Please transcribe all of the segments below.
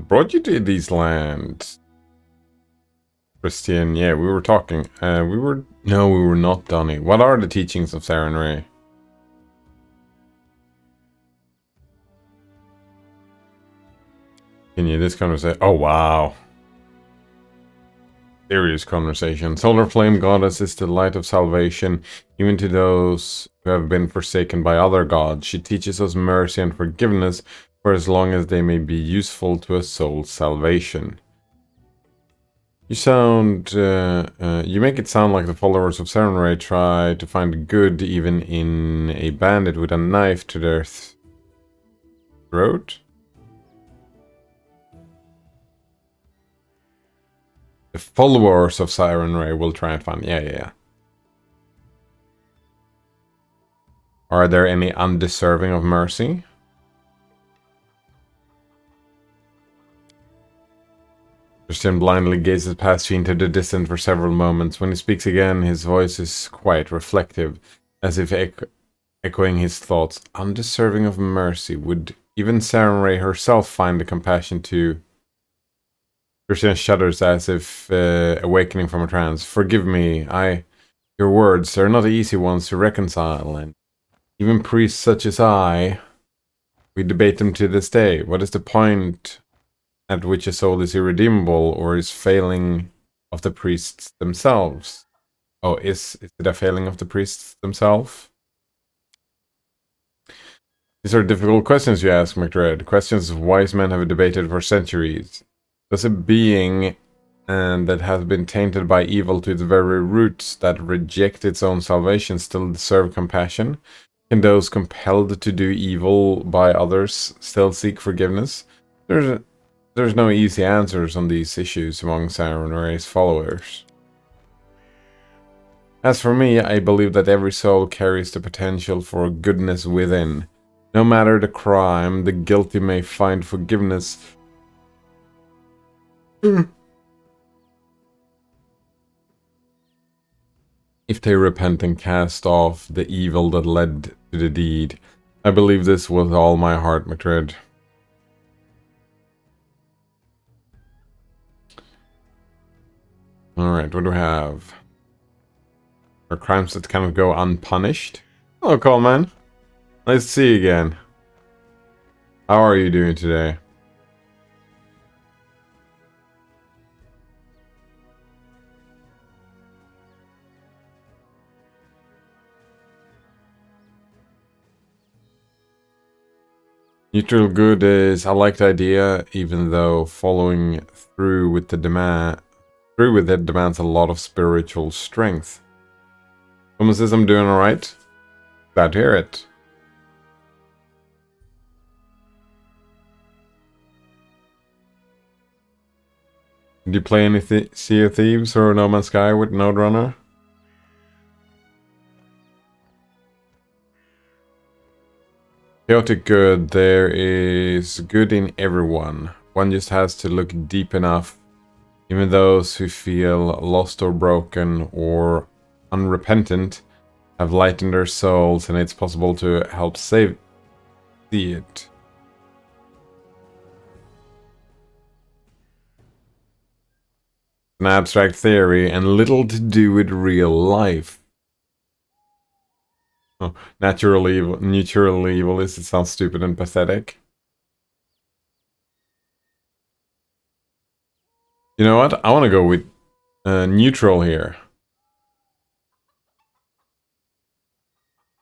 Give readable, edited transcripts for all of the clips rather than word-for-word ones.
brought you to these lands? Christian, yeah, we were talking. No, we were not, Donnie. What are the teachings of Saren Ray? Continue this conversation. Oh, wow. Serious conversation. Solar Flame Goddess is the light of salvation, even to those who have been forsaken by other gods. She teaches us mercy and forgiveness for as long as they may be useful to a soul's salvation. You you make it sound like the followers of Sarenrae try to find good even in a bandit with a knife to their throat? The followers of Sarenrae will try and find... Yeah. Are there any undeserving of mercy? Christian blindly gazes past you into the distance for several moments. When he speaks again, his voice is quite reflective, as if echoing his thoughts. Undeserving of mercy. Would even Sarenrae herself find the compassion to... Christian shudders as if awakening from a trance. Forgive me, your words are not easy ones to reconcile, and even priests such as we debate them to this day. What is the point at which a soul is irredeemable, or is failing of the priests themselves? Oh, is it a failing of the priests themselves? These are difficult questions you ask, McDread. Questions wise men have debated for centuries. Does a being that has been tainted by evil to its very roots, that reject its own salvation, still deserve compassion? Can those compelled to do evil by others still seek forgiveness? There's no easy answers on these issues among Sarenrae's followers. As for me, I believe that every soul carries the potential for goodness within. No matter the crime, the guilty may find forgiveness. If they repent and cast off the evil that led to the deed. I believe this with all my heart, Madrid. Alright, what do we have? Are crimes that kind of go unpunished? Hello, Coleman. Nice to see you again. How are you doing today? Neutral good is, I like the idea, even though following through with it demands a lot of spiritual strength. Someone says I'm doing alright. Glad to hear it. Did you play any Sea of Thieves or No Man's Sky with Node Runner? Chaotic good, there is good in everyone. One just has to look deep enough. Even those who feel lost or broken or unrepentant have light in their souls, and it's possible to help see it. An abstract theory and little to do with real life. Oh, neutral evil is, it sounds stupid and pathetic. You know what? I want to go with neutral here.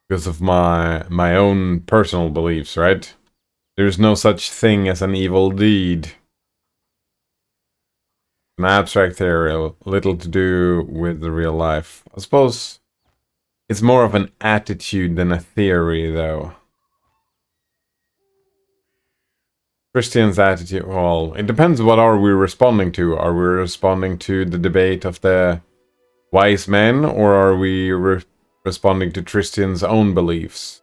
Because of my own personal beliefs, right? There's no such thing as an evil deed. An abstract theory, little to do with the real life. I suppose it's more of an attitude than a theory, though. Christian's attitude, well, it depends what are we responding to. Are we responding to the debate of the wise men, or are we responding to Tristian's own beliefs?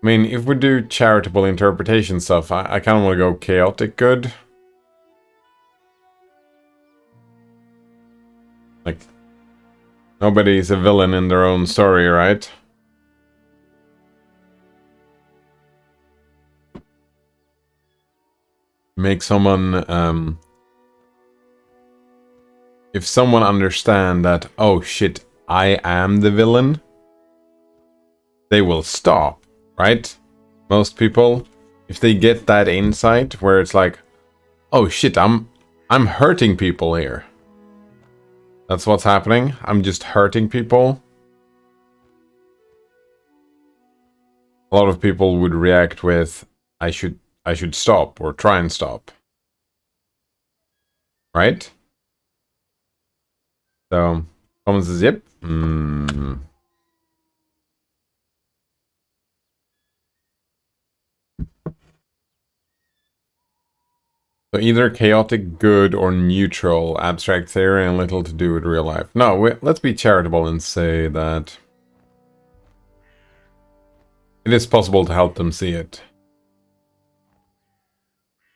I mean, if we do charitable interpretation stuff, I kind of want to go chaotic good. Like, nobody's a villain in their own story, right? Make someone, if someone understand that, oh shit, I am the villain, they will stop, right? Most people, if they get that insight where it's like, oh shit, I'm hurting people here. That's what's happening. I'm just hurting people. A lot of people would react with, I should stop or try and stop. Right? So, Thomas says, yep. So either chaotic good or neutral, abstract theory and little to do with real life. No, let's be charitable and say that it is possible to help them see it.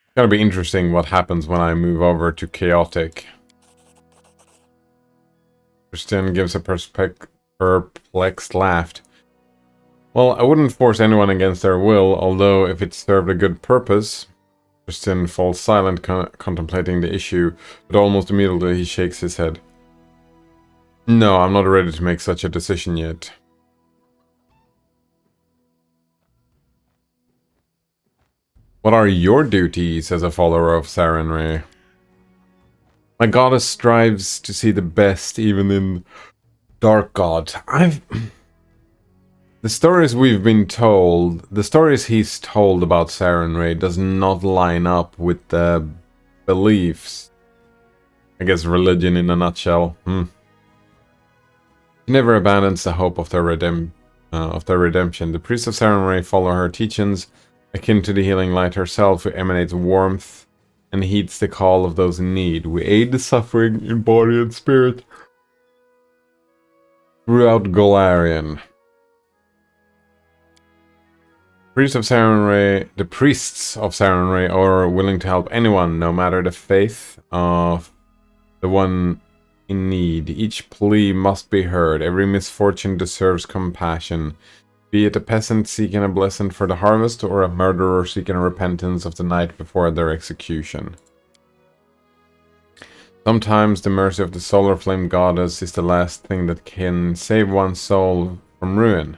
It's gonna be interesting what happens when I move over to chaotic. Christian gives a perplexed laugh. Well, I wouldn't force anyone against their will, although if it served a good purpose. Christian falls silent, contemplating the issue, but almost immediately he shakes his head. No, I'm not ready to make such a decision yet. What are your duties as a follower of Sarenrae? My goddess strives to see the best even in dark god. The stories we've been told, the stories he's told about Sarenrae does not line up with the beliefs. I guess religion in a nutshell. He never abandons the hope of their redemption. The priests of Sarenrae follow her teachings, akin to the healing light herself, who emanates warmth and heeds the call of those in need. We aid the suffering in body and spirit throughout Golarion. The priests of Sarenrae are willing to help anyone, no matter the faith of the one in need. Each plea must be heard. Every misfortune deserves compassion. Be it a peasant seeking a blessing for the harvest, or a murderer seeking repentance of the night before their execution. Sometimes the mercy of the solar flame goddess is the last thing that can save one's soul from ruin.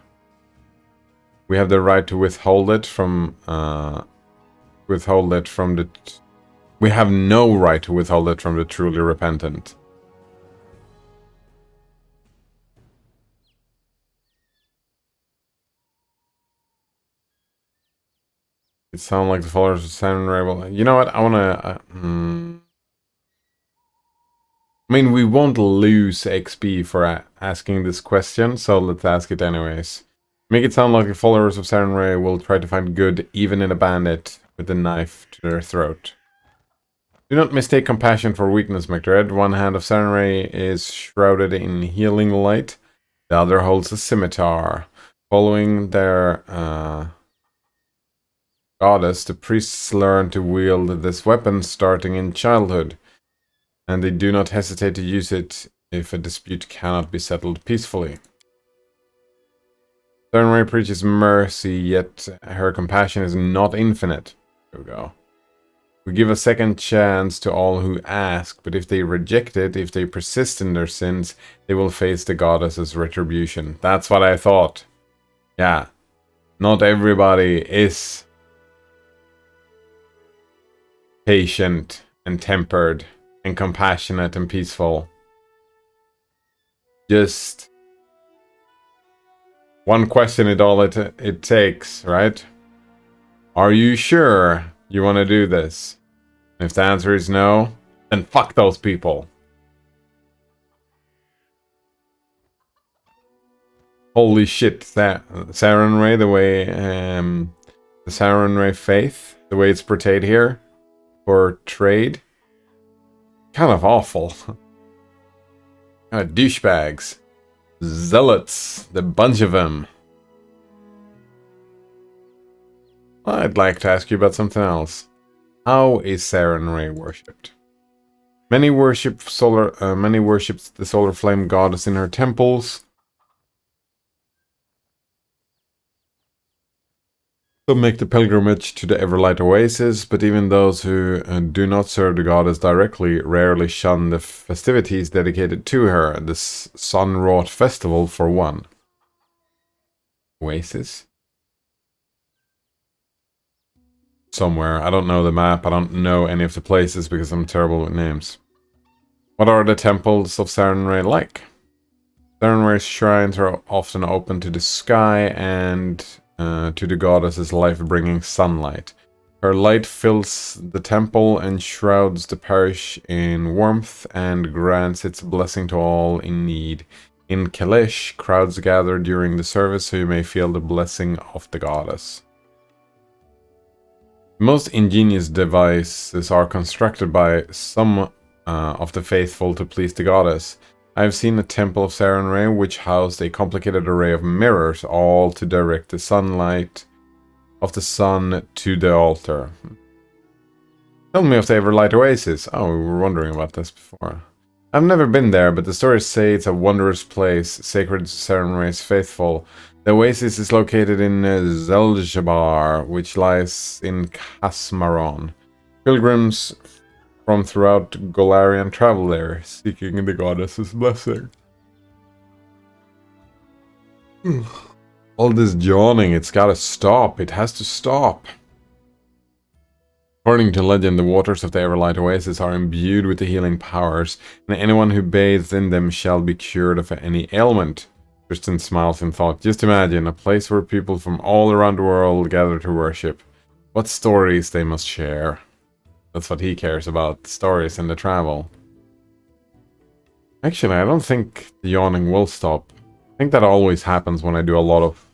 We have the right to withhold it from we have no right to withhold it from the truly repentant. It sounds like the followers of Sarenrae will... You know what? I wanna... I mean, we won't lose XP for asking this question, so let's ask it anyways. Make it sound like the followers of Sarenrae will try to find good even in a bandit with a knife to their throat. Do not mistake compassion for weakness, McDread. One hand of Sarenrae is shrouded in healing light, the other holds a scimitar. Following their goddess, the priests learn to wield this weapon starting in childhood, and they do not hesitate to use it if a dispute cannot be settled peacefully. Sarenrae preaches mercy, yet her compassion is not infinite. There we go. We give a second chance to all who ask, but if they reject it, if they persist in their sins, they will face the goddess's retribution. That's what I thought. Yeah. Not everybody is patient and tempered and compassionate and peaceful. Just one question is all it takes, right? Are you sure you want to do this? If the answer is no, then fuck those people. Holy shit, Sarenrae, the way the Sarenrae faith, the way it's portrayed here, kind of awful. Kind of douchebags. Zealots, the bunch of them. I'd like to ask you about something else. How is Sarenrae worshipped? Many worship the solar flame goddess in her temples. Some make the pilgrimage to the Everlight Oasis, but even those who do not serve the goddess directly rarely shun the festivities dedicated to her, the Sun-wrought festival for one. Oasis? Somewhere. I don't know the map, I don't know any of the places because I'm terrible with names. What are the temples of Sarenrae like? Sarenrae's shrines are often open to the sky and to the goddess's life-bringing sunlight. Her light fills the temple and shrouds the parish in warmth and grants its blessing to all in need. In Kalesh, crowds gather during the service so you may feel the blessing of the goddess. Most ingenious devices are constructed by some of the faithful to please the goddess. I have seen a temple of Sarenrae which housed a complicated array of mirrors, all to direct the sunlight of the sun to the altar. Tell me of the Everlight Oasis. Oh, we were wondering about this before. I've never been there, but the stories say it's a wondrous place, sacred to Sarenrae's faithful. The oasis is located in Zeljabar, which lies in Kasmaron. Pilgrims from throughout Golarion travel there, seeking the goddess's blessing. All this yawning, it's gotta stop. It has to stop. According to legend, the waters of the Everlight Oasis are imbued with the healing powers, and anyone who bathes in them shall be cured of any ailment. Tristan smiles in thought. Just imagine, a place where people from all around the world gather to worship. What stories they must share. That's what he cares about, the stories and the travel. Actually, I don't think the yawning will stop. I think that always happens when I do a lot of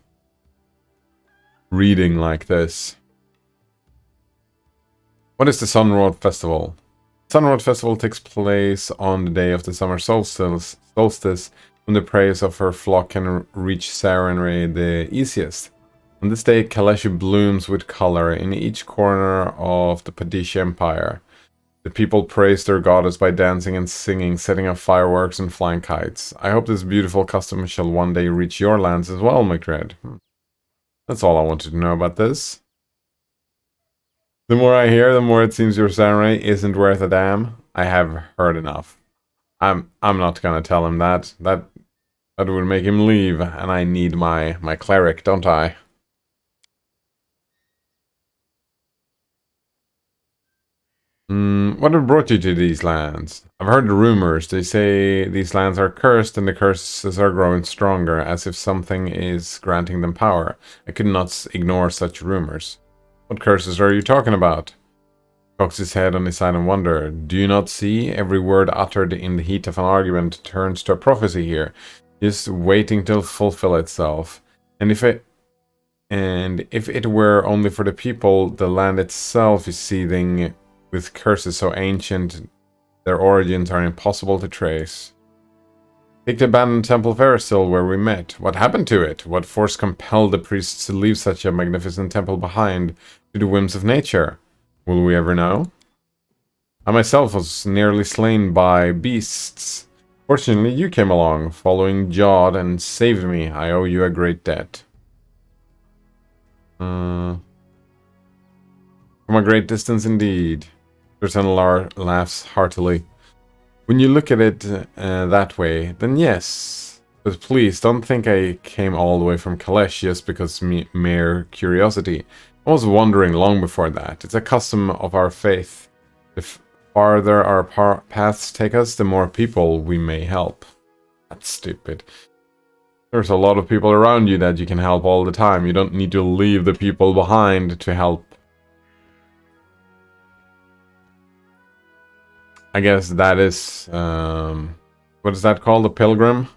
reading like this. What is the Sun-wrought Festival? Sun-wrought Festival takes place on the day of the summer solstice when the praise of her flock can reach Sarenrae the easiest. On this day, Kaleshi blooms with color in each corner of the Padish Empire. The people praise their goddess by dancing and singing, setting up fireworks and flying kites. I hope this beautiful custom shall one day reach your lands as well, McDred. That's all I wanted to know about this. The more I hear, the more it seems your Sarenrae isn't worth a damn. I have heard enough. I'm not gonna tell him that. That would make him leave, and I need my cleric, don't I? What have brought you to these lands? I've heard the rumors. They say these lands are cursed and the curses are growing stronger, as if something is granting them power. I could not ignore such rumors. What curses are you talking about? Cocks his head on his side in wonder. Do you not see? Every word uttered in the heat of an argument turns to a prophecy here, just waiting to fulfill itself. And if it were only for the people, the land itself is seething with curses so ancient their origins are impossible to trace. Take the abandoned temple of Eristil where we met. What happened to it? What force compelled the priests to leave such a magnificent temple behind to the whims of nature? Will we ever know? I myself was nearly slain by beasts. Fortunately, you came along, following Jod, and saved me. I owe you a great debt. From a great distance indeed. Tristan laughs heartily. When you look at it that way, then yes. But please, don't think I came all the way from Kalesh just because mere curiosity. I was wandering long before that. It's a custom of our faith. The farther our paths take us, the more people we may help. That's stupid. There's a lot of people around you that you can help all the time. You don't need to leave the people behind to help. I guess that is, what is that called? A pilgrim?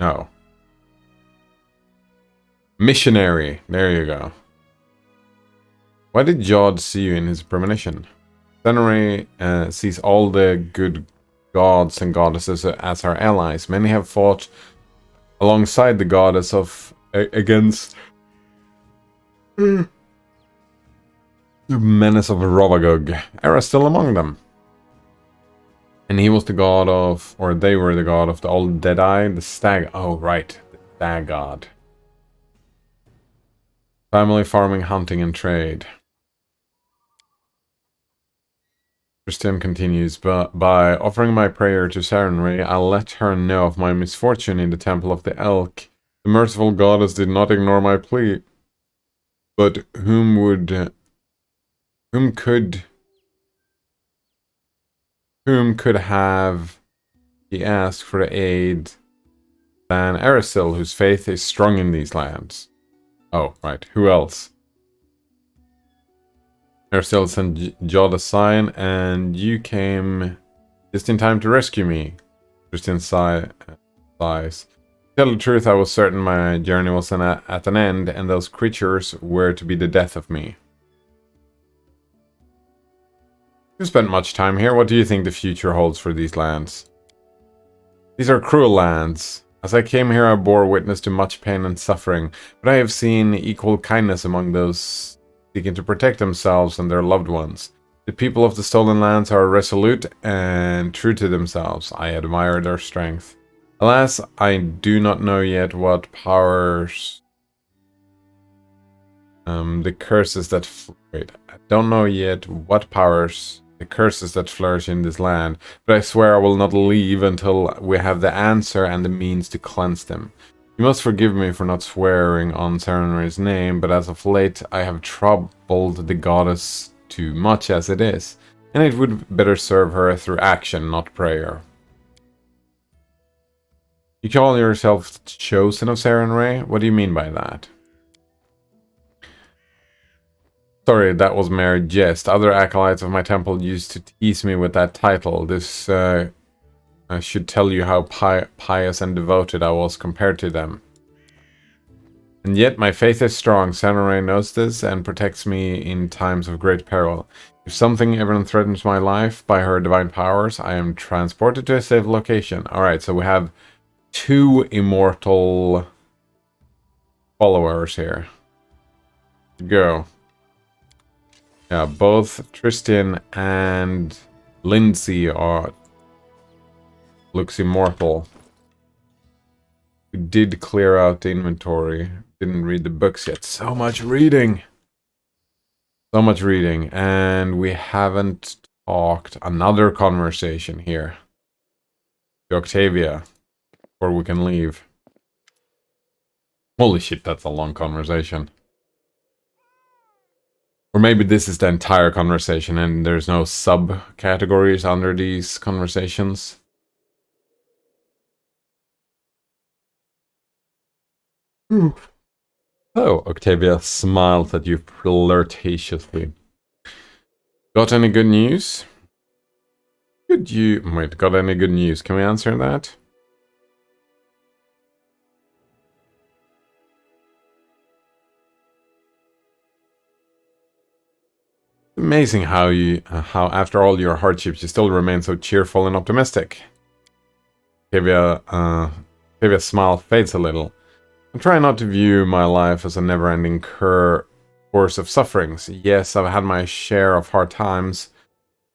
No. Missionary. There you go. Why did Jod see you in his premonition? Sarenrae sees all the good gods and goddesses as our allies. Many have fought alongside the goddess against The menace of Rovagug. Era still among them. And he was the god of, or they were the god of the old Deadeye, the stag. Oh, right. The stag god. Family, farming, hunting, and trade. Christian continues, but by offering my prayer to Sarenrae, I'll let her know of my misfortune in the Temple of the Elk. The merciful goddess did not ignore my plea. But whom could have, he asked for aid than Eristil, whose faith is strong in these lands? Oh, right. Who else? Eristil sent Jod a sign, and you came just in time to rescue me. Christian sighs. To tell the truth, I was certain my journey was at an end, and those creatures were to be the death of me. You spent much time here. What do you think the future holds for these lands? These are cruel lands. As I came here, I bore witness to much pain and suffering, but I have seen equal kindness among those seeking to protect themselves and their loved ones. The people of the stolen lands are resolute and true to themselves. I admire their strength. Alas, I do not know yet what powers the curses that I don't know yet what powers the curses that flourish in this land, but I swear I will not leave until we have the answer and the means to cleanse them. You must forgive me for not swearing on Sarenrae's name, but as of late I have troubled the goddess too much as it is, and it would better serve her through action, not prayer. You call yourself chosen of Sarenrae? What do you mean by that? Sorry, that was mere jest. Other acolytes of my temple used to tease me with that title. This should tell you how pious and devoted I was compared to them. And yet my faith is strong. Sarenrae knows this and protects me in times of great peril. If something ever threatens my life by her divine powers, I am transported to a safe location. Alright, so we have 2 immortal followers here. Go. Yeah, both Tristan and Lindsay looks immortal. We did clear out the inventory. Didn't read the books yet. So much reading! So much reading. And we haven't talked another conversation here. To Octavia. Before we can leave. Holy shit, that's a long conversation. Or maybe this is the entire conversation and there's no subcategories under these conversations. Oh, Octavia smiled at you flirtatiously. Got any good news? Got any good news? Can we answer that? Amazing how how after all your hardships you still remain so cheerful and optimistic. Octavia's smile fades a little. I try not to view my life as a never-ending course of sufferings. Yes, I've had my share of hard times,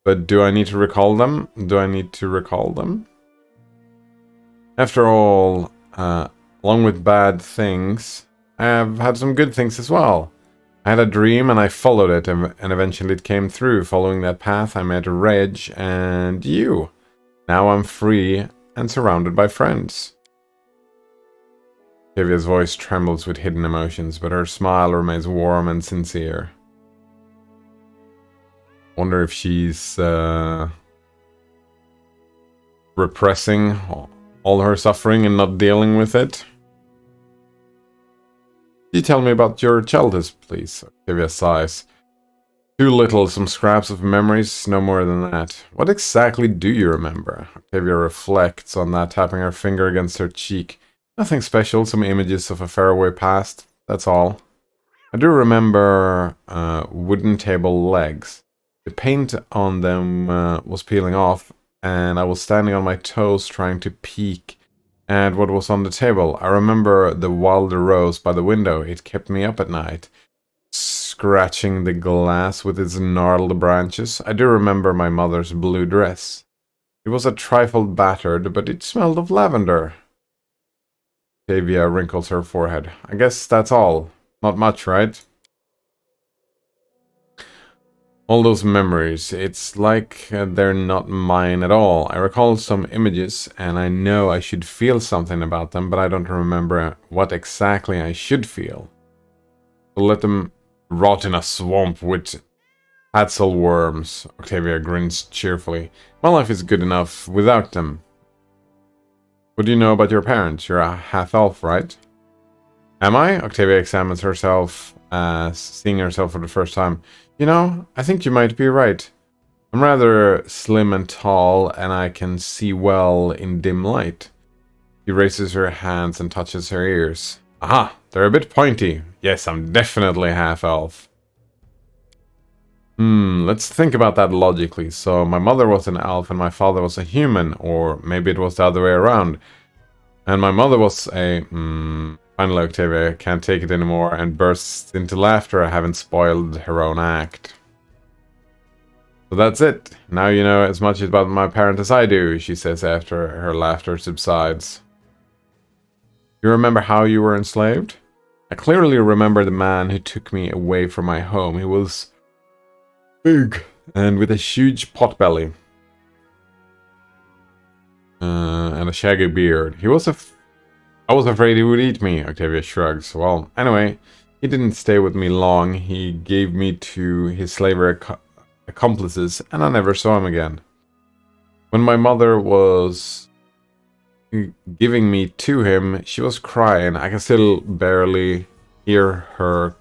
but do I need to recall them? After all, along with bad things, I have had some good things as well. I had a dream and I followed it, and eventually it came through. Following that path, I met Reg and you. Now I'm free and surrounded by friends. Octavia's voice trembles with hidden emotions, but her smile remains warm and sincere. Wonder if she's repressing all her suffering and not dealing with it. Can you tell me about your childhood, please? Octavia sighs. Too little, some scraps of memories, no more than that. What exactly do you remember? Octavia reflects on that, tapping her finger against her cheek. Nothing special, some images of a faraway past, that's all. I do remember wooden table legs. The paint on them was peeling off, and I was standing on my toes trying to peek at what was on the table. I remember the wild rose by the window. It kept me up at night. scratching the glass with its gnarled branches. I do remember my mother's blue dress. It was a trifle battered, but it smelled of lavender. Octavia wrinkles her forehead. I guess that's all. Not much, right? All those memories, it's like they're not mine at all. I recall some images, and I know I should feel something about them, but I don't remember what exactly I should feel. So let them rot in a swamp with Hatzel worms. Octavia grins cheerfully. My life is good enough without them. What do you know about your parents? You're a half-elf, right? Am I? Octavia examines herself, seeing herself for the first time. You know, I think you might be right. I'm rather slim and tall, and I can see well in dim light. She raises her hands and touches her ears. Aha, they're a bit pointy. Yes, I'm definitely half-elf. Let's think about that logically. So my mother was an elf and my father was a human, or maybe it was the other way around. And my mother was a... Finally, Octavia can't take it anymore and bursts into laughter, having spoiled her own act. So that's it. Now you know as much about my parent as I do, she says after her laughter subsides. You remember how you were enslaved? I clearly remember the man who took me away from my home. He was big and with a huge potbelly. And a shaggy beard. I was afraid he would eat me, Octavia shrugs. Well, anyway, he didn't stay with me long. He gave me to his slavery accomplices, and I never saw him again. When my mother was giving me to him, she was crying. I can still barely hear her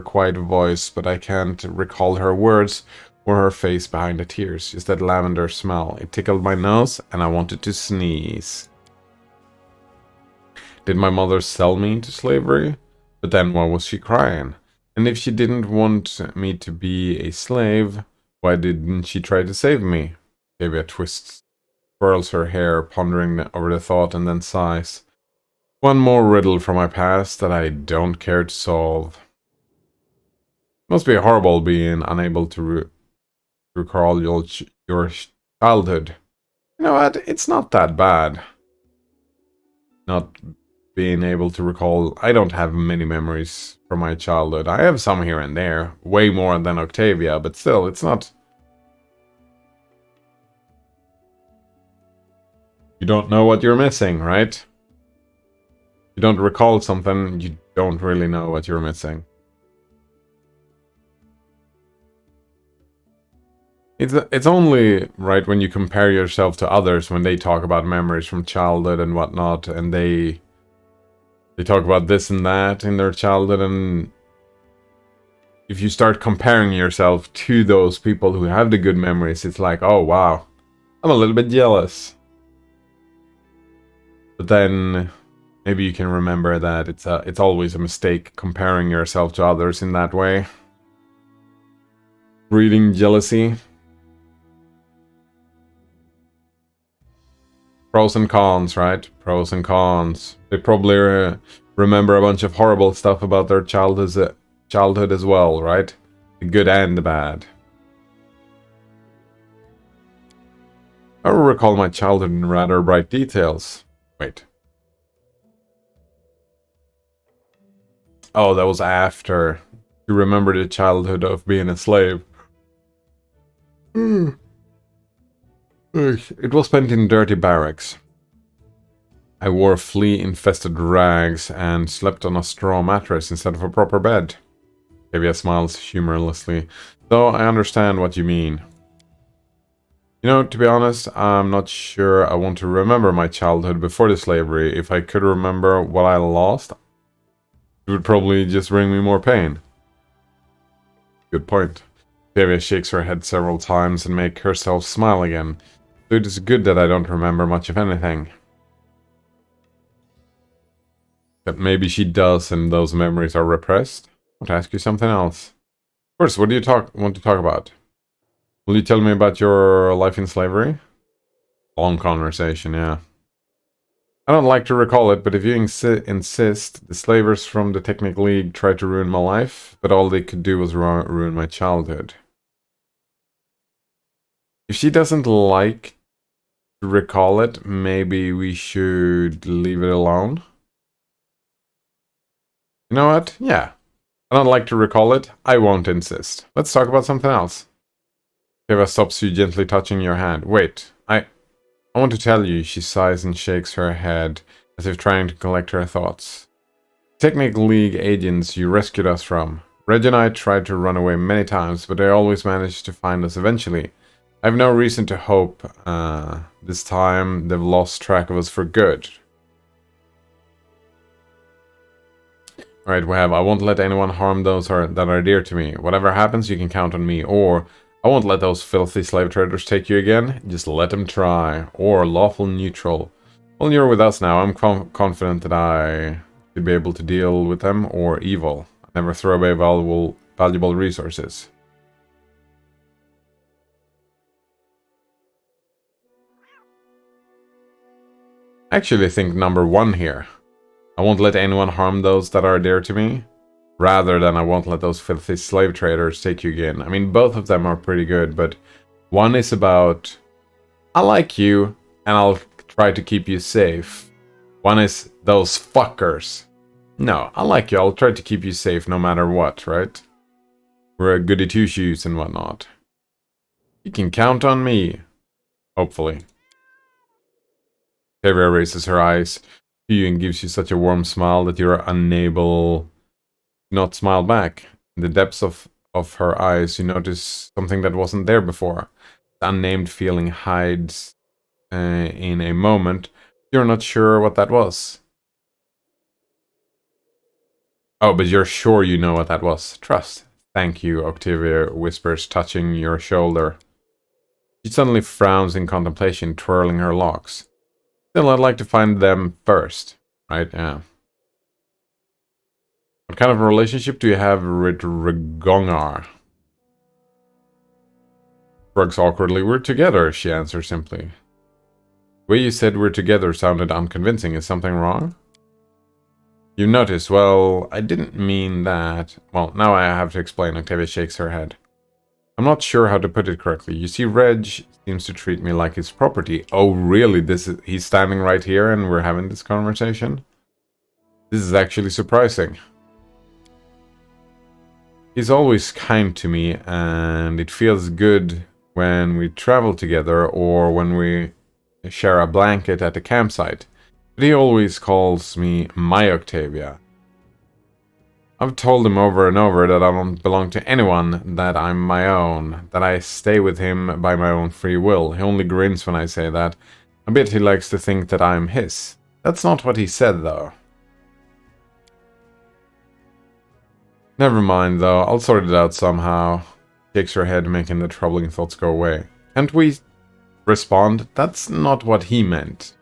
quiet voice, but I can't recall her words or her face behind the tears. Just that lavender smell. It tickled my nose, and I wanted to sneeze. Did my mother sell me into slavery? But then why was she crying? And if she didn't want me to be a slave, why didn't she try to save me? Octavia twirls her hair, pondering over the thought, and then sighs. One more riddle from my past that I don't care to solve. Must be horrible being unable to recall your childhood. You know what? It's not that bad. Not being able to recall. I don't have many memories from my childhood. I have some here and there. Way more than Octavia, but still, it's not... You don't know what you're missing, right? You don't recall something, you don't really know what you're missing. It's only right when you compare yourself to others when they talk about memories from childhood and whatnot, and they talk about this and that in their childhood, and if you start comparing yourself to those people who have the good memories, it's like, oh wow, I'm a little bit jealous. But then maybe you can remember that it's always a mistake comparing yourself to others in that way. Breeding jealousy. Pros and cons, right? Pros and cons. They probably remember a bunch of horrible stuff about their childhood as well, right? The good and the bad. I recall my childhood in rather bright details. Wait. Oh, that was after. You remember the childhood of being a slave. It was spent in dirty barracks. I wore flea-infested rags and slept on a straw mattress instead of a proper bed. Octavia smiles humorlessly, though I understand what you mean. You know, to be honest, I'm not sure I want to remember my childhood before the slavery. If I could remember what I lost, it would probably just bring me more pain. Good point. Octavia shakes her head several times and makes herself smile again. So it is good that I don't remember much of anything. That maybe she does and those memories are repressed. I want to ask you something else. First, what do you want to talk about? Will you tell me about your life in slavery? Long conversation, yeah. I don't like to recall it, but if you insist, the slavers from the Technic League tried to ruin my life, but all they could do was ruin my childhood. If she doesn't like to recall it, maybe we should leave it alone. You know what? Yeah. I don't like to recall it. I won't insist. Let's talk about something else. Eva stops you, gently touching your hand. Wait, I want to tell you, she sighs and shakes her head, as if trying to collect her thoughts. Technic League agents you rescued us from. Reg and I tried to run away many times, but they always managed to find us eventually. I have no reason to hope this time they've lost track of us for good. Alright, we have, I won't let anyone harm those that are dear to me. Whatever happens, you can count on me. Or, I won't let those filthy slave traders take you again. Just let them try. Or, lawful neutral. Well, you're with us now. I'm confident that I should be able to deal with them. Or evil. I never throw away valuable resources. I actually think number one here. I won't let anyone harm those that are dear to me, rather than I won't let those filthy slave traders take you again. I mean, both of them are pretty good, but one is about, I like you, and I'll try to keep you safe. One is, those fuckers. No, I like you, I'll try to keep you safe no matter what, right? We're a goody two-shoes and whatnot. You can count on me. Hopefully. Tavia raises her eyes to you and gives you such a warm smile that you're unable to not smile back. In the depths of her eyes, you notice something that wasn't there before. The unnamed feeling hides in a moment. You're not sure what that was. Oh, but you're sure you know what that was. Trust. Thank you, Octavia whispers, touching your shoulder. She suddenly frowns in contemplation, twirling her locks. Still, I'd like to find them first. Right, yeah. What kind of a relationship do you have with Regongar? Shrugs awkwardly. We're together, she answers simply. The way you said we're together sounded unconvincing. Is something wrong? You notice, well, I didn't mean that. Well, now I have to explain. Octavia shakes her head. I'm not sure how to put it correctly. You see, Reg seems to treat me like his property. Oh, really? He's standing right here and we're having this conversation? This is actually surprising. He's always kind to me, and it feels good when we travel together or when we share a blanket at the campsite. But he always calls me my Octavia. I've told him over and over that I don't belong to anyone, that I'm my own, that I stay with him by my own free will. He only grins when I say that. I bet he likes to think that I'm his. That's not what he said, though. Never mind, though. I'll sort it out somehow. Shakes her head, making the troubling thoughts go away. Can't we respond? That's not what he meant.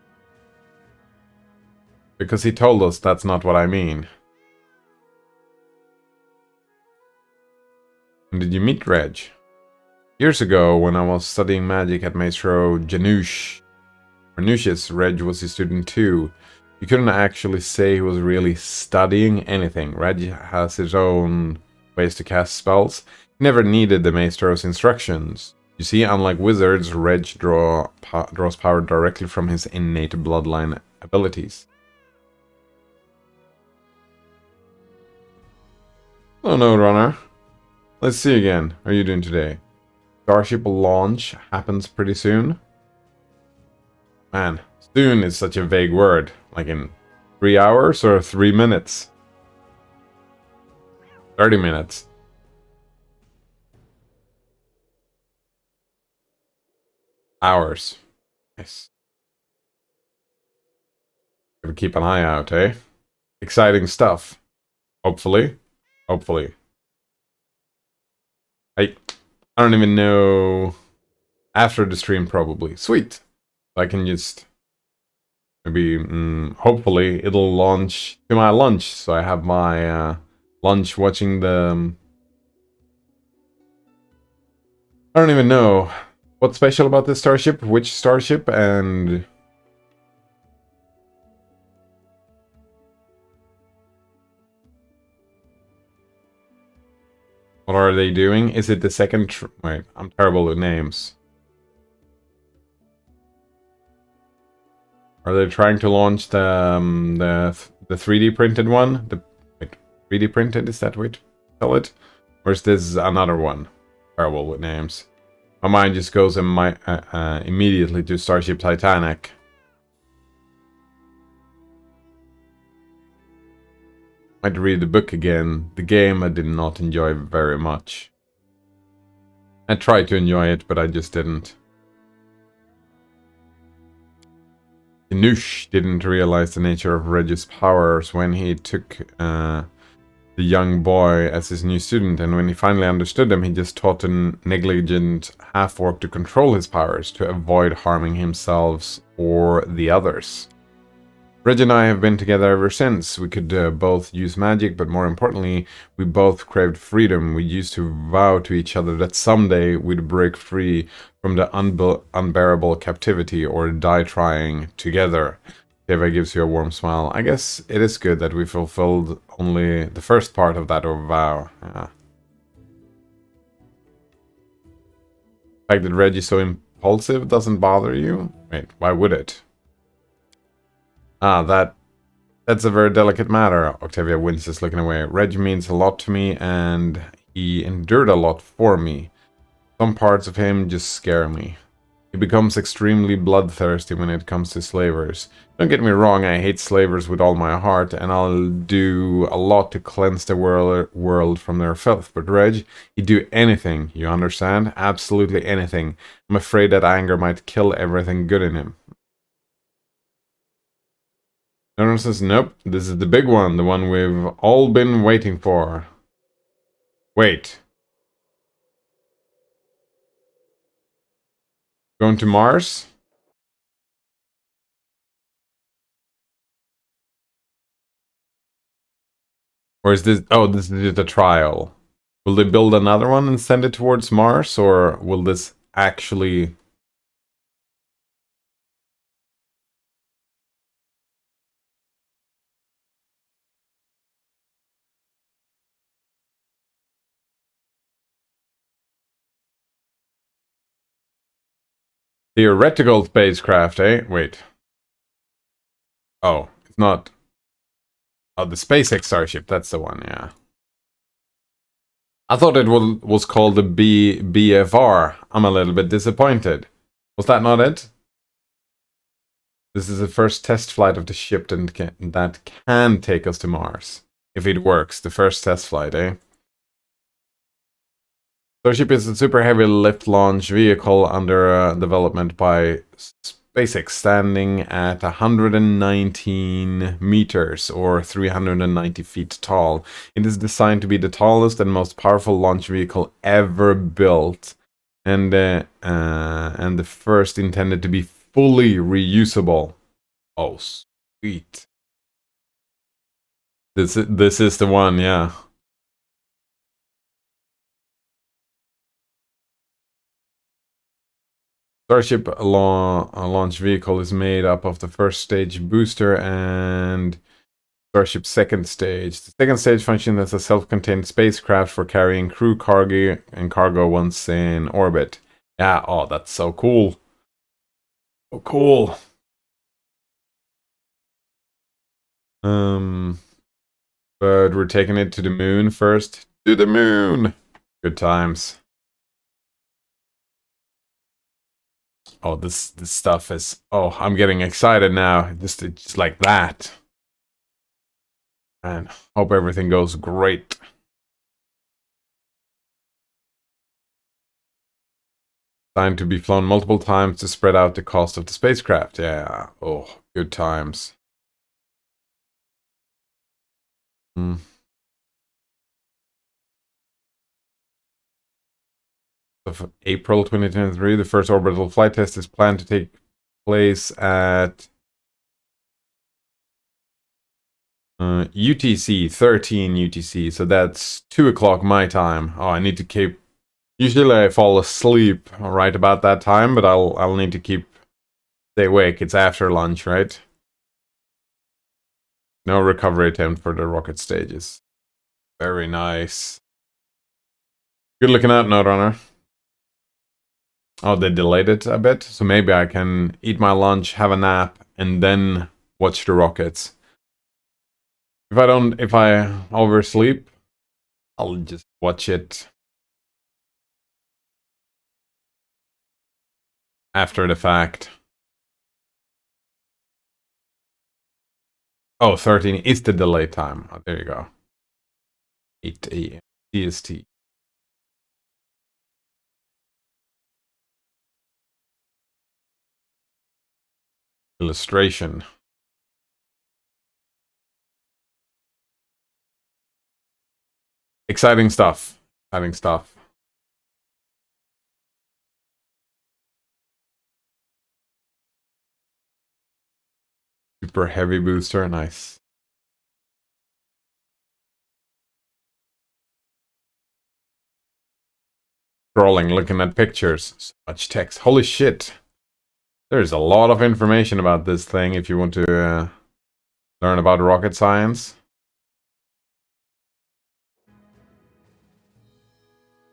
Because he told us that's not what I mean. When did you meet Reg? Years ago, when I was studying magic at Maestro Janusz. Reg was his student too. You couldn't actually say he was really studying anything. Reg has his own ways to cast spells. He never needed the Maestro's instructions. You see, unlike wizards, Reg draws power directly from his innate bloodline abilities. Hello, Node Runner. Let's see again. How are you doing today? Starship launch happens pretty soon. Man, soon is such a vague word. Like in 3 hours or 3 minutes? 30 minutes. Hours. Nice. Gotta keep an eye out, eh? Exciting stuff. Hopefully. Hopefully. I don't even know. After the stream, probably. Sweet. I can just maybe, hopefully, it'll launch to my lunch. So I have my lunch watching the... I don't even know what's special about this starship, which starship, and... What are they doing? Is it the second... Wait, I'm terrible with names. Are they trying to launch the 3D printed one? Wait, 3D printed, is that what you call it? Or is this another one? Terrible with names. My mind just goes immediately to Starship Titanic. Might read the book again. The game I did not enjoy very much. I tried to enjoy it, but I just didn't. Inush didn't realize the nature of Reg's powers when he took the young boy as his new student, and when he finally understood them, he just taught a negligent half-orc to control his powers to avoid harming himself or the others. Reg and I have been together ever since. We could both use magic, but more importantly, we both craved freedom. We used to vow to each other that someday we'd break free from the unbearable captivity or die trying together. Eva gives you a warm smile. I guess it is good that we fulfilled only the first part of that vow. Yeah. The fact that Reg is so impulsive doesn't bother you? Wait, why would it? Ah, that's a very delicate matter. Octavia winces, looking away. Reg means a lot to me, and he endured a lot for me. Some parts of him just scare me. He becomes extremely bloodthirsty when it comes to slavers. Don't get me wrong, I hate slavers with all my heart, and I'll do a lot to cleanse the world from their filth. But Reg, he'd do anything, you understand? Absolutely anything. I'm afraid that anger might kill everything good in him. Everyone says, nope, this is the big one, the one we've all been waiting for. Wait. Going to Mars? Or is this... Oh, this is just a trial. Will they build another one and send it towards Mars? Or will this actually... Theoretical spacecraft, eh? Wait. Oh, it's not... Oh, the SpaceX Starship, that's the one, yeah. I thought it was called the BFR. I'm a little bit disappointed. Was that not it? This is the first test flight of the ship that can take us to Mars. If it works, the first test flight, eh? Starship is a super heavy lift launch vehicle under development by SpaceX, standing at 119 meters or 390 feet tall. It is designed to be the tallest and most powerful launch vehicle ever built, and the first intended to be fully reusable. Oh, sweet. This is the one, yeah. Starship launch vehicle is made up of the first stage booster and Starship's second stage. The second stage functions as a self-contained spacecraft for carrying crew, cargo once in orbit. Yeah, oh, that's so cool. Oh, cool. But we're taking it to the moon first. To the moon! Good times. Oh, this stuff is... Oh, I'm getting excited now. Just like that. Man, hope everything goes great. Designed to be flown multiple times to spread out the cost of the spacecraft. Yeah, oh, good times. Of April 2023, the first orbital flight test is planned to take place at UTC, 13 UTC, so that's 2 o'clock my time. Oh, I need to keep... Usually I fall asleep right about that time, but I'll need to stay awake. It's after lunch, right? No recovery attempt for the rocket stages. Very nice. Good looking out, Node Runner. Oh, they delayed it a bit, so maybe I can eat my lunch, have a nap, and then watch the rockets. If I oversleep, I'll just watch it after the fact. Oh, 13 is the delay time. Oh, there you go. 8 a.m. CST. Illustration. Exciting stuff. Exciting stuff. Super heavy booster. Nice. Scrolling, looking at pictures. So much text. Holy shit. There's a lot of information about this thing if you want to learn about rocket science.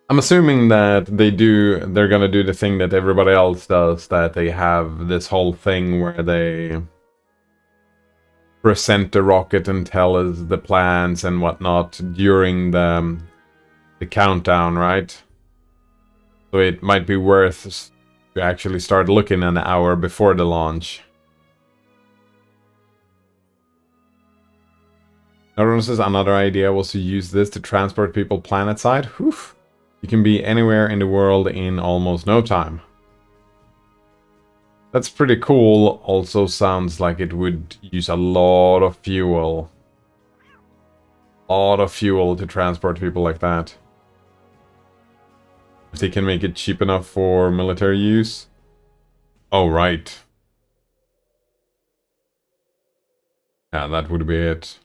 I'm assuming that they're gonna do the thing that everybody else does, that they have this whole thing where they present the rocket and tell us the plans and whatnot during the countdown, right? So it might be worth to actually start looking an hour before the launch. Everyone says another idea was to use this to transport people planetside. Whew. You can be anywhere in the world in almost no time. That's pretty cool. Also sounds like it would use a lot of fuel. A lot of fuel to transport people like that. If they can make it cheap enough for military use. Oh, right. Yeah, that would be it.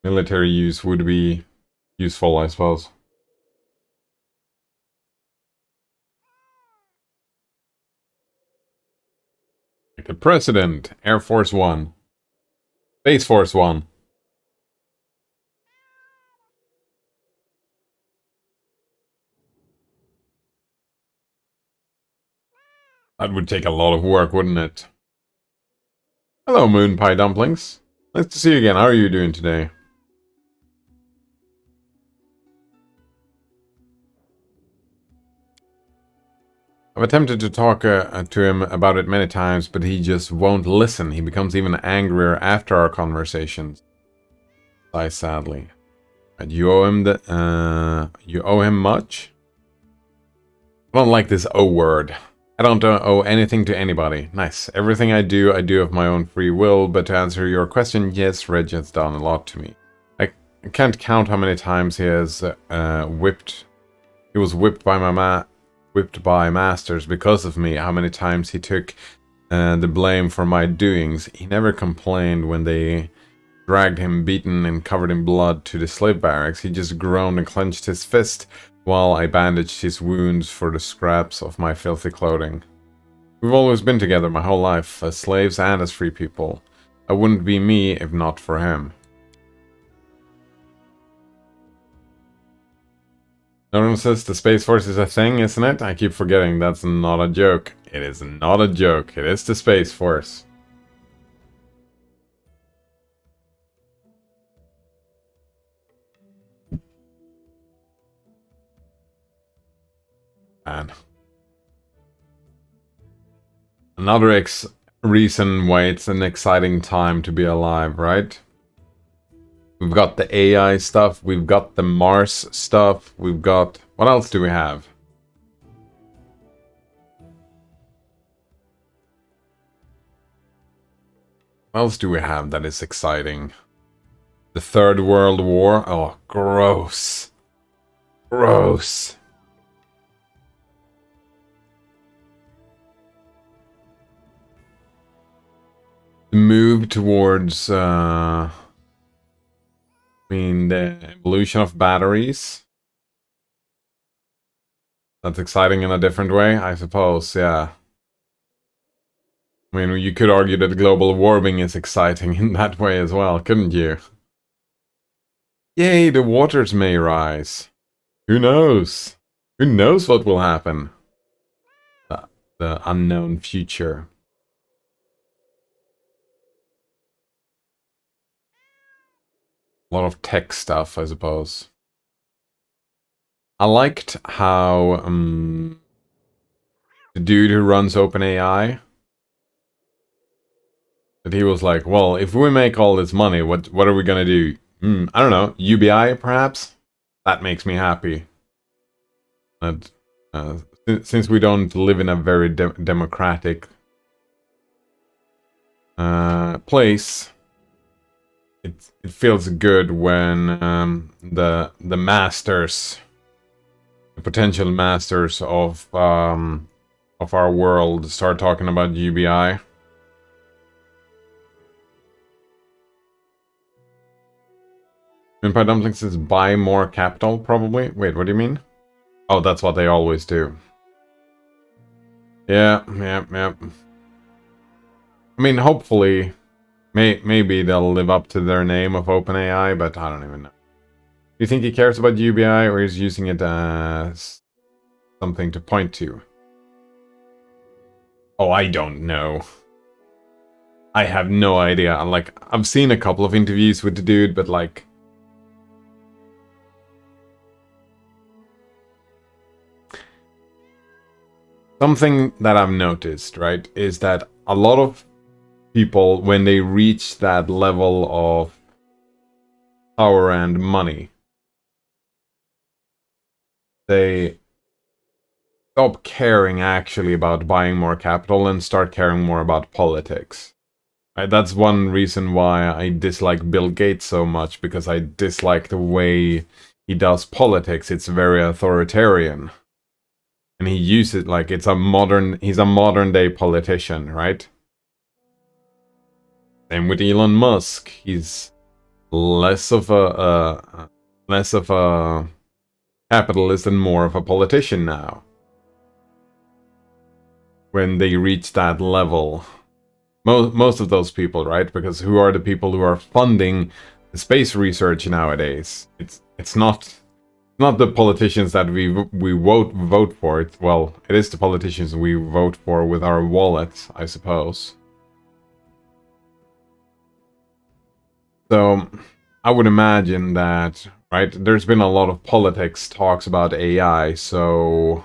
Military use would be useful, I suppose. Like the President, Air Force One, Space Force One. That would take a lot of work, wouldn't it? Hello, Moon Pie Dumplings. Nice to see you again. How are you doing today? I've attempted to talk to him about it many times, but he just won't listen. He becomes even angrier after our conversations. Sigh sadly. And you owe him you owe him much? I don't like this O word. I don't owe anything to anybody. Nice. Everything I do of my own free will, but to answer your question, yes, Reg has done a lot to me. I can't count how many times he has He was whipped by masters because of me. How many times he took the blame for my doings. He never complained when they dragged him beaten and covered in blood to the slave barracks. He just groaned and clenched his fist while I bandaged his wounds for the scraps of my filthy clothing. We've always been together my whole life, as slaves and as free people. I wouldn't be me if not for him. No one says the Space Force is a thing, isn't it? I keep forgetting that's not a joke. It is not a joke. It is the Space Force. Man. Another reason why it's an exciting time to be alive, right? We've got the AI stuff, we've got the Mars stuff, we've got... What else do we have? What else do we have that is exciting? The Third World War? Oh, gross. Gross. The move towards, I mean, the evolution of batteries. That's exciting in a different way, I suppose, yeah. I mean, you could argue that global warming is exciting in that way as well, couldn't you? Yay, the waters may rise. Who knows? Who knows what will happen? The unknown future. A lot of tech stuff, I suppose. I liked how the dude who runs OpenAI, that he was like, well, if we make all this money, what are we gonna do? I don't know, UBI perhaps? That makes me happy. And, since we don't live in a very democratic place, it feels good when the masters, the potential masters of our world start talking about UBI. Vampire Dumpling says buy more capital, probably. Wait, what do you mean? Oh, that's what they always do. Yeah. I mean, hopefully, maybe they'll live up to their name of OpenAI, but I don't even know. Do you think he cares about UBI, or is using it as something to point to? Oh, I don't know. I have no idea. Like, I've seen a couple of interviews with the dude, but like... Something that I've noticed, right, is that a lot of people, when they reach that level of power and money, they stop caring actually about buying more capital and start caring more about politics. Right? That's one reason why I dislike Bill Gates so much, because I dislike the way he does politics. It's very authoritarian. And he uses it like he's a modern day politician, right? Same with Elon Musk. He's less of a capitalist and more of a politician now. When they reach that level, most of those people, right? Because who are the people who are funding the space research nowadays? It's not the politicians that we vote for. Well, it is the politicians we vote for with our wallets, I suppose. So I would imagine that, right? There's been a lot of politics talks about AI, so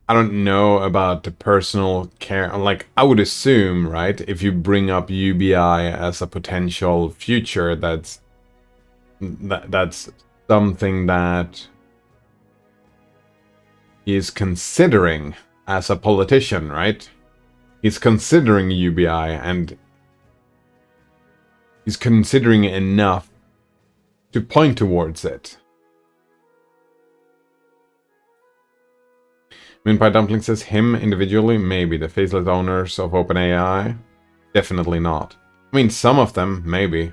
I don't know about the personal care. Like, I would assume, right, if you bring up UBI as a potential future, that's something that he is considering as a politician, right? He's considering UBI, and he's considering enough to point towards it. Moonpie Dumpling says him individually, maybe. The faceless owners of OpenAI, definitely not. I mean, some of them, maybe.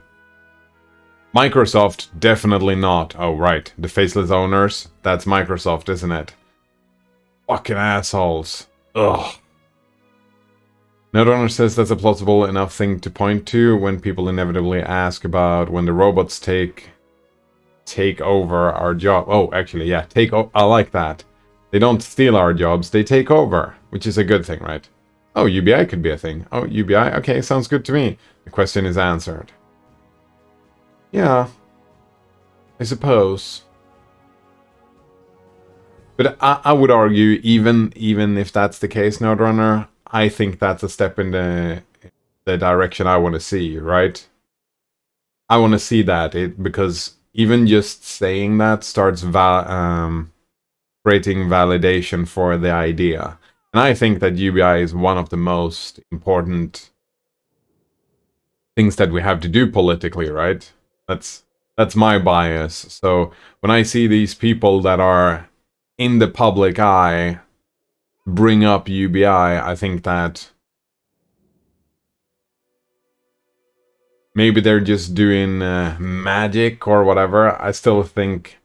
Microsoft, definitely not. Oh, right. The faceless owners, that's Microsoft, isn't it? Fucking assholes. Ugh. Notrunner says that's a plausible enough thing to point to when people inevitably ask about when the robots take over our job. Oh, actually, yeah, I like that. They don't steal our jobs, they take over, which is a good thing, right? Oh, UBI could be a thing. Oh, UBI? Okay, sounds good to me. The question is answered. Yeah, I suppose. But I would argue, even if that's the case, Nodrunner, I think that's a step in the direction I want to see, right? I want to see that, because even just saying that starts creating validation for the idea. And I think that UBI is one of the most important things that we have to do politically, right? That's my bias. So when I see these people that are in the public eye bring up UBI, I think that maybe they're just doing magic or whatever. I still think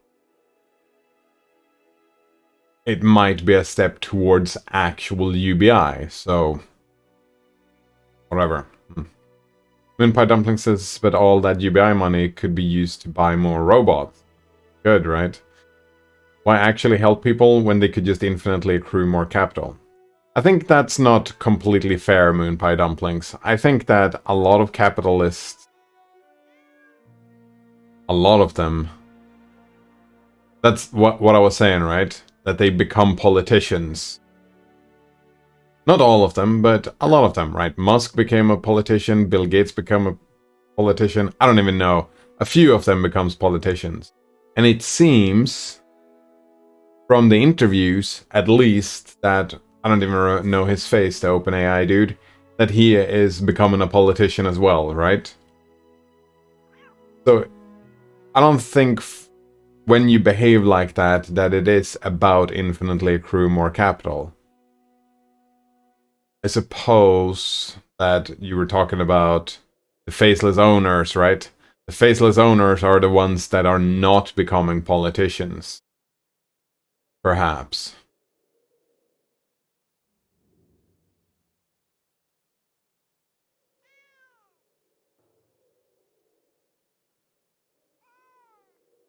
it might be a step towards actual UBI, so whatever. Moonpie Dumpling says, but all that UBI money could be used to buy more robots. Good, right? Why actually help people when they could just infinitely accrue more capital? I think that's not completely fair, Moonpie Dumplings. I think that a lot of capitalists, a lot of them, that's what I was saying, right? That they become politicians. Not all of them, but a lot of them, right? Musk became a politician, Bill Gates became a politician, I don't even know. A few of them becomes politicians. And it seems, from the interviews, at least, that, I don't even know his face, the OpenAI dude, that he is becoming a politician as well, right? So, I don't think when you behave like that, that it is about infinitely accrue more capital. I suppose that you were talking about the faceless owners, right? The faceless owners are the ones that are not becoming politicians. Perhaps.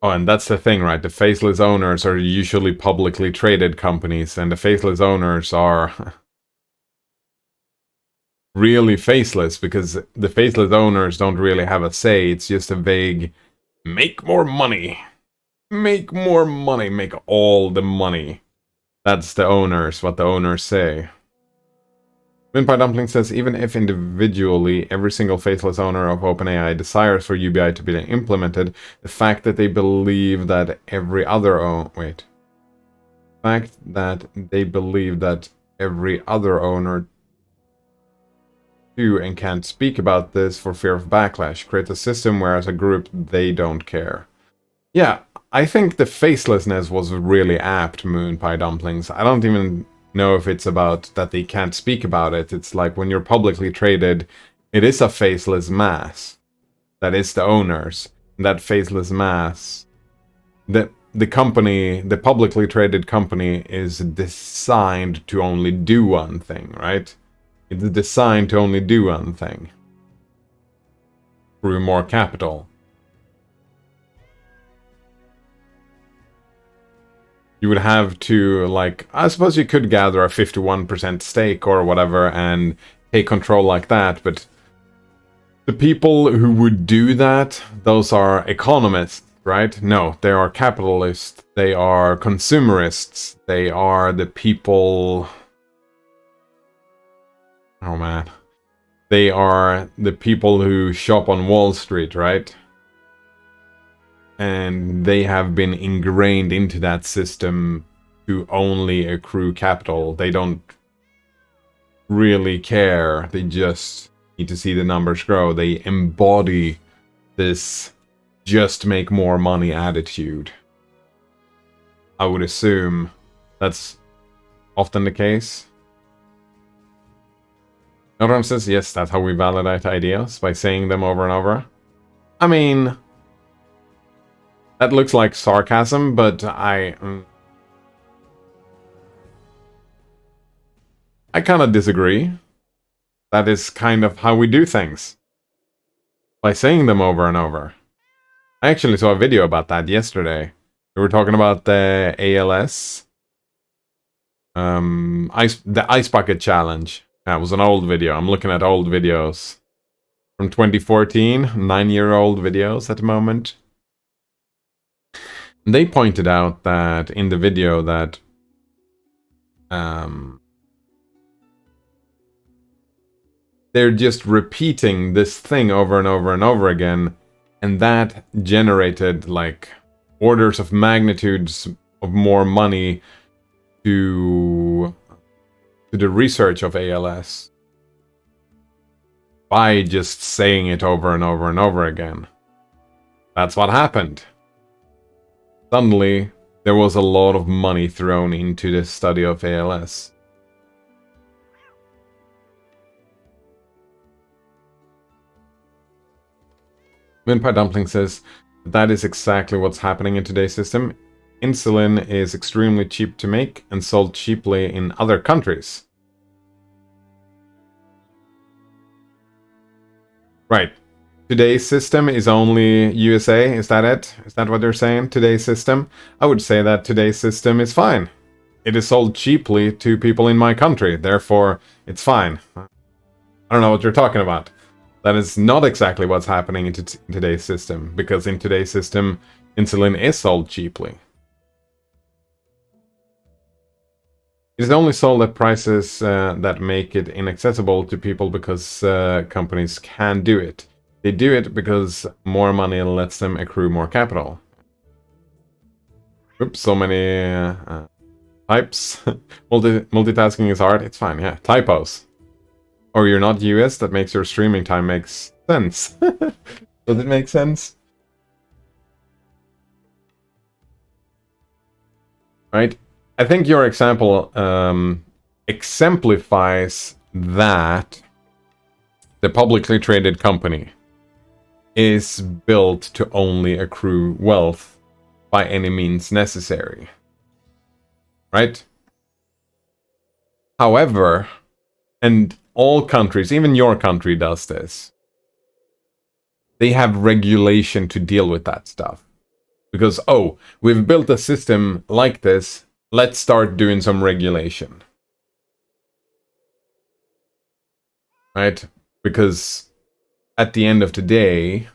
Oh, and that's the thing, right? The faceless owners are usually publicly traded companies, and the faceless owners are really faceless because the faceless owners don't really have a say. It's just a vague, make more money. Make more money. Make all the money. That's the owners, what the owners say. Moonpie Dumpling says, even if individually every single faceless owner of OpenAI desires for UBI to be implemented, the fact that they believe that every other owner do and can't speak about this for fear of backlash creates a system where as a group they don't care. Yeah, I think the facelessness was really apt, Moonpie Dumplings. I don't even know if it's about that they can't speak about it. It's like when you're publicly traded, it is a faceless mass. That is the owners. That faceless mass. The company, the publicly traded company is designed to only do one thing, right? It's designed to only do one thing. Through more capital. You would have to, like, I suppose you could gather a 51% stake or whatever and take control like that, but the people who would do that, those are economists, right? No, they are capitalists, they are consumerists, they are the people... Oh man. They are the people who shop on Wall Street, right? And they have been ingrained into that system to only accrue capital. They don't really care. They just need to see the numbers grow. They embody this just make more money attitude. I would assume that's often the case. Notram says, yes, that's how we validate ideas, by saying them over and over. I mean... that looks like sarcasm, but I kind of disagree. That is kind of how we do things. By saying them over and over. I actually saw a video about that yesterday. We were talking about the ALS. The Ice Bucket Challenge. That was an old video. I'm looking at old videos. From 2014. 9-year-old videos at the moment. They pointed out that in the video that they're just repeating this thing over and over and over again, and that generated like orders of magnitudes of more money to the research of ALS by just saying it over and over and over again. That's what happened. Suddenly, there was a lot of money thrown into the study of ALS. Moonpie Dumpling says, that is exactly what's happening in today's system. Insulin is extremely cheap to make and sold cheaply in other countries. Right. today's system is only USA. Is that it? Is that what they're saying? Today's system? I would say that today's system is fine. It is sold cheaply to people in my country, therefore it's fine. I don't know what you're talking about. That is not exactly what's happening in today's system, because in today's system, insulin is sold cheaply. It is only sold at prices that make it inaccessible to people because companies can do it. They do it because more money lets them accrue more capital. Oops, so many types. Multitasking is hard. It's fine, yeah. Typos. Or you're not US, that makes your streaming time makes sense. Does it make sense? Right? I think your example exemplifies that the publicly traded company is built to only accrue wealth by any means necessary. Right? However, and all countries, even your country does this, they have regulation to deal with that stuff. Because, oh, we've built a system like this, let's start doing some regulation. Right? Because at the end of the day,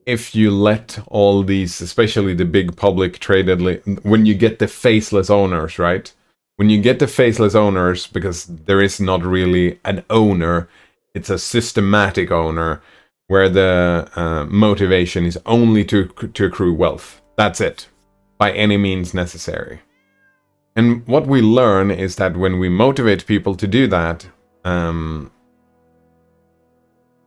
if you let all these, especially the big public traded, when you get the faceless owners, right? When you get the faceless owners, because there is not really an owner, it's a systematic owner, where the motivation is only to accrue wealth. That's it, by any means necessary. And what we learn is that when we motivate people to do that, what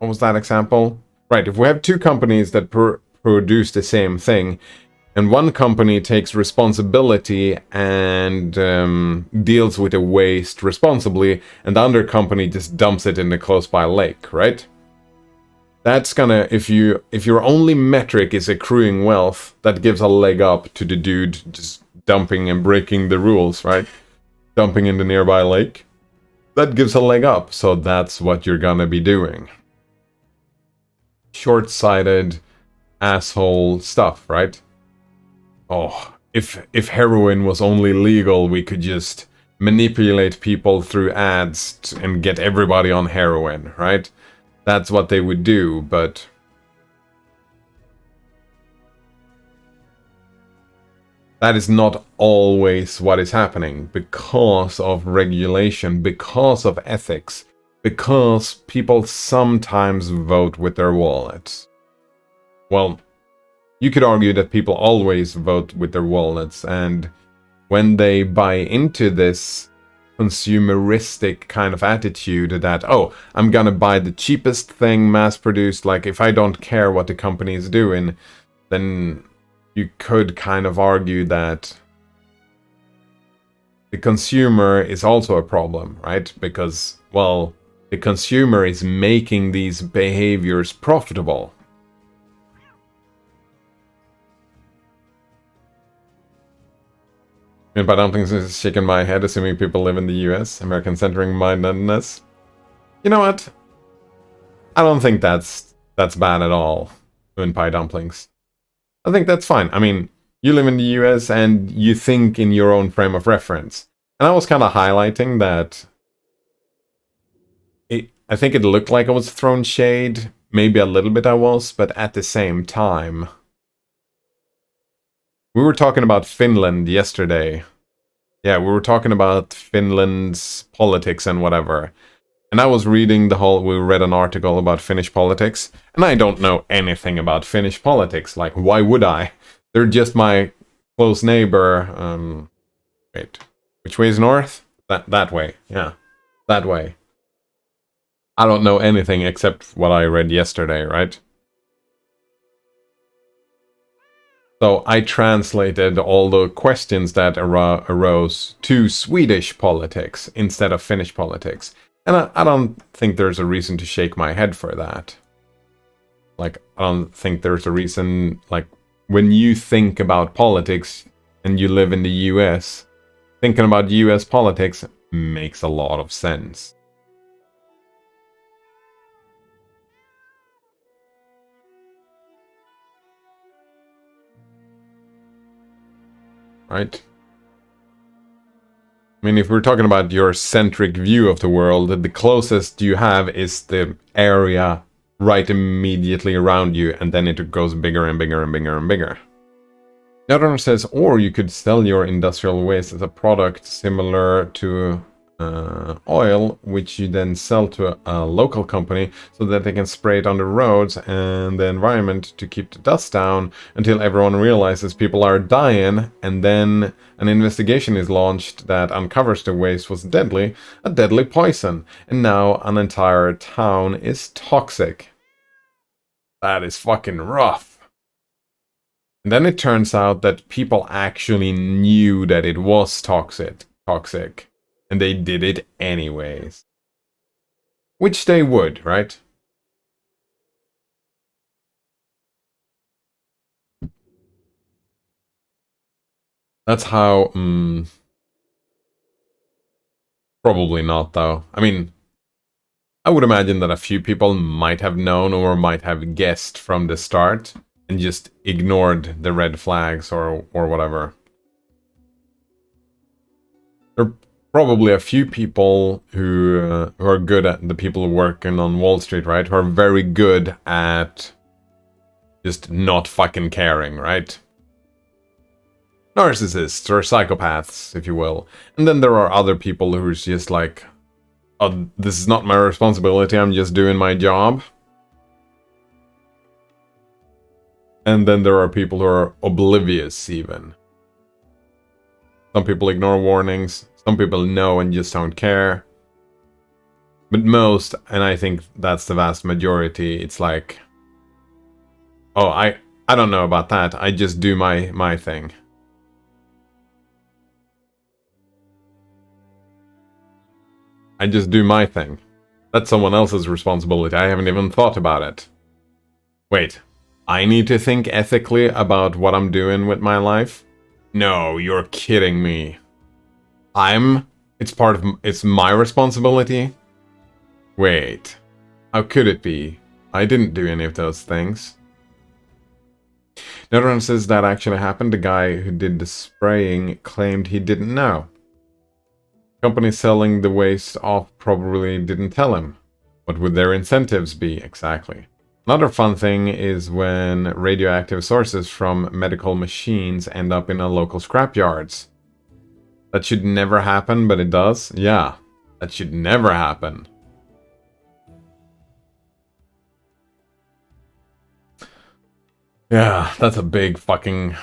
was that example? Right, if we have two companies that produce the same thing, and one company takes responsibility and deals with the waste responsibly, and the other company just dumps it in the close-by lake, right? That's gonna, if your only metric is accruing wealth, that gives a leg up to the dude just dumping and breaking the rules, right? Dumping in the nearby lake. That gives a leg up, so that's what you're gonna be doing. Short-sighted asshole stuff, right? Oh, if heroin was only legal, we could just manipulate people through ads and get everybody on heroin, right? That's what they would do, but that is not always what is happening because of regulation, because of ethics, because people sometimes vote with their wallets. Well, you could argue that people always vote with their wallets, and when they buy into this consumeristic kind of attitude that, oh, I'm gonna buy the cheapest thing mass-produced, like if I don't care what the company is doing, then you could kind of argue that the consumer is also a problem, right? Because, well, the consumer is making these behaviors profitable. And by dumplings is shaking my head, assuming people live in the US, American centering mindedness. You know what? I don't think that's bad at all, doing pie dumplings. I think that's fine. I mean, you live in the US and you think in your own frame of reference. And I was kind of highlighting that I think it looked like I was throwing shade. Maybe a little bit I was, but at the same time, we were talking about Finland yesterday. Yeah, we were talking about Finland's politics and whatever. And I was reading we read an article about Finnish politics, and I don't know anything about Finnish politics. Like, why would I? They're just my close neighbor. Wait, which way is north? That way, yeah, that way. I don't know anything except what I read yesterday, right? So I translated all the questions that arose to Swedish politics instead of Finnish politics. And I don't think there's a reason to shake my head for that. Like, I don't think there's a reason, like, when you think about politics and you live in the US, thinking about US politics makes a lot of sense. right? I mean, if we're talking about your centric view of the world, the closest you have is the area right immediately around you, and then it goes bigger and bigger and bigger and bigger. The other one says, or you could sell your industrial waste as a product similar to oil, which you then sell to a local company so that they can spray it on the roads and the environment to keep the dust down until everyone realizes people are dying, and then an investigation is launched that uncovers the waste was deadly, a deadly poison, and now an entire town is toxic. That is fucking rough. And then it turns out that people actually knew that it was toxic. And they did it anyways. Which they would, right? That's how... probably not, though. I mean, I would imagine that a few people might have known or might have guessed from the start and just ignored the red flags or whatever. There are probably a few people who are good at, the people working on Wall Street, right? Who are very good at just not fucking caring, right? Narcissists or psychopaths, if you will. And then there are other people who's just like, oh, this is not my responsibility, I'm just doing my job. And then there are people who are oblivious, even. Some people ignore warnings, some people know and just don't care. But most, and I think that's the vast majority, it's like, oh, I don't know about that, I just do my thing. I just do my thing. That's someone else's responsibility, I haven't even thought about it. Wait, I need to think ethically about what I'm doing with my life? No, you're kidding me. It's my responsibility? Wait, how could it be? I didn't do any of those things. Another one says that actually happened. The guy who did the spraying claimed he didn't know. Company selling the waste off probably didn't tell him. What would their incentives be exactly? Another fun thing is when radioactive sources from medical machines end up in a local scrapyards. That should never happen, but it does? Yeah, that should never happen. Yeah, that's a big fucking...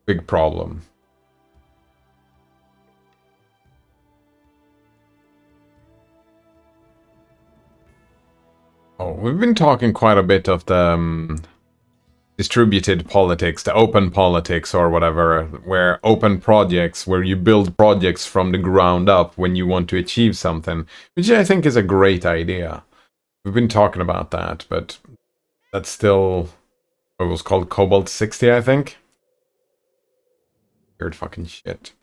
big problem. Oh, we've been talking quite a bit of the distributed politics, the open politics or whatever, where open projects, where you build projects from the ground up when you want to achieve something, which I think is a great idea. We've been talking about that, but that's still what was called Cobalt 60, I think. Weird fucking shit.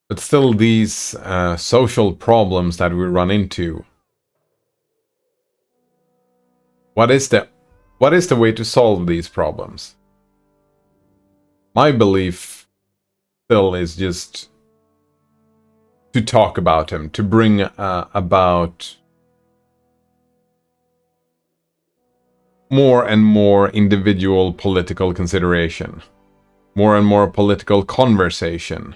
But still, these social problems that we run into. What is the way to solve these problems? My belief still is just to talk about them, to bring about more and more individual political consideration, more and more political conversation.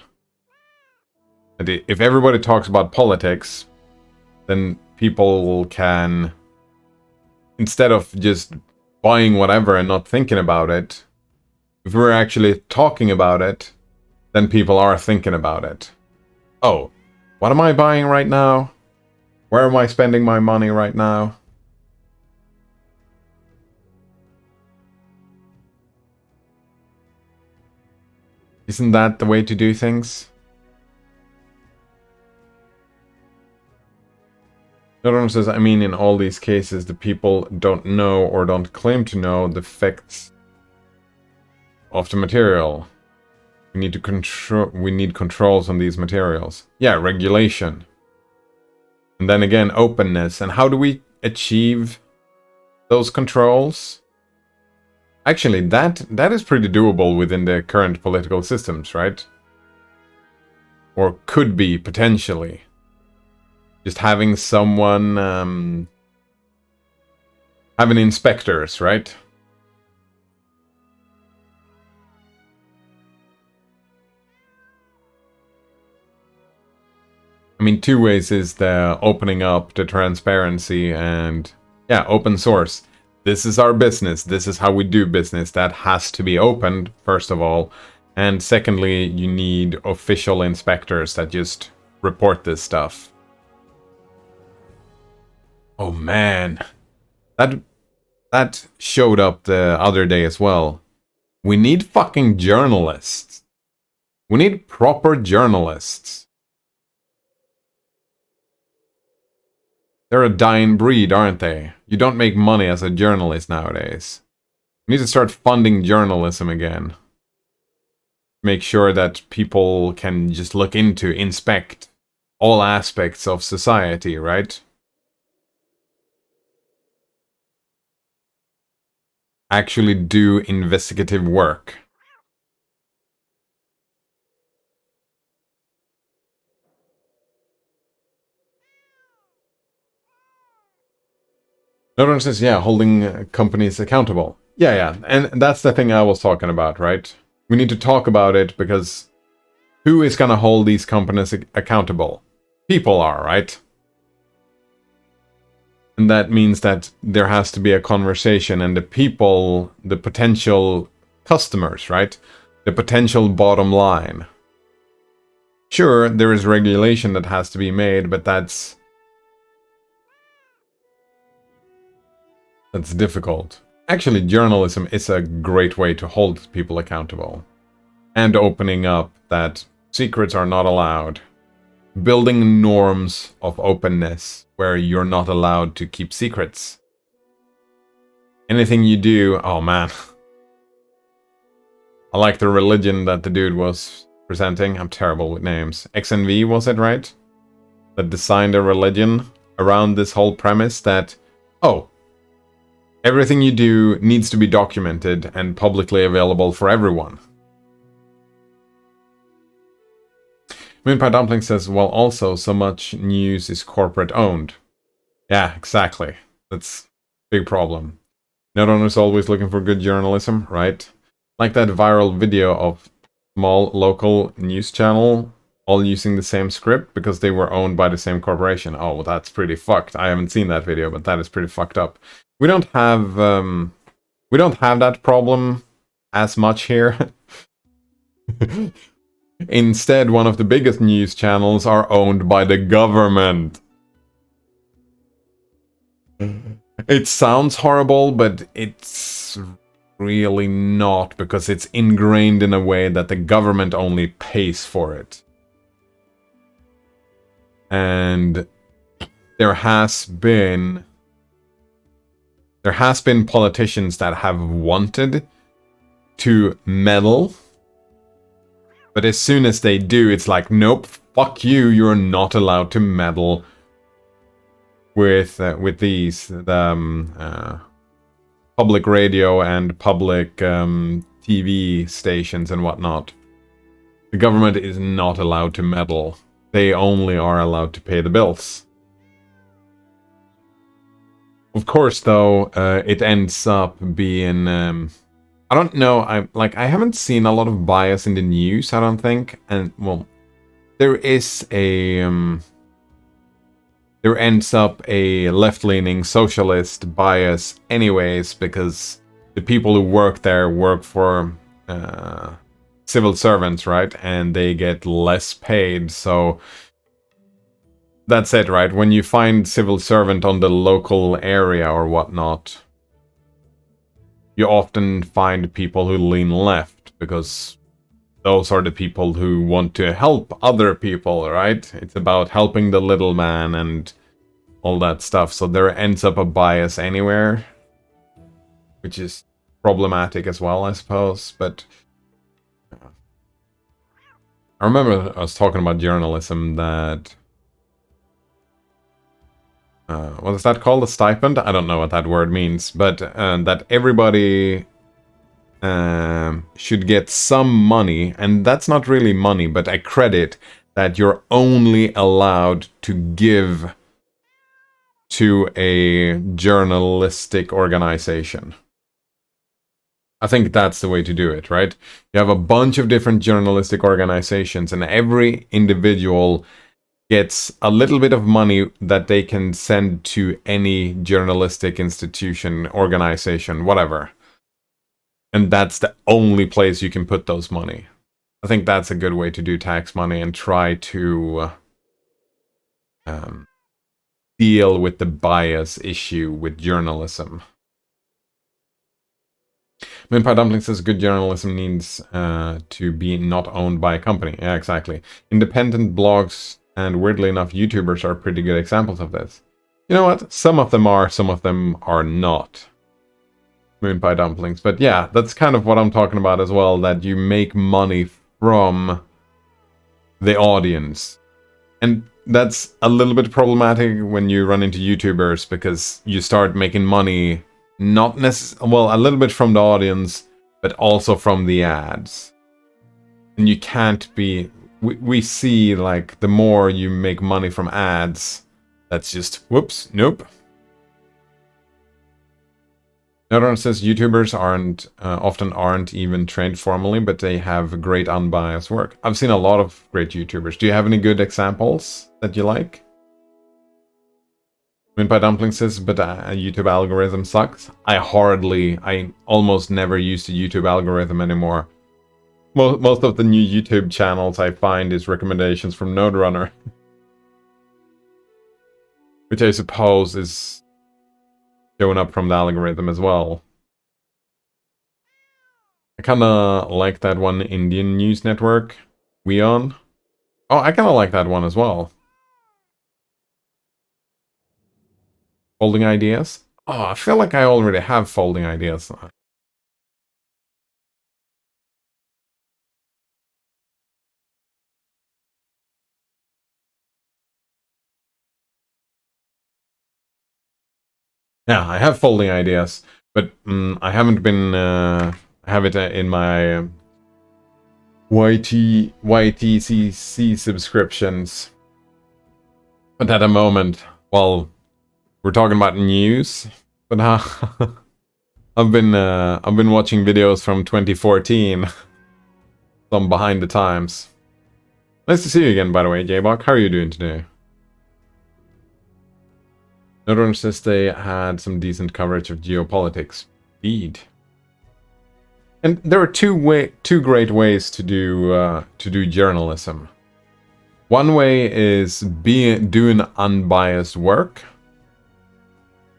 And if everybody talks about politics, then people can, instead of just buying whatever and not thinking about it, if we're actually talking about it, then people are thinking about it. Oh, what am I buying right now? Where am I spending my money right now? Isn't that the way to do things? Another one says, I mean, in all these cases, the people don't know or don't claim to know the effects of the material. We need controls on these materials. Yeah, regulation. And then again, openness. And how do we achieve those controls. Actually, that is pretty doable within the current political systems, right? Or could be, potentially. Just having someone... having inspectors, right? I mean, two ways is the opening up, the transparency, and yeah, open source. This is our business. This is how we do business. That has to be opened, first of all. And secondly, you need official inspectors that just report this stuff. Oh man. That showed up the other day as well. We need fucking journalists. We need proper journalists. They're a dying breed, aren't they? You don't make money as a journalist nowadays. You need to start funding journalism again. Make sure that people can just look into, inspect all aspects of society, right? Actually do investigative work. Another one says, yeah, holding companies accountable. Yeah, and that's the thing I was talking about, right? We need to talk about it because who is gonna hold these companies accountable? People are, right? And that means that there has to be a conversation, and the people, the potential customers, right? The potential bottom line. Sure, there is regulation that has to be made, but that's difficult. Actually, journalism is a great way to hold people accountable. And opening up that secrets are not allowed. Building norms of openness where you're not allowed to keep secrets. Anything you do, oh man. I like the religion that the dude was presenting. I'm terrible with names. XNV, was it, right? That designed a religion around this whole premise that, oh, everything you do needs to be documented and publicly available for everyone. Moonpie Dumpling says, well, also, so much news is corporate owned. Yeah, exactly. That's a big problem. Not owners always looking for good journalism, right? Like that viral video of small local news channel all using the same script because they were owned by the same corporation. Oh, well, that's pretty fucked. I haven't seen that video, but that is pretty fucked up. We don't have that problem as much here. Instead, one of the biggest news channels are owned by the government. It sounds horrible, but it's really not, because it's ingrained in a way that the government only pays for it. And there has been politicians that have wanted to meddle, but as soon as they do, it's like, nope, fuck you, you're not allowed to meddle with these public radio and public TV stations and whatnot. The government is not allowed to meddle. They only are allowed to pay the bills. Of course, though, it ends up being... I don't know, I haven't seen a lot of bias in the news, I don't think. And, well, there is a... there ends up a left-leaning socialist bias anyways, because the people who work there work for civil servants, right? And they get less paid, so that's it, right? When you find civil servant on the local area or whatnot, you often find people who lean left, because those are the people who want to help other people, right? It's about helping the little man and all that stuff. So there ends up a bias anywhere, which is problematic as well, I suppose. But I remember I was talking about journalism that what is that called? A stipend? I don't know what that word means, but that everybody should get some money, and that's not really money, but a credit that you're only allowed to give to a journalistic organization. I think that's the way to do it, right? You have a bunch of different journalistic organizations, and every individual gets a little bit of money that they can send to any journalistic institution, organization, whatever. And that's the only place you can put those money. I think that's a good way to do tax money and try to deal with the bias issue with journalism. Moonpie Dumpling says good journalism needs to be not owned by a company. Yeah, exactly. Independent blogs and weirdly enough YouTubers are pretty good examples of this. You know what? Some of them are not. Moonpie Dumplings. But yeah, that's kind of what I'm talking about as well, that you make money from the audience. And that's a little bit problematic when you run into YouTubers, because you start making money not necessarily, well, a little bit from the audience, but also from the ads. And you can't be, we see like the more you make money from ads, that's just, whoops, nope. Another one says YouTubers often aren't even trained formally, but they have great unbiased work. I've seen a lot of great YouTubers. Do you have any good examples that you like? Moonpie Dumpling says, but a YouTube algorithm sucks. I almost never use the YouTube algorithm anymore. Most of the new YouTube channels I find is recommendations from Node Runner, which I suppose is showing up from the algorithm as well. I kinda like that one Indian news network, WeOn. Oh, I kinda like that one as well. Folding ideas? Oh, I feel like I already have folding ideas. Yeah, I have folding ideas, but I haven't been. I have it in my YTCC subscriptions. But at the moment, well, we're talking about news. But I've been watching videos from 2014. Some behind the times. Nice to see you again, by the way, J-Bach. How are you doing today? Another one says they had some decent coverage of geopolitics. Indeed. And there are two great ways to do journalism. One way is doing unbiased work,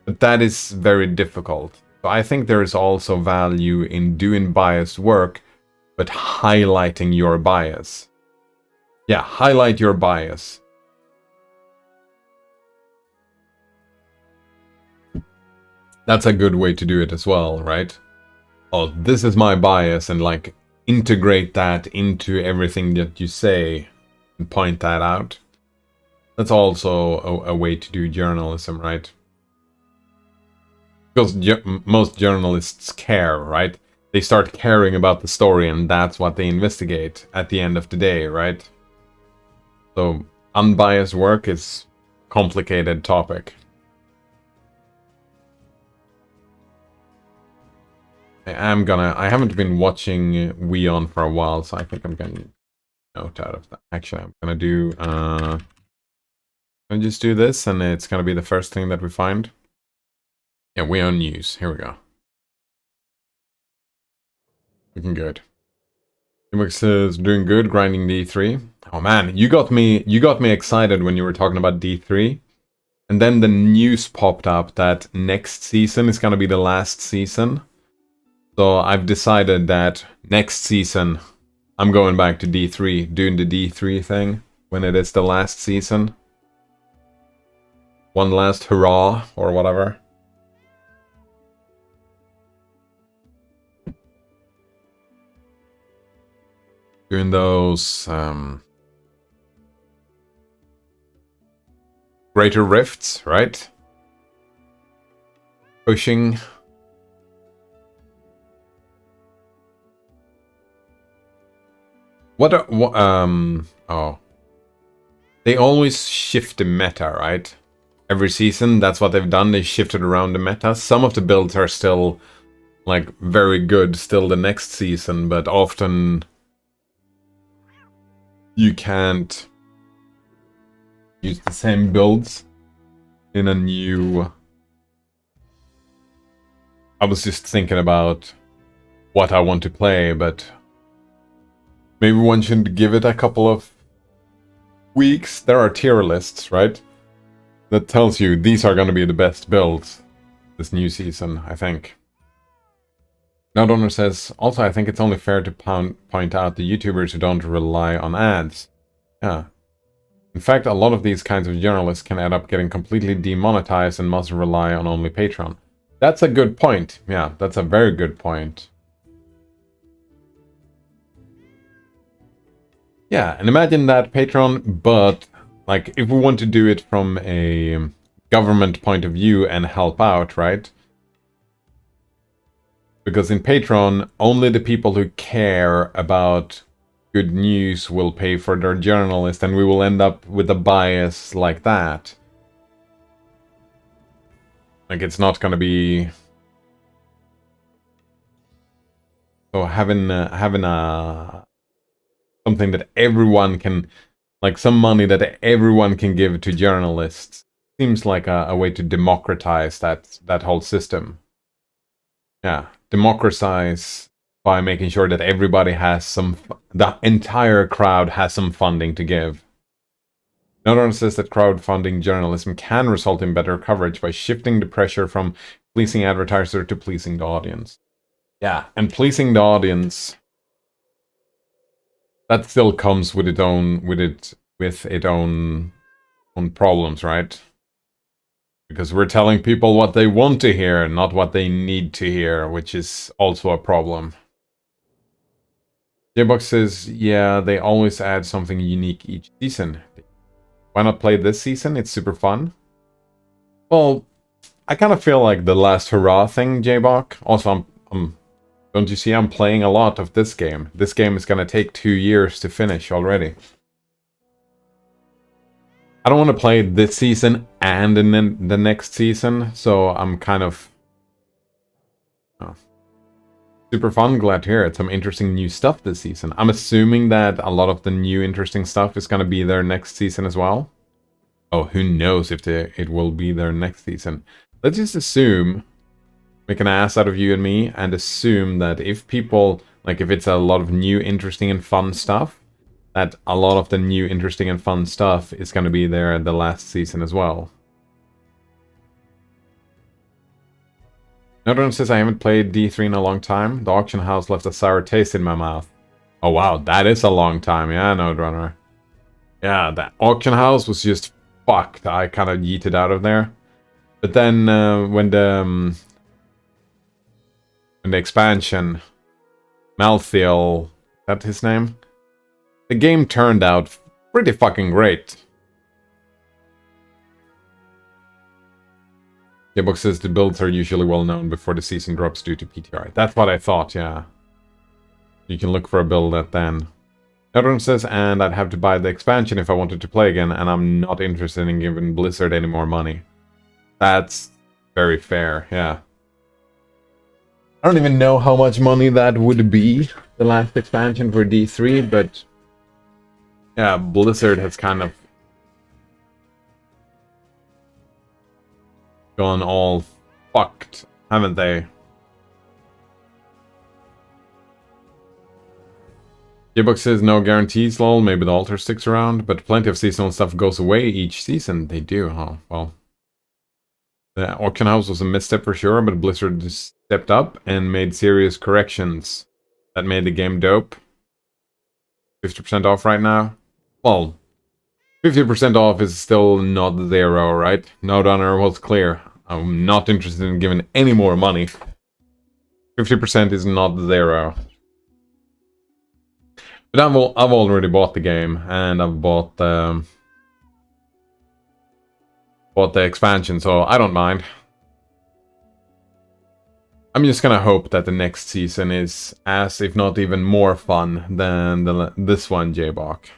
but that is very difficult. So I think there is also value in doing biased work, but highlighting your bias. Yeah, highlight your bias. That's a good way to do it as well, right? Oh, this is my bias, and like integrate that into everything that you say and point that out. That's also a way to do journalism, right? Because most journalists care, right? They start caring about the story, and that's what they investigate at the end of the day, right? So unbiased work is a complicated topic. I haven't been watching WeOn for a while, so I think I'm gonna note out of that. Actually, I'm gonna do I'll just do this, and it's gonna be the first thing that we find. Yeah, WeOn news. Here we go. Looking good. Imix says doing good, grinding D3. Oh man, you got me excited when you were talking about D3. And then the news popped up that next season is gonna be the last season. So I've decided that next season I'm going back to D3, doing the D3 thing when it is the last season. One last hurrah, or whatever. Doing those greater rifts, right? pushing. Oh. They always shift the meta, right? Every season, that's what they've done. They shifted around the meta. Some of the builds are still, like, very good still the next season, but often you can't use the same builds in a new... I was just thinking about what I want to play, but maybe one should give it a couple of weeks. There are tier lists, right? That tells you these are going to be the best builds this new season, I think. Nowdonor says, also I think it's only fair to point out the YouTubers who don't rely on ads. Yeah. In fact, a lot of these kinds of journalists can end up getting completely demonetized and must rely on only Patreon. That's a good point. Yeah, that's a very good point. Yeah, and imagine that Patreon, but like if we want to do it from a government point of view and help out, right? Because in Patreon, only the people who care about good news will pay for their journalist, and we will end up with a bias like that. Like, it's not gonna be... So having a something that everyone can... Like, some money that everyone can give to journalists seems like a way to democratize that whole system. Yeah, democratize by making sure that everybody has some... The entire crowd has some funding to give. Nowdonor says that crowdfunding journalism can result in better coverage by shifting the pressure from pleasing advertiser to pleasing the audience. Yeah, and pleasing the audience, that still comes with its own problems, right? Because we're telling people what they want to hear, not what they need to hear, which is also a problem. J-Box says, yeah, they always add something unique each season. Why not play this season? It's super fun. Well, I kind of feel like the last hurrah thing, J-Bok. Also, don't you see I'm playing a lot of this game? This game is gonna take 2 years to finish already. I don't want to play this season and then the next season, so I'm kind of... Oh. Super fun, glad to hear it. Some interesting new stuff this season. I'm assuming that a lot of the new interesting stuff is gonna be there next season as well. Oh, who knows if it will be there next season. Let's just assume, make an ass out of you and me, and assume that if people, like if it's a lot of new, interesting and fun stuff, that a lot of the new, interesting and fun stuff is going to be there the last season as well. Nowdonor says, I haven't played D3 in a long time. The auction house left a sour taste in my mouth. Oh wow, that is a long time. Yeah, Nowdonor. Yeah, that auction house was just fucked. I kind of yeeted out of there. But then when the expansion, Malthiel, is that his name? The game turned out pretty fucking great. J-Book says the builds are usually well known before the season drops due to PTR. That's what I thought, yeah. You can look for a build at then. Nowdonor says, and I'd have to buy the expansion if I wanted to play again, and I'm not interested in giving Blizzard any more money. That's very fair, yeah. I don't even know how much money that would be, the last expansion for D3, but... Yeah, Blizzard has kind of gone all fucked, haven't they? J-Book says no guarantees, lol, maybe the altar sticks around, but plenty of seasonal stuff goes away each season. They do, huh? Well, the auction house was a misstep for sure, but Blizzard just stepped up and made serious corrections that made the game dope. 50% off right now. Well, 50% off is still not zero, right? Nowdonor was clear. I'm not interested in giving any more money. 50% is not zero. But I've already bought the game, and I've bought the expansion, so I don't mind. I'm just gonna hope that the next season is as, if not even more fun than this one, J-Bach.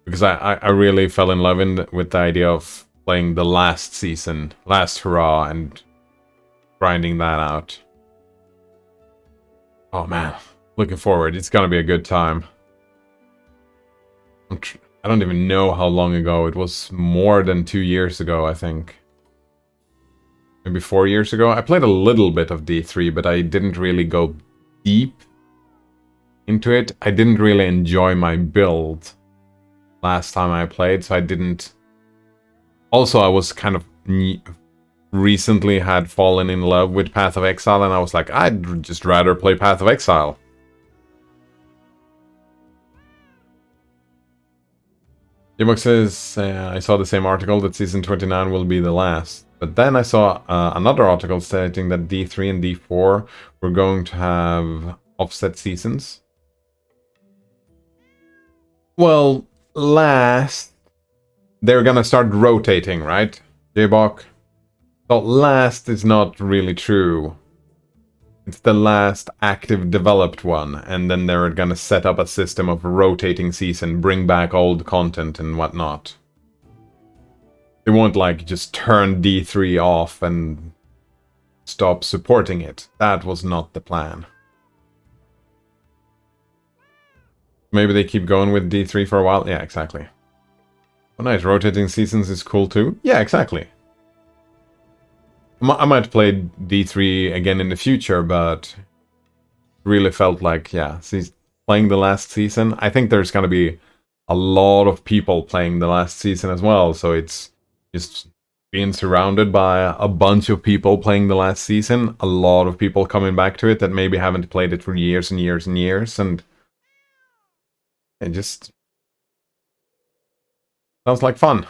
Because I really fell in love with the idea of playing the last season, last hurrah, and grinding that out. Oh man, looking forward. It's gonna be a good time. I don't even know how long ago. It was more than 2 years ago, I think. Maybe 4 years ago. I played a little bit of D3, but I didn't really go deep into it. I didn't really enjoy my build last time I played, so I didn't... Also, I was kind of recently had fallen in love with Path of Exile, and I was like, I'd just rather play Path of Exile. Jimok says, I saw the same article that Season 29 will be the last. But then I saw another article stating that D3 and D4 were going to have offset seasons. Well, last... They're gonna start rotating, right, J-Bach? So last is not really true. It's the last active developed one, and then they're gonna set up a system of rotating season, bring back old content and whatnot. They won't, like, just turn D3 off and stop supporting it. That was not the plan. Maybe they keep going with D3 for a while? Yeah, exactly. Oh nice, rotating seasons is cool too? Yeah, exactly. I might play D3 again in the future, but really felt like, yeah, playing the last season. I think there's gonna be a lot of people playing the last season as well, so it's just being surrounded by a bunch of people playing the last season, a lot of people coming back to it that maybe haven't played it for years and years and years, and it just sounds like fun.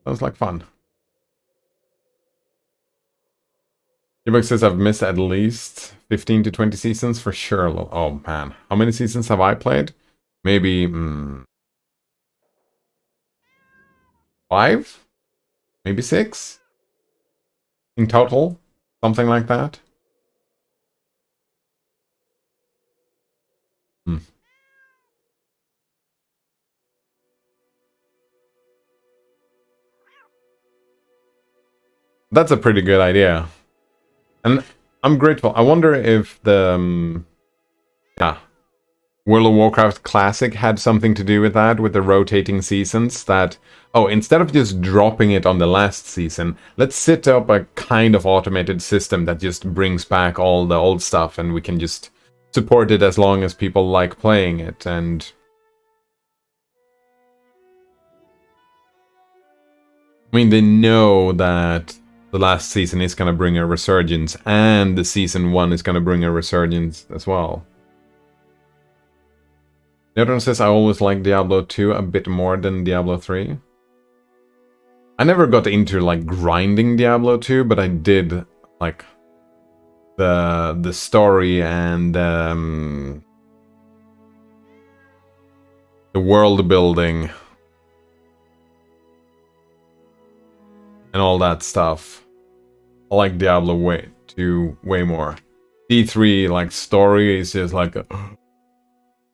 Sounds like fun. Jibuk says I've missed at least 15 to 20 seasons for sure. Oh man, how many seasons have I played? Maybe 5? Maybe 6? In total? Something like that? Hmm. That's a pretty good idea. And I'm grateful. I wonder if the... yeah. World of Warcraft Classic had something to do with that, with the rotating seasons, that, oh, instead of just dropping it on the last season, let's set up a kind of automated system that just brings back all the old stuff, and we can just support it as long as people like playing it, and... I mean, they know that the last season is gonna bring a resurgence, and the season 1 is gonna bring a resurgence as well. Neutron says I always like Diablo 2 a bit more than Diablo 3. I never got into, like, grinding Diablo 2, but I did, like, the story and the world building and all that stuff. I like Diablo 2 way more. D3, like, story is just like,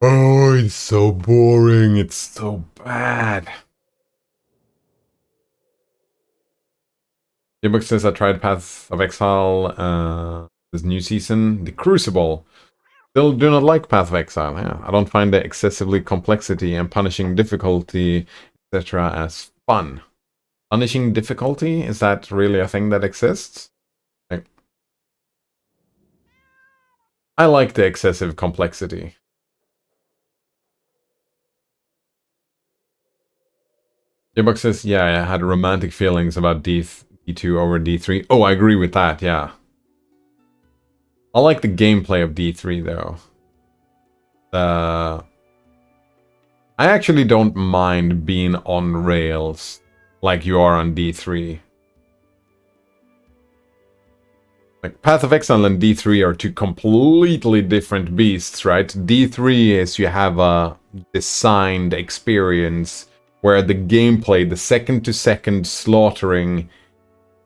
oh, it's so boring, it's so bad. Jibuk says I tried Path of Exile this new season. The Crucible. Still do not like Path of Exile. Yeah, I don't find the excessively complexity and punishing difficulty, etc. as fun. Punishing difficulty? Is that really a thing that exists? Like, I like the excessive complexity. Jibuk says, yeah, I had romantic feelings about D2 over D3. Oh, I agree with that, yeah. I like the gameplay of D3, though. I actually don't mind being on rails like you are on D3. Like, Path of Exile and D3 are two completely different beasts, right? D3 is you have a designed experience where the gameplay, the second-to-second slaughtering,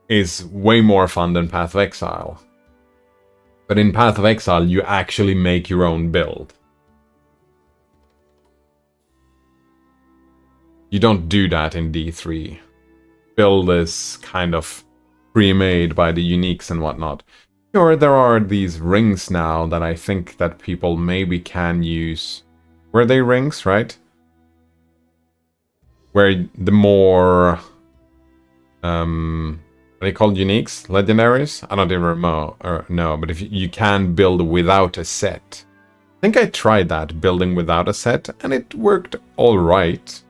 is way more fun than Path of Exile. But in Path of Exile, you actually make your own build. You don't do that in D3. Build is kind of pre-made by the uniques and whatnot. Sure, there are these rings now that I think that people maybe can use. Were they rings, right? Where the more... what are they called? Uniques? Legendaries? I don't even know, but if you can build without a set. I think I tried that, building without a set, and it worked alright.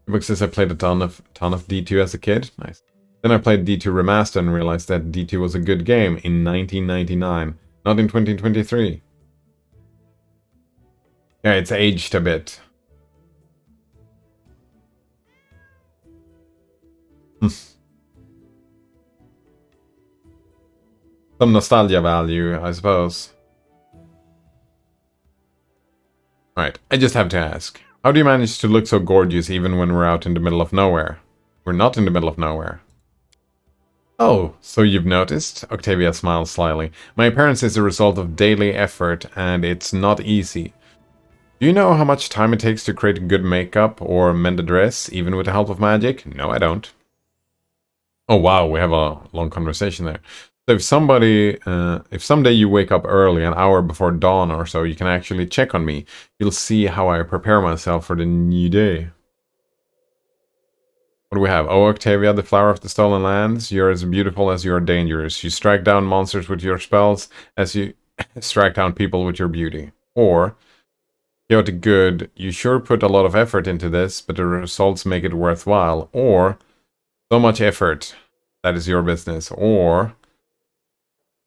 Because I played a ton of D2 as a kid. Nice. Then I played D2 Remastered and realized that D2 was a good game in 1999, not in 2023. Yeah, it's aged a bit. Some nostalgia value, I suppose. Right, I just have to ask. How do you manage to look so gorgeous even when we're out in the middle of nowhere? We're not in the middle of nowhere. Oh, so you've noticed? Octavia smiles slyly. My appearance is a result of daily effort, and it's not easy. Do you know how much time it takes to create good makeup or mend a dress, even with the help of magic? No, I don't. Oh wow, we have a long conversation there. So if someday you wake up early, an hour before dawn or so, you can actually check on me. You'll see how I prepare myself for the new day. What do we have? Oh, Octavia, the flower of the stolen lands. You're as beautiful as you are dangerous. You strike down monsters with your spells as you strike down people with your beauty. Or, chaotic good, you sure put a lot of effort into this, but the results make it worthwhile. Or, so much effort, that is your business. Or,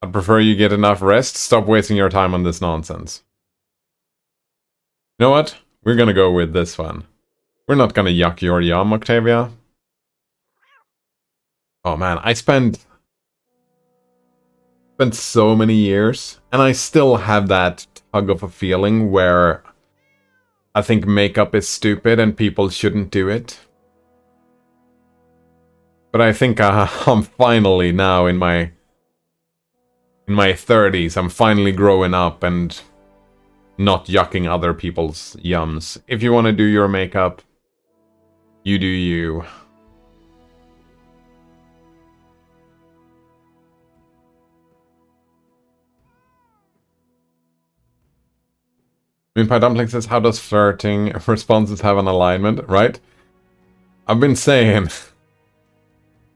I'd prefer you get enough rest. Stop wasting your time on this nonsense. You know what? We're gonna go with this one. We're not gonna yuck your yum, Octavia. Oh man, I spent so many years, and I still have that tug of a feeling where I think makeup is stupid and people shouldn't do it. But I think I'm finally now in my 30s, I'm finally growing up and not yucking other people's yums. If you want to do your makeup, you do you. Moonpie Dumpling says, how does flirting responses have an alignment, right? I've been saying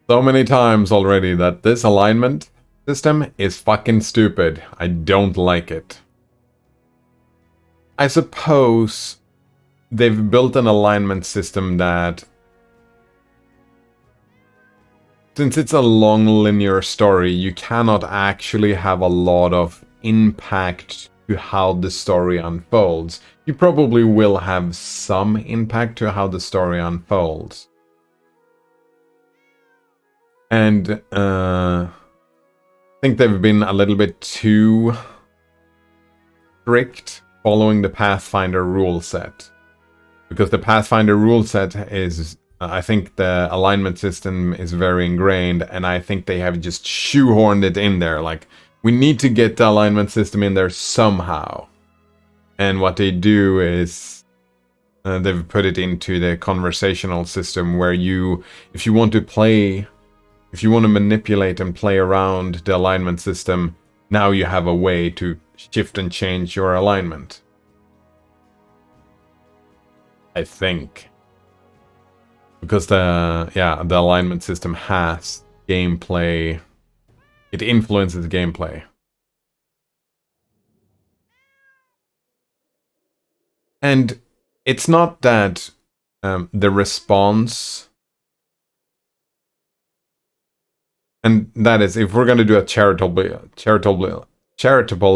so many times already that this alignment system is fucking stupid. I don't like it. I suppose they've built an alignment system that, since it's a long linear story, you cannot actually have a lot of impact to how the story unfolds. You probably will have some impact to how the story unfolds. And I think they've been a little bit too strict following the Pathfinder rule set. Because the Pathfinder rule set is, I think the alignment system is very ingrained, and I think they have just shoehorned it in there. Like, we need to get the alignment system in there somehow. And what they do is they've put it into the conversational system where if you want to manipulate and play around the alignment system, now you have a way to shift and change your alignment. I think. Because the alignment system has gameplay. It influences gameplay. And it's not that the response... And that is, if we're going to do a charitable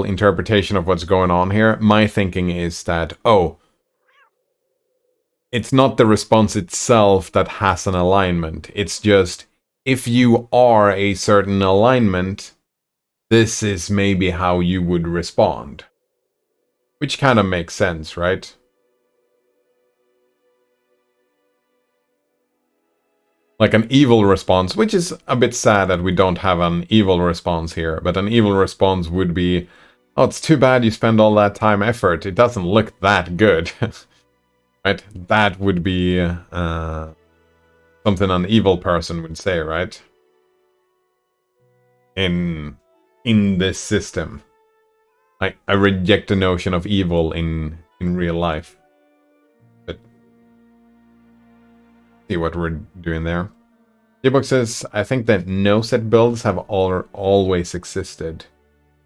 interpretation of what's going on here, my thinking is that, it's not the response itself that has an alignment. It's just, if you are a certain alignment, this is maybe how you would respond. Which kind of makes sense, right? Like an evil response, which is a bit sad that we don't have an evil response here, but an evil response would be, oh, it's too bad you spend all that time effort. It doesn't look that good. Right? That would be something an evil person would say, right? In this system. I reject the notion of evil in real life. But see what we're doing there. Jbook says, I think that no-set builds have always existed,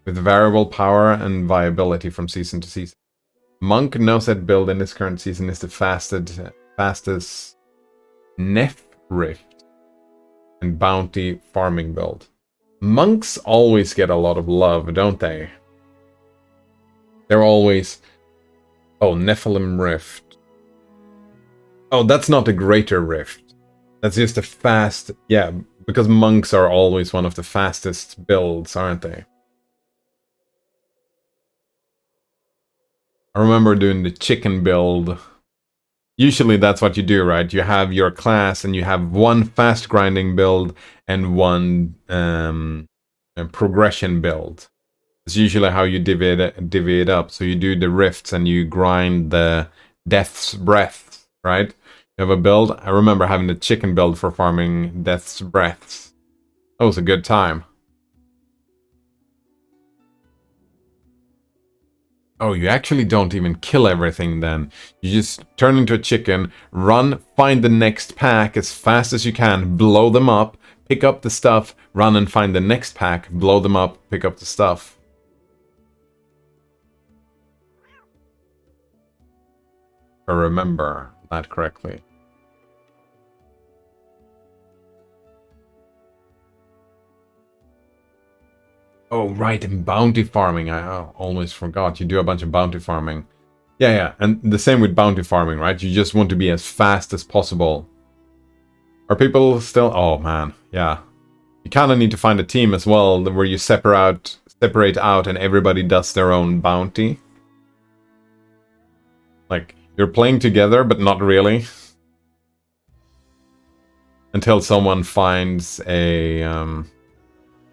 with variable power and viability from season to season. Monk no-set build in this current season is the fastest Nef Rift and Bounty farming build. Monks always get a lot of love, don't they? They're always... Oh, Nephilim Rift. Oh, that's not a greater rift. That's just a fast... Yeah, because monks are always one of the fastest builds, aren't they? I remember doing the chicken build. Usually that's what you do, right? You have your class and you have one fast grinding build and one progression build. It's usually how you divvy it up. So you do the rifts and you grind the Death's Breath, right? You have a build. I remember having the chicken build for farming Death's Breaths. That was a good time. Oh, you actually don't even kill everything then. You just turn into a chicken, run, find the next pack as fast as you can, blow them up, pick up the stuff, run and find the next pack, blow them up, pick up the stuff. If I remember that correctly. Oh, right, in bounty farming. I almost forgot. You do a bunch of bounty farming. Yeah, and the same with bounty farming, right? You just want to be as fast as possible. Are people still... Oh, man, yeah. You kind of need to find a team as well, where you separate out and everybody does their own bounty. Like, you're playing together, but not really. Until someone finds a...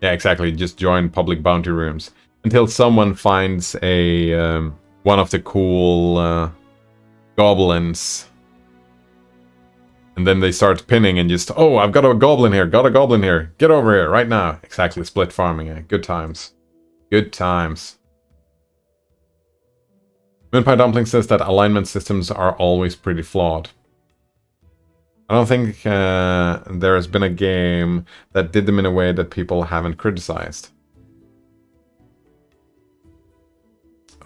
Yeah, exactly. Just join public bounty rooms until someone finds a one of the cool goblins, and then they start pinning and just, oh, I've got a goblin here, get over here right now. Exactly, split farming. Good times, good times. Moonpie Dumpling says that alignment systems are always pretty flawed. I don't think there has been a game that did them in a way that people haven't criticized.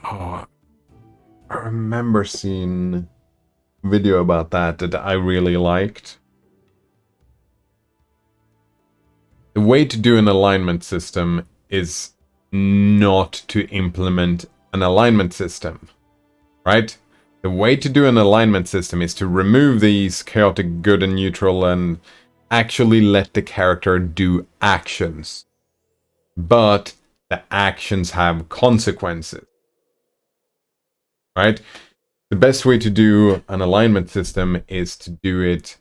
Oh, I remember seeing a video about that I really liked. The way to do an alignment system is not to implement an alignment system, right? The way to do an alignment system is to remove these chaotic good and neutral and actually let the character do actions. But the actions have consequences. Right? The best way to do an alignment system is to do it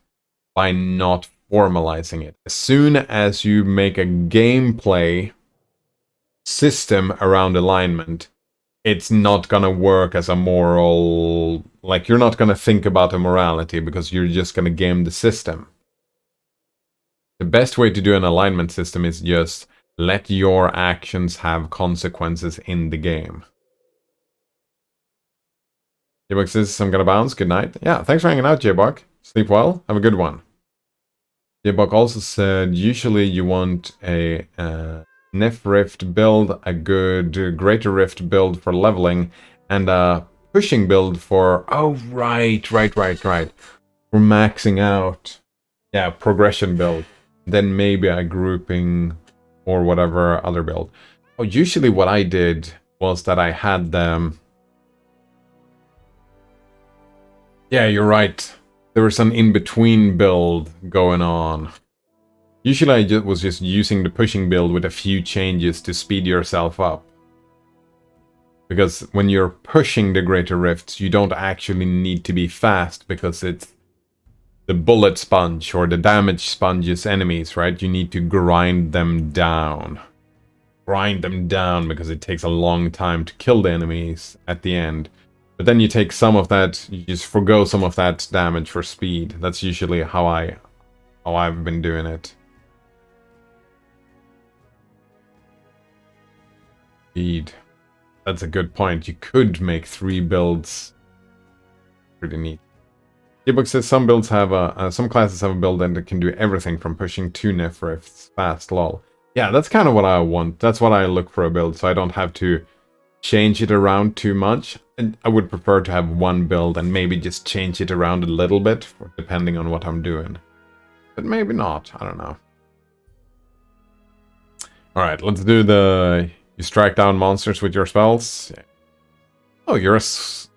by not formalizing it. As soon as you make a gameplay system around alignment, it's not gonna work as a moral... Like, you're not gonna think about a morality because you're just gonna game the system. The best way to do an alignment system is just let your actions have consequences in the game. J-Buck says, I'm gonna bounce. Good night. Yeah, thanks for hanging out, J-Buck. Sleep well. Have a good one. J-Buck also said, usually you want a... Nef Rift build, a good Greater Rift build for leveling, and a pushing build for... Oh, right. For maxing out. Yeah, progression build. Then maybe a grouping or whatever other build. Oh, usually what I did was that I had them... Yeah, you're right. There was an in-between build going on. Usually I was just using the pushing build with a few changes to speed yourself up. Because when you're pushing the Greater Rifts, you don't actually need to be fast, because it's the bullet sponge or the damage sponge's enemies, right? You need to grind them down. Grind them down because it takes a long time to kill the enemies at the end. But then you take some of that, you just forgo some of that damage for speed. That's usually how I've been doing it. Speed. That's a good point. You could make 3 builds. Pretty neat. Ebook says some builds have some classes have a build that can do everything from pushing 2 Nefriths fast, lol. Yeah, that's kind of what I want. That's what I look for a build, so I don't have to change it around too much. And I would prefer to have one build and maybe just change it around a little bit, depending on what I'm doing. But maybe not, I don't know. Alright, let's do the... You strike down monsters with your spells. Oh, you're a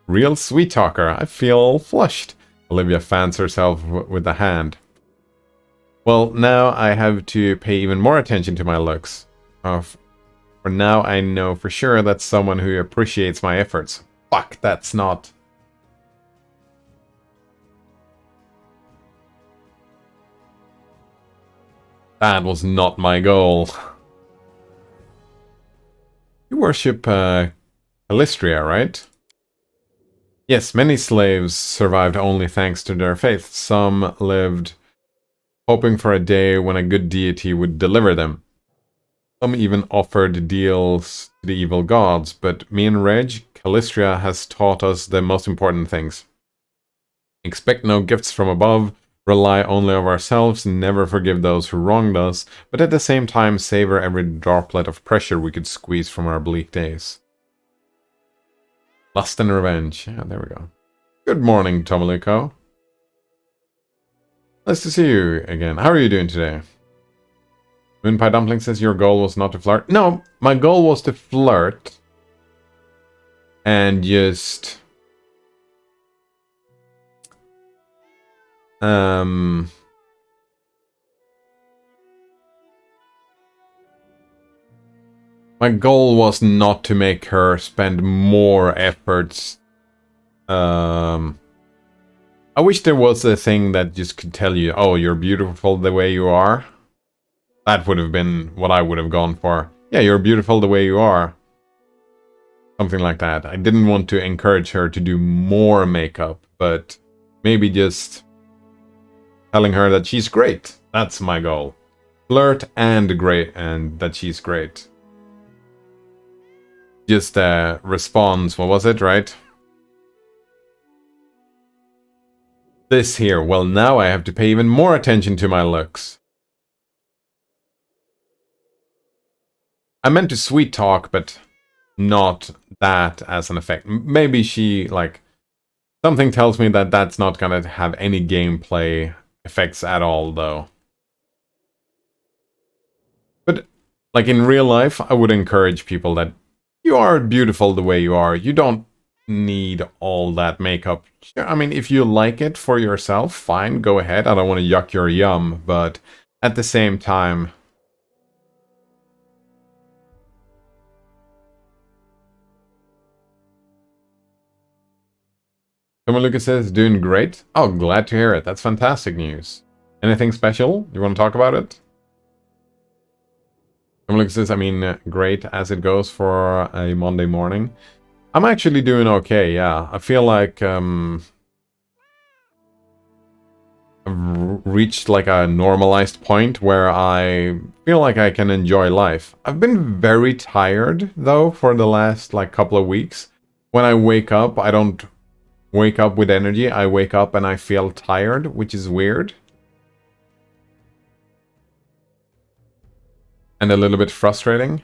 real sweet talker. I feel flushed. Olivia fans herself with a hand. Well, now I have to pay even more attention to my looks. For now, I know for sure that's someone who appreciates my efforts. Fuck, that's not... That was not my goal. You worship Calistria, right? Yes, many slaves survived only thanks to their faith. Some lived hoping for a day when a good deity would deliver them. Some even offered deals to the evil gods, but me and Reg, Calistria has taught us the most important things. Expect no gifts from above, rely only on ourselves, never forgive those who wronged us, but at the same time savor every droplet of pressure we could squeeze from our bleak days. Lust and revenge. Yeah, there we go. Good morning, Tomaliko. Nice to see you again. How are you doing today? Moonpie Dumpling says your goal was not to flirt. No, my goal was to flirt. And just... My goal was not to make her spend more efforts. I wish there was a thing that just could tell you, oh, you're beautiful the way you are. That would have been what I would have gone for. Yeah, you're beautiful the way you are. Something like that. I didn't want to encourage her to do more makeup, but maybe just telling her that she's great. That's my goal. Flirt and great, and that she's great. Just response, what was it, right? This here, well now I have to pay even more attention to my looks. I meant to sweet talk, but not that as an effect. Maybe she, like, something tells me that that's not gonna have any gameplay effects at all, though. But, like, in real life, I would encourage people that you are beautiful the way you are. You don't need all that makeup. I mean, if you like it for yourself, fine, go ahead. I don't want to yuck your yum, but at the same time... Someone Lucas says, doing great. Oh, glad to hear it. That's fantastic news. Anything special? You want to talk about it? Someone Lucas says, I mean, great as it goes for a Monday morning. I'm actually doing okay, yeah. I feel like I've reached like a normalized point where I feel like I can enjoy life. I've been very tired, though, for the last like couple of weeks. When I wake up, I don't wake up with energy. I wake up and I feel tired, which is weird. And a little bit frustrating.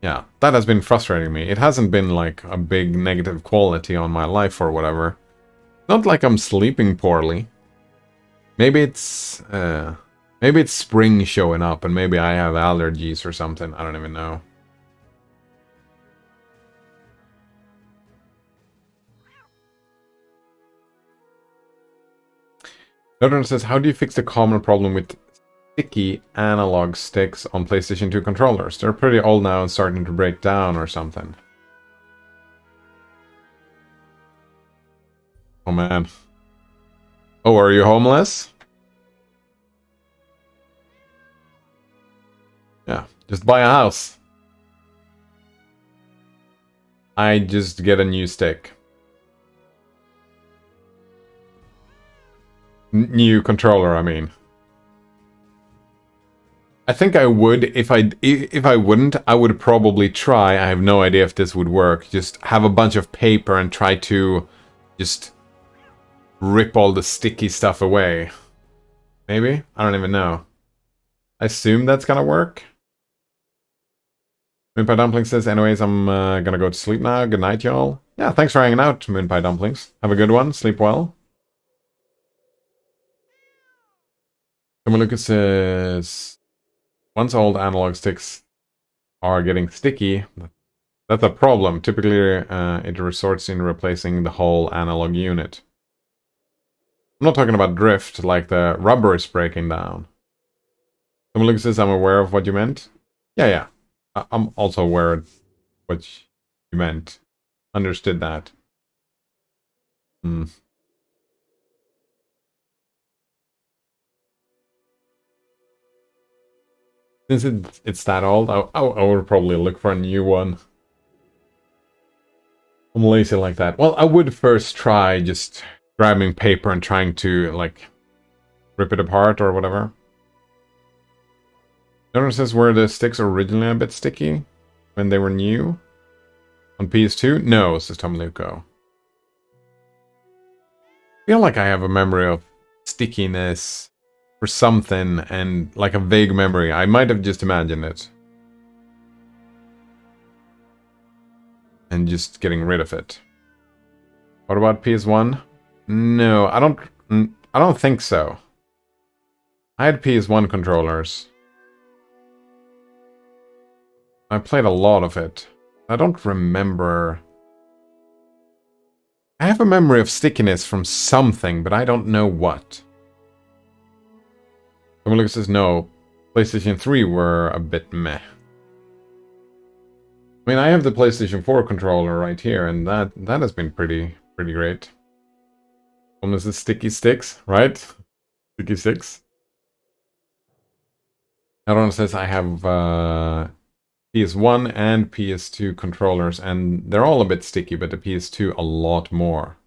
Yeah, that has been frustrating me. It hasn't been like a big negative quality on my life or whatever. Not like I'm sleeping poorly. Maybe it's spring showing up and maybe I have allergies or something. I don't even know. Norton says, how do you fix the common problem with sticky analog sticks on PlayStation 2 controllers? They're pretty old now and starting to break down or something. Oh man. Oh, are you homeless? Yeah, just buy a house. I just get a new stick. New controller, I mean. I think I would if I wouldn't, I would probably try. I have no idea if this would work. Just have a bunch of paper and try to just rip all the sticky stuff away. Maybe? I don't even know. I assume that's gonna work. Moonpie Dumpling says, anyways, I'm gonna go to sleep now. Good night, y'all. Yeah, thanks for hanging out, Moonpie Dumplings. Have a good one. Sleep well. Lucas says, once old analog sticks are getting sticky, that's a problem. Typically, it resorts in replacing the whole analog unit. I'm not talking about drift, like the rubber is breaking down. Lucas says, I'm aware of what you meant. Yeah. I'm also aware of what you meant. Understood that. Since it's that old, I would probably look for a new one. I'm lazy like that. Well, I would first try just grabbing paper and trying to, like, rip it apart or whatever. Notice says, were the sticks originally a bit sticky when they were new? On PS2? No, says Tom Luco. I feel like I have a memory of stickiness for something and like a vague memory. I might have just imagined it. And just getting rid of it. What about PS1? No, I don't think so. I had PS1 controllers. I played a lot of it. I don't remember. I have a memory of stickiness from something, but I don't know what. Someone looks says no. PlayStation 3 were a bit meh. I mean, I have the PlayStation 4 controller right here, and that has been pretty great. Almost the sticky sticks, right? Sticky sticks. Everyone says I have PS1 and PS2 controllers, and they're all a bit sticky, but the PS2 a lot more.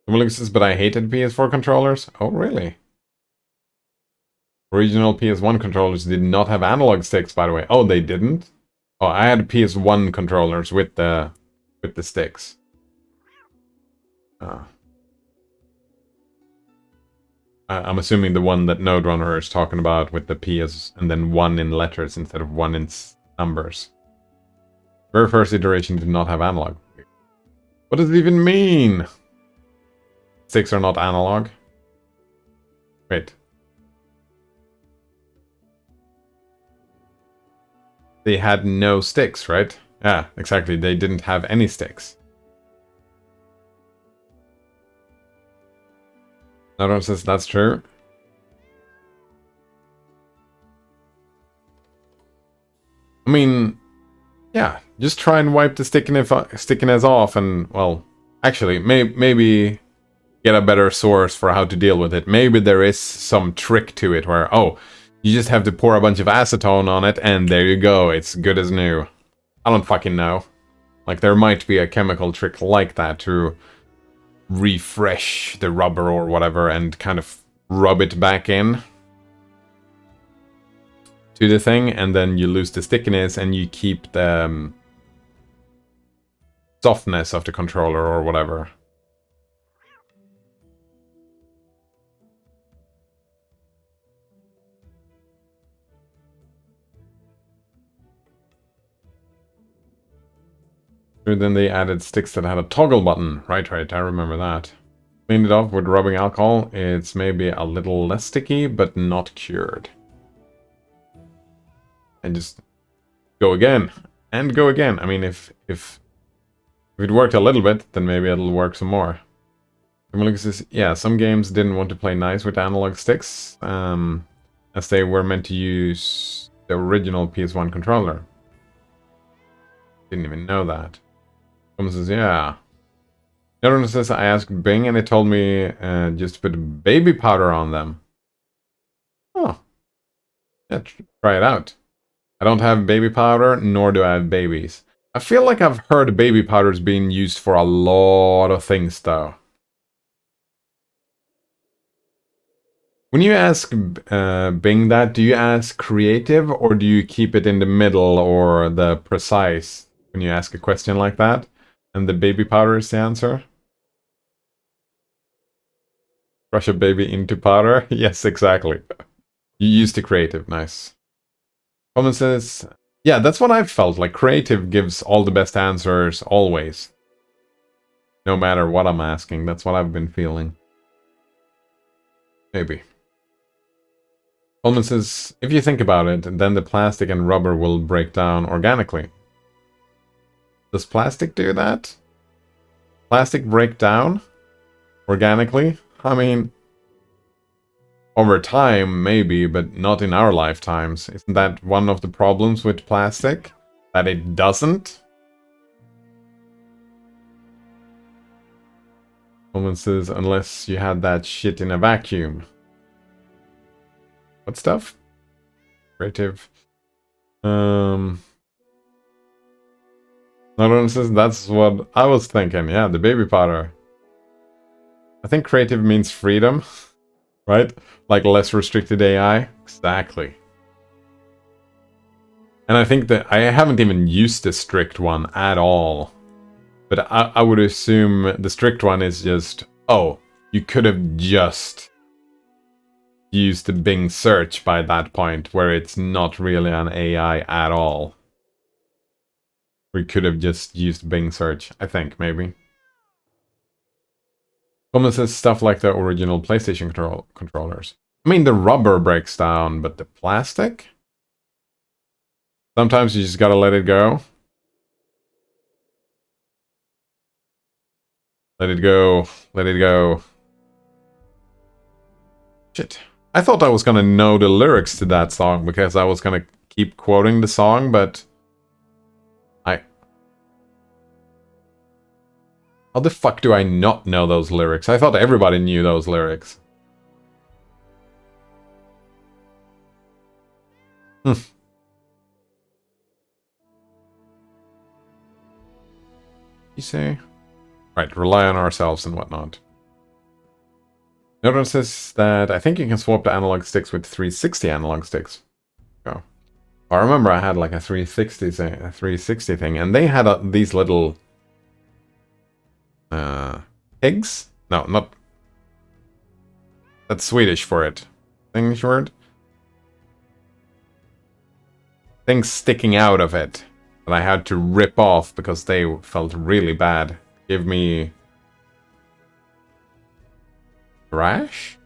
Someone says, but I hated PS4 controllers. Oh, really? Original PS1 controllers did not have analog sticks, by the way. Oh, they didn't? Oh, I had PS1 controllers with the sticks. I'm assuming the one that Node Runner is talking about with the PS and then 1 in letters instead of 1 in numbers. Very first iteration did not have analog. What does it even mean? Sticks are not analog? Wait. They had no sticks, right? Yeah, exactly. They didn't have any sticks. Another one says that's true. I mean, yeah, just try and wipe the stickiness off and, well, actually, maybe get a better source for how to deal with it. Maybe there is some trick to it where, oh, you just have to pour a bunch of acetone on it and there you go, it's good as new. I don't fucking know. Like, there might be a chemical trick like that to refresh the rubber or whatever and kind of rub it back in to the thing, and then you lose the stickiness and you keep the softness of the controller or whatever. And then they added sticks that had a toggle button. Right, I remember that. Cleaned it off with rubbing alcohol. It's maybe a little less sticky, but not cured. And just go again. And go again. I mean, if it worked a little bit, then maybe it'll work some more. Lucas says, yeah, some games didn't want to play nice with analog sticks, as they were meant to use the original PS1 controller. Didn't even know that. Someone says, yeah. Another one says, I asked Bing and it told me just to put baby powder on them. Oh, yeah, try it out. I don't have baby powder, nor do I have babies. I feel like I've heard baby powders being used for a lot of things, though. When you ask Bing that, do you ask creative, or do you keep it in the middle or the precise when you ask a question like that? And the baby powder is the answer? Brush a baby into powder? Yes, exactly. You used the creative, nice. Common says, yeah, that's what I've felt, like creative gives all the best answers, always. No matter what I'm asking, that's what I've been feeling. Maybe. Coleman says, if you think about it, then the plastic and rubber will break down organically. Does plastic do that? Plastic break down organically? I mean, over time, maybe, but not in our lifetimes. Isn't that one of the problems with plastic? That it doesn't? Coleman says, unless you had that shit in a vacuum. What stuff? Creative. Another one says, that's what I was thinking. Yeah, the baby powder. I think creative means freedom, right? Like less restricted AI. Exactly. And I think that I haven't even used the strict one at all. But I would assume the strict one is just, oh, you could have just used the Bing search by that point, where it's not really an AI at all. We could have just used Bing search, I think, maybe. Common says stuff like the original PlayStation controllers. I mean, the rubber breaks down, but the plastic? Sometimes you just gotta let it go. Let it go. Let it go. Shit. I thought I was gonna know the lyrics to that song because I was gonna keep quoting the song, but... How the fuck do I not know those lyrics? I thought everybody knew those lyrics. You say? Right, rely on ourselves and whatnot. Notice says that I think you can swap the analog sticks with 360 analog sticks. Oh. I remember I had like a 360 thing, and they had these little pigs? No, not... That's Swedish for it. English word? Things sticking out of it that I had to rip off because they felt really bad. Give me... Trash?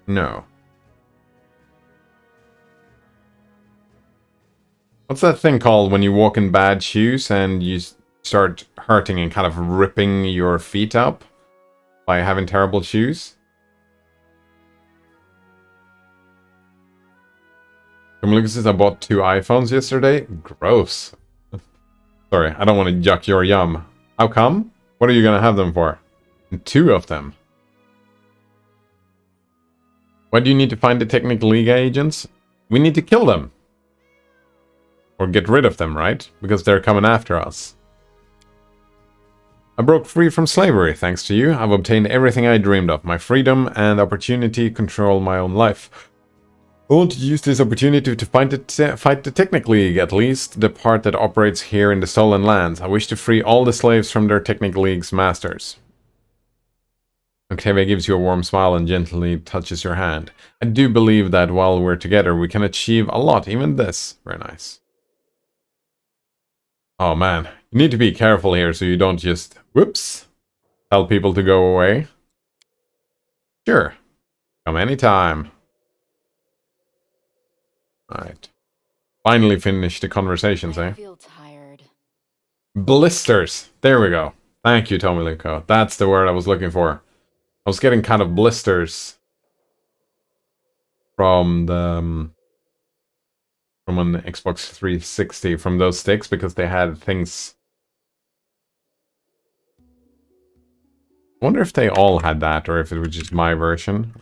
No. What's that thing called when you walk in bad shoes and you start hurting and kind of ripping your feet up by having terrible shoes? Lucas says I bought 2 iPhones yesterday. Gross. Sorry, I don't want to yuck your yum. How come? What are you gonna have them for? 2 of them. Why do you need to find the Technical League agents? We need to kill them. Or get rid of them, right? Because they're coming after us. I broke free from slavery, thanks to you. I've obtained everything I dreamed of. My freedom and opportunity to control my own life. I want to use this opportunity to fight the Technical League, at least the part that operates here in the stolen lands. I wish to free all the slaves from their Technical League's masters. Octavia gives you a warm smile and gently touches your hand. I do believe that while we're together, we can achieve a lot, even this. Very nice. Oh man, you need to be careful here so you don't just, whoops, tell people to go away. Sure, come anytime. Alright. Finally finish the conversations, eh? I feel tired. Blisters! There we go. Thank you, Tommy Luco. That's the word I was looking for. I was getting kind of blisters from the... from an Xbox 360, from those sticks, because they had things I wonder if they all had that, or if it was just my version.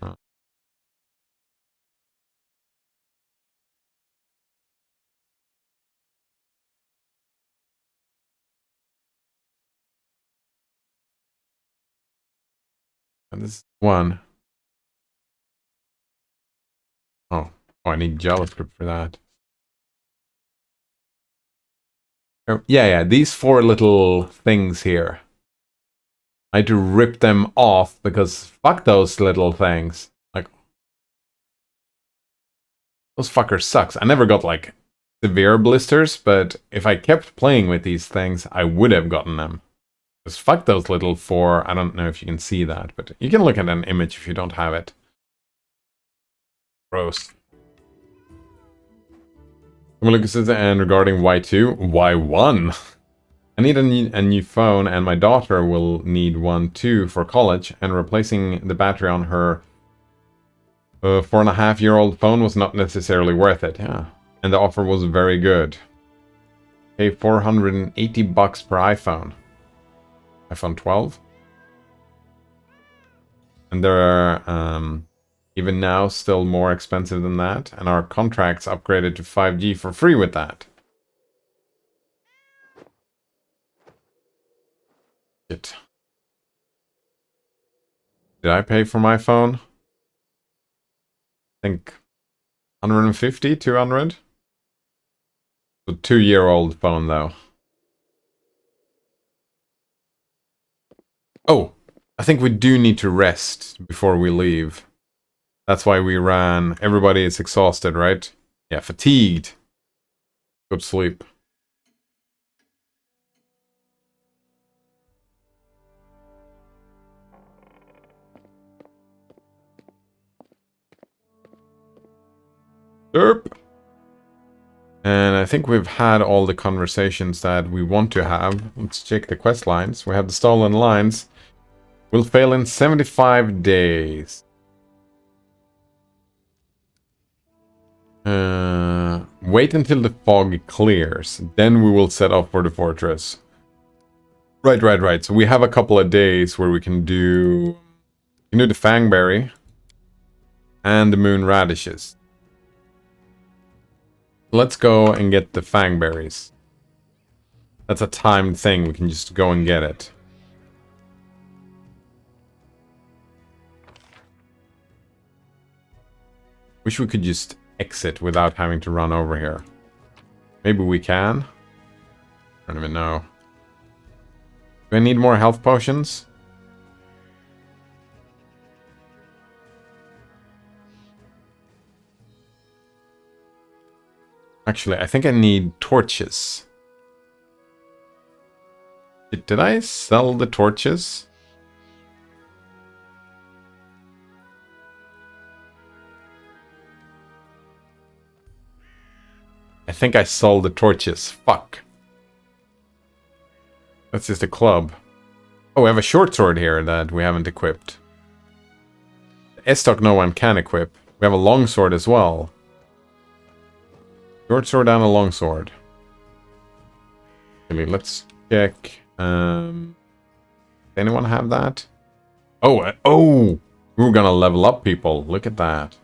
And this is one. Oh, I need JavaScript for that. Oh, yeah, these 4 little things here. I had to rip them off because fuck those little things. Like, those fuckers sucks. I never got, like, severe blisters, but if I kept playing with these things, I would have gotten them. Because fuck those little 4, I don't know if you can see that, but you can look at an image if you don't have it. Gross. And regarding Y2, Y1. I need a new phone, and my daughter will need one too for college, and replacing the battery on her 4.5-year-old phone was not necessarily worth it, yeah. And the offer was very good. Pay $480 per iPhone. iPhone 12. And they're even now still more expensive than that, and our contracts upgraded to 5G for free with that. Shit. Did I pay for my phone? I think 150, 200? A 2-year-old phone, though. Oh, I think we do need to rest before we leave. That's why we ran. Everybody is exhausted, right? Yeah, fatigued. Go to sleep. Derp. And I think we've had all the conversations that we want to have. Let's check the quest lines. We have the stolen lines. Will fail in 75 days. Wait until the fog clears. Then we will set off for the fortress. Right. So we have a couple of days where we can do the Fangberry and the moon radishes. Let's go and get the Fangberries. That's a timed thing. We can just go and get it. Wish we could just exit without having to run over here. Maybe we can. I don't even know. Do I need more health potions? Actually, I think I need torches. Did I sell the torches? I think I sold the torches. Fuck. That's just a club. Oh, we have a short sword here that we haven't equipped. The S-stock no one can equip. We have a long sword as well. Short sword and a long sword. Okay, let's check. Does anyone have that? Oh! We're gonna level up people. Look at that.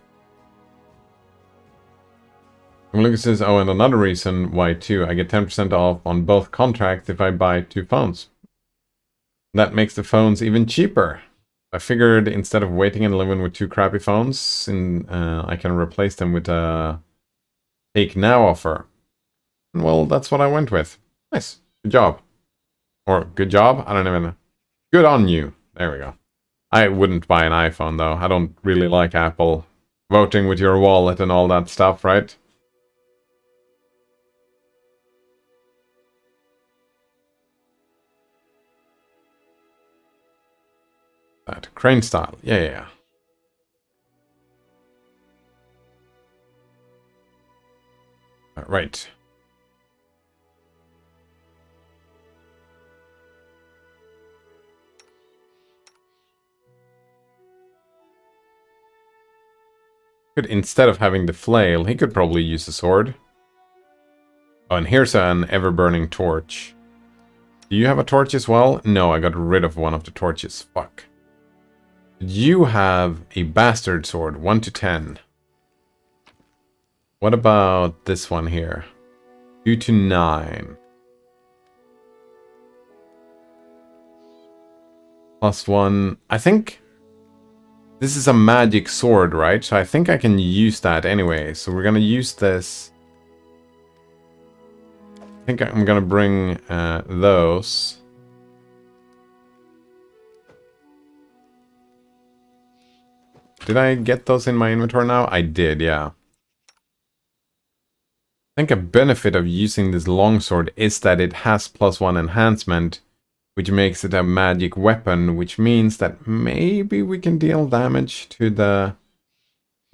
Lucas says, oh, and another reason why too, I get 10% off on both contracts if I buy 2 phones. That makes the phones even cheaper. I figured instead of waiting and living with 2 crappy phones, I can replace them with a Take Now offer. Well, that's what I went with. Nice. Good job. Or good job? I don't even know. Good on you. There we go. I wouldn't buy an iPhone, though. I don't really like Apple. Voting with your wallet and all that stuff, right? That crane style. Yeah. Right. Could, instead of having the flail, he could probably use the sword. Oh, and here's an ever-burning torch. Do you have a torch as well? No, I got rid of one of the torches. Fuck. You have a bastard sword, 1 to 10. What about this one here? 2 to 9. +1. I think this is a magic sword, right? So I think I can use that anyway. So we're gonna use this. I think I'm gonna bring those. Did I get those in my inventory now? I did, yeah. I think a benefit of using this longsword is that it has +1 enhancement, which makes it a magic weapon, which means that maybe we can deal damage to the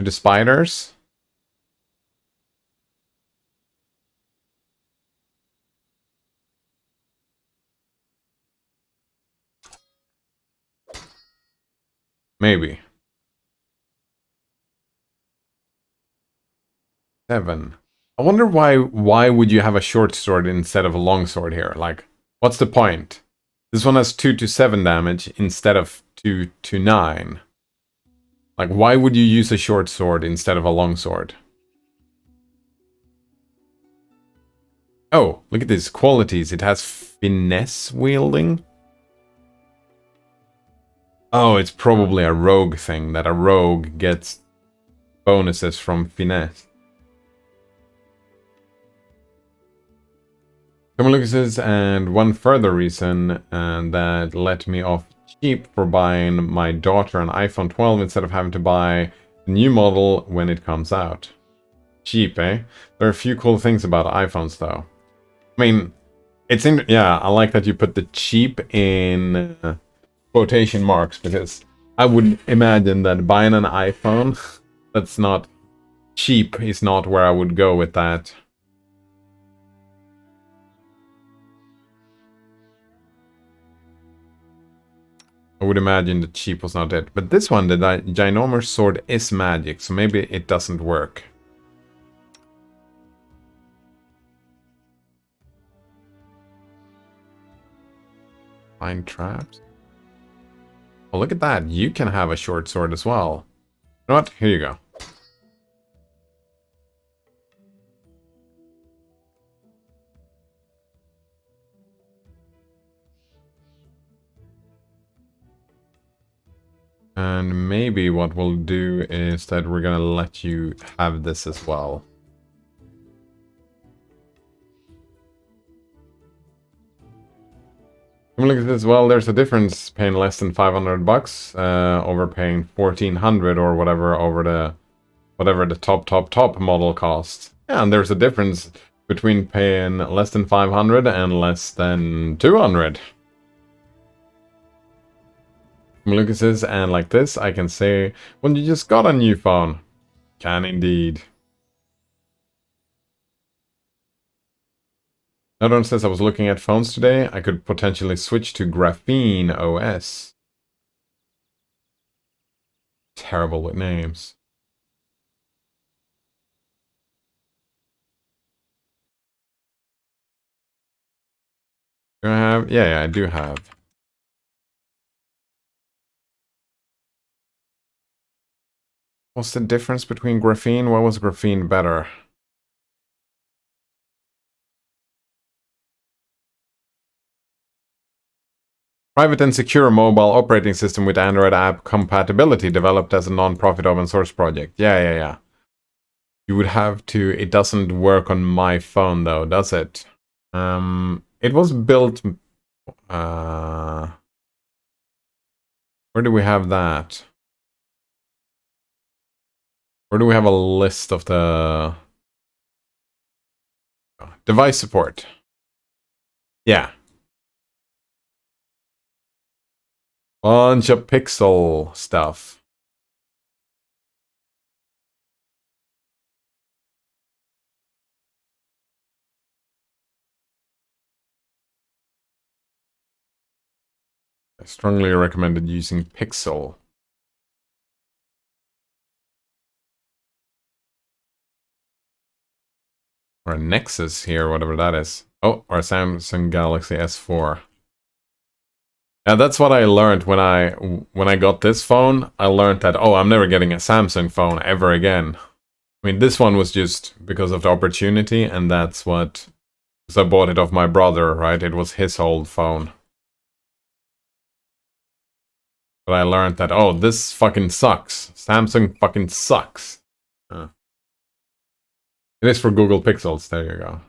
spiders. Maybe. 7. I wonder why would you have a short sword instead of a long sword here? Like, what's the point? This one has 2 to 7 damage instead of 2 to 9. Like, why would you use a short sword instead of a long sword? Oh, look at these qualities. It has finesse wielding. Oh, it's probably a rogue thing, that a rogue gets bonuses from finesse. Lucas's, and one further reason that let me off cheap for buying my daughter an iPhone 12 instead of having to buy a new model when it comes out. Cheap, eh? There are a few cool things about iPhones, though. I mean, yeah, I like that you put the cheap in quotation marks, because I would imagine that buying an iPhone that's not cheap is not where I would go with that. I would imagine the cheap was not it. But this one, the ginormous sword, is magic, so maybe it doesn't work. Find traps. Oh, look at that. You can have a short sword as well. You know what? Here you go. And maybe what we'll do is that we're gonna let you have this as well. Look at this. Well, there's a difference paying less than 500 bucks over paying 1400 or whatever over the top model costs. Yeah, and there's a difference between paying less than 500 and less than 200. Lucas's, and like this, I can say, well, you just got a new phone. Can indeed. Another one says, I was looking at phones today. I could potentially switch to Graphene OS. Terrible with names. Do I have? Yeah, I do have. What's the difference between Graphene? Why was Graphene better? Private and secure mobile operating system with Android app compatibility, developed as a non-profit open source project. Yeah. You would have to... It doesn't work on my phone though, does it? It was built... where do we have that? Where do we have a list of the... device support? Yeah. Bunch of pixel stuff. I strongly recommended using Pixel. Or a Nexus here, whatever that is. Oh, or a Samsung Galaxy S4. Yeah, that's what I learned when I got this phone. I learned that, oh, I'm never getting a Samsung phone ever again. I mean, this one was just because of the opportunity, and that's what, because I bought it off my brother, right? It was his old phone. But I learned that, oh, this fucking sucks. Samsung fucking sucks. It is for Google Pixels, there you go.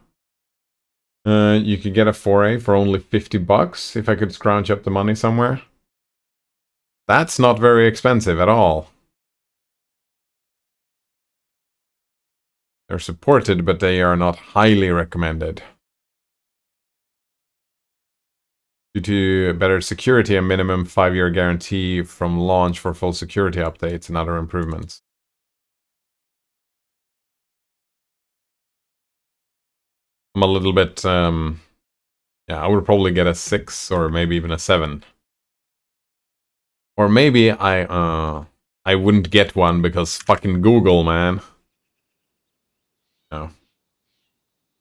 You could get a 4A for only 50 bucks if I could scrounge up the money somewhere. That's not very expensive at all. They're supported, but they are not highly recommended. Due to better security, a minimum 5-year guarantee from launch for full security updates and other improvements. I'm a little bit, yeah, I would probably get a 6 or maybe even a 7. Or maybe I wouldn't get one because fucking Google, man. No.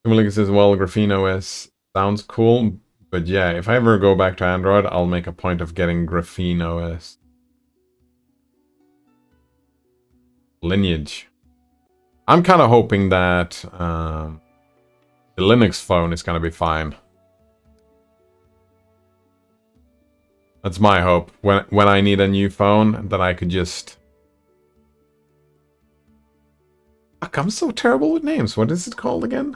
Simulink says, well, Graphene OS sounds cool, but yeah, if I ever go back to Android, I'll make a point of getting Graphene OS. Lineage. I'm kind of hoping that the Linux phone is going to be fine. That's my hope. When I need a new phone, that I could just... Fuck, I'm so terrible with names. What is it called again?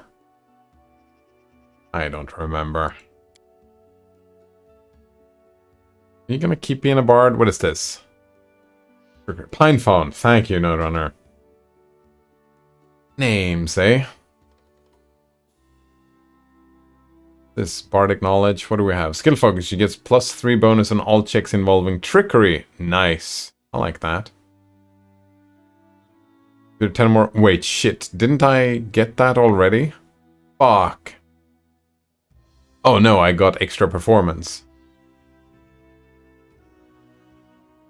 I don't remember. Are you gonna keep being a bard? What is this? Pine phone. Thank you, Node Runner. Names, eh? This bardic knowledge. What do we have? Skill focus. She gets +3 bonus on all checks involving trickery. Nice. I like that. 10 more. Wait, shit. Didn't I get that already? Fuck. Oh no, I got extra performance.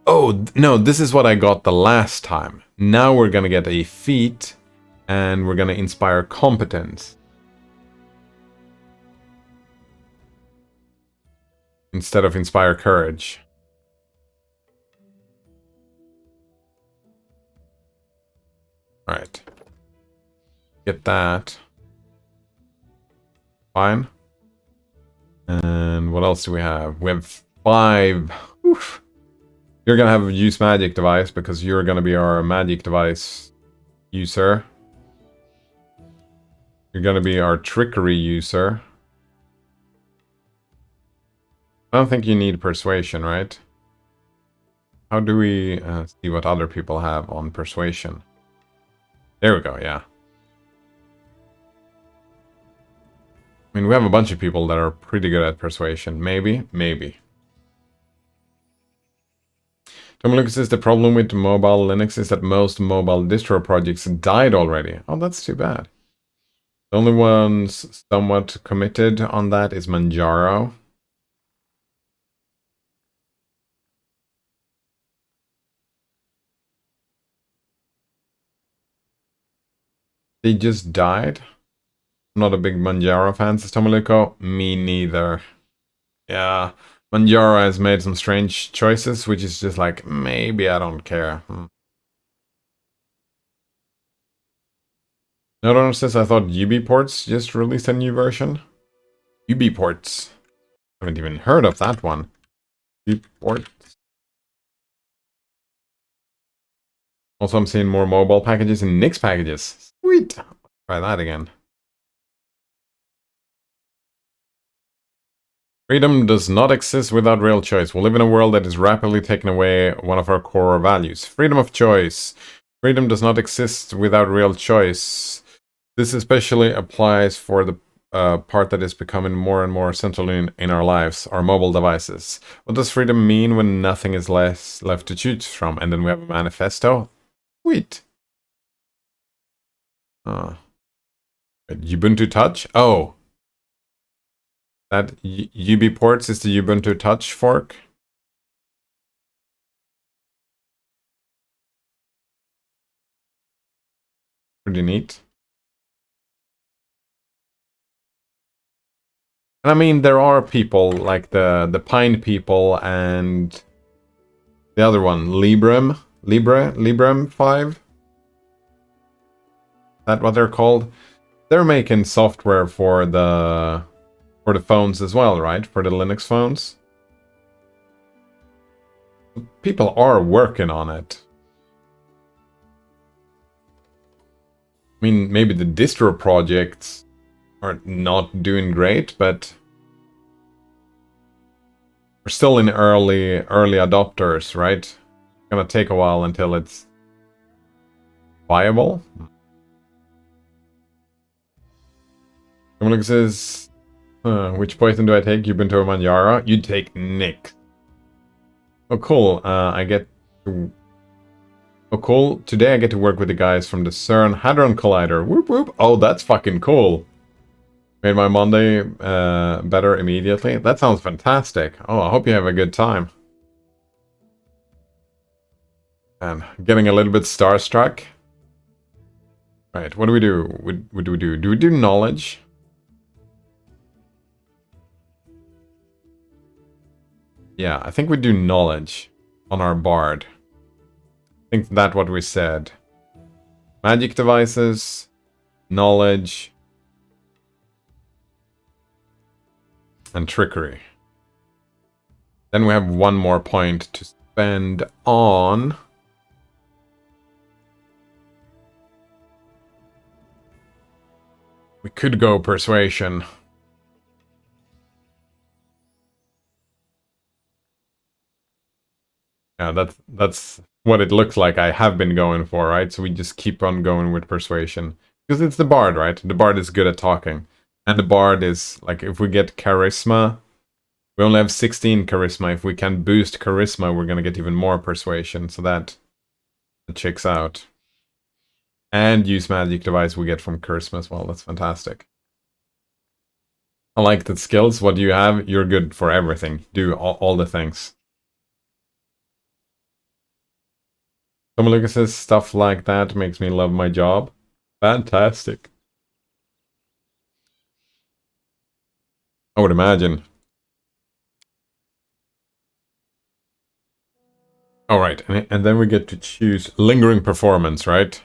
Oh, no, this is what I got the last time. Now we're gonna get a feat, and we're gonna inspire competence. Instead of inspire courage. Alright. Get that. Fine. And what else do we have? We have 5. Oof. You're gonna have a use magic device because you're gonna be our magic device user. You're gonna be our trickery user. I don't think you need persuasion, right? How do we see what other people have on persuasion? There we go, yeah. I mean, we have a bunch of people that are pretty good at persuasion. Maybe, maybe. Tom Lucas says the problem with mobile Linux is that most mobile distro projects died already. Oh, that's too bad. The only ones somewhat committed on that is Manjaro. They just died. I'm not a big Manjaro fan, says Tomaluko. Me neither. Yeah, Manjaro has made some strange choices, which is just like, maybe I don't care. No, says I thought UBports just released a new version. UBports. Haven't even heard of that one. UBports. Also, I'm seeing more mobile packages and Nix packages. Sweet. Try that again. Freedom does not exist without real choice. We live in a world that is rapidly taking away one of our core values. Freedom of choice. Freedom does not exist without real choice. This especially applies for the part that is becoming more and more central in our lives, our mobile devices. What does freedom mean when nothing is left to choose from? And then we have a manifesto. Sweet. Ubuntu Touch? Oh. That UBports is the Ubuntu Touch fork? Pretty neat. And I mean, there are people like the Pine people and the other one, Librem 5. Is that what they're called? They're making software for the phones as well, right? For the Linux phones. People are working on it. I mean, maybe the distro projects are not doing great, but we're still in early adopters, right? It's gonna take a while until it's viable. Someone says, which poison do I take? You've been to Manjara. You take Nick. Oh, cool. I get to... Oh, cool. Today I get to work with the guys from the CERN Hadron Collider. Whoop whoop. Oh, that's fucking cool. Made my Monday better immediately. That sounds fantastic. Oh, I hope you have a good time. And getting a little bit starstruck. Right, what do we do? What do we do? Do we do knowledge? Yeah, I think we do knowledge on our bard. I think that's what we said. Magic devices, knowledge, and trickery. Then we have one more point to spend on... We could go persuasion. Yeah, that's what it looks like I have been going for, right? So we just keep on going with persuasion. Because it's the bard, right? The bard is good at talking. And the bard is, like, if we get charisma... We only have 16 charisma. If we can boost charisma, we're gonna get even more persuasion. So that checks out. And use magic device we get from charisma as well. That's fantastic. I like that skills. What do you have? You're good for everything. Do all the things. Someone Lucas says stuff like that makes me love my job. Fantastic. I would imagine. Alright, and then we get to choose lingering performance, right?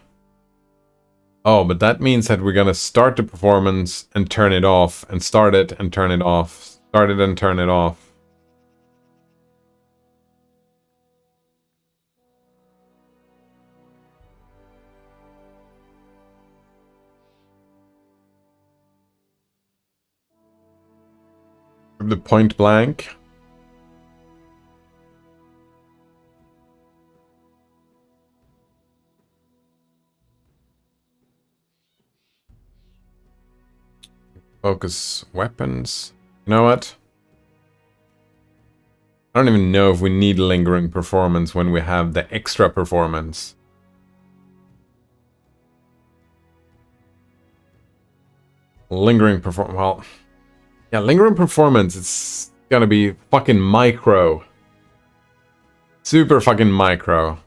Oh, but that means that we're gonna start the performance and turn it off, and start it and turn it off. Start it and turn it off. The point blank. Focus weapons. You know what? I don't even know if we need lingering performance when we have the extra performance. Lingering performance. Well, yeah, lingering performance. It's gonna be fucking micro. Super fucking micro.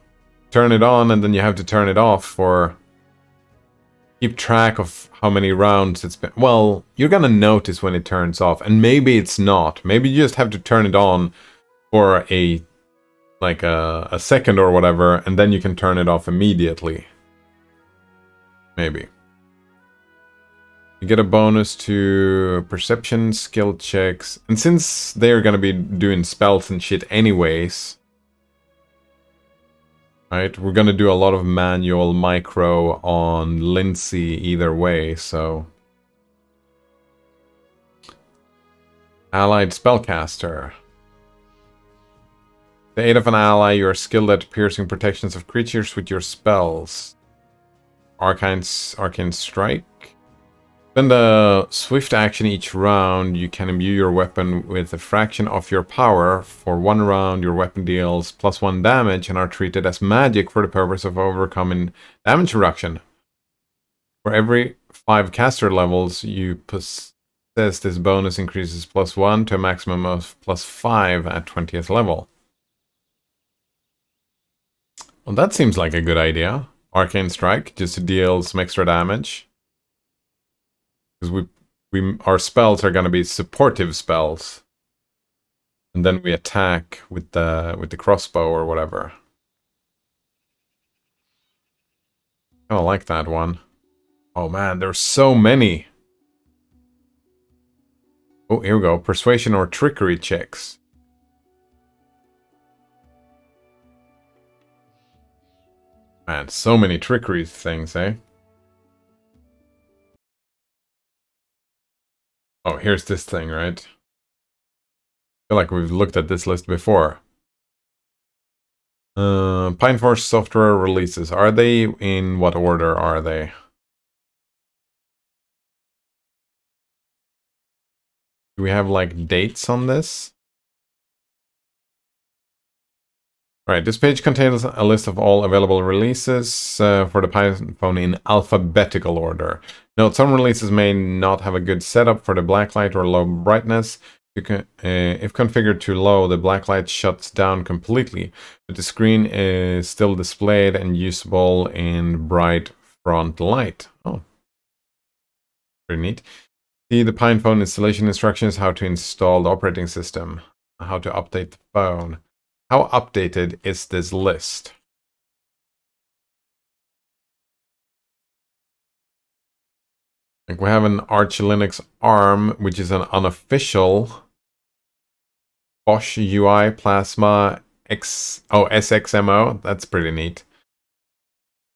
Turn it on and then you have to turn it off for... Keep track of how many rounds it's been. Well, you're gonna notice when it turns off. And maybe it's not. Maybe you just have to turn it on for a... like a second or whatever. And then you can turn it off immediately. Maybe. You get a bonus to perception, skill checks. And since they're gonna be doing spells and shit anyways... Right, we're gonna do a lot of manual micro on Lindsay either way, so... Allied Spellcaster. The aid of an ally, you are skilled at piercing protections of creatures with your spells. Arcane Strike. Spend a swift action each round. You can imbue your weapon with a fraction of your power. For 1 round, your weapon deals +1 damage and are treated as magic for the purpose of overcoming damage reduction. For every 5 caster levels you possess, this bonus increases +1 to a maximum of +5 at 20th level. Well, that seems like a good idea. Arcane Strike, just to deal some extra damage. Because our spells are gonna be supportive spells. And then we attack with the crossbow or whatever. I don't like that one. Oh man, there's so many. Oh, here we go. Persuasion or trickery checks. Man, so many trickery things, eh? Oh, here's this thing, right? I feel like we've looked at this list before. Pineforge software releases. Are they in what order are they? Do we have like dates on this? Alright, this page contains a list of all available releases for the PinePhone in alphabetical order. Note, some releases may not have a good setup for the blacklight or low brightness. If configured too low, the blacklight shuts down completely, but the screen is still displayed and usable in bright front light. Oh, pretty neat. See the PinePhone installation instructions, how to install the operating system, how to update the phone. How updated is this list? Like we have an Arch Linux ARM, which is an unofficial Bosch UI Plasma SXMO. That's pretty neat.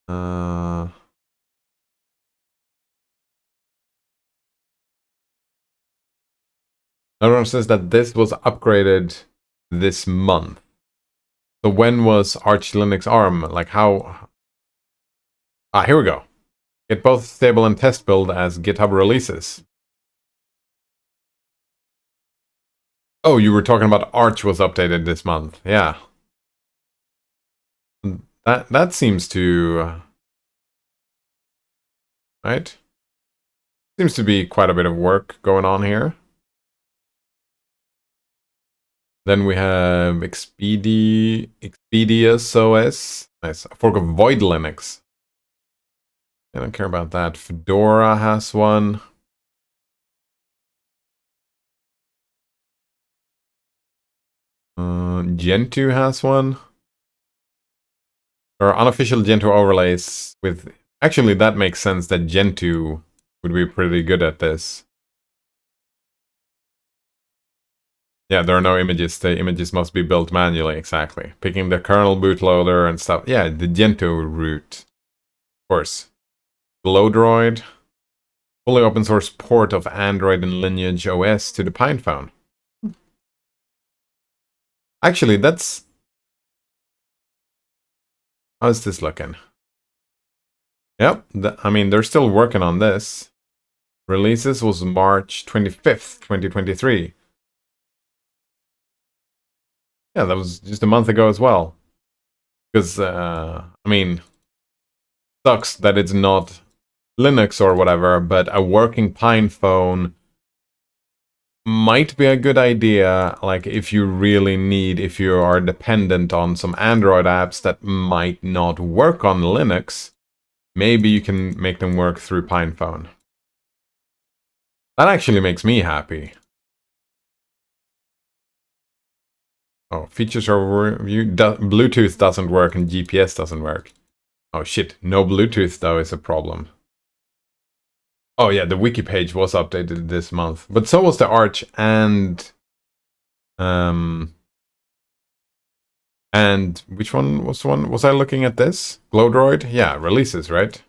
Another one says that this was upgraded this month. So when was Arch Linux ARM? Like how? Ah, here we go. Get both stable and test build as GitHub releases. Oh, you were talking about Arch was updated this month. Yeah. That seems to... right? Seems to be quite a bit of work going on here. Then we have Expedius OS. Nice. A fork of Void Linux. I don't care about that. Fedora has one. Gentoo has one. There are unofficial Gentoo overlays with... Actually, that makes sense that Gentoo would be pretty good at this. Yeah, there are no images. The images must be built manually, exactly. Picking the kernel bootloader and stuff. Yeah, the Gentoo root. Of course. Glowdroid. Fully open source port of Android and Lineage OS to the PinePhone. Actually, that's... how's this looking? Yep, I mean, they're still working on this. Releases was March 25th, 2023. Yeah, that was just a month ago as well. Because, I mean, sucks that it's not Linux or whatever, but a working PinePhone might be a good idea, like if you really need, if you are dependent on some Android apps that might not work on Linux, maybe you can make them work through PinePhone. That actually makes me happy. Oh, features overview. Bluetooth doesn't work and GPS doesn't work. Oh shit, no Bluetooth though is a problem. Oh yeah, the wiki page was updated this month, but so was the Arch and which one was one? Was I looking at this? Glowdroid? Yeah, releases, right?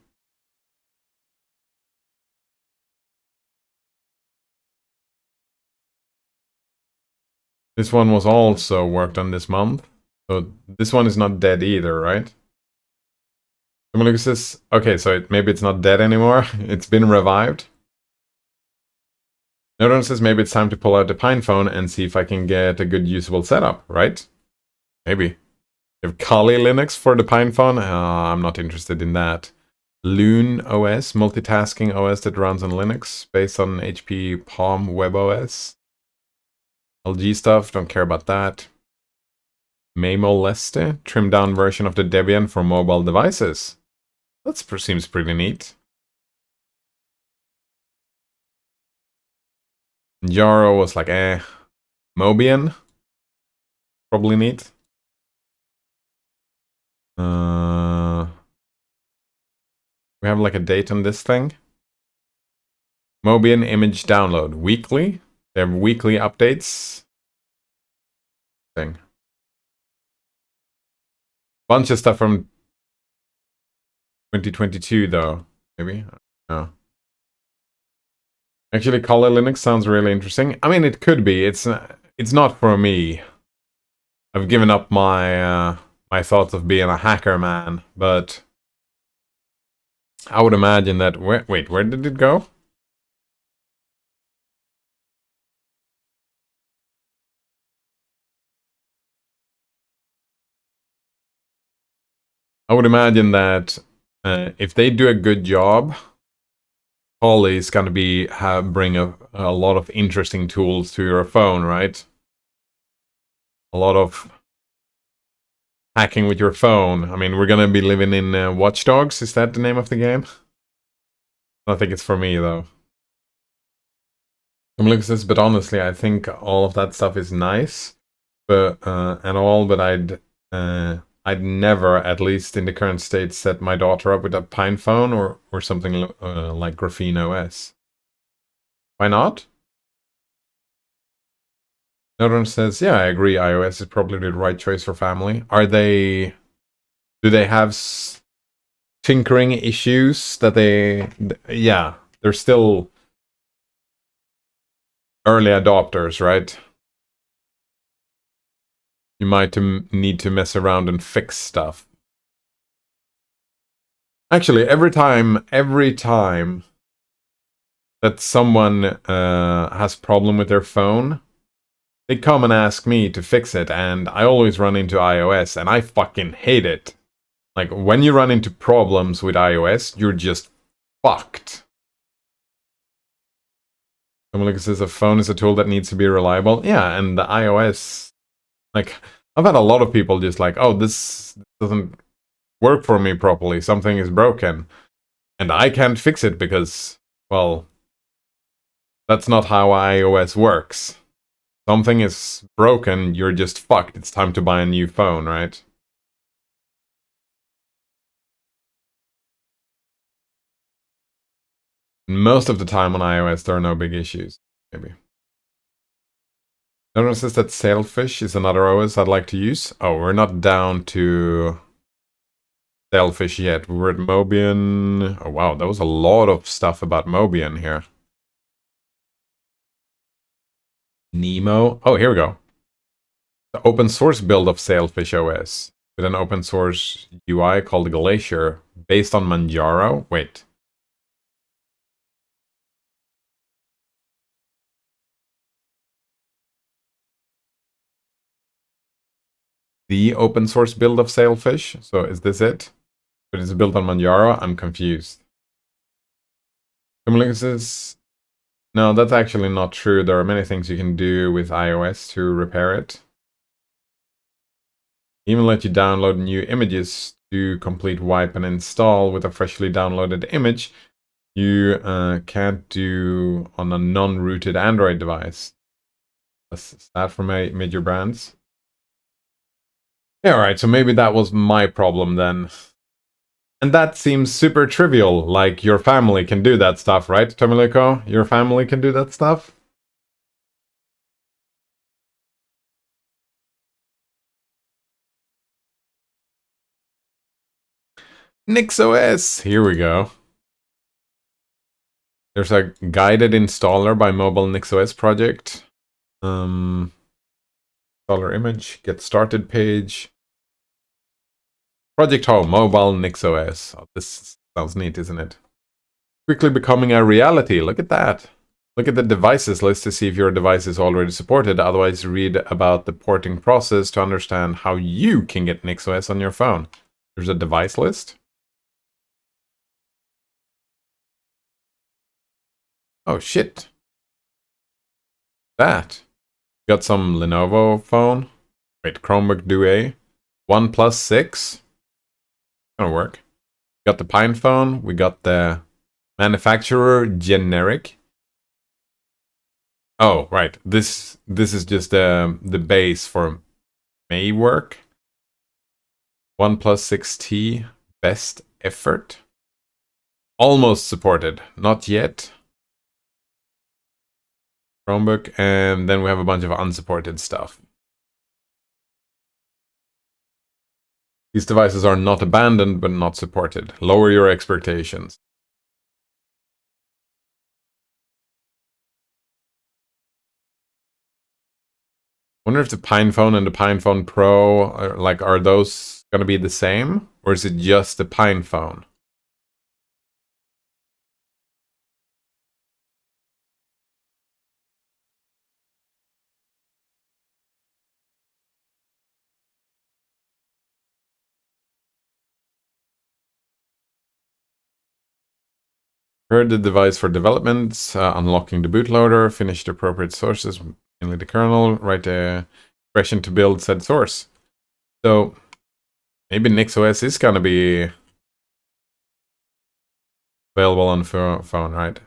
This one was also worked on this month. So this one is not dead either, right? Someone looks this. Okay, so maybe it's not dead anymore. It's been revived. Another one says maybe it's time to pull out the PinePhone and see if I can get a good usable setup, right? Maybe. You have Kali Linux for the PinePhone? I'm not interested in that. Loon OS, multitasking OS that runs on Linux, based on HP Palm Web OS. LG stuff, don't care about that. Memo Leste, trimmed down version of the Debian for mobile devices. That seems pretty neat. Manjaro was like, Mobian, probably neat. We have like a date on this thing. Mobian image download weekly. They have weekly updates. Thing. Bunch of stuff from 2022 though. Maybe. No. Actually, Kali Linux sounds really interesting. I mean, it could be. It's not for me. I've given up my my thoughts of being a hacker man, but I would imagine that. Wait, where did it go? I would imagine that if they do a good job, Kali is going to bring a lot of interesting tools to your phone, right? A lot of hacking with your phone. I mean, we're going to be living in Watch Dogs. Is that the name of the game? I don't think it's for me though. But honestly, I think all of that stuff is nice, but but I'd never, at least in the current state, set my daughter up with a Pine phone or something like Graphene OS. Why not? Another one says, yeah, I agree. iOS is probably the right choice for family. Do they have tinkering issues that yeah, they're still early adopters, right? You might need to mess around and fix stuff. Actually, every time that someone has problem with their phone, they come and ask me to fix it, and I always run into iOS, and I fucking hate it. Like, when you run into problems with iOS, you're just fucked. Someone says a phone is a tool that needs to be reliable. Yeah, and the iOS, like, I've had a lot of people just like, oh, this doesn't work for me properly. Something is broken. And I can't fix it because, well, that's not how iOS works. Something is broken, you're just fucked. It's time to buy a new phone, right? Most of the time on iOS, there are no big issues. Maybe. Notices that Sailfish is another OS I'd like to use. Oh, we're not down to Sailfish yet. We're at Mobian. Oh, wow, there was a lot of stuff about Mobian here. Nemo. Oh, here we go. The open source build of Sailfish OS with an open source UI called Glacier based on Manjaro. Wait. The open source build of Sailfish. So is this it? But it's built on Manjaro. I'm confused. Says, no, that's actually not true. There are many things you can do with iOS to repair it. Even let you download new images to complete wipe and install with a freshly downloaded image you can't do on a non-rooted Android device. That's that for major brands. Yeah, alright, so maybe that was my problem then. And that seems super trivial, like your family can do that stuff, right, Tomiliko? Your family can do that stuff? NixOS! Here we go. There's a guided installer by Mobile NixOS project. Installer image, get started page. Project Home, Mobile NixOS. Oh, this sounds neat, isn't it? Quickly becoming a reality. Look at that. Look at the devices list to see if your device is already supported. Otherwise, read about the porting process to understand how you can get NixOS on your phone. There's a device list. Oh, shit. That. Got some Lenovo phone. Wait, Chromebook Duet. OnePlus 6. Gonna work. Got the Pine phone. We got the manufacturer generic. Oh, right. This is just the base for may work. 1 plus 6T, best effort. Almost supported, not yet. Chromebook, and then we have a bunch of unsupported stuff. These devices are not abandoned, but not supported. Lower your expectations. Wonder if the PinePhone and the PinePhone Pro are those gonna be the same, or is it just the PinePhone? Heard the device for development, unlocking the bootloader, finish the appropriate sources, mainly the kernel, write the expression to build said source. So maybe NixOS is gonna be available on phone, right?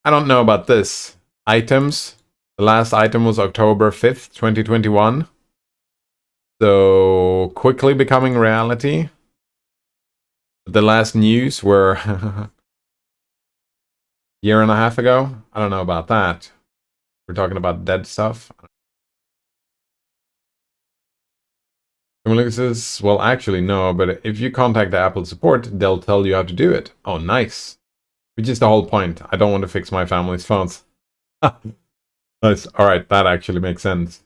I don't know about this. Items. The last item was October 5th, 2021. So quickly becoming reality. The last news were a year and a half ago. I don't know about that. We're talking about dead stuff. Well, actually, no, but if you contact the Apple support, they'll tell you how to do it. Oh, nice. Which is the whole point. I don't want to fix my family's phones. Nice. Alright, that actually makes sense.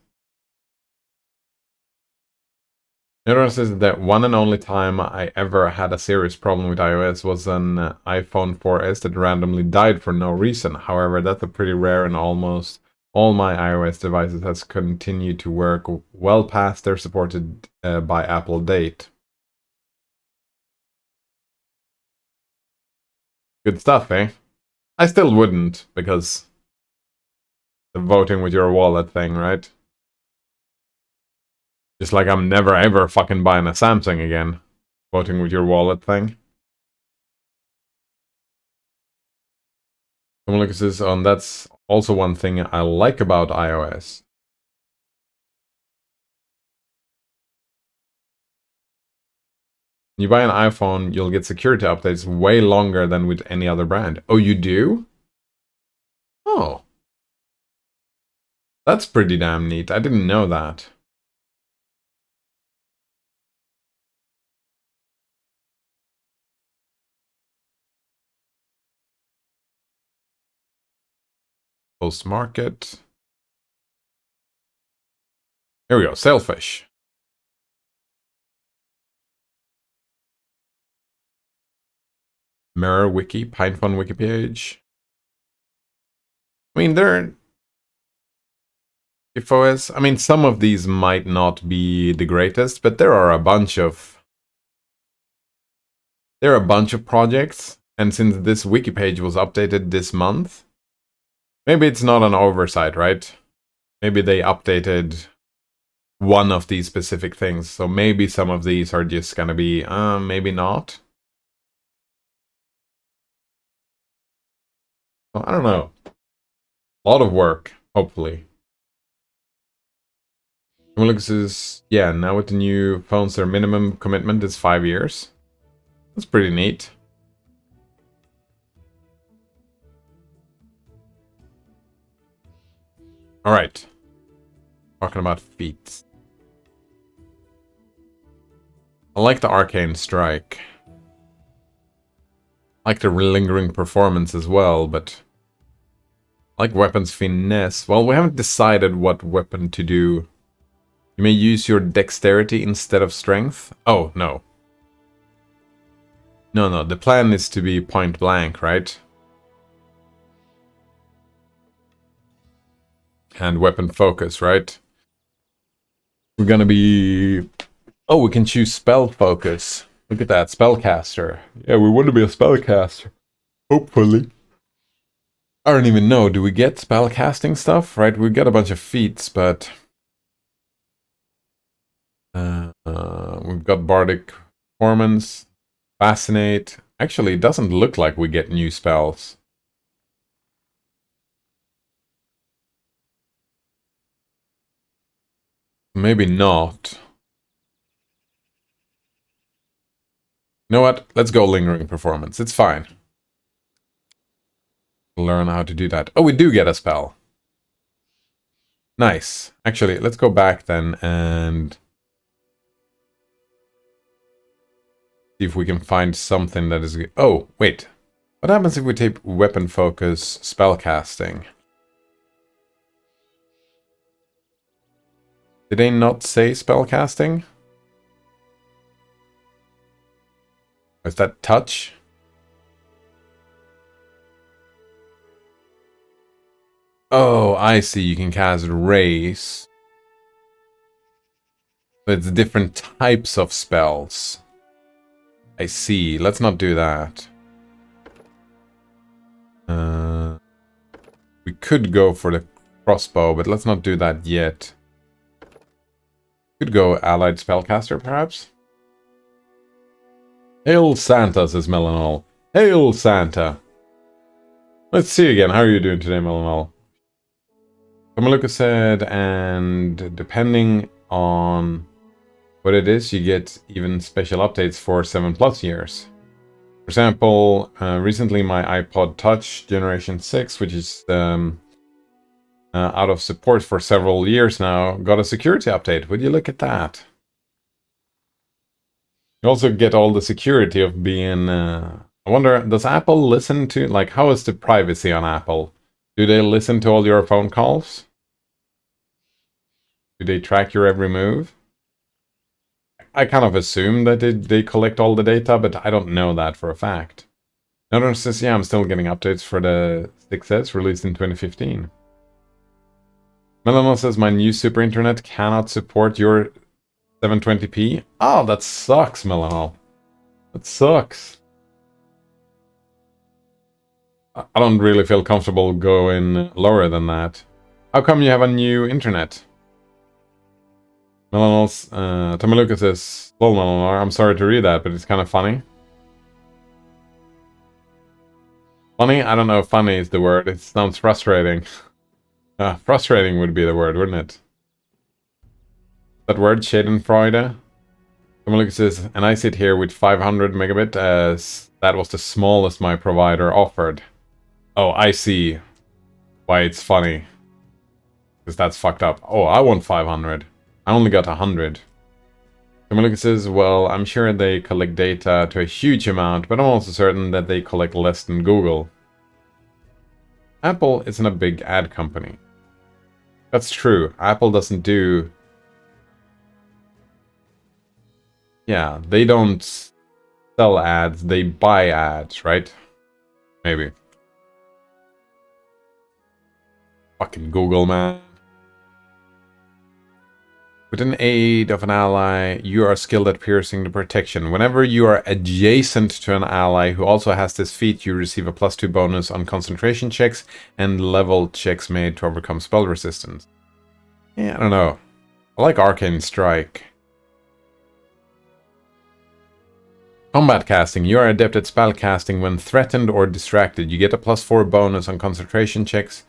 Notice that one and only time I ever had a serious problem with iOS was an iPhone 4S that randomly died for no reason. However, that's a pretty rare, and almost all my iOS devices has continued to work well past their supported by Apple date. Good stuff, eh? I still wouldn't, because the voting with your wallet thing, right? Just like I'm never ever fucking buying a Samsung again. Voting with your wallet thing. Someone looks at this on, that's also one thing I like about iOS. When you buy an iPhone, you'll get security updates way longer than with any other brand. Oh, you do? Oh. That's pretty damn neat. I didn't know that. Post market. Here we go. Sailfish. Mirror Wiki. PinePhone Wiki page. I mean, they're... IFOS. I mean, some of these might not be the greatest, but there are a bunch of... There are a bunch of projects, and since this wiki page was updated this month, maybe it's not an oversight, right? Maybe they updated one of these specific things, so maybe some of these are just gonna be, maybe not. Well, I don't know. A lot of work, hopefully. Linux is, yeah, now with the new phones, their minimum commitment is 5 years. That's pretty neat. Alright. Talking about feats. I like the Arcane Strike. I like the lingering performance as well, but... I like weapons finesse. Well, we haven't decided what weapon to do. You may use your dexterity instead of strength. Oh, no. No, the plan is to be point blank, right? And weapon focus, right? We're gonna be... Oh, we can choose spell focus. Look at that, spellcaster. Yeah, we want to be a spellcaster. Hopefully. I don't even know, do we get spellcasting stuff? Right, we got a bunch of feats, but... we've got Bardic Performance, Fascinate. Actually, it doesn't look like we get new spells. Maybe not. You know what? Let's go lingering performance. It's fine. Learn how to do that. Oh, we do get a spell. Nice. Actually, let's go back then and see if we can find something that is... Oh, wait. What happens if we take weapon focus spellcasting? Did they not say spellcasting? Is that touch? Oh, I see. You can cast raise. But it's different types of spells. I see. Let's not do that. We could go for the crossbow, but let's not do that yet. Could go allied spellcaster, perhaps? Hail Santa, says Melanol. Hail Santa! Let's see again. How are you doing today, Melanol? Kamaluka said, and depending on what it is, you get even special updates for 7+ years. For example, recently my iPod Touch Generation 6, which is out of support for several years now, got a security update. Would you look at that? You also get all the security of being... I wonder, does Apple listen to... Like, how is the privacy on Apple? Do they listen to all your phone calls? Do they track your every move? I kind of assume that they collect all the data, but I don't know that for a fact. Another says, yeah, I'm still getting updates for the 6S released in 2015. Melanol says, my new super internet cannot support your 720p. Oh, that sucks, Melanol. That sucks. I don't really feel comfortable going lower than that. How come you have a new internet? Melanol's, Tamaluka says, well, Melanol, I'm sorry to read that, but it's kind of funny. Funny? I don't know if funny is the word. It sounds frustrating. Frustrating would be the word, wouldn't it? That word, Schadenfreude. Tamaluka says, and I sit here with 500 megabit as that was the smallest my provider offered. Oh, I see why it's funny. Because that's fucked up. Oh, I want 500. I only got 100. Tamaluka says, well, I'm sure they collect data to a huge amount, but I'm also certain that they collect less than Google. Apple isn't a big ad company. That's true. Apple doesn't do... Yeah, they don't sell ads, they buy ads, right? Maybe. Fucking Google, man. With an aid of an ally, you are skilled at piercing the protection. Whenever you are adjacent to an ally who also has this feat, you receive a +2 bonus on concentration checks and level checks made to overcome spell resistance. Yeah, I don't know. I like Arcane Strike. Combat casting. You are adept at spell casting when threatened or distracted. You get a +4 bonus on concentration checks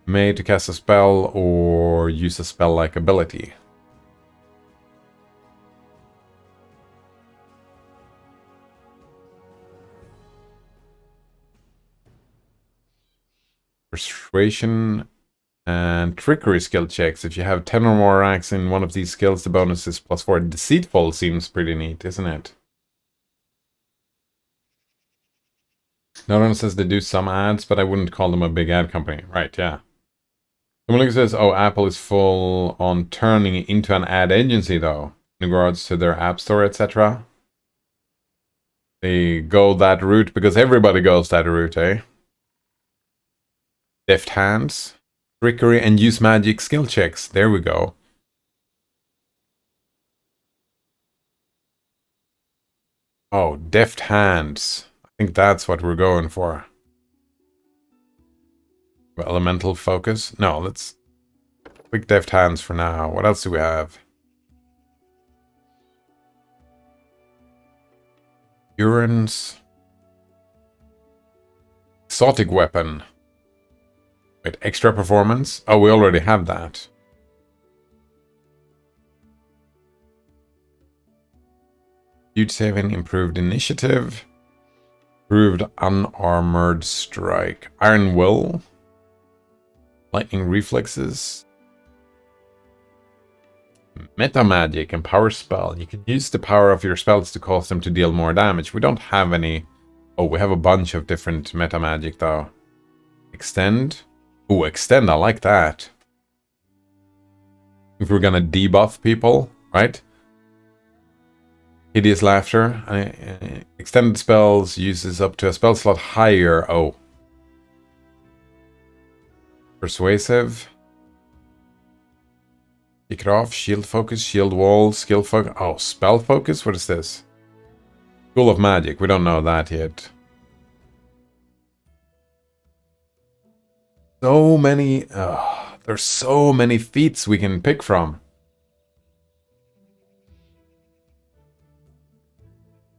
made to cast a spell or use a spell-like ability. Persuasion and trickery skill checks. If you have 10 or more ranks in one of these skills, the bonus is +4. Deceitful seems pretty neat, isn't it? No one says they do some ads, but I wouldn't call them a big ad company. Right, yeah. Someone says, oh, Apple is full on turning into an ad agency, though, in regards to their app store, etc. They go that route because everybody goes that route, eh? Deft hands, trickery, and use magic skill checks. There we go. Oh, deft hands. I think that's what we're going for. Elemental focus. No, let's quick deft hands for now. What else do we have? Urines. Exotic weapon. Wait, extra performance? Oh, we already have that. Huge saving, improved initiative. Improved unarmored strike. Iron will. Lightning reflexes. Meta magic and power spell. You can use the power of your spells to cause them to deal more damage. We don't have any. Oh, we have a bunch of different meta magic though. Extend. Oh, extend. I like that. If we're gonna debuff people, right? Hideous laughter. Extended spells uses up to a spell slot higher. Oh. Persuasive. Kick it off. Shield focus. Shield wall. Skill focus. Oh, spell focus? What is this? School of Magic. We don't know that yet. So many... there's so many feats we can pick from.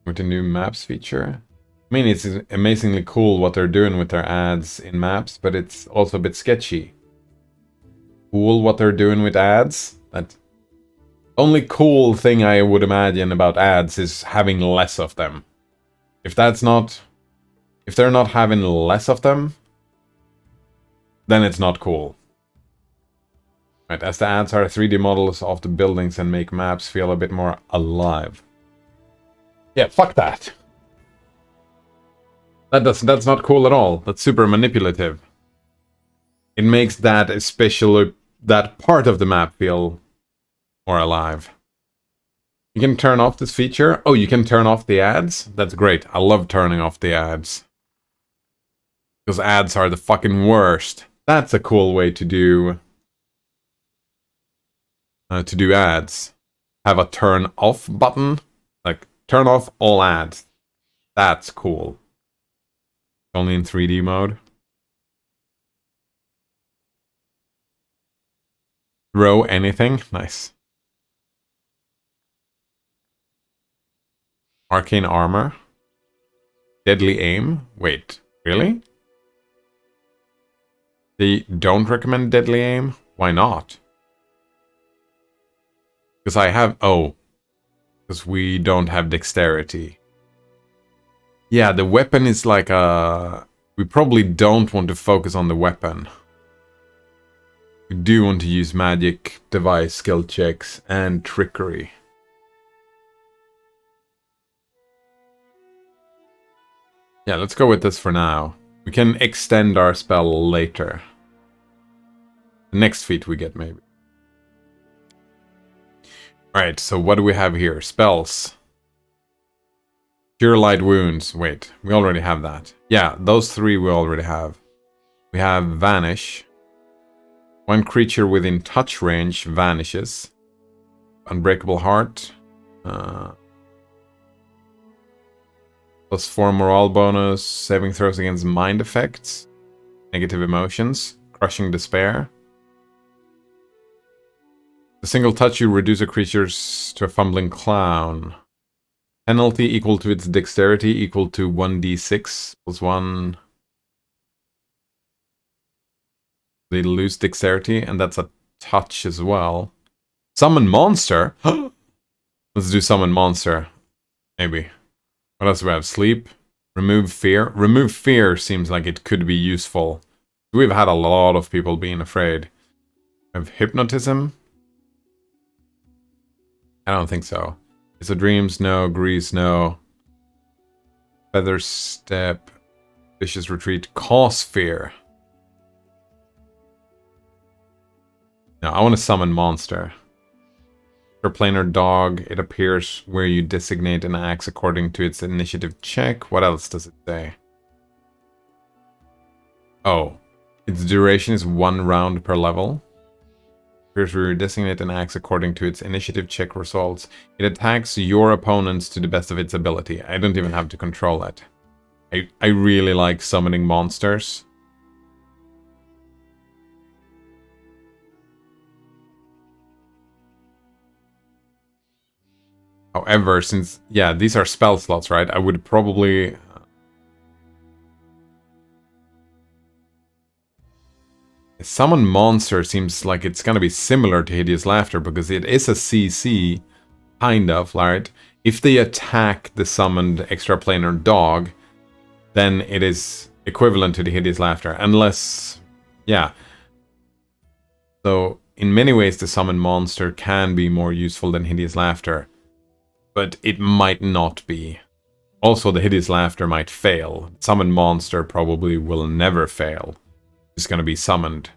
With the new maps feature. I mean, it's amazingly cool what they're doing with their ads in maps, but it's also a bit sketchy. Cool what they're doing with ads. That only cool thing I would imagine about ads is having less of them. If they're not having less of them, then it's not cool. Right, as the ads are 3D models of the buildings and make maps feel a bit more alive. Yeah, fuck that. That's not cool at all. That's super manipulative. It makes that especially that part of the map feel more alive. You can turn off this feature. Oh, you can turn off the ads? That's great. I love turning off the ads. Because ads are the fucking worst. That's a cool way to do ads. Have a turn off button. Like, turn off all ads. That's cool. Only in 3D mode. Throw anything. Nice. Arcane armor. Deadly aim. Wait, really? They don't recommend deadly aim? Why not? Because I have... Oh. Because we don't have dexterity. Yeah, the weapon is like a... We probably don't want to focus on the weapon. We do want to use magic, device, skill checks, and trickery. Yeah, let's go with this for now. We can extend our spell later. The next feat we get, maybe. Alright, so what do we have here? Spells. Cure light wounds. Wait, we already have that. Yeah, those three we already have. We have Vanish. One creature within touch range vanishes. Unbreakable Heart. +4 morale bonus. Saving throws against mind effects. Negative emotions. Crushing Despair. A single touch, you reduce a creature to a fumbling clown. Penalty equal to its dexterity equal to 1d6 +1. They lose dexterity, and that's a touch as well. Summon monster? Let's do summon monster. Maybe. What else do we have? Sleep. Remove fear. Remove fear seems like it could be useful. We've had a lot of people being afraid. We have hypnotism. I don't think so. It's a dreams, no. Grease, no. Feather step. Vicious retreat. Cause fear. No, I want to summon monster. For planar dog, it appears where you designate and acts according to its initiative check. What else does it say? Oh, its duration is 1 round per level. Appears where you designate and acts according to its initiative check results. It attacks your opponents to the best of its ability. I don't even have to control it. I really like summoning monsters. However, since, yeah, these are spell slots, right? I would probably... Summon Monster seems like it's gonna be similar to Hideous Laughter, because it is a CC, kind of, right? if they attack the summoned extraplanar dog, then it is equivalent to the hideous laughter, unless, yeah. So in many ways the summoned monster can be more useful than hideous laughter, but it might not be. Also, the hideous laughter might fail. Summoned monster probably will never fail. It's gonna be summoned.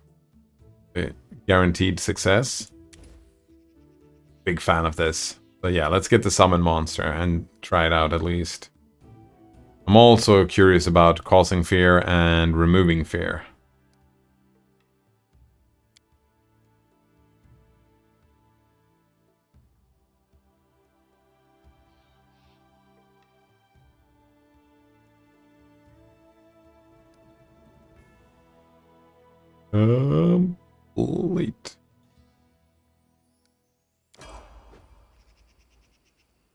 Guaranteed success. Big fan of this. But yeah, let's get the summon monster and try it out at least. I'm also curious about causing fear and removing fear. Complete.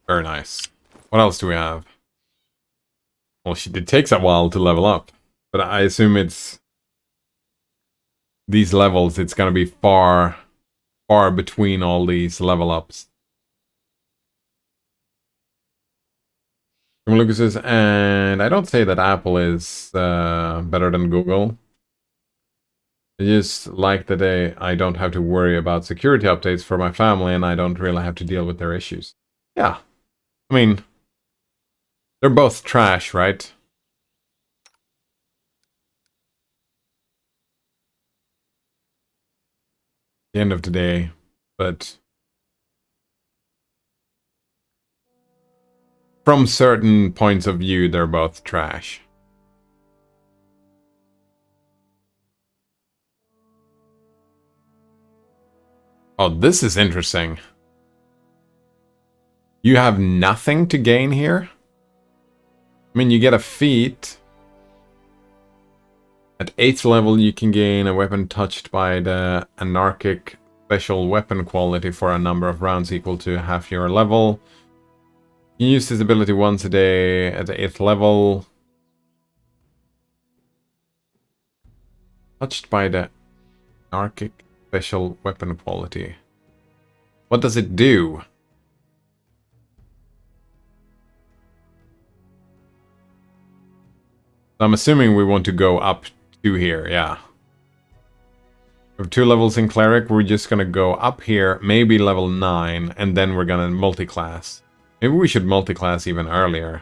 Very nice. What else do we have? Well, it takes a while to level up, but I assume it's these levels. It's gonna be far between all these level ups. Lucas says, and I don't say that Apple is better than Google. I just like that I don't have to worry about security updates for my family, and I don't really have to deal with their issues. Yeah, I mean, they're both trash, right? At the end of the day, but from certain points of view, they're both trash. Oh, this is interesting. You have nothing to gain here? I mean, you get a feat. At 8th level, you can gain a weapon touched by the anarchic special weapon quality for a number of rounds equal to half your level. You use this ability once a day at the 8th level. Touched by the anarchic special weapon quality. What does it do? I'm assuming we want to go up to here, yeah. We have 2 levels in Cleric, we're just gonna go up here, maybe level 9, and then we're gonna multi-class. Maybe we should multi-class even earlier.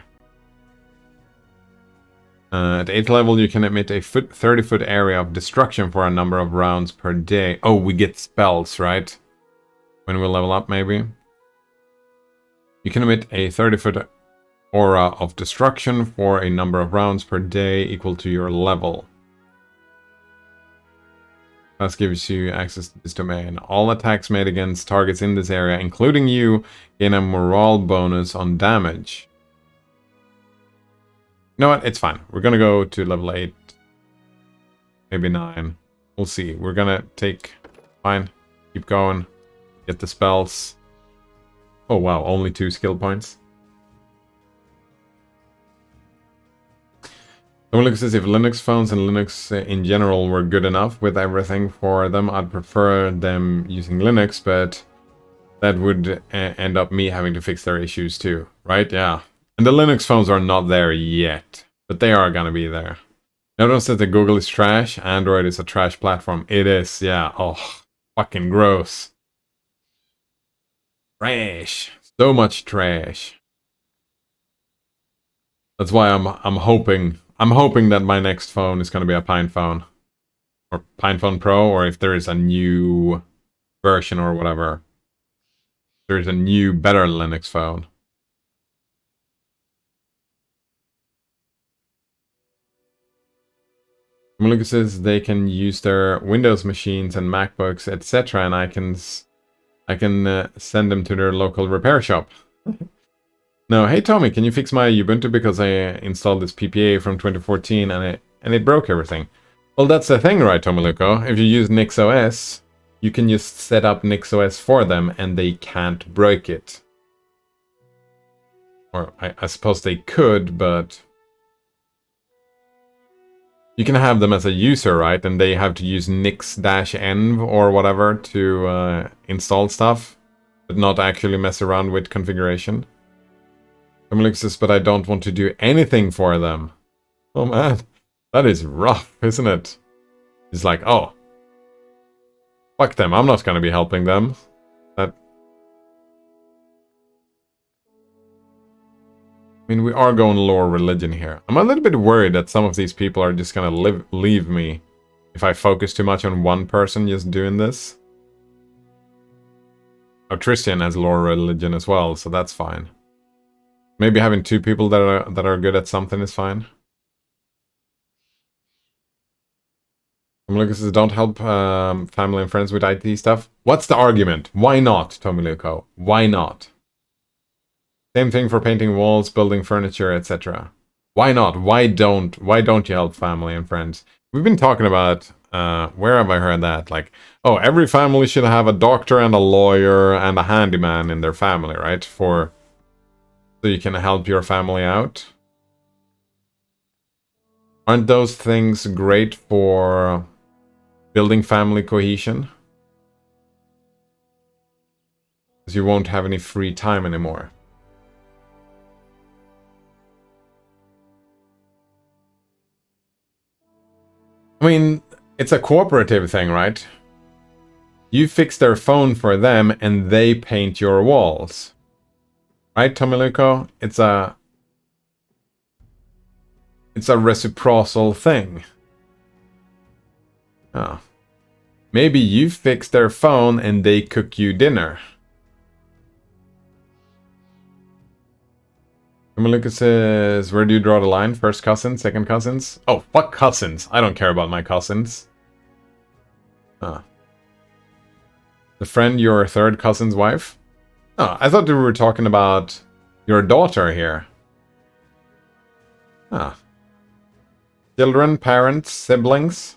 At 8th level, you can emit a 30-foot area of destruction for a number of rounds per day. Oh, we get spells, right? When we level up, maybe? You can emit a 30-foot aura of destruction for a number of rounds per day equal to your level. This gives you access to this domain. All attacks made against targets in this area, including you, gain a morale bonus on damage. You know what? It's fine. We're gonna go to level 8. Maybe 9. We'll see. We're gonna take... Fine. Keep going. Get the spells. Oh wow, only 2 skill points. Someone says if Linux phones and Linux in general were good enough with everything for them, I'd prefer them using Linux, but that would end up me having to fix their issues too, right? Yeah. And the Linux phones are not there yet, but they are gonna be there. Notice that the Google is trash, Android is a trash platform. It is, yeah. Oh, fucking gross. Trash. So much trash. That's why I'm hoping that my next phone is gonna be a Pine phone. Or Pine Phone Pro, or if there is a new version or whatever. There's a new, better Linux phone. Malika says they can use their Windows machines and MacBooks, etc., and I can send them to their local repair shop. No, hey Tommy, can you fix my Ubuntu because I installed this PPA from 2014 and it broke everything. Well, that's the thing, right, Tomiluko? If you use NixOS, you can just set up NixOS for them and they can't break it. Or I suppose they could, but you can have them as a user, right? And they have to use nix-env or whatever to install stuff, but not actually mess around with configuration. Dominic says, but I don't want to do anything for them. Oh man, that is rough, isn't it? He's like, oh, fuck them, I'm not gonna be helping them. That... I mean, we are going lore religion here. I'm a little bit worried that some of these people are just gonna leave me if I focus too much on one person just doing this. Oh, Tristan has lore religion as well, so that's fine. Maybe having two people that are good at something is fine. Lucas says, don't help family and friends with IT stuff. What's the argument? Why not, Tomiluko? Why not? Same thing for painting walls, building furniture, etc. Why not? Why don't you help family and friends? We've been talking about, where have I heard that? Like, oh, every family should have a doctor and a lawyer and a handyman in their family, right? So you can help your family out. Aren't those things great for building family cohesion? Because you won't have any free time anymore. I mean, it's a cooperative thing, right? You fix their phone for them and they paint your walls. Right, Tomiluko? It's a reciprocal thing. Oh. Maybe you fix their phone and they cook you dinner. Tomiluko says, where do you draw the line? First cousins, second cousins? Oh, fuck cousins. I don't care about my cousins. Huh. The friend, your third cousin's wife? Oh, I thought we were talking about your daughter here. Ah. Children, parents, siblings.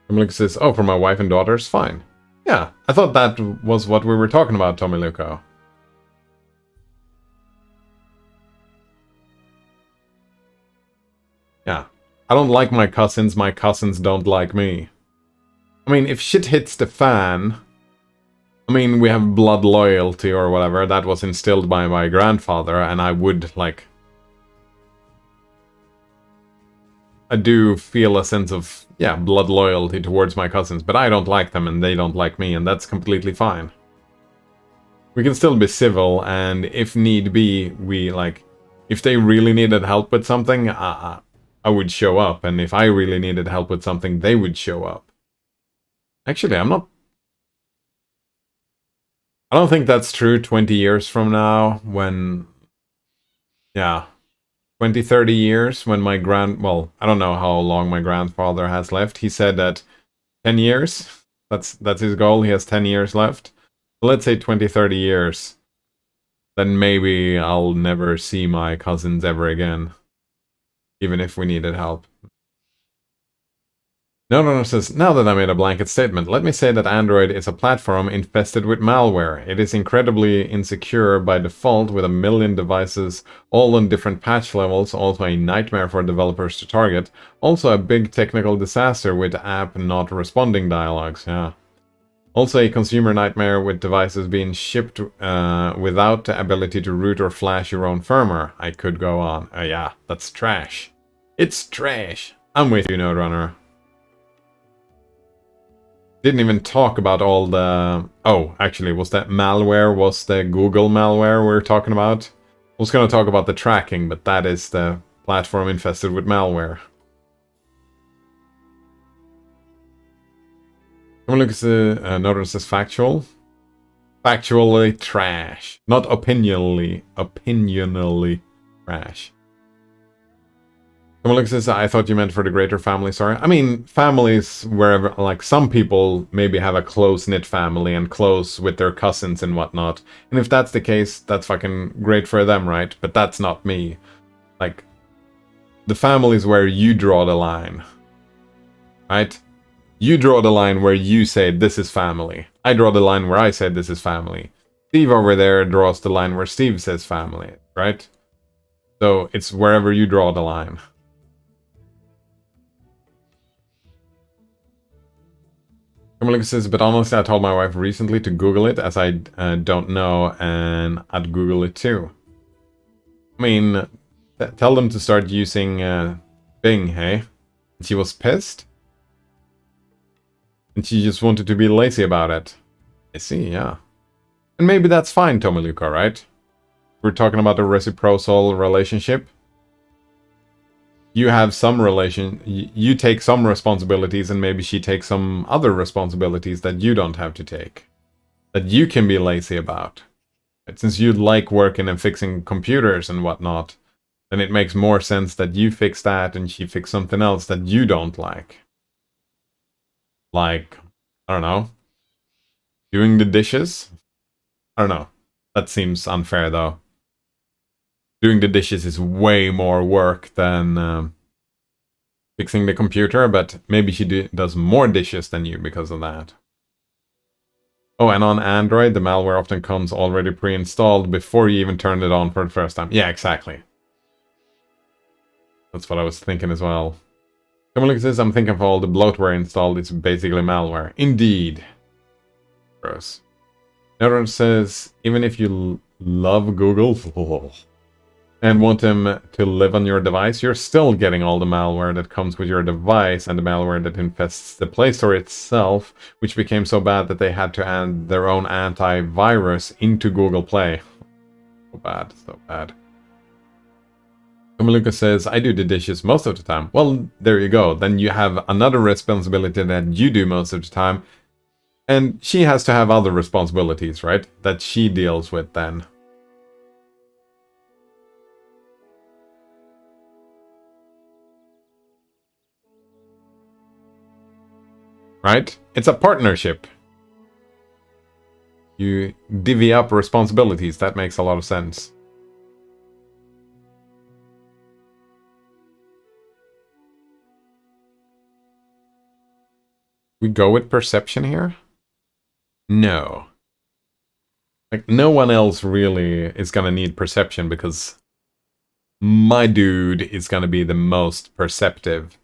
Tomiluko says, oh, for my wife and daughters? Fine. Yeah, I thought that was what we were talking about, Tomiluko. Yeah. I don't like my cousins don't like me. I mean, if shit hits the fan... I mean, we have blood loyalty or whatever. That was instilled by my grandfather, and I would, like... I do feel a sense of, yeah, blood loyalty towards my cousins, but I don't like them and they don't like me, and that's completely fine. We can still be civil, and if need be, we, like... If they really needed help with something, I would show up, and if I really needed help with something, they would show up. Actually, I don't think that's true 20 years from now, when... Yeah. 20, 30 years, when my well, I don't know how long my grandfather has left. He said that 10 years, that's his goal. He has 10 years left. So let's say 20, 30 years. Then maybe I'll never see my cousins ever again. Even if we needed help. No says, now that I made a blanket statement, let me say that Android is a platform infested with malware. It is incredibly insecure by default with a million devices, all on different patch levels, also a nightmare for developers to target, also a big technical disaster with app not responding dialogues, yeah. Also a consumer nightmare with devices being shipped without the ability to root or flash your own firmware. I could go on. Yeah, that's trash. It's trash. I'm with you, NodeRunner. Didn't even talk about all the... Oh, actually, was that malware? Was the Google malware we're talking about? I was going to talk about the tracking, but that is the platform infested with malware. Come look at the notice as factual. Factually trash. Not opinionally. Opinionally trash. Someone says, I thought you meant for the greater family, sorry. I mean, families wherever, like, some people maybe have a close-knit family and close with their cousins and whatnot. And if that's the case, that's fucking great for them, right? But that's not me. Like, the family is where you draw the line. Right? You draw the line where you say, this is family. I draw the line where I say, this is family. Steve over there draws the line where Steve says family, right? So, it's wherever you draw the line. Someone says, but honestly, I told my wife recently to Google it, as I don't know, and I'd Google it too. I mean, tell them to start using Bing, hey? She was pissed? And she just wanted to be lazy about it. I see, yeah. And maybe that's fine, Tomaluka, right? We're talking about a reciprocal relationship. You have some you take some responsibilities, and maybe she takes some other responsibilities that you don't have to take. That you can be lazy about. Right? Since you like working and fixing computers and whatnot, then it makes more sense that you fix that and she fix something else that you don't like. Like, I don't know, doing the dishes? I don't know. That seems unfair, though. Doing the dishes is way more work than fixing the computer, but maybe she does more dishes than you because of that. Oh, and on Android, the malware often comes already pre-installed before you even turn it on for the first time. Yeah, exactly. That's what I was thinking as well. Come look at this, I'm thinking of all the bloatware installed, it's basically malware. Indeed. Gross. Another one says, even if you love Google and want them to live on your device, you're still getting all the malware that comes with your device and the malware that infests the Play Store itself, which became so bad that they had to add their own antivirus into Google Play. So bad, so bad. Lucas says, I do the dishes most of the time. Well, there you go. Then you have another responsibility that you do most of the time. And she has to have other responsibilities, right? That she deals with then. Right? It's a partnership. You divvy up responsibilities. That makes a lot of sense. We go with perception here? No. Like, no one else really is gonna need perception because my dude is gonna be the most perceptive.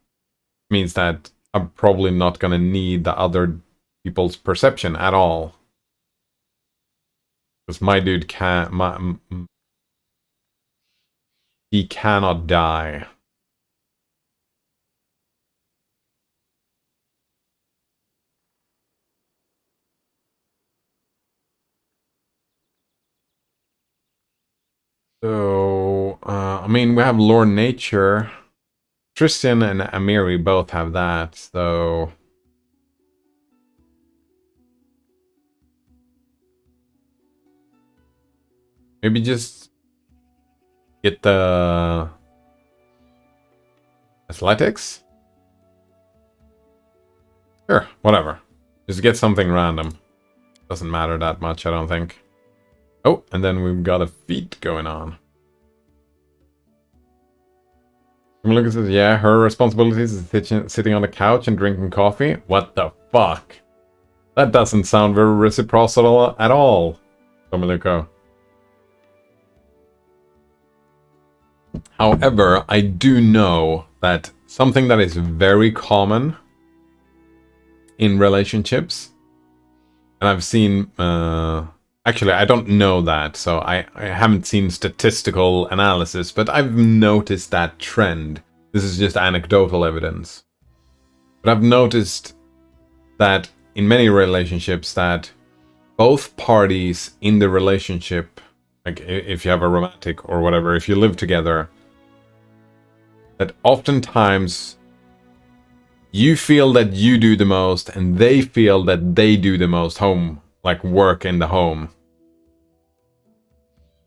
Means that I'm probably not gonna need the other people's perception at all. Because my dude can't... he cannot die. So, I mean, we have Lore Nature. Tristan and Amiri both have that, so... maybe just get the... athletics? Sure, whatever. Just get something random. Doesn't matter that much, I don't think. Oh, and then we've got a feat going on. Look at this. Yeah, her responsibilities is sitting on the couch and drinking coffee. What the fuck? That doesn't sound very reciprocal at all, Tomaluko. However, I do know that something that is very common in relationships, and I've seen... actually, I don't know that, so I haven't seen statistical analysis, but I've noticed that trend. This is just anecdotal evidence. But I've noticed that in many relationships that both parties in the relationship, like if you have a romantic or whatever, if you live together, that oftentimes you feel that you do the most and they feel that they do the most like work in the home.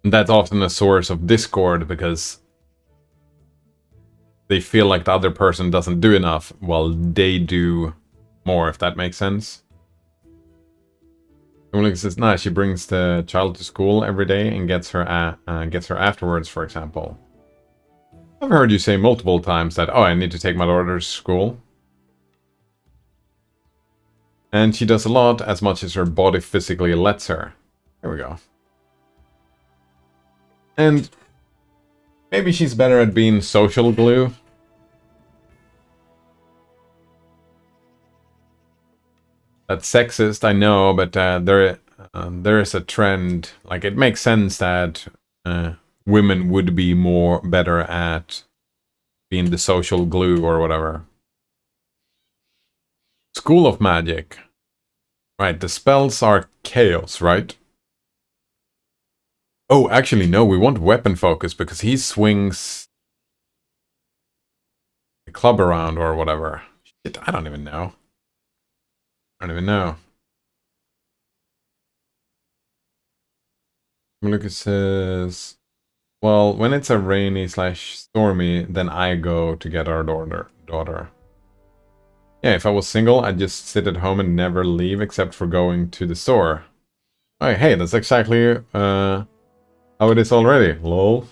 And that's often a source of discord because they feel like the other person doesn't do enough while they do more, if that makes sense. Someone says, nice, she brings the child to school every day and gets her afterwards, for example. I've heard you say multiple times that, oh, I need to take my daughter to school. And she does a lot, as much as her body physically lets her. There we go. And maybe she's better at being social glue. That's sexist, I know, but there is a trend. Like, it makes sense that women would be better at being the social glue or whatever. School of Magic. Right, the spells are chaos, right? Oh, actually, no, we want weapon focus because he swings the club around or whatever. Shit, I don't even know. I don't even know. Lucas says, well, when it's a rainy slash stormy, then I go to get our daughter. Yeah, if I was single, I'd just sit at home and never leave except for going to the store. Oh, hey, that's exactly how it is already, lol.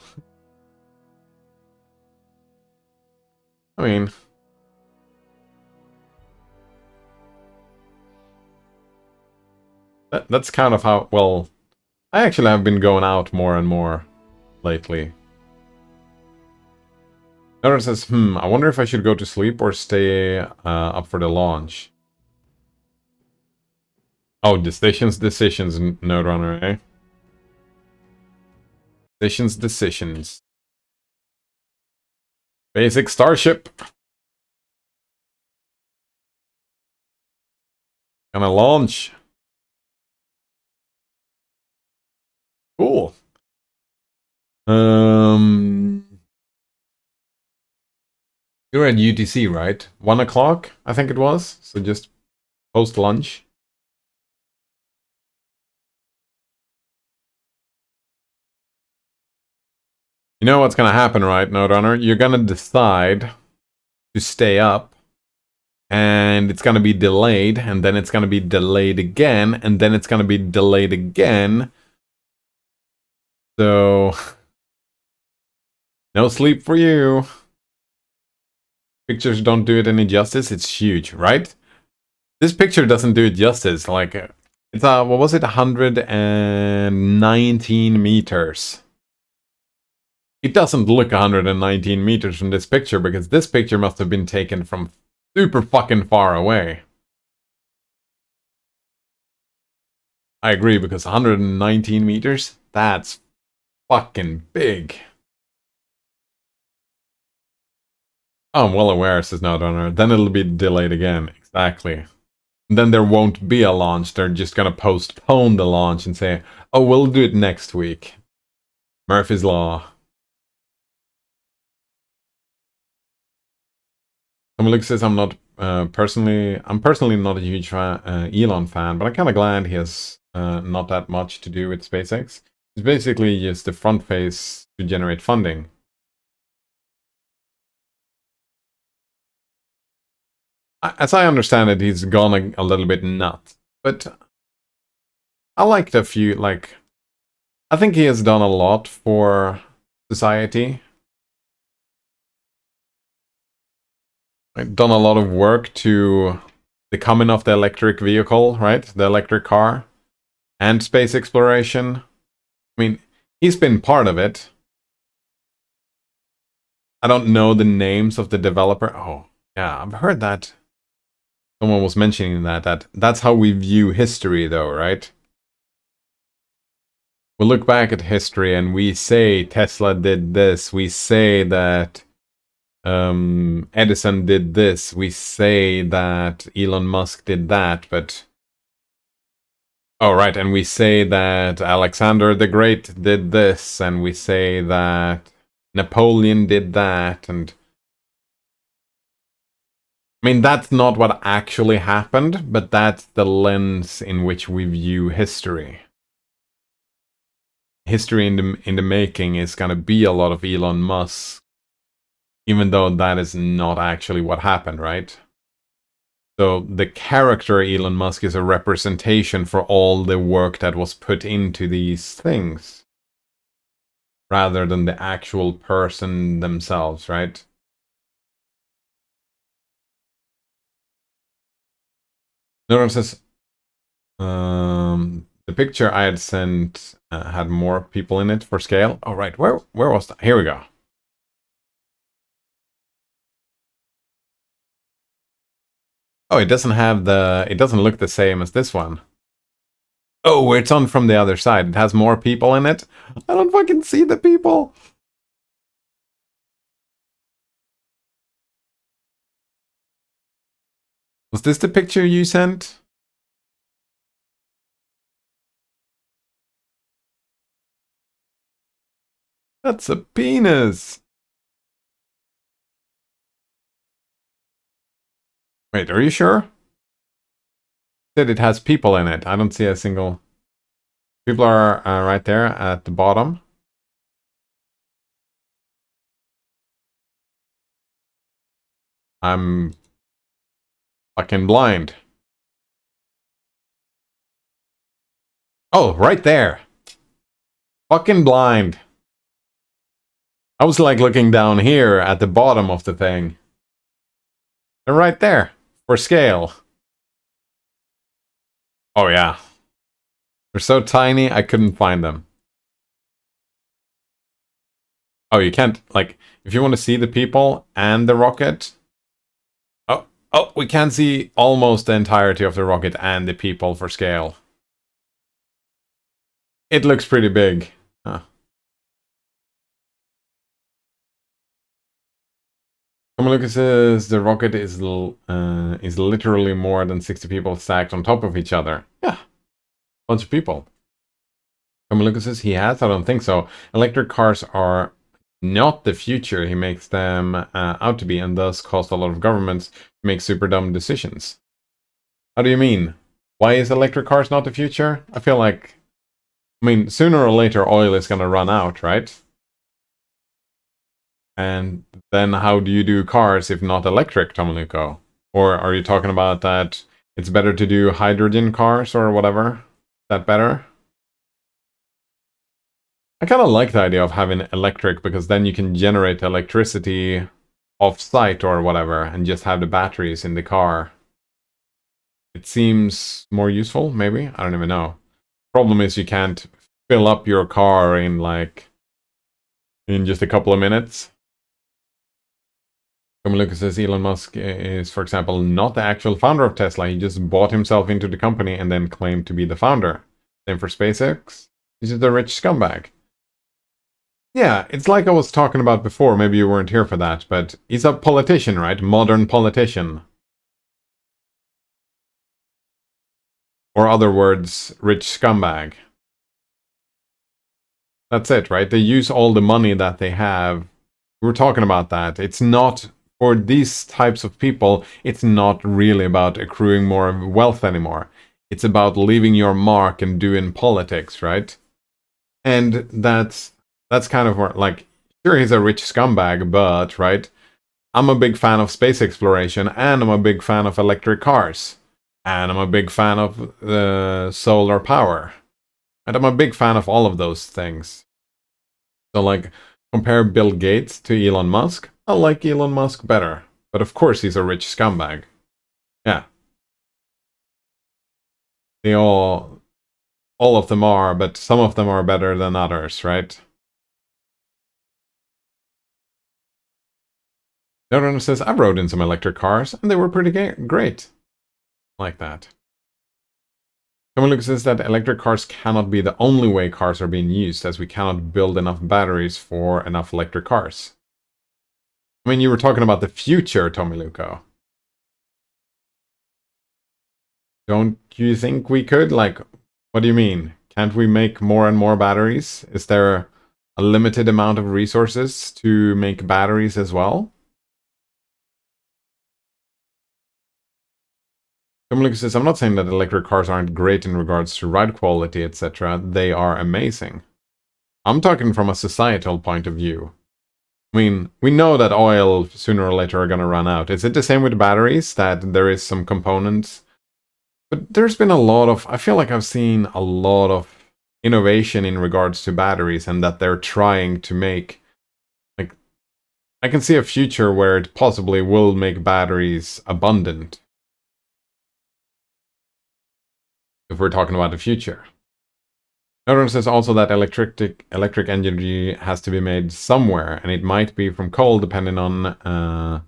I mean, that's kind of how, well, I actually have been going out more and more lately. Nora says, I wonder if I should go to sleep or stay up for the launch. Oh, decisions, Node Runner, eh? Decisions. Basic Starship. Gonna launch. Cool. You're at UTC, right? 1 o'clock, I think it was. So just post lunch. You know what's gonna happen, right, Node Runner? You're gonna decide to stay up, and it's gonna be delayed, and then it's gonna be delayed again, and then it's gonna be delayed again. So, no sleep for you. Pictures don't do it any justice. It's huge, right? This picture doesn't do it justice. Like, it's what was it? 119 meters. It doesn't look 119 meters from this picture because this picture must have been taken from super fucking far away. I agree, because 119 meters, that's fucking big. Oh, I'm well aware, says Nodrunner. Then it'll be delayed again. Exactly. And then there won't be a launch. They're just gonna postpone the launch and say, oh, we'll do it next week. Murphy's Law. Luke says I'm not personally not a huge Elon fan, but I'm kind of glad he has not that much to do with SpaceX. It's basically just the front face to generate funding. As I understand it, he's gone a little bit nuts. But I liked a few, like, I think he has done a lot for society. Like, done a lot of work to the coming of the electric vehicle, right? The electric car. And space exploration. I mean, he's been part of it. I don't know the names of the developer. Oh, yeah, I've heard that. Someone was mentioning that's how we view history, though, right? We look back at history and we say Tesla did this. We say that Edison did this. We say that Elon Musk did that, but... Oh, right, and we say that Alexander the Great did this, and we say that Napoleon did that, and... I mean, that's not what actually happened, but that's the lens in which we view history. History in the making is gonna be a lot of Elon Musk, even though that is not actually what happened, right? So the character Elon Musk is a representation for all the work that was put into these things, rather than the actual person themselves, right? Noram says, the picture I had sent had more people in it for scale. Oh, right. Where was that? Here we go. Oh, it doesn't have the... It doesn't look the same as this one. Oh, it's on from the other side. It has more people in it. I don't fucking see the people. Was this the picture you sent? That's a penis. Wait, are you sure? Said it has people in it. I don't see a single... People are right there at the bottom. I'm fucking blind. Oh, right there. Fucking blind. I was like looking down here at the bottom of the thing. They're right there. For scale. Oh yeah. They're so tiny, I couldn't find them. Oh, you can't, like, if you want to see the people and the rocket... Oh, we can see almost the entirety of the rocket and the people for scale. It looks pretty big. Huh. Lucas says the rocket is literally more than 60 people stacked on top of each other. Yeah, bunch of people. Lucas says he has? I don't think so. Electric cars are not the future he makes them out to be, and thus cost a lot of governments to make super dumb decisions. How do you mean? Why is electric cars not the future? I feel like... I mean, sooner or later oil is gonna run out, right? And then how do you do cars if not electric, Tomaluko? Or are you talking about that it's better to do hydrogen cars or whatever? Is that better? I kind of like the idea of having electric because then you can generate electricity off-site or whatever and just have the batteries in the car. It seems more useful, maybe? I don't even know. Problem is you can't fill up your car in like... in just a couple of minutes. Lucas says Elon Musk is, for example, not the actual founder of Tesla. He just bought himself into the company and then claimed to be the founder. Same for SpaceX. He's just a rich scumbag. Yeah, it's like I was talking about before. Maybe you weren't here for that, but he's a politician, right? Modern politician. Or other words, rich scumbag. That's it, right? They use all the money that they have. We were talking about that. It's not... For these types of people, it's not really about accruing more wealth anymore. It's about leaving your mark and doing politics, right? And that's kind of where, like, sure, he's a rich scumbag, but, right, I'm a big fan of space exploration, and I'm a big fan of electric cars, and I'm a big fan of solar power, and I'm a big fan of all of those things. So, like, compare Bill Gates to Elon Musk, I like Elon Musk better. But of course he's a rich scumbag. Yeah. They all of them are, but some of them are better than others, right? The other one says, I rode in some electric cars, and they were pretty great. Like that. Someone looks says that electric cars cannot be the only way cars are being used, as we cannot build enough batteries for enough electric cars. I mean, you were talking about the future, Tomiluko. Don't you think we could? Like, what do you mean? Can't we make more and more batteries? Is there a limited amount of resources to make batteries as well? Tomiluko says, I'm not saying that electric cars aren't great in regards to ride quality, etc. They are amazing. I'm talking from a societal point of view. I mean, we know that oil sooner or later are going to run out. Is it the same with batteries, that there is some components? But there's been a lot of... I feel like I've seen a lot of innovation in regards to batteries, and that they're trying to make... Like, I can see a future where it possibly will make batteries abundant. If we're talking about the future. Everyone says also that electric energy has to be made somewhere, and it might be from coal depending on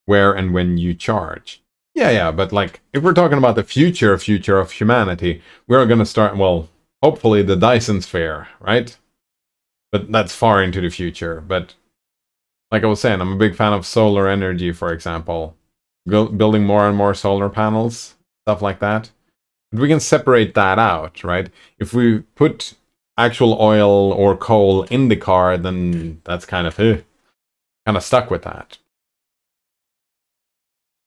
where and when you charge. Yeah, but like, if we're talking about the future of humanity, we're gonna start, well, hopefully the Dyson sphere, right? But that's far into the future. But like I was saying, I'm a big fan of solar energy, for example. Building more and more solar panels, stuff like that. But we can separate that out, right? If we put actual oil or coal in the car, then that's kind of stuck with that.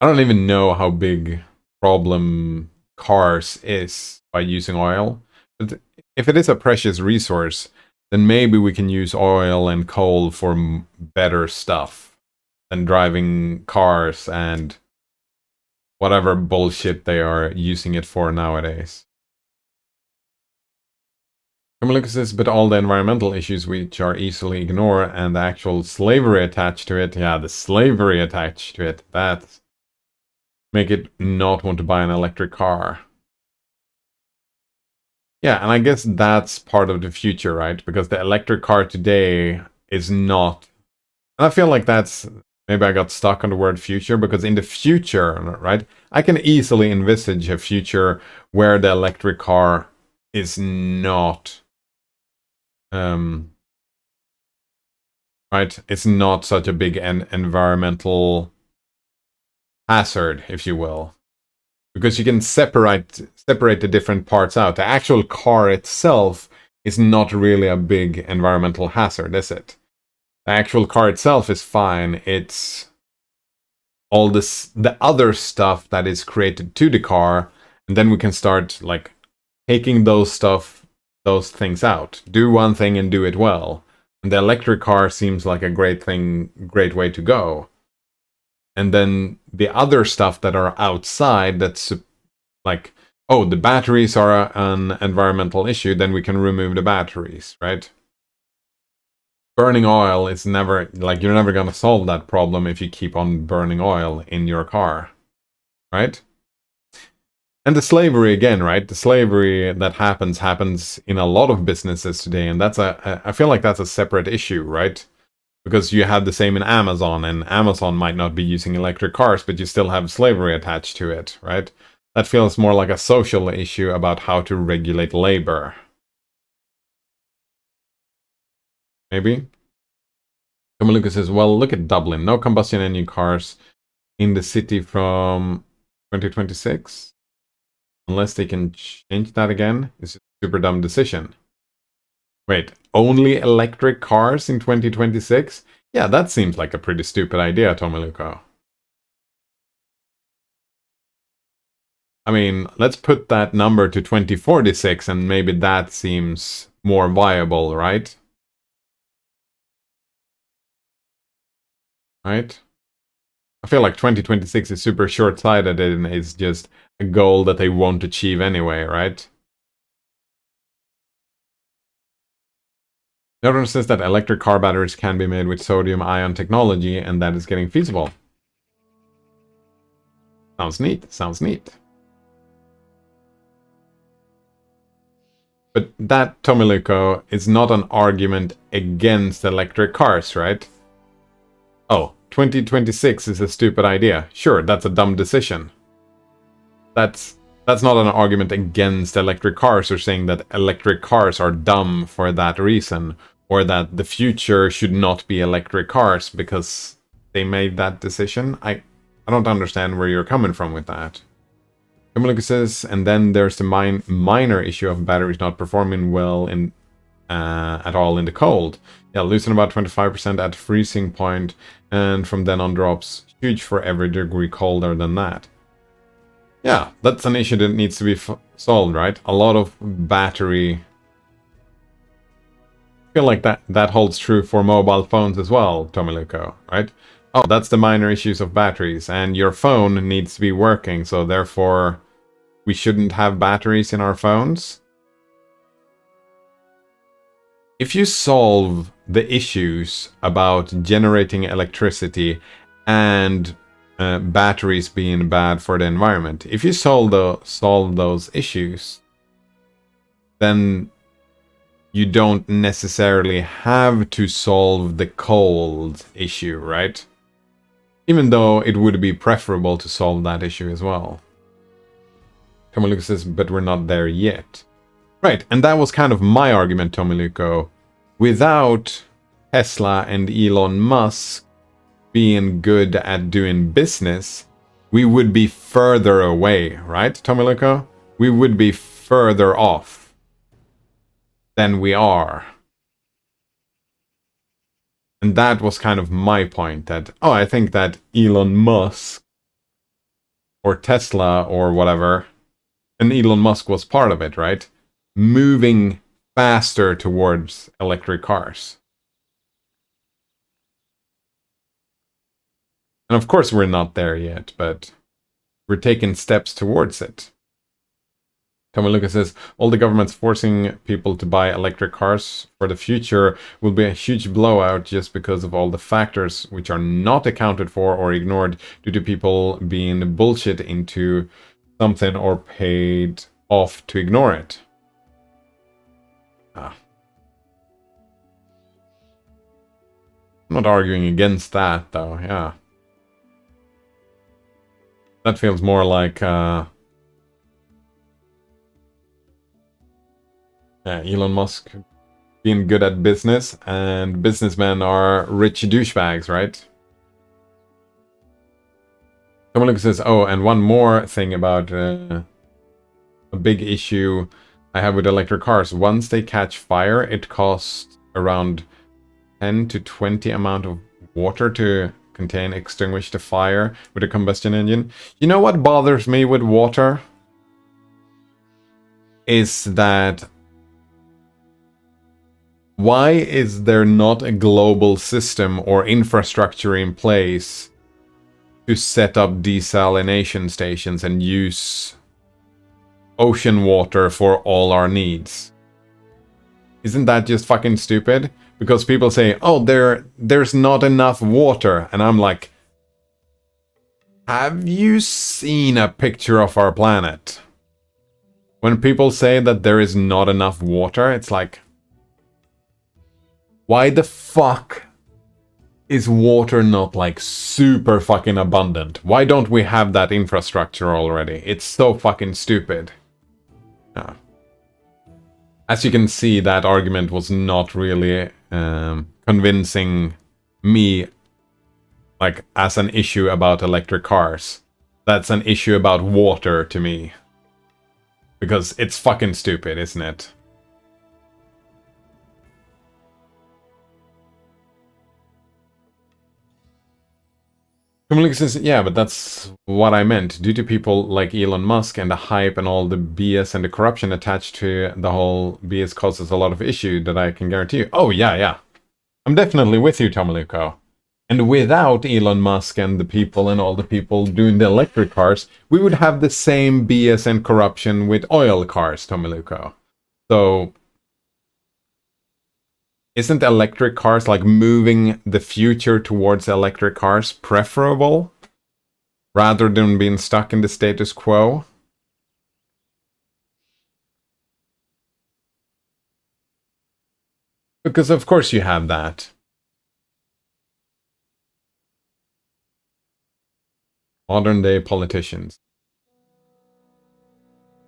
I don't even know how big problem cars is by using oil. But if it is a precious resource, then maybe we can use oil and coal for better stuff than driving cars and whatever bullshit they are using it for nowadays. Lucas says, but all the environmental issues which are easily ignored and the actual slavery attached to it, yeah, the slavery attached to it, that make it not want to buy an electric car. Yeah, and I guess that's part of the future, right? Because the electric car today is not... And I feel like that's... Maybe I got stuck on the word future, because in the future, right, I can easily envisage a future where the electric car is not... right? It's not such a big environmental hazard, if you will. Because you can separate the different parts out. The actual car itself is not really a big environmental hazard, is it? The actual car itself is fine. It's all the other stuff that is created to the car, and then we can start like taking those things out. Do one thing and do it well. And the electric car seems like a great way to go. And then the other stuff that are outside, that's like, oh, the batteries are an environmental issue, then we can remove the batteries, right? Burning oil is never, like, you're never gonna solve that problem if you keep on burning oil in your car, right? And the slavery again, right? The slavery that happens in a lot of businesses today, and I feel like that's a separate issue, right? Because you have the same in Amazon, and Amazon might not be using electric cars, but you still have slavery attached to it, right? That feels more like a social issue about how to regulate labor. Maybe? Lucas says, well, look at Dublin. No combustion engine cars in the city from 2026. Unless they can change that again. It's a super dumb decision. Wait, only electric cars in 2026? Yeah, that seems like a pretty stupid idea, Tomiluko. I mean, let's put that number to 2046 and maybe that seems more viable, right? Right? I feel like 2026 is super short-sighted and it's just a goal that they won't achieve anyway, right? Notice says that electric car batteries can be made with sodium-ion technology, and that is getting feasible. Sounds neat. Sounds neat. But that, Tomiluko, is not an argument against electric cars, right? Oh, 2026 is a stupid idea. Sure, that's a dumb decision. That's not an argument against electric cars or saying that electric cars are dumb for that reason, or that the future should not be electric cars because they made that decision. I don't understand where you're coming from with that. Kamilika says, and then there's the minor issue of batteries not performing well in at all in the cold. Yeah, loosen about 25% at freezing point, and from then on drops huge for every degree colder than that. Yeah, that's an issue that needs to be solved, right? A lot of battery... I feel like that holds true for mobile phones as well, Tomiluko, right? Oh, that's the minor issues of batteries, and your phone needs to be working, so therefore we shouldn't have batteries in our phones? If you solve the issues about generating electricity and batteries being bad for the environment, if you solve those issues, then you don't necessarily have to solve the cold issue, right? Even though it would be preferable to solve that issue as well. Tomiluko says, but we're not there yet. Right, and that was kind of my argument, Tomiluko. Without Tesla and Elon Musk being good at doing business, we would be further away, right, Tomiluko? We would be further off than we are. And that was kind of my point, that, oh, I think that Elon Musk or Tesla or whatever, and Elon Musk was part of it, right? Moving faster towards electric cars. And of course we're not there yet, but we're taking steps towards it. Tomiluko says, all the governments forcing people to buy electric cars for the future will be a huge blowout just because of all the factors which are not accounted for or ignored due to people being bullshit into something or paid off to ignore it. I'm not arguing against that, though, yeah. That feels more like, Elon Musk being good at business, and businessmen are rich douchebags, right? Someone says, oh, and one more thing about a big issue I have with electric cars. Once they catch fire, it costs around 10 to 20 amount of water to extinguish the fire with a combustion engine. You know what bothers me with water? Is that why is there not a global system or infrastructure in place to set up desalination stations and use ocean water for all our needs? Isn't that just fucking stupid? Because people say, oh, there's not enough water. And I'm like, have you seen a picture of our planet? When people say that there is not enough water, it's like, why the fuck is water not like super fucking abundant? Why don't we have that infrastructure already? It's so fucking stupid. Yeah. As you can see, that argument was not really convincing me, like, as an issue about electric cars. That's an issue about water to me. Because it's fucking stupid, isn't it? Tomiluko says, yeah, but that's what I meant. Due to people like Elon Musk and the hype and all the BS and the corruption attached to the whole BS causes a lot of issue that I can guarantee you. Oh, yeah. I'm definitely with you, Tomiluko. And without Elon Musk and the people and all the people doing the electric cars, we would have the same BS and corruption with oil cars, Tomiluko. So isn't electric cars, like moving the future towards electric cars, preferable rather than being stuck in the status quo? Because of course you have that. Modern day politicians.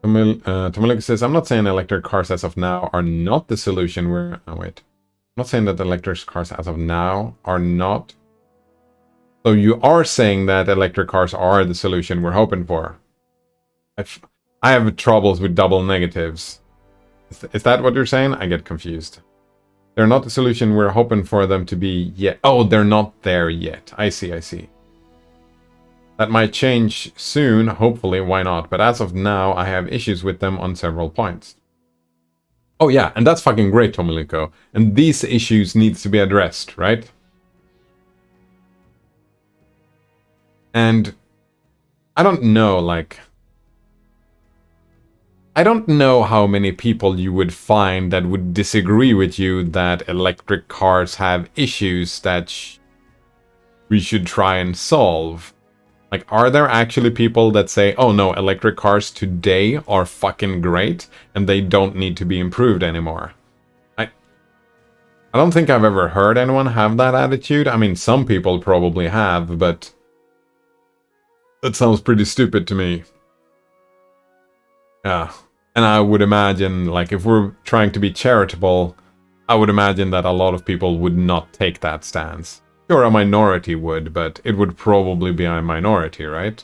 Tomiluko says, I'm not saying electric cars as of now are not the solution. I'm not saying that electric cars as of now are not. So you are saying that electric cars are the solution we're hoping for. I have troubles with double negatives. Is that what you're saying? I get confused. They're not the solution we're hoping for them to be yet. Oh, they're not there yet. I see. That might change soon, hopefully, why not? But as of now, I have issues with them on several points. Oh yeah, and that's fucking great, Tomiluko. And these issues needs to be addressed, right? And I don't know, like, I don't know how many people you would find that would disagree with you that electric cars have issues that we should try and solve. Like, are there actually people that say, oh no, electric cars today are fucking great and they don't need to be improved anymore? I don't think I've ever heard anyone have that attitude. I mean, some people probably have, but That sounds pretty stupid to me. Yeah. And I would imagine, like, if we're trying to be charitable, I would imagine that a lot of people would not take that stance. Sure, a minority would, but it would probably be a minority, right?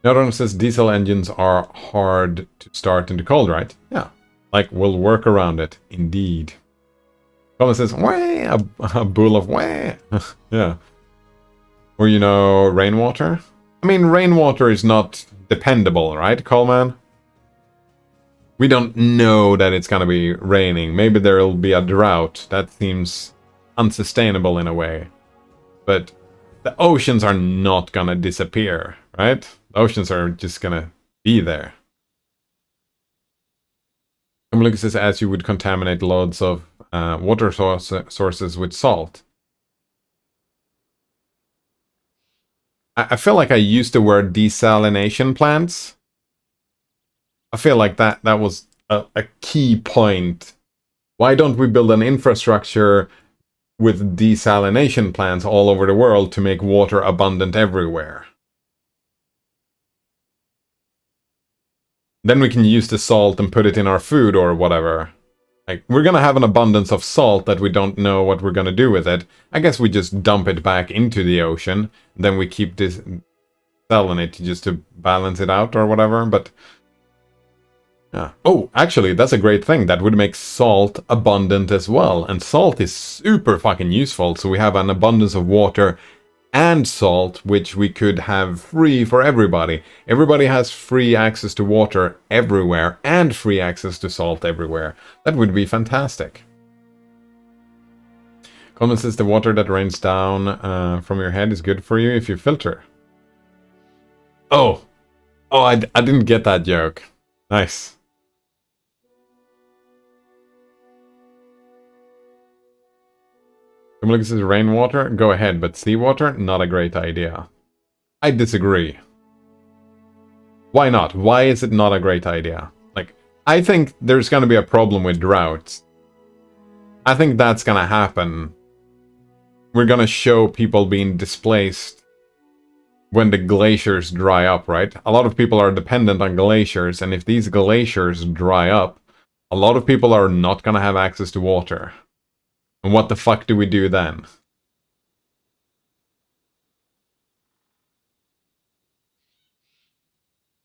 Nodon says diesel engines are hard to start in the cold, right? Yeah. Like, we'll work around it. Indeed. Colin says, wah, a bowl of wah. Yeah. Or, you know, rainwater? I mean, rainwater is not dependable, right, Coleman? We don't know that it's gonna be raining. Maybe there'll be a drought. That seems unsustainable in a way. But the oceans are not gonna disappear, right? The oceans are just gonna be there. Lucas says, as you would contaminate loads of water sources with salt. I feel like I used the word desalination plants. I feel like that was a key point. Why don't we build an infrastructure with desalination plants all over the world to make water abundant everywhere? Then we can use the salt and put it in our food or whatever. Like, we're gonna have an abundance of salt that we don't know what we're gonna do with it. I guess we just dump it back into the ocean. Then we keep this selling it just to balance it out or whatever, but... yeah. Oh, actually, that's a great thing. That would make salt abundant as well. And salt is super fucking useful, so we have an abundance of water and salt, which we could have free for everybody. Everybody has free access to water everywhere and free access to salt everywhere. That would be fantastic. Coleman says the water that rains down from your head is good for you if you filter. Oh, I didn't get that joke. Nice. This is rainwater, go ahead, but seawater, not a great idea. I disagree. Why not? Why is it not a great idea? Like, I think there's gonna be a problem with droughts. I think that's gonna happen. We're gonna show people being displaced when the glaciers dry up, right? A lot of people are dependent on glaciers, and if these glaciers dry up, a lot of people are not gonna have access to water. And what the fuck do we do then?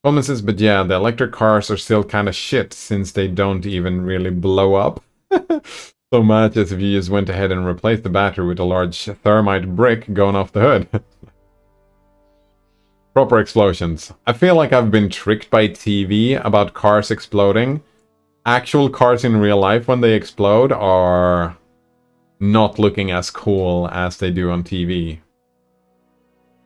Coleman says, but yeah, the electric cars are still kind of shit since they don't even really blow up so much as if you just went ahead and replaced the battery with a large thermite brick going off the hood. Proper explosions. I feel like I've been tricked by TV about cars exploding. Actual cars in real life, when they explode, are not looking as cool as they do on TV.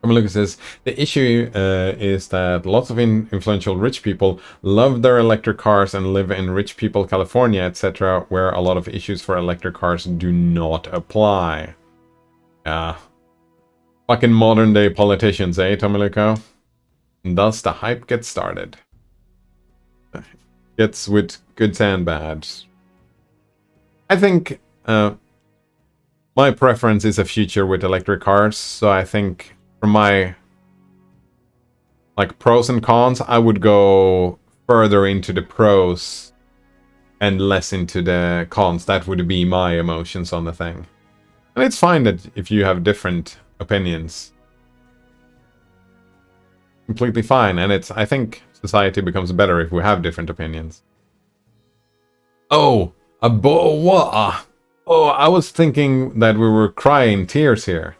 Lucas says, the issue is that lots of influential rich people love their electric cars and live in rich people California, etc., where a lot of issues for electric cars do not apply. Yeah. Fucking modern day politicians, eh, Tomiliko? And thus the hype gets started. Gets with goods and bads. I think my preference is a future with electric cars, so I think from my like pros and cons, I would go further into the pros and less into the cons. That would be my emotions on the thing. And it's fine that if you have different opinions. Completely fine, and it's, I think society becomes better if we have different opinions. Oh, a boa. Oh, I was thinking that we were crying tears here.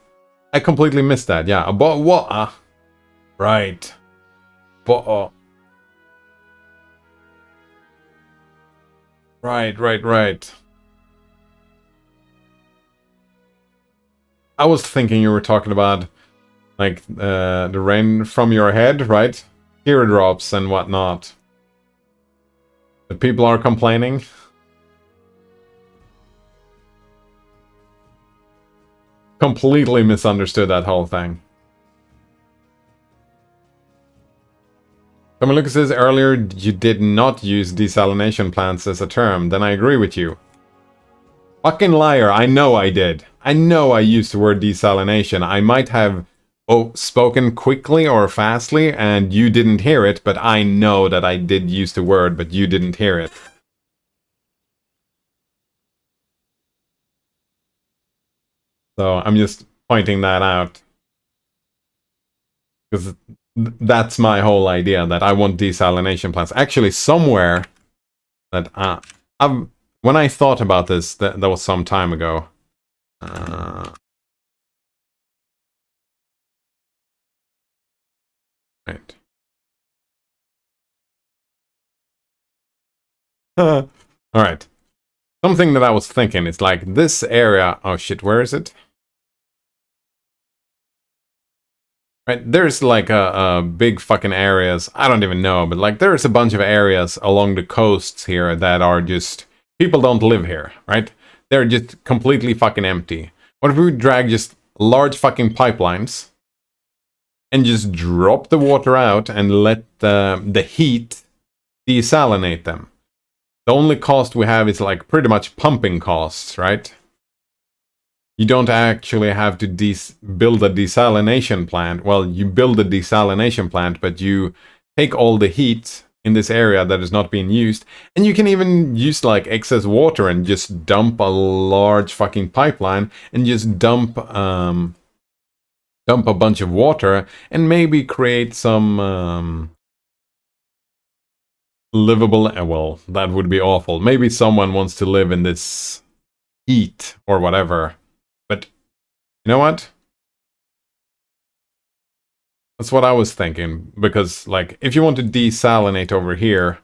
I completely missed that. Yeah, a boa. Right. Boa. Right. I was thinking you were talking about like the rain from your head, right? Teardrops and whatnot. But people are complaining. Completely misunderstood that whole thing. Someone Lucas says earlier you did not use desalination plants as a term. Then I agree with you. Fucking liar. I know I did. I know I used the word desalination. I might have spoken quickly or fastly, and you didn't hear it, but I know that I did use the word, but you didn't hear it. So I'm just pointing that out. Because that's my whole idea, that I want desalination plants. Actually, somewhere that when I thought about this, that was some time ago. Right. All right. Something that I was thinking is like this area. Oh shit, where is it? Right, there's like a big fucking areas. I don't even know, but like there's a bunch of areas along the coasts here that are just people don't live here, right? They're just completely fucking empty. What if we drag just large fucking pipelines and just drop the water out and let the heat desalinate them? The only cost we have is like pretty much pumping costs, right? You don't actually have to build a desalination plant. Well, you build a desalination plant, but you take all the heat in this area that is not being used, and you can even use like excess water and just dump a large fucking pipeline and just dump a bunch of water and maybe create some livable. Well, that would be awful. Maybe someone wants to live in this heat or whatever. But you know what? That's what I was thinking. Because, like, if you want to desalinate over here,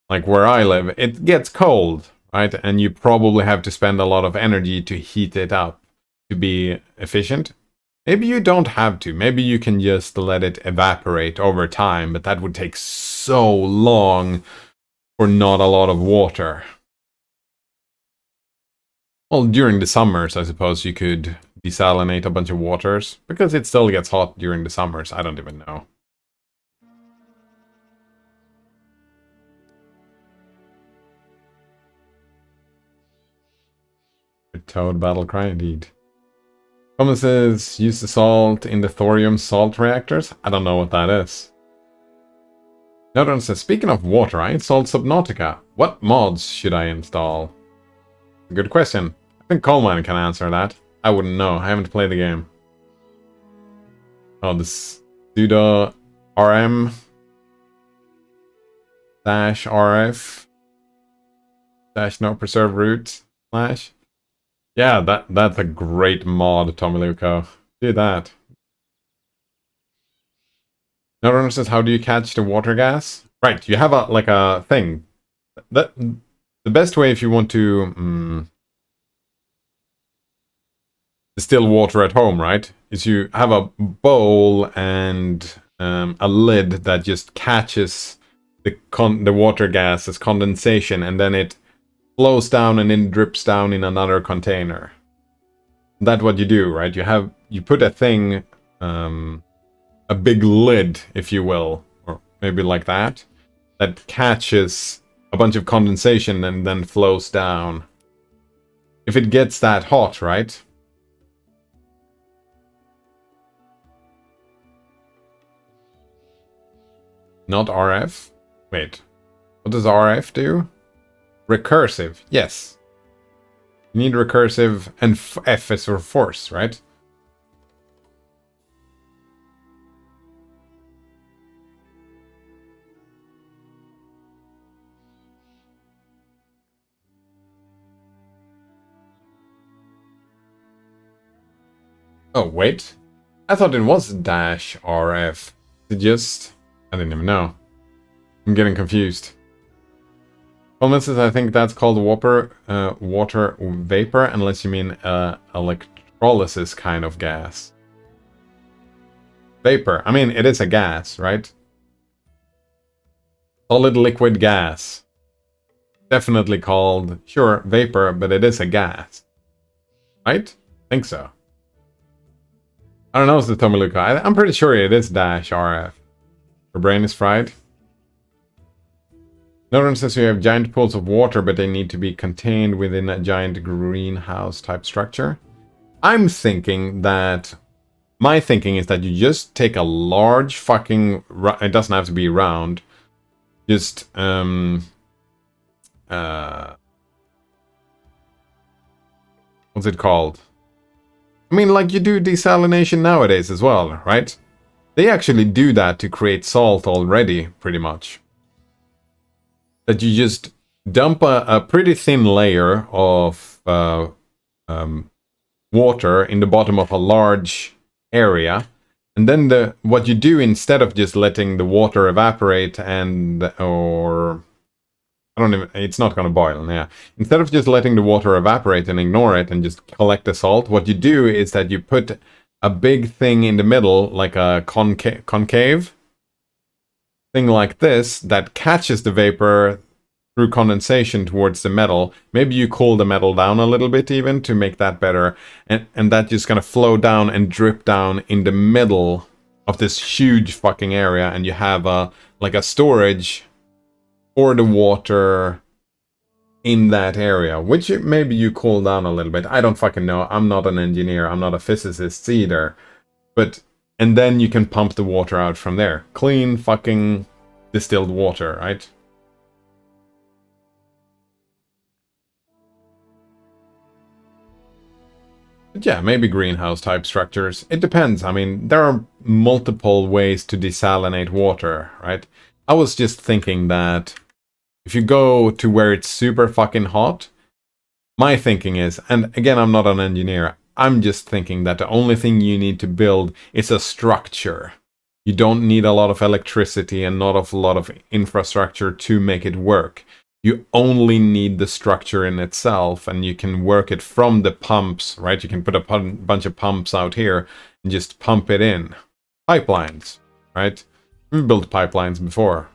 like where I live, it gets cold, right? And you probably have to spend a lot of energy to heat it up to be efficient. Maybe you don't have to. Maybe you can just let it evaporate over time, but that would take so long for not a lot of water. Well, during the summers, I suppose you could desalinate a bunch of waters, because it still gets hot during the summers. I don't even know. Toad battle cry, indeed. Common says, use the salt in the thorium salt reactors? I don't know what that is. Nodron says, speaking of water, I installed Subnautica. What mods should I install? Good question. I think Coleman can answer that. I wouldn't know. I haven't played the game. Oh, this sudo rm dash rf dash no preserve root slash. Yeah, that's a great mod, Tommy Luco. Do that. Nodron says, how do you catch the water gas? Right, you have like a thing. The best way if you want to distill water at home, right, is you have a bowl and a lid that just catches the water gas as condensation, and then it flows down and then drips down in another container. That's what you do, right? You put a thing, a big lid, if you will, or maybe like that catches a bunch of condensation and then flows down. If it gets that hot, right? Not RF? Wait. What does RF do? Recursive. Yes. You need recursive, and F is for force, right? Oh, wait. I thought it was dash RF. It just... I didn't even know. I'm getting confused. Coleman says, I think that's called water vapor, unless you mean electrolysis kind of gas. Vapor. I mean, it is a gas, right? Solid liquid gas. Definitely called, sure, vapor, but it is a gas. Right? I think so. I don't know, it's the Tomiluka. I'm pretty sure it is dash RF. Your brain is fried. Nodron says you have giant pools of water, but they need to be contained within a giant greenhouse type structure. I'm thinking that my thinking is that you just take a large fucking, it doesn't have to be round, just what's it called? I mean, like you do desalination nowadays as well, right? They actually do that to create salt already, pretty much. That you just dump a pretty thin layer of water in the bottom of a large area, and then what you do instead of just letting the water evaporate or I don't even, it's not going to boil, yeah. Instead of just letting the water evaporate and ignore it and just collect the salt, what you do is that you put a big thing in the middle, like a concave thing like this, that catches the vapor through condensation towards the metal. Maybe you cool the metal down a little bit even to make that better, and that just gonna flow down and drip down in the middle of this huge fucking area, and you have like a storage for the water in that area, which maybe you cool down a little bit. I don't fucking know. I'm not an engineer. I'm not a physicist either. And then you can pump the water out from there. Clean fucking distilled water, right? But yeah, maybe greenhouse type structures. It depends. I mean, there are multiple ways to desalinate water, right? I was just thinking that if you go to where it's super fucking hot, my thinking is, and again, I'm not an engineer, I'm just thinking that the only thing you need to build is a structure. You don't need a lot of electricity and not a lot of infrastructure to make it work. You only need the structure in itself, and you can work it from the pumps, right? You can put a bunch of pumps out here and just pump it in. Pipelines, right? We've built pipelines before.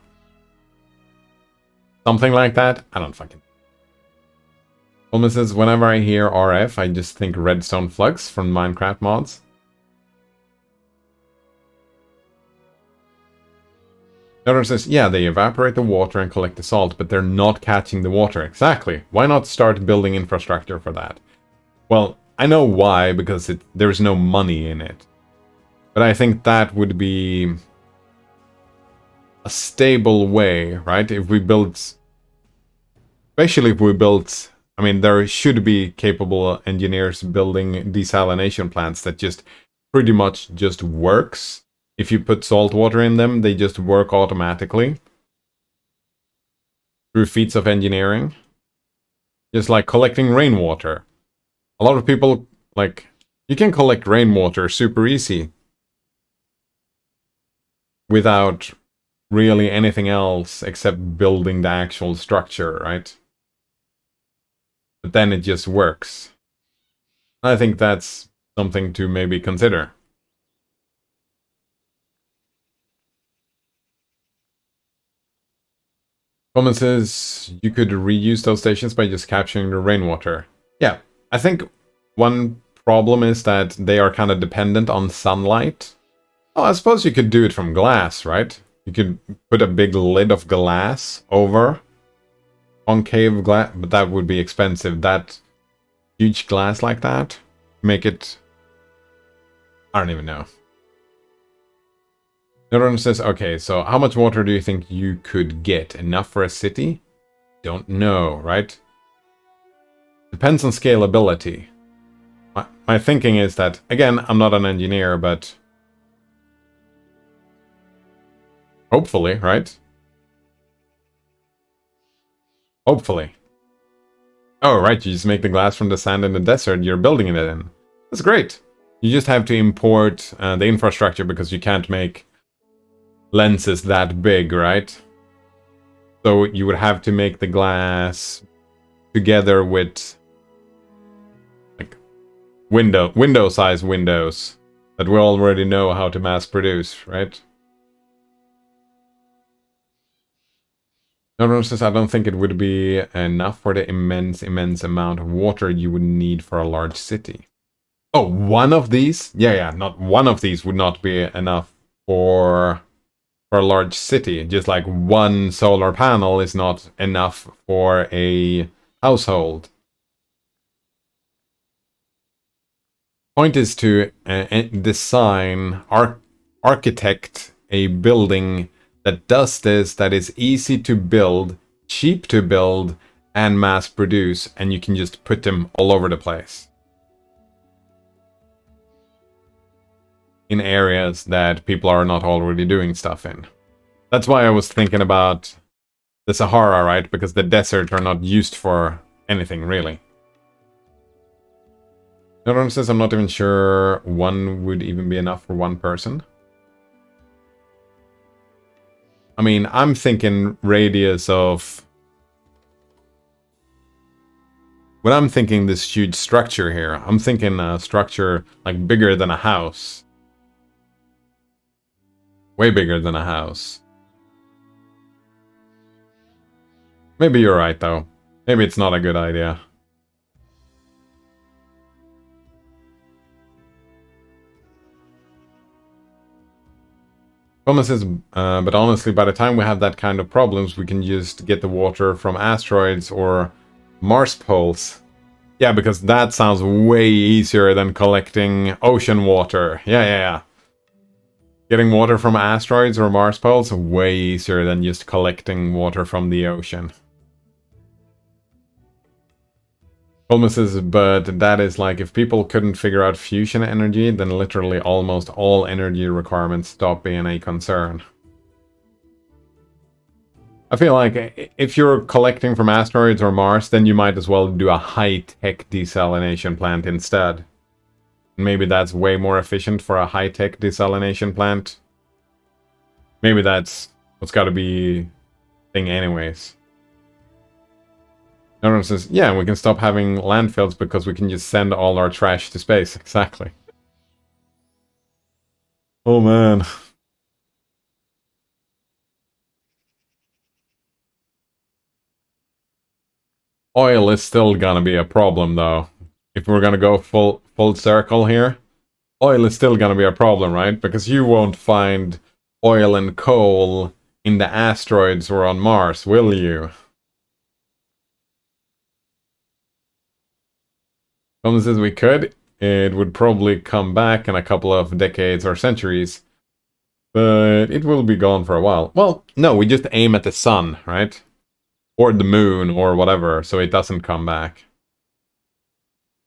Something like that? I don't fucking... Holmes says, whenever I hear RF, I just think redstone flux from Minecraft mods. Another says, yeah, they evaporate the water and collect the salt, but they're not catching the water. Exactly. Why not start building infrastructure for that? Well, I know why, because there's no money in it. But I think that would be a stable way, right? If we built... Especially if we built... I mean, there should be capable engineers building desalination plants that just pretty much just works. If you put salt water in them, they just work automatically. Through feats of engineering. Just like collecting rainwater. A lot of people, like, you can collect rainwater super easy. Without really anything else except building the actual structure, right? But then it just works. I think that's something to maybe consider. Comment says you could reuse those stations by just capturing the rainwater. Yeah, I think one problem is that they are kind of dependent on sunlight. Oh, I suppose you could do it from glass, right? You could put a big lid of glass over concave glass, but that would be expensive. That huge glass like that, make it... I don't even know. Another one says, okay, so how much water do you think you could get? Enough for a city? Don't know, right? Depends on scalability. My thinking is that, again, I'm not an engineer, but... hopefully, right? Hopefully. Oh, right, you just make the glass from the sand in the desert you're building it in. That's great. You just have to import the infrastructure because you can't make lenses that big, right? So you would have to make the glass together with like window-sized windows that we already know how to mass produce, right? No, says I don't think it would be enough for the immense amount of water you would need for a large city. Oh, one of these? Yeah, not one of these would not be enough for a large city. Just like one solar panel is not enough for a household. Point is to design, architect a building that does this, that is easy to build, cheap to build, and mass produce, and you can just put them all over the place. In areas that people are not already doing stuff in. That's why I was thinking about the Sahara, right? Because the deserts are not used for anything, really. Another one says, I'm not even sure one would even be enough for one person. I mean, I'm thinking radius of... When I'm thinking this huge structure here, I'm thinking a structure like bigger than a house. Way bigger than a house. Maybe you're right, though. Maybe it's not a good idea. Coleman says, but honestly, by the time we have that kind of problems, we can just get the water from asteroids or Mars poles. Yeah, because that sounds way easier than collecting ocean water. Yeah. Getting water from asteroids or Mars poles, way easier than just collecting water from the ocean. Coleman says, but that is like, if people couldn't figure out fusion energy, then literally almost all energy requirements stop being a concern. I feel like if you're collecting from asteroids or Mars, then you might as well do a high-tech desalination plant instead. Maybe that's way more efficient for a high-tech desalination plant. Maybe that's what's got to be thing anyways. Everyone says, yeah, we can stop having landfills because we can just send all our trash to space. Exactly. Oh man. Oil is still gonna be a problem though. If we're gonna go full circle here, oil is still gonna be a problem, right? Because you won't find oil and coal in the asteroids or on Mars, will you? Someone says we could. It would probably come back in a couple of decades or centuries. But it will be gone for a while. Well, no, we just aim at the sun, right? Or the moon, or whatever, so it doesn't come back.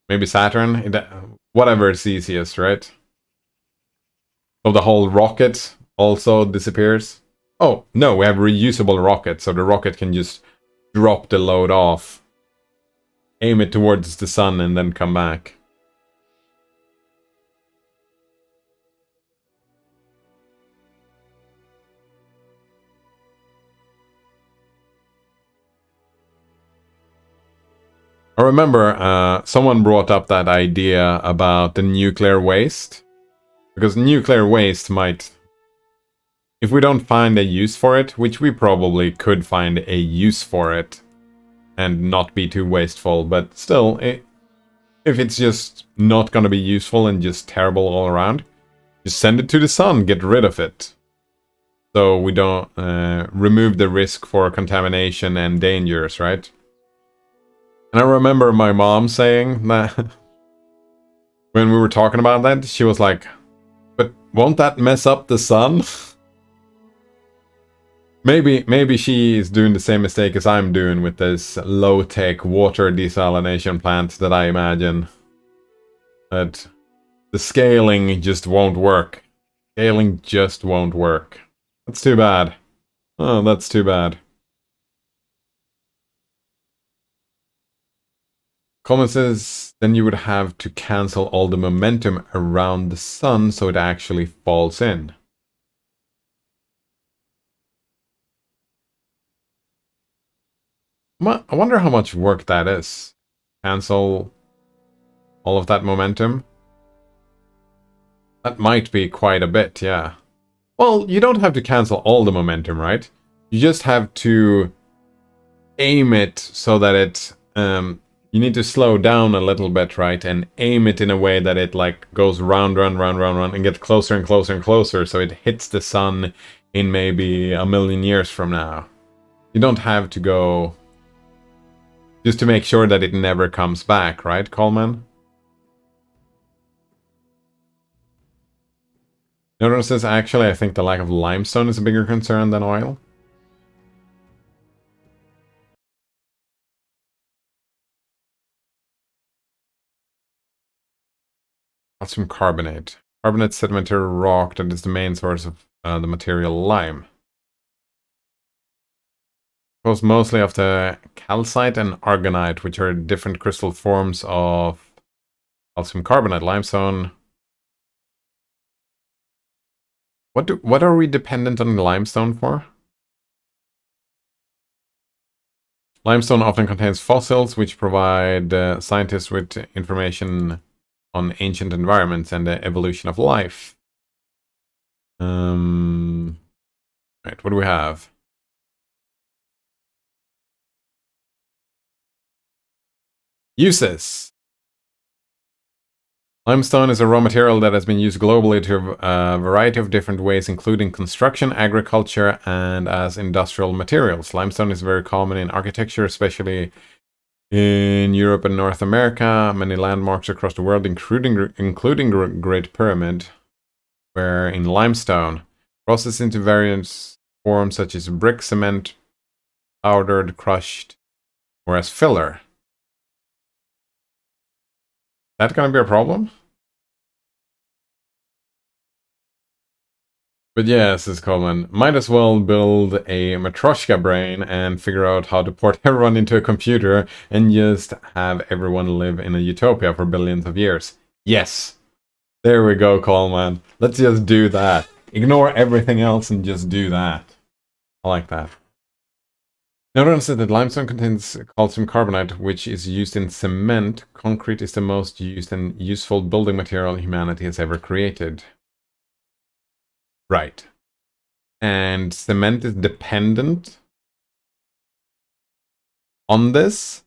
Maybe Saturn? Whatever is easiest, right? So the whole rocket also disappears. Oh, no, we have reusable rockets, so the rocket can just drop the load off, aim it towards the sun, and then come back. I remember someone brought up that idea about the nuclear waste. Because nuclear waste might... If we don't find a use for it, which we probably could find a use for it, and not be too wasteful, but still, if it's just not gonna be useful and just terrible all around, just send it to the sun, get rid of it. So we don't remove the risk for contamination and dangers, right? And I remember my mom saying that when we were talking about that, she was like, but won't that mess up the sun? Maybe she is doing the same mistake as I'm doing with this low-tech water desalination plant that I imagine. That the scaling just won't work. Scaling just won't work. That's too bad. Oh, that's too bad. Coleman says, then you would have to cancel all the momentum around the sun so it actually falls in. I wonder how much work that is. Cancel all of that momentum. That might be quite a bit, yeah. Well, you don't have to cancel all the momentum, right? You just have to aim it so that it... you need to slow down a little bit, right? And aim it in a way that it like goes round, and gets closer and closer and closer, so it hits the sun in maybe a million years from now. You don't have to go... Just to make sure that it never comes back, right, Coleman? Notices actually, I think the lack of limestone is a bigger concern than oil. Calcium carbonate. Carbonate sedimentary rock that is the main source of the material lime. Composed mostly of the calcite and argonite, which are different crystal forms of calcium carbonate. Limestone. What are we dependent on limestone for? Limestone often contains fossils, which provide scientists with information on ancient environments and the evolution of life. Right, what do we have? Uses. Limestone is a raw material that has been used globally to a variety of different ways, including construction, agriculture, and as industrial materials. Limestone is very common in architecture, especially in Europe and North America. Many landmarks across the world, including Great Pyramid, were in limestone, processed into various forms such as brick, cement, powdered, crushed, or as filler. That gonna be a problem? But yes, it's common. Might as well build a Matryoshka brain and figure out how to port everyone into a computer and just have everyone live in a utopia for billions of years. Yes! There we go, Coleman. Let's just do that. Ignore everything else and just do that. I like that. Notice that limestone contains calcium carbonate, which is used in cement. Concrete is the most used and useful building material humanity has ever created. Right. And cement is dependent on this.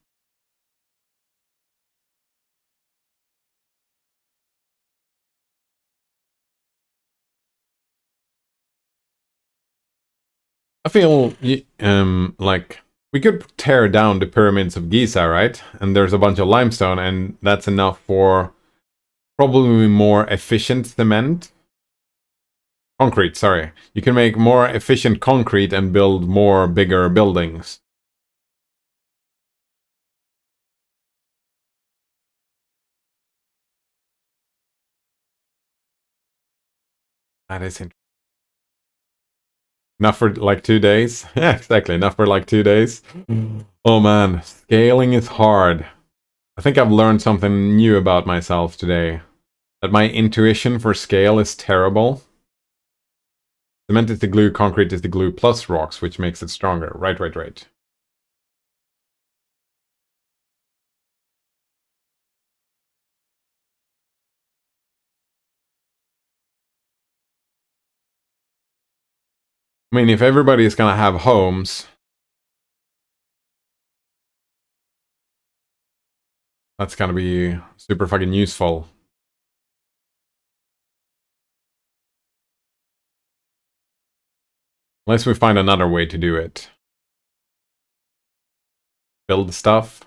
I feel like we could tear down the pyramids of Giza, right? And there's a bunch of limestone, and that's enough for probably more efficient cement. Concrete, sorry. You can make more efficient concrete and build more bigger buildings. That is interesting. Enough for like 2 days? Yeah, exactly. Enough for like 2 days. Oh man, scaling is hard. I think I've learned something new about myself today. That my intuition for scale is terrible. Cement is the glue, concrete is the glue plus rocks, which makes it stronger. Right. I mean, if everybody is gonna have homes, that's gonna be super fucking useful. Unless we find another way to do it. Build stuff.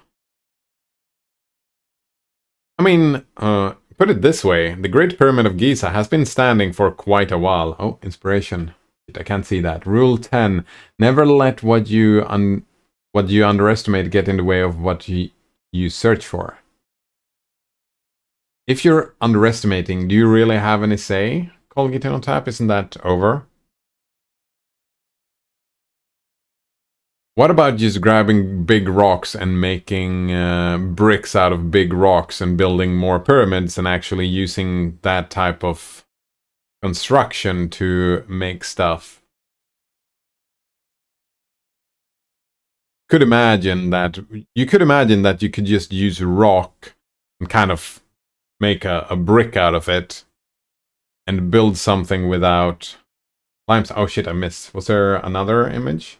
I mean, put it this way. The Great Pyramid of Giza has been standing for quite a while. Oh, inspiration. I can't see that. Rule 10. Never let what you underestimate get in the way of what you search for. If you're underestimating, do you really have any say? Colgate on tap, isn't that over? What about just grabbing big rocks and making bricks out of big rocks and building more pyramids and actually using that type of construction to make stuff? You could imagine that you could just use rock and kind of make a brick out of it and build something without limestone. Oh shit, I missed. Was there another image?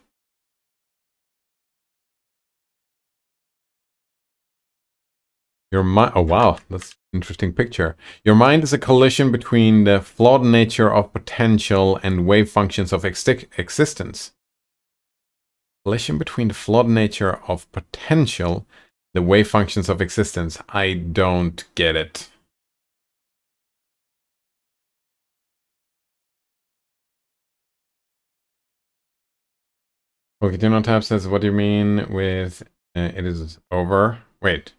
Your mind. Oh wow, that's an interesting picture. Your mind is a collision between the flawed nature of potential and wave functions of existence. Collision between the flawed nature of potential, the wave functions of existence. I don't get it. Volcano Tab says, what do you mean with it is over? Wait.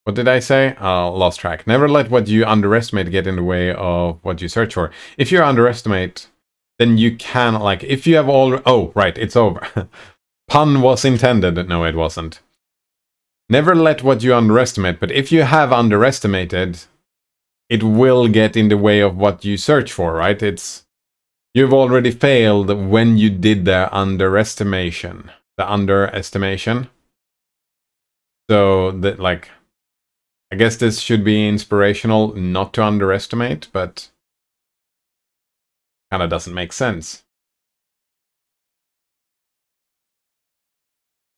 What did I say? Lost track. Never let what you underestimate get in the way of what you search for. If you underestimate, then you can, like, if you have all... Oh, right, it's over. Pun was intended. No, it wasn't. Never let what you underestimate, but if you have underestimated, it will get in the way of what you search for, right? You've already failed when you did the underestimation. The underestimation. So, that, like... I guess this should be inspirational not to underestimate, but kind of doesn't make sense.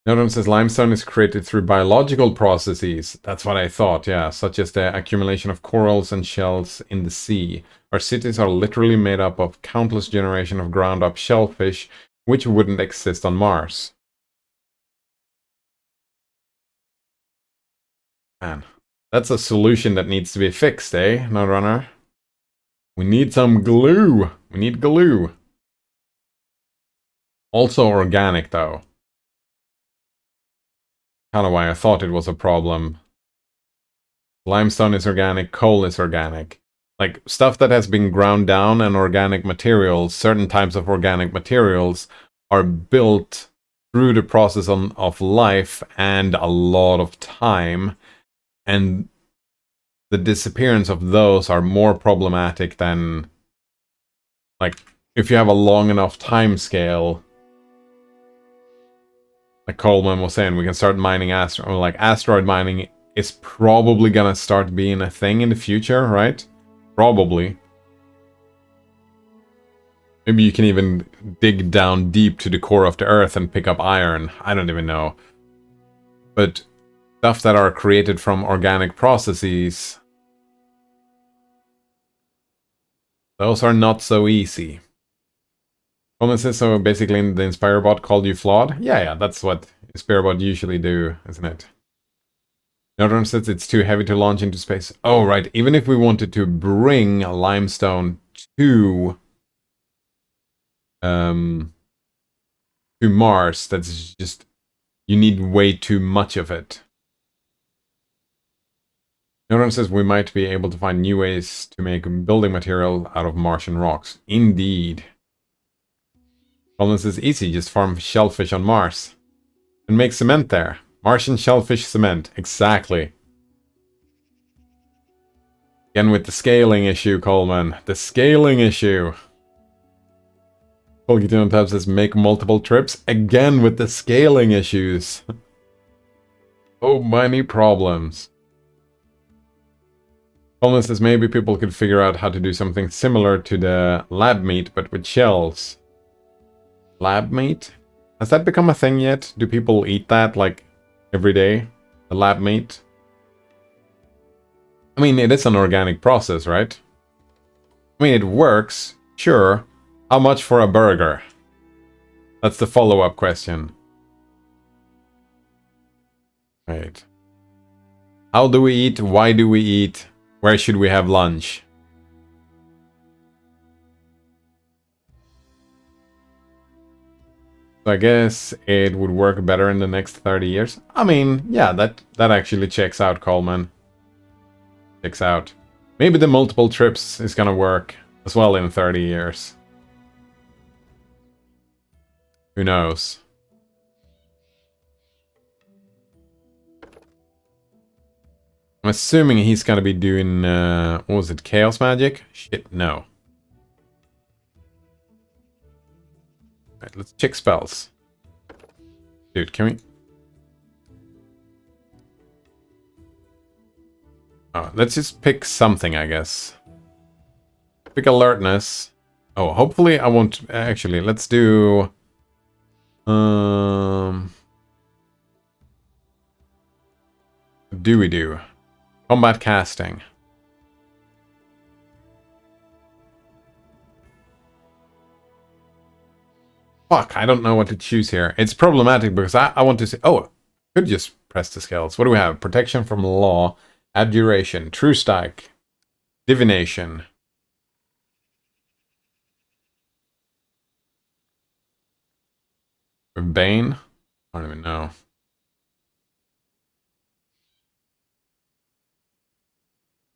Nodon says limestone is created through biological processes. That's what I thought, yeah, such as the accumulation of corals and shells in the sea. Our cities are literally made up of countless generations of ground-up shellfish, which wouldn't exist on Mars. Man, that's a solution that needs to be fixed, eh, Nodrunner? We need some glue. We need glue. Also organic, though. Kind of why I thought it was a problem. Limestone is organic, coal is organic. Like, stuff that has been ground down and organic materials, certain types of organic materials, are built through the process of life and a lot of time. And the disappearance of those are more problematic than... Like, if you have a long enough time scale... Like Coleman was saying, we can start mining asteroid mining is probably gonna start being a thing in the future, right? Probably. Maybe you can even dig down deep to the core of the Earth and pick up iron. I don't even know. But stuff that are created from organic processes, those are not so easy. Coleman says, so basically the InspireBot called you flawed? Yeah, that's what InspireBot usually do, isn't it? Northern says it's too heavy to launch into space. Oh, right. Even if we wanted to bring limestone to Mars, that's just... You need way too much of it. Northern says we might be able to find new ways to make building material out of Martian rocks. Indeed. Colin says easy, just farm shellfish on Mars. And make cement there. Martian shellfish cement. Exactly. Again with the scaling issue, Coleman. The scaling issue. Polkitino Tab says make multiple trips. Again with the scaling issues. So many problems. Coleman says maybe people could figure out how to do something similar to the lab meat, but with shells. Lab meat? Has that become a thing yet? Do people eat that, like, every day? The lab meat? I mean, it is an organic process, right? I mean, it works, sure. How much for a burger? That's the follow-up question. Right. How do we eat? Why do we eat? Where should we have lunch? So I guess it would work better in the next 30 years. I mean, yeah, that actually checks out, Coleman. Checks out. Maybe the multiple trips is gonna work as well in 30 years. Who knows? I'm assuming he's gonna be doing, what was it, Chaos Magic? Shit, no. Right, let's check spells. Dude, can we... Oh, let's just pick something, I guess. Pick alertness. Oh, hopefully I won't... Actually, let's do... What do we do? Combat casting. Fuck, I don't know what to choose here. It's problematic because I want to say... Oh, could just press the skills. What do we have? Protection from law, abjuration, true strike, divination. Bane? I don't even know.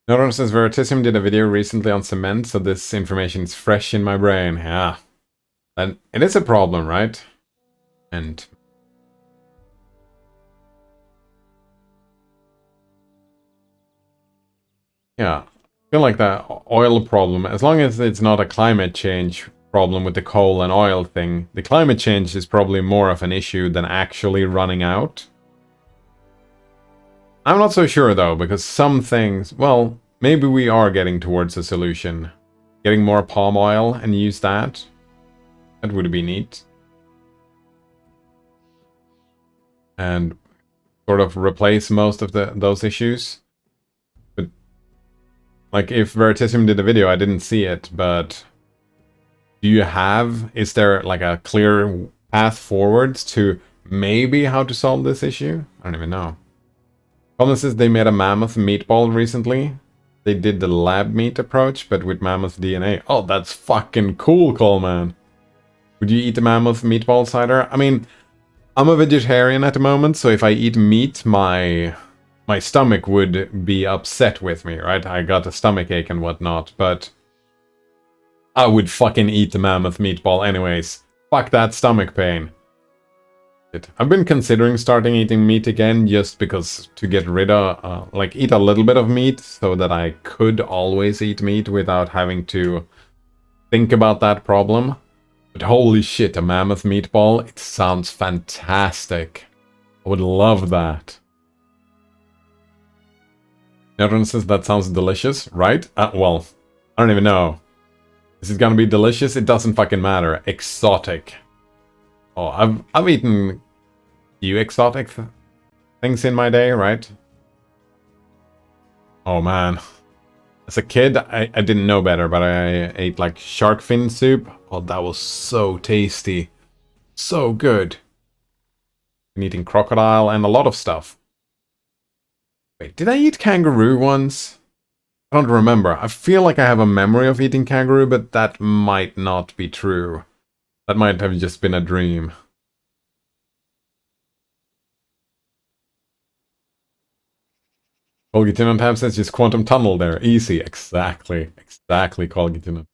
Notor says Veritism did a video recently on cement, so this information is fresh in my brain. Yeah. And it is a problem, right? And yeah, I feel like the oil problem, as long as it's not a climate change problem with the coal and oil thing, the climate change is probably more of an issue than actually running out. I'm not so sure though, because some things, well, maybe we are getting towards a solution. Getting more palm oil and use that. That would be neat. And sort of replace most of those issues. But like if Veritism did a video, I didn't see it, but is there like a clear path forwards to maybe how to solve this issue? I don't even know. Colin says they made a mammoth meatball recently. They did the lab meat approach, but with mammoth DNA. Oh, that's fucking cool, Coleman. Would you eat the mammoth meatball cider? I mean, I'm a vegetarian at the moment, so if I eat meat, my stomach would be upset with me, right? I got a stomach ache and whatnot, but I would fucking eat the mammoth meatball anyways. Fuck that stomach pain. I've been considering starting eating meat again just because to get rid of, like, eat a little bit of meat so that I could always eat meat without having to think about that problem. But holy shit, a mammoth meatball, it sounds fantastic. I would love that. Everyone says that sounds delicious, right? Well, I don't even know. Is it gonna be delicious? It doesn't fucking matter. Exotic. Oh, I've eaten few exotic things in my day, right? Oh man. As a kid, I didn't know better, but I ate like shark fin soup. Oh, that was so tasty. So good. Been eating crocodile and a lot of stuff. Wait, did I eat kangaroo once? I don't remember. I feel like I have a memory of eating kangaroo, but that might not be true. That might have just been a dream. Colgate Tab says just quantum tunnel there. Easy. Exactly. Exactly, Colgate Tab.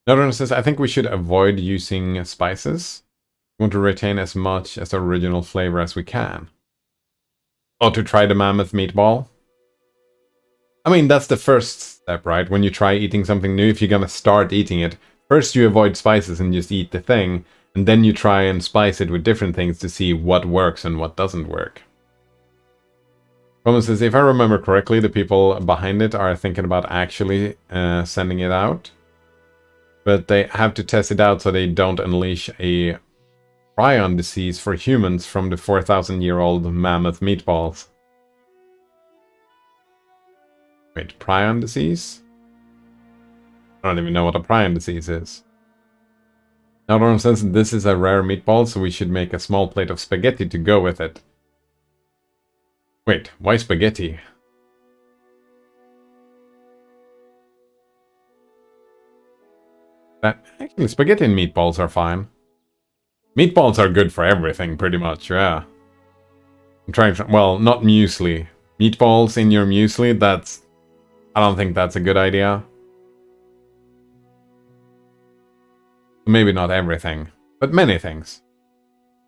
Another one says, I think we should avoid using spices. We want to retain as much as original flavor as we can. Oh, to try the mammoth meatball? I mean, that's the first step, right? When you try eating something new, if you're gonna start eating it, first you avoid spices and just eat the thing, and then you try and spice it with different things to see what works and what doesn't work. Roman says, if I remember correctly, the people behind it are thinking about actually sending it out. But they have to test it out so they don't unleash a prion disease for humans from the 4,000-year-old mammoth meatballs. Wait, prion disease? I don't even know what a prion disease is. Now Lauren says this is a rare meatball, so we should make a small plate of spaghetti to go with it. Wait, why spaghetti? Actually, spaghetti and meatballs are fine. Meatballs are good for everything, pretty much, yeah. I'm trying to... Well, not muesli. Meatballs in your muesli, that's... I don't think that's a good idea. Maybe not everything, but many things.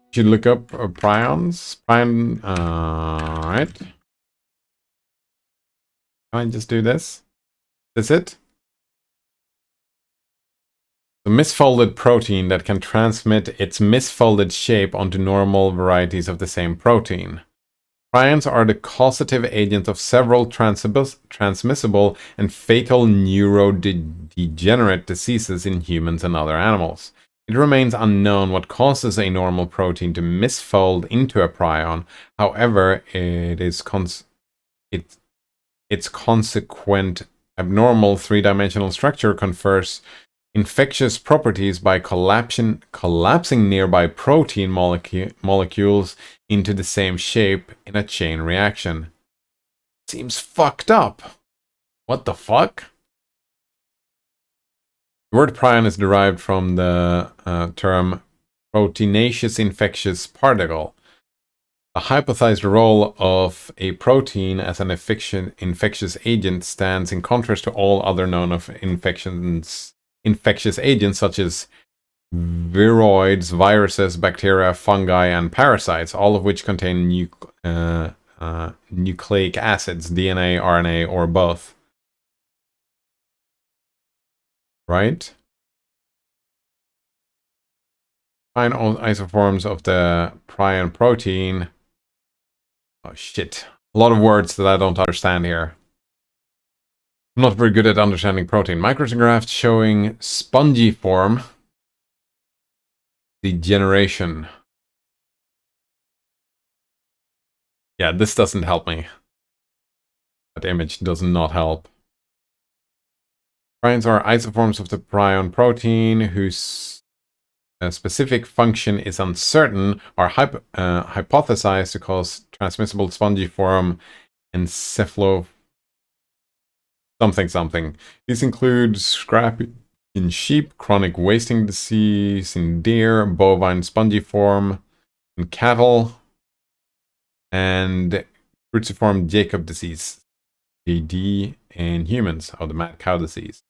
You should look up prions. Prion... Alright. Can I just do this? Is it? A misfolded protein that can transmit its misfolded shape onto normal varieties of the same protein. Prions are the causative agent of several transmissible and fatal neurodegenerate diseases in humans and other animals. It remains unknown what causes a normal protein to misfold into a prion. However, its consequent abnormal three-dimensional structure confers infectious properties by collapsing nearby protein molecules into the same shape in a chain reaction. Seems fucked up. What the fuck? The word prion is derived from the term proteinaceous infectious particle. The hypothesized role of a protein as an infectious agent stands in contrast to all other known of infectious agents such as viroids, viruses, bacteria, fungi, and parasites, all of which contain nucleic acids, DNA, RNA, or both. Right? Find all isoforms of the prion protein. Oh shit. A lot of words that I don't understand here. I'm not very good at understanding protein. Micrographs showing spongiform degeneration. Yeah, this doesn't help me. That image does not help. Prions are isoforms of the prion protein whose specific function is uncertain, are hypothesized to cause transmissible spongiform encephalo something. These include scrapie in sheep, chronic wasting disease in deer, bovine spongiform in cattle, and cruciform Jacob disease, JD, in humans, or the mad cow disease.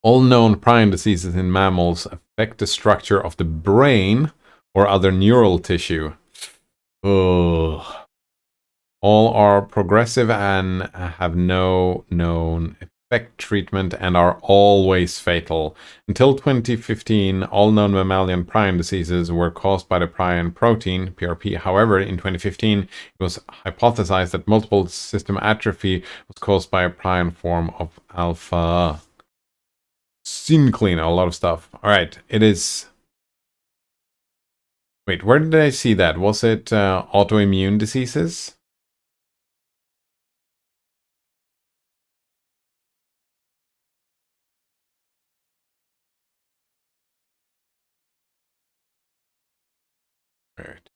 All known prion diseases in mammals affect the structure of the brain or other neural tissue. Ugh. All are progressive and have no known effect treatment and are always fatal. Until 2015, all known mammalian prion diseases were caused by the prion protein, PRP. However, in 2015, it was hypothesized that multiple system atrophy was caused by a prion form of alpha synuclein, a lot of stuff. All right, it is. Wait, where did I see that? Was it autoimmune diseases? Right.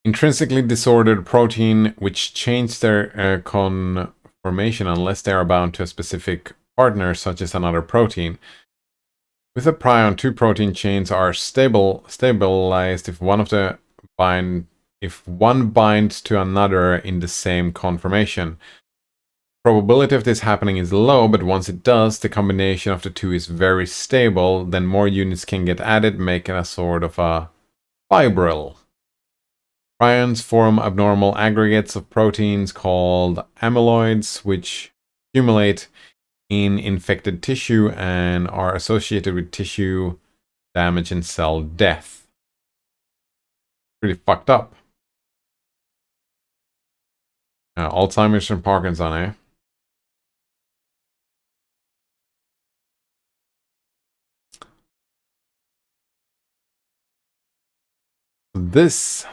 Intrinsically disordered protein which change their conformation unless they are bound to a specific partner, such as another protein. With a prion, two protein chains are stabilized if one binds to another in the same conformation. Probability of this happening is low, but once it does, the combination of the two is very stable. Then more units can get added, making a sort of a fibril. Prions form abnormal aggregates of proteins called amyloids, which accumulate in infected tissue and are associated with tissue damage and cell death. Pretty fucked up. Alzheimer's and Parkinson, eh? This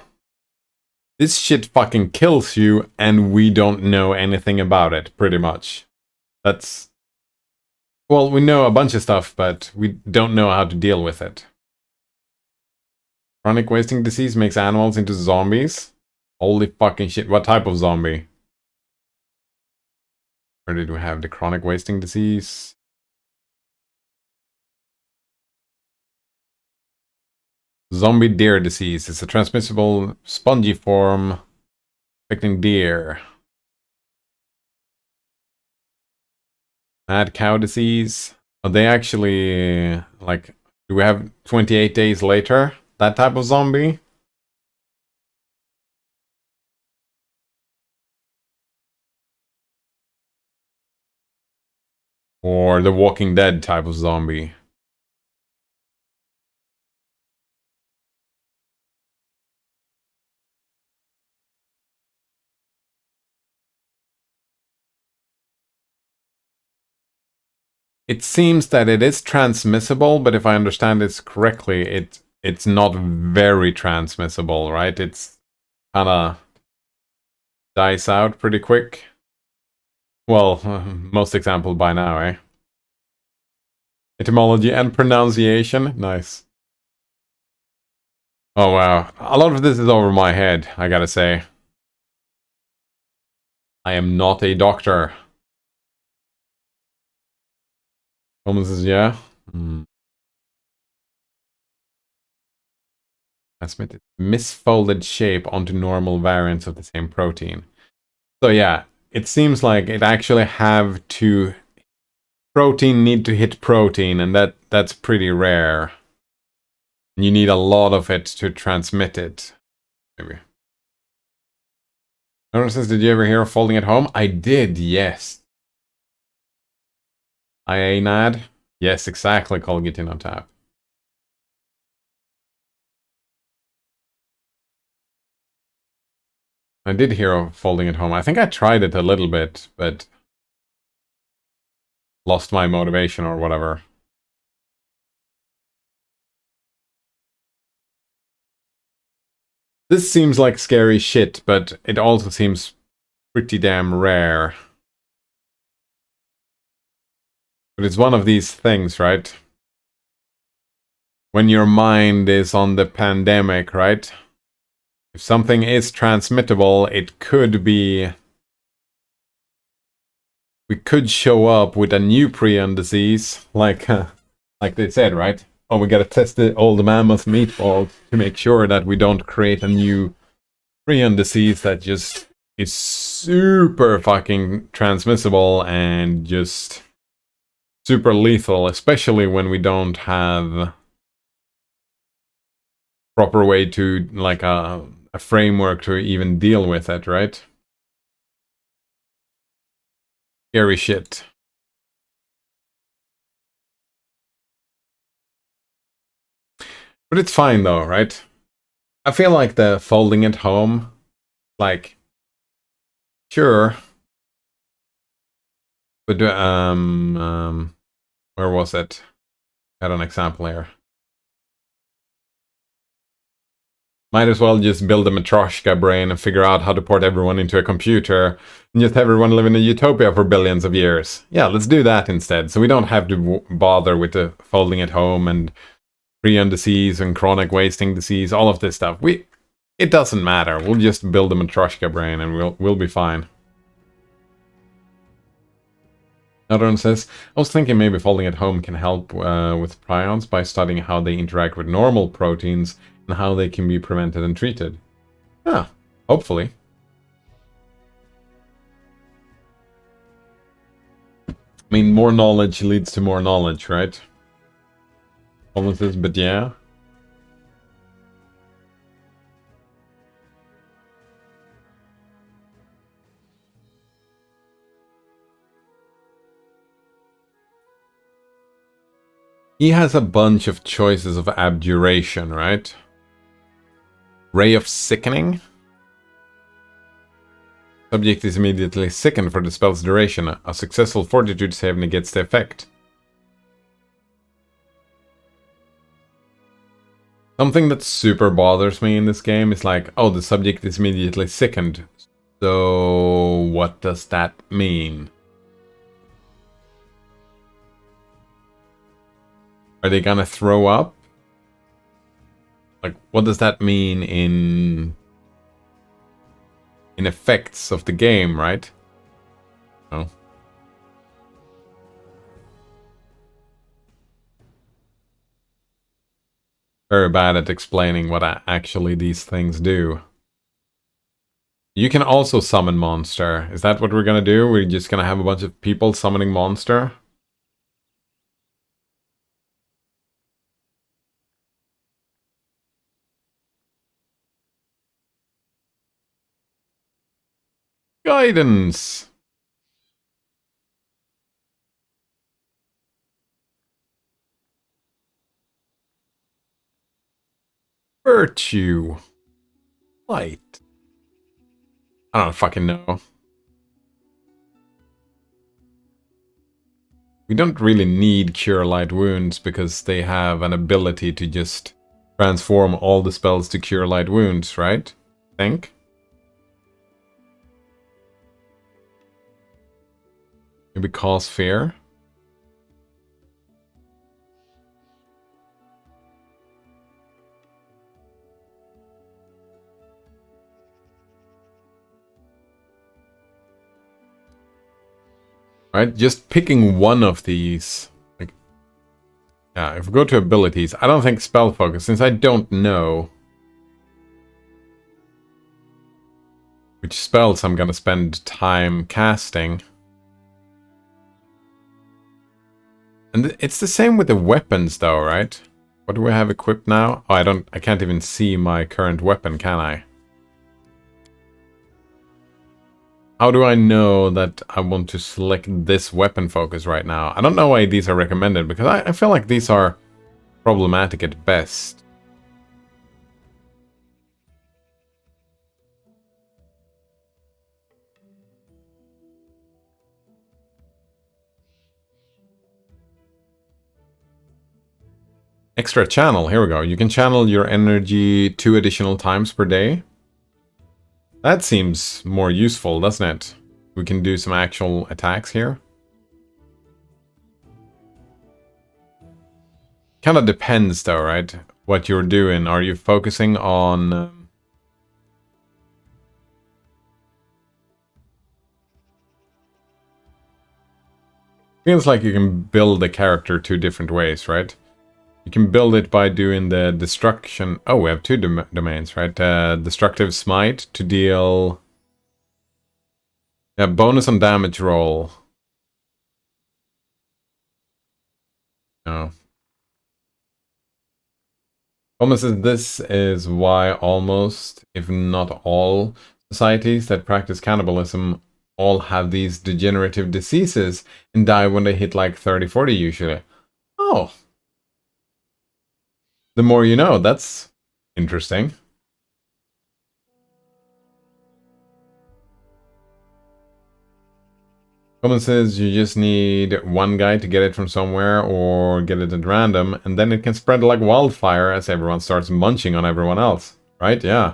shit fucking kills you, and we don't know anything about it, pretty much. That's... Well, we know a bunch of stuff, but we don't know how to deal with it. Chronic wasting disease makes animals into zombies? Holy fucking shit, what type of zombie? Where did we have the chronic wasting disease? Zombie deer disease. It's a transmissible spongiform affecting deer. Mad cow disease. Are they actually, like, do we have 28 days later? That type of zombie? Or the Walking Dead type of zombie? It seems that it is transmissible, but if I understand this correctly, it's not very transmissible, right? It's kinda dies out pretty quick. Well, most example by now, eh? Etymology and pronunciation. Nice. Oh wow. A lot of this is over my head, I gotta say. I am not a doctor. Thomas says, yeah. transmitted misfolded shape onto normal variants of the same protein. So yeah, it seems like it actually have to protein need to hit protein, and that's pretty rare. You need a lot of it to transmit it. Maybe. Says, did you ever hear of folding at home? I did, yes. IANAD? Yes, exactly, Colgatin on tap. I did hear of folding at home. I think I tried it a little bit, but lost my motivation or whatever. This seems like scary shit, but it also seems pretty damn rare. But it's one of these things, right? When your mind is on the pandemic, right? If something is transmittable, it could be... We could show up with a new prion disease, like they said, right? Oh, we gotta test the old mammoth meatballs to make sure that we don't create a new prion disease that just is super fucking transmissible and just super lethal, especially when we don't have proper way to, like, a framework to even deal with it, right? Scary shit. But it's fine though, right? I feel like the folding at home, like, sure. But where was it? I had an example here. Might as well just build a Matryoshka brain and figure out how to port everyone into a computer and just have everyone live in a utopia for billions of years. Yeah, let's do that instead. So we don't have to bother with the folding at home and prion disease and chronic wasting disease, all of this stuff. It doesn't matter. We'll just build a Matryoshka brain and we'll be fine. Another one says, I was thinking maybe folding at home can help with prions by studying how they interact with normal proteins and how they can be prevented and treated. Yeah, hopefully. I mean, more knowledge leads to more knowledge, right? Someone says, but yeah. He has a bunch of choices of abjuration, right? Ray of Sickening. Subject is immediately sickened for the spell's duration. A successful fortitude save negates the effect. Something that super bothers me in this game is like, oh, the subject is immediately sickened. So, what does that mean? Are they gonna throw up? Like, what does that mean in effects of the game, right? No. Very bad at explaining what actually these things do. You can also summon monster. Is that what we're gonna do? We're just gonna have a bunch of people summoning monster? Guidance! Virtue. Light. I don't fucking know. We don't really need Cure Light Wounds because they have an ability to just transform all the spells to Cure Light Wounds, right? Think? Maybe Cause Fear? Right? Just picking one of these. Like, yeah, if we go to abilities, I don't think Spell Focus, since I don't know. which spells I'm gonna spend time casting. And it's the same with the weapons though, right? What do we have equipped now? Oh, I can't even see my current weapon, can I? How do I know that I want to select this weapon focus right now? I don't know why these are recommended, because I feel like these are problematic at best. Extra channel, here we go. You can channel your energy 2 additional times per day. That seems more useful, doesn't it? We can do some actual attacks here. Kind of depends though, right? What you're doing. Are you focusing on... Feels like you can build a character 2 different ways, right? You can build it by doing the destruction... Oh, we have 2 domains, right? Destructive Smite to deal... Yeah, bonus on damage roll. No. Almost this is why almost, if not all, societies that practice cannibalism all have these degenerative diseases and die when they hit like 30, 40 usually. Oh. The more you know, that's interesting. Common says you just need one guy to get it from somewhere or get it at random, and then it can spread like wildfire as everyone starts munching on everyone else. Right? Yeah.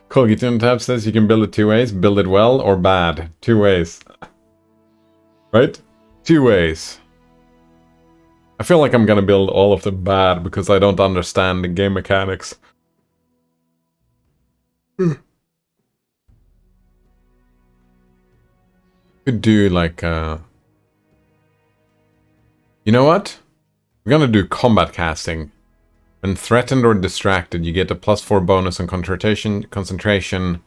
Colgate Tab says you can build it 2 ways. Build it well or bad. 2 ways. Right? 2 ways. I feel like I'm gonna build all of them bad because I don't understand the game mechanics. Could do like you know what? We're gonna do combat casting. When threatened or distracted, you get a +4 bonus on concentration.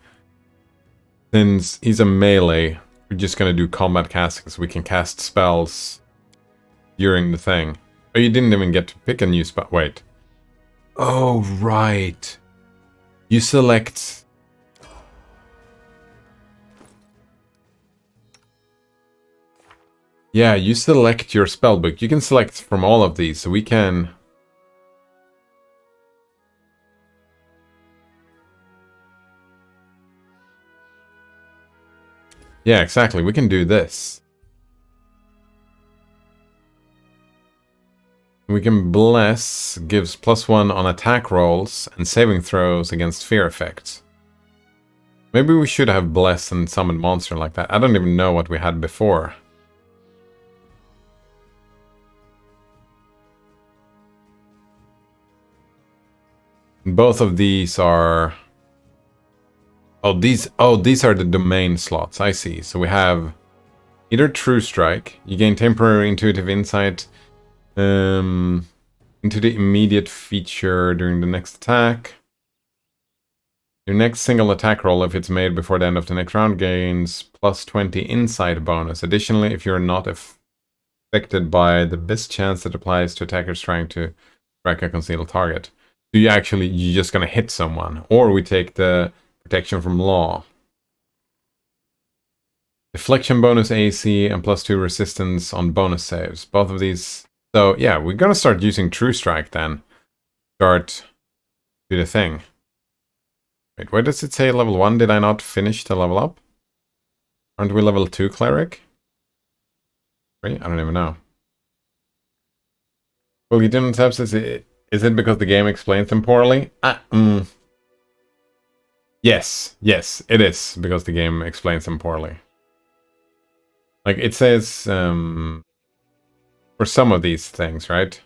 Since he's a melee, we're just gonna do combat casting so we can cast spells during the thing. Oh, you didn't even get to pick a new spell. Wait. Oh, right. You select... Yeah, you select your spellbook. You can select from all of these, so we can... Yeah, exactly. We can do this. We can bless, gives +1 on attack rolls and saving throws against fear effects. Maybe we should have bless and summon monster like that. I don't even know what we had before. Both of these are... these are the domain slots, I see. So we have either True Strike, you gain temporary intuitive insight into the immediate feature during the next attack. Your next single attack roll, if it's made before the end of the next round, gains +20 insight bonus. Additionally, if you're not affected by the best chance that applies to attackers trying to strike a concealed target. So you're just gonna hit someone, or we take the protection from law. Deflection bonus AC and +2 resistance on bonus saves. Both of these. So yeah, we're gonna start using True Strike then. Start do the thing. Wait, where does it say level 1? Did I not finish the level up? Aren't we level 2 cleric? Right? I don't even know. Well, you didn't have says is it because the game explains them poorly? Yes, it is because the game explains them poorly. Like it says for some of these things, right?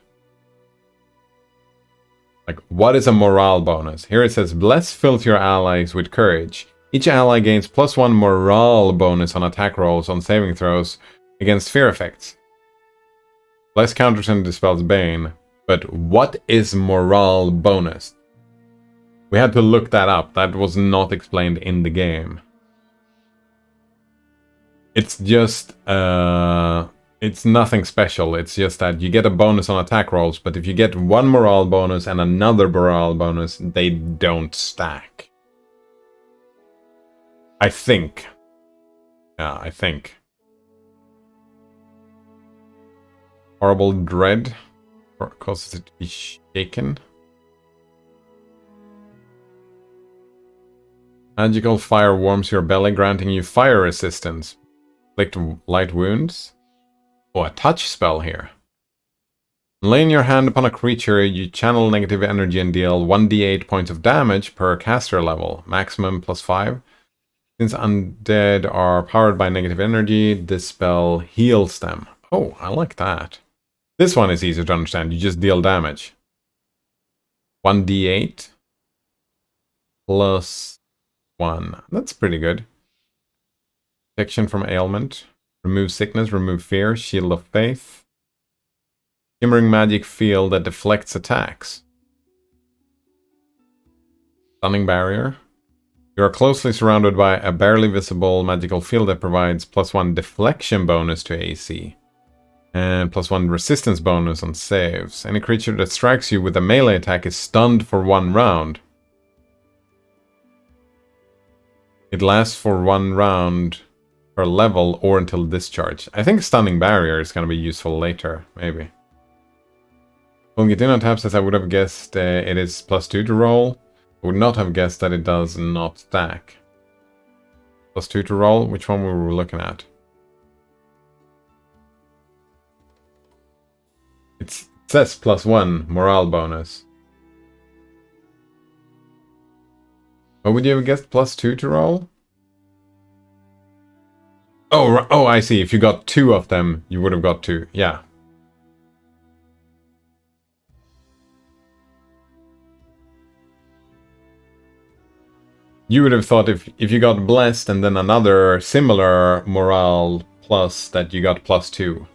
Like, what is a morale bonus? Here it says, bless fills your allies with courage. Each ally gains +1 morale bonus on attack rolls on saving throws against fear effects. Bless counters and dispels bane. But what is morale bonus? We had to look that up. That was not explained in the game. It's just, it's nothing special. It's just that you get a bonus on attack rolls, but if you get one morale bonus and another morale bonus, they don't stack. I think. Yeah, I think. Horrible dread causes it to be shaken. Magical fire warms your belly, granting you fire resistance. Inflict light wounds. Oh, a touch spell here. Laying your hand upon a creature, you channel negative energy and deal 1d8 points of damage per caster level, maximum +5. Since undead are powered by negative energy, this spell heals them. Oh, I like that. This one is easier to understand. You just deal damage. 1d8 +1. That's pretty good. Protection from ailment. Remove sickness, remove fear, shield of faith. Shimmering magic field that deflects attacks. Stunning barrier. You are closely surrounded by a barely visible magical field that provides +1 deflection bonus to AC. And +1 resistance bonus on saves. Any creature that strikes you with a melee attack is stunned for 1 round. It lasts for 1 round per level or until discharge. I think Stunning Barrier is going to be useful later, maybe. When we get in on taps, as I would have guessed it is +2 to roll. I would not have guessed that it does not stack. +2 to roll, which one were we looking at? It says +1 morale bonus. What would you have guessed? +2 to roll? Oh, I see. If you got 2 of them, you would have got 2. Yeah. You would have thought if you got blessed and then another similar morale plus that you got +2.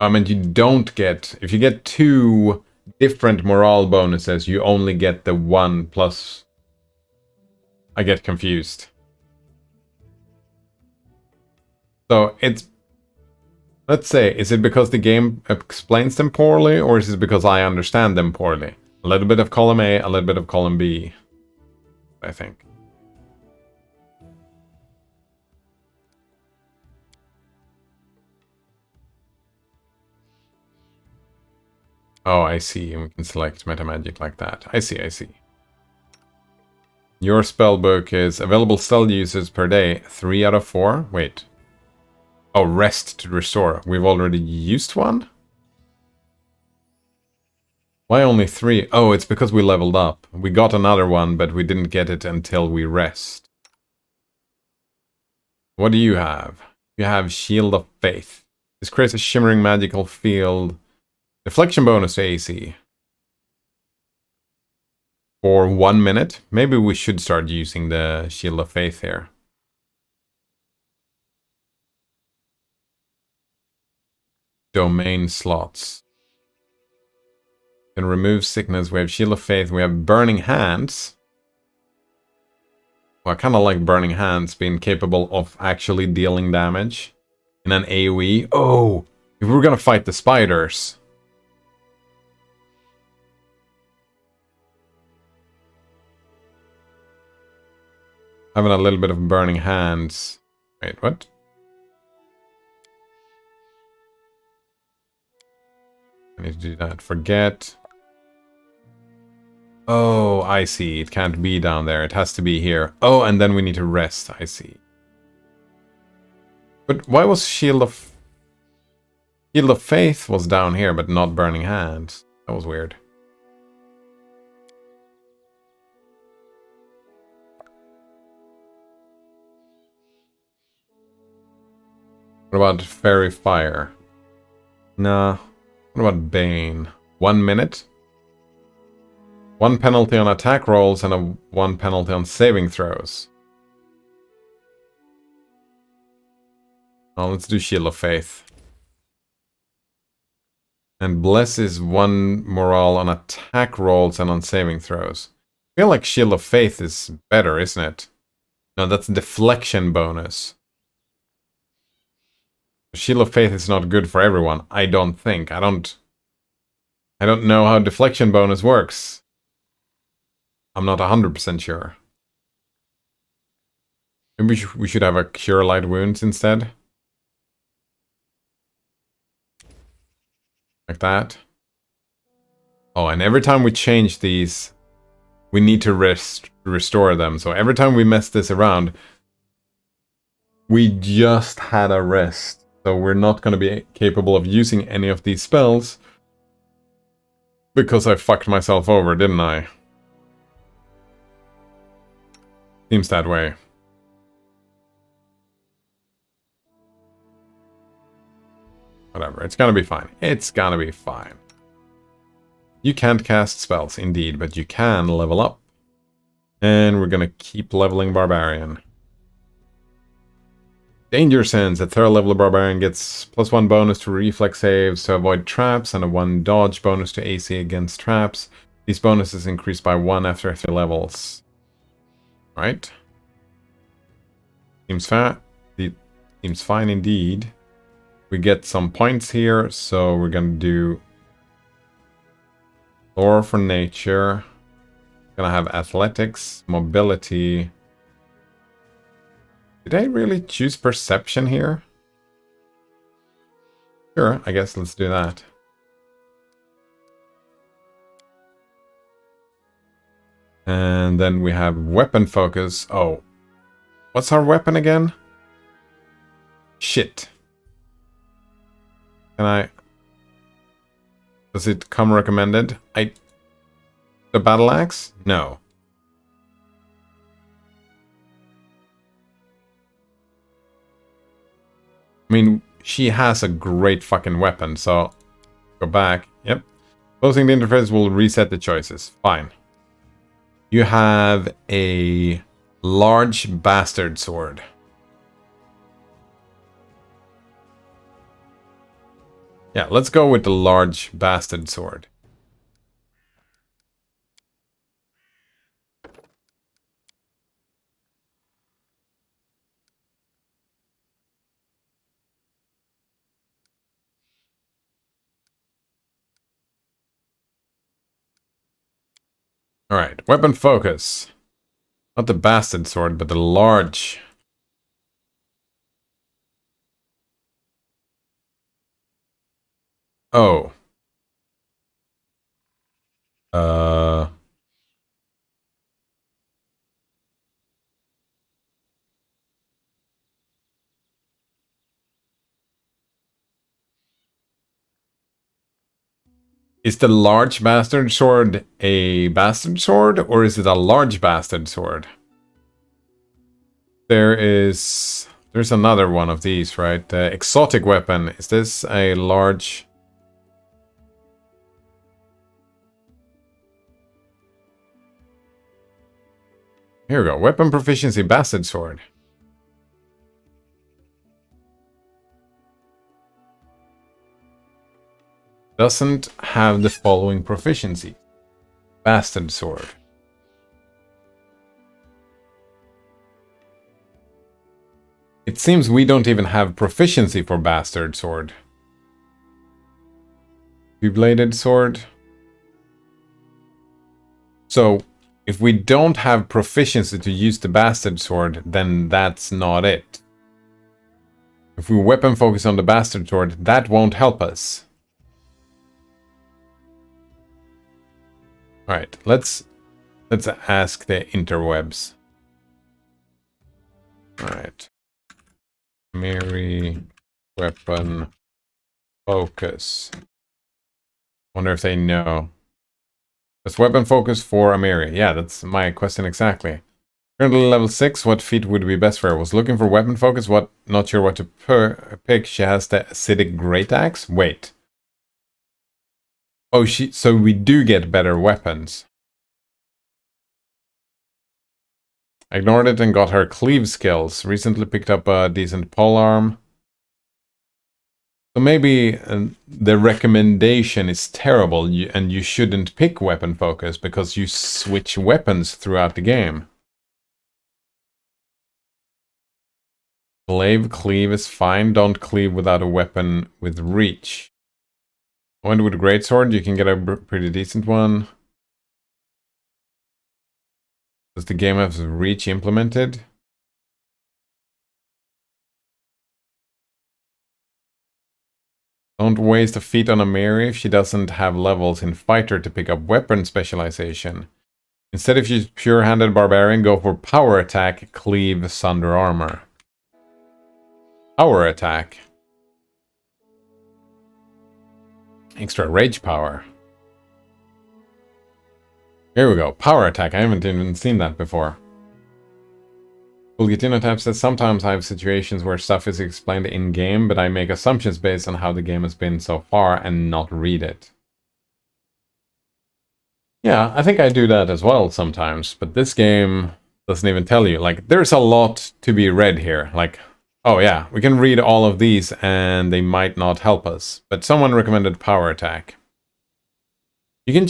I mean, you don't get... If you get 2 different morale bonuses, you only get the 1 plus... I get confused. So, it's... Let's say, is it because the game explains them poorly, or is it because I understand them poorly? A little bit of column A, a little bit of column B, I think. Oh, I see. And we can select meta magic like that. I see, I see. Your spellbook is available spell uses per day, 3 out of 4. Wait. Oh, rest to restore. We've already used one? Why only 3? Oh, it's because we leveled up. We got another one, but we didn't get it until we rest. What do you have? You have Shield of Faith. This creates a shimmering magical field. Deflection bonus to AC. For 1 minute. Maybe we should start using the Shield of Faith here. Domain slots. Can remove sickness. We have Shield of Faith. We have Burning Hands. Well, I kind of like Burning Hands being capable of actually dealing damage in an AoE. Oh, if we're gonna fight the spiders. Having a little bit of Burning Hands. Wait, what? I need to do that. Forget. Oh, I see. It can't be down there. It has to be here. Oh, and then we need to rest. I see. But why was Shield of Faith was down here, but not Burning Hands? That was weird. What about Fairy Fire? Nah. What about Bane? 1 minute? 1 penalty on attack rolls and 1 penalty on saving throws. Oh, let's do Shield of Faith. And Bless is 1 morale on attack rolls and on saving throws. I feel like Shield of Faith is better, isn't it? No, that's deflection bonus. Shield of Faith is not good for everyone, I don't think. I don't know how deflection bonus works. I'm not 100% sure. Maybe we should have a Cure Light Wounds instead. Like that. Oh, and every time we change these, we need to restore them. So every time we mess this around, we just had a rest. So we're not going to be capable of using any of these spells. Because I fucked myself over, didn't I? Seems that way. Whatever, it's gonna be fine. It's gonna be fine. You can't cast spells, indeed, but you can level up. And we're gonna keep leveling Barbarian. Danger Sense. At 3rd level, Barbarian gets +1 bonus to reflex saves to avoid traps and a 1 dodge bonus to AC against traps. These bonuses increase by 1 after 3 levels. Right? Seems fair. Seems fine indeed. We get some points here, so we're gonna do Lore for Nature. Gonna have Athletics, Mobility. Did I really choose Perception here? Sure, I guess let's do that. And then we have Weapon Focus. Oh. What's our weapon again? Shit. Can I... Does it come recommended? The Battle Axe? No. I mean, she has a great fucking weapon, so... Go back. Yep. Closing the interface will reset the choices. Fine. You have a large bastard sword. Yeah, let's go with the large bastard sword. Alright, weapon focus. Not the bastard sword, but the large. Oh. Is the large bastard sword a bastard sword, or is it a large bastard sword? There's another one of these, right? The exotic weapon. Is this a large... Here we go. Weapon proficiency bastard sword. Doesn't have the following proficiency. Bastard sword. It seems we don't even have proficiency for bastard sword. Two-bladed sword. So, if we don't have proficiency to use the bastard sword, then that's not it. If we weapon focus on the bastard sword, that won't help us. Alright, let's ask the interwebs. Alright. Mary weapon focus. Wonder if they know. Does weapon focus for Amiri? Yeah, that's my question exactly. Currently level 6, what feat would be best for her? Was looking for weapon focus, not sure what to pick. She has the acidic great axe? Wait. Oh, so we do get better weapons. Ignored it and got her cleave skills. Recently picked up a decent polearm. So maybe the recommendation is terrible and you shouldn't pick weapon focus because you switch weapons throughout the game. Cleave is fine. Don't cleave without a weapon with reach. One with a greatsword, you can get a pretty decent one. Does the game have reach implemented? Don't waste a feat on a Mary if she doesn't have levels in fighter to pick up weapon specialization. Instead, if she's pure-handed barbarian, go for power attack, cleave, sunder armor. Power attack. Extra rage power. Here we go. Power attack. I haven't even seen that before. Fulgitinotype says, sometimes I have situations where stuff is explained in-game, but I make assumptions based on how the game has been so far and not read it. Yeah, I think I do that as well sometimes, but this game doesn't even tell you. Like, there's a lot to be read here. Like, oh yeah, we can read all of these and they might not help us. But someone recommended power attack. You can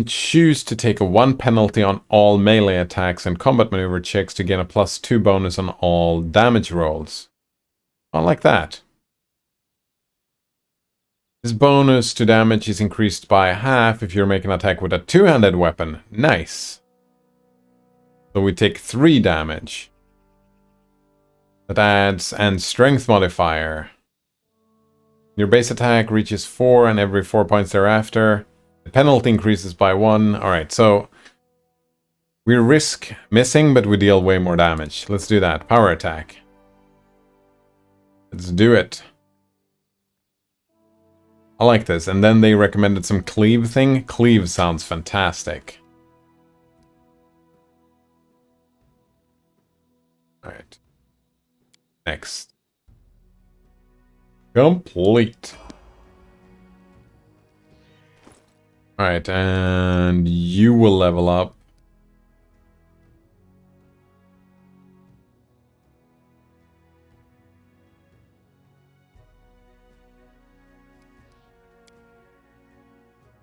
choose to take a 1 penalty on all melee attacks and combat maneuver checks to gain a +2 bonus on all damage rolls. I like that. This bonus to damage is increased by half if you're making an attack with a two-handed weapon. Nice. So we take 3 damage. That adds and strength modifier. Your base attack reaches 4 and every 4 points thereafter. The penalty increases by 1. Alright, so we risk missing, but we deal way more damage. Let's do that. Power attack. Let's do it. I like this. And then they recommended some cleave thing. Cleave sounds fantastic. Alright. Next. Complete. Alright, and you will level up.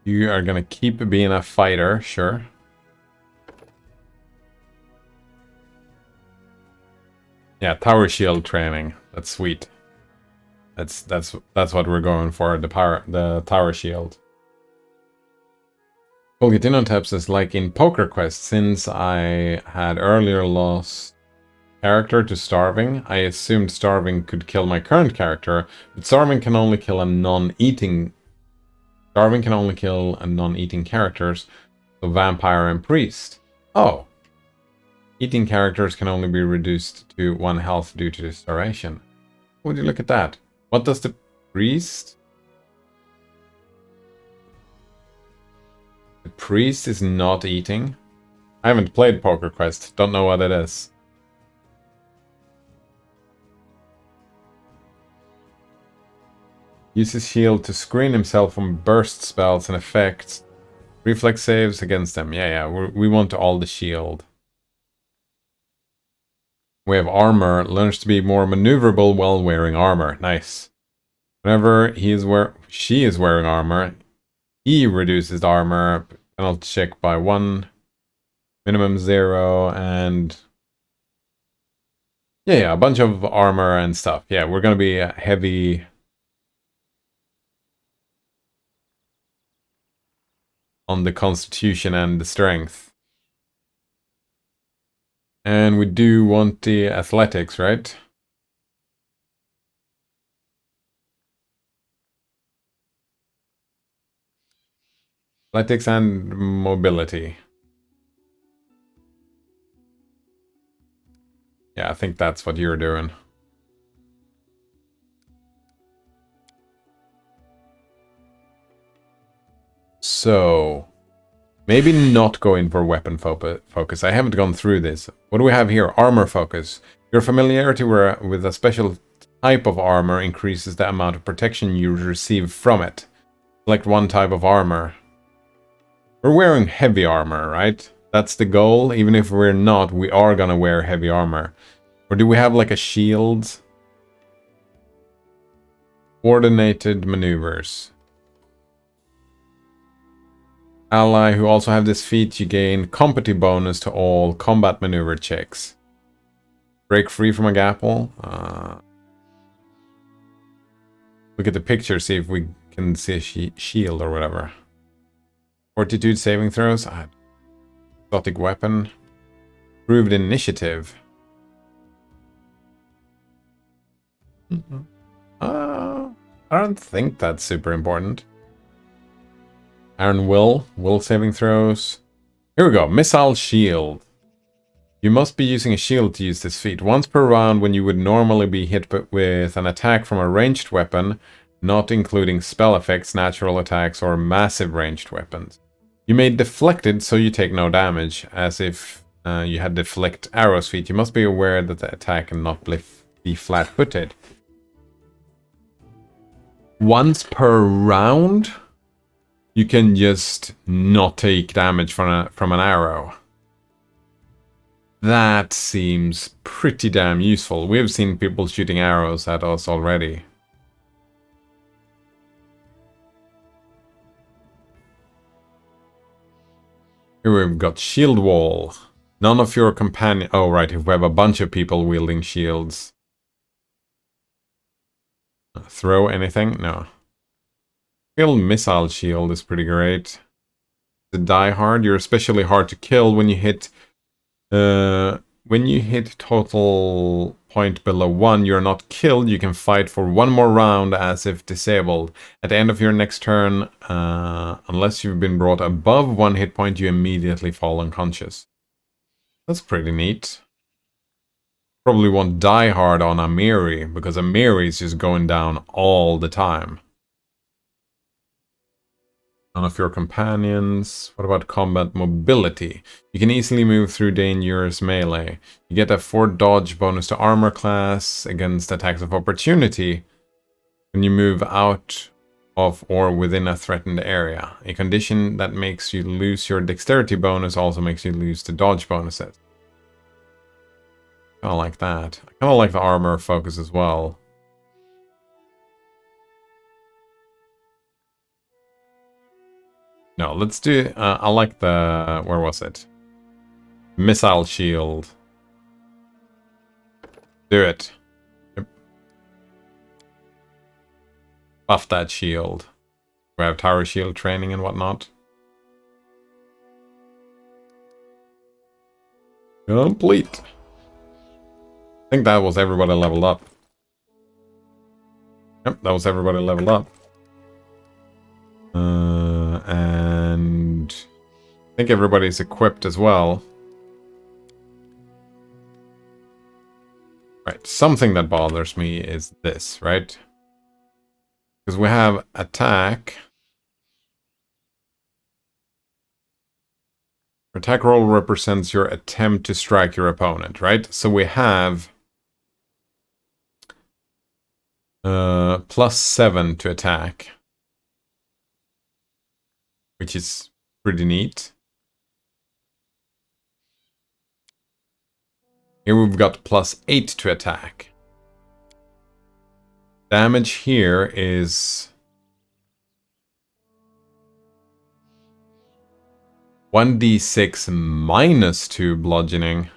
You are gonna keep being a fighter, sure. Yeah, tower shield training. That's sweet. That's what we're going for, the tower shield. Fulgitinotype says, like in Poker Quest, since I had earlier lost character to starving, I assumed starving could kill my current character, but starving can only kill a non-eating characters, so vampire and priest. Oh. Eating characters can only be reduced to 1 health due to starvation. Would you look at that? What does the priest? The priest is not eating. I haven't played Poker Quest. Don't know what it is. Uses shield to screen himself from burst spells and effects. Reflex saves against them. Yeah, we want all the shield. We have armor. Learns to be more maneuverable while wearing armor. Nice. Whenever she is wearing armor, he reduces the armor penalty check by 1, minimum 0, and yeah, a bunch of armor and stuff. Yeah, we're gonna be heavy on the constitution and the strength. And we do want the athletics, right? Athletics and mobility. Yeah, I think that's what you're doing. So, maybe not go in for weapon focus. I haven't gone through this. What do we have here? Armor focus. Your familiarity with a special type of armor increases the amount of protection you receive from it. Select 1 type of armor. We're wearing heavy armor, right? That's the goal. Even if we're not, we are gonna wear heavy armor. Or do we have like a shield? Coordinated maneuvers. Ally who also have this feat, you gain competi bonus to all combat maneuver checks. Break free from a gapple. Look at the picture, see if we can see a shield or whatever. Fortitude saving throws. Exotic weapon. Proved initiative. I don't think that's super important. Iron Will saving throws. Here we go, Missile Shield. You must be using a shield to use this feat. Once per round when you would normally be hit with an attack from a ranged weapon, not including spell effects, natural attacks, or massive ranged weapons. You may deflect it so you take no damage, as if you had deflect arrows feat. You must be aware that the attack cannot be flat-footed. Once per round, you can just not take damage from an arrow. That seems pretty damn useful. We've seen people shooting arrows at us already. Here we've got Shield Wall. None of your companion... Oh, right, if we have a bunch of people wielding shields. Throw anything? No. Kill Missile Shield is pretty great. To die hard, you're especially hard to kill when you hit... when you hit total point below 1, you're not killed. You can fight for one more round as if disabled. At the end of your next turn, unless you've been brought above 1 hit point, you immediately fall unconscious. That's pretty neat. Probably won't die hard on Amiri, because Amiri is just going down all the time. None of your companions. What about combat mobility? You can easily move through dangerous melee. You get a 4 dodge bonus to armor class against attacks of opportunity when you move out of or within a threatened area. A condition that makes you lose your dexterity bonus also makes you lose the dodge bonuses. I kinda like that. I kinda like the armor focus as well. No, let's do... I like the... Where was it? Missile Shield. Do it. Yep. Buff that shield. We have Tower Shield training and whatnot. Complete. I think that was everybody leveled up. Yep, that was everybody leveled up. And I think everybody's equipped as well. Right, something that bothers me is this, right? Because we have attack. Attack roll represents your attempt to strike your opponent, right? So we have +7 to attack, which is pretty neat. Here we've got +8 to attack. Damage here is 1d6 -2 bludgeoning.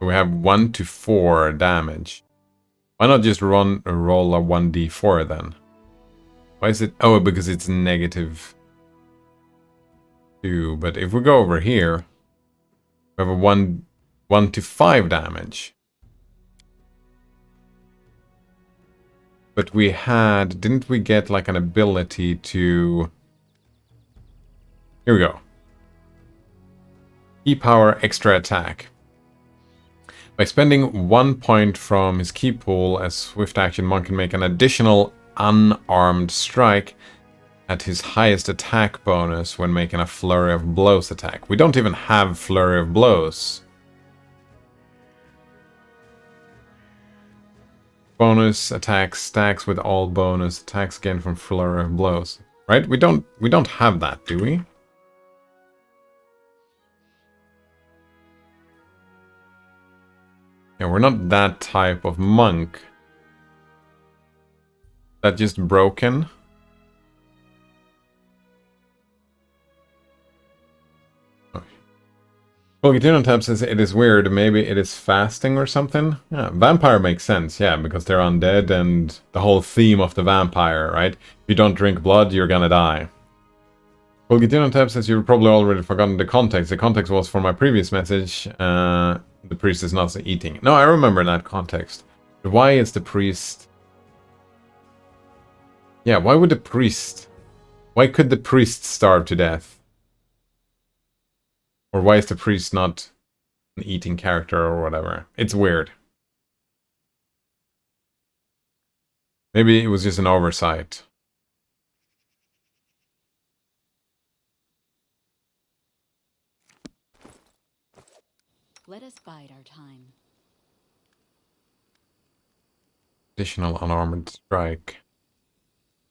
We have 1 to 4 damage. Why not just roll a 1d4 then? Why is it... Oh, because it's -2. But if we go over here, we have a 1 to 5 damage. But we had... Didn't we get like an ability to... Here we go. Key power extra attack. By spending 1 point from his key pool, a swift action monk can make an additional unarmed strike at his highest attack bonus when making a flurry of blows attack. We don't even have flurry of blows. Bonus attack stacks with all bonus attacks gained from flurry of blows. Right? We don't have that, do we? Yeah, we're not that type of monk. That just broken. Well, Tab says it is weird. Maybe it is fasting or something. Yeah, vampire makes sense. Yeah, because they're undead and the whole theme of the vampire, right? If you don't drink blood, you're gonna die. Well, Tab says you've probably already forgotten the context. The context was for my previous message. The priest is not eating. No, I remember that context. But why is the priest... Yeah, why would the priest... Why could the priest starve to death? Or why is the priest not an eating character or whatever? It's weird. Maybe it was just an oversight. Let us bide our time. Additional unarmored strike.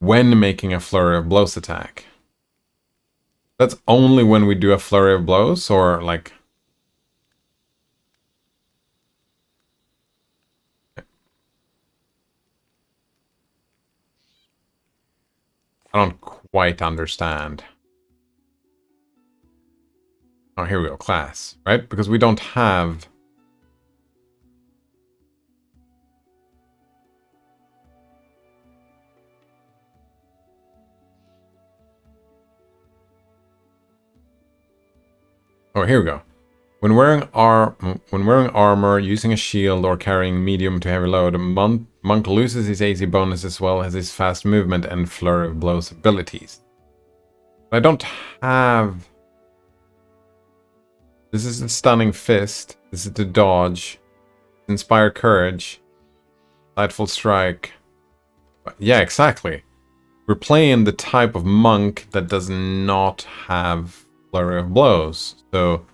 When making a flurry of blows attack. That's only when we do a flurry of blows, or like... I don't quite understand. Oh, here we go, class, right? Because we don't have... Oh, here we go. When wearing armor, using a shield, or carrying medium to heavy load, monk loses his AC bonus as well as his fast movement and flurry of blows abilities. I don't have... This is the stunning fist. This is the dodge. Inspire courage. Lightful strike. Yeah, exactly. We're playing the type of monk that does not have flurry of blows. So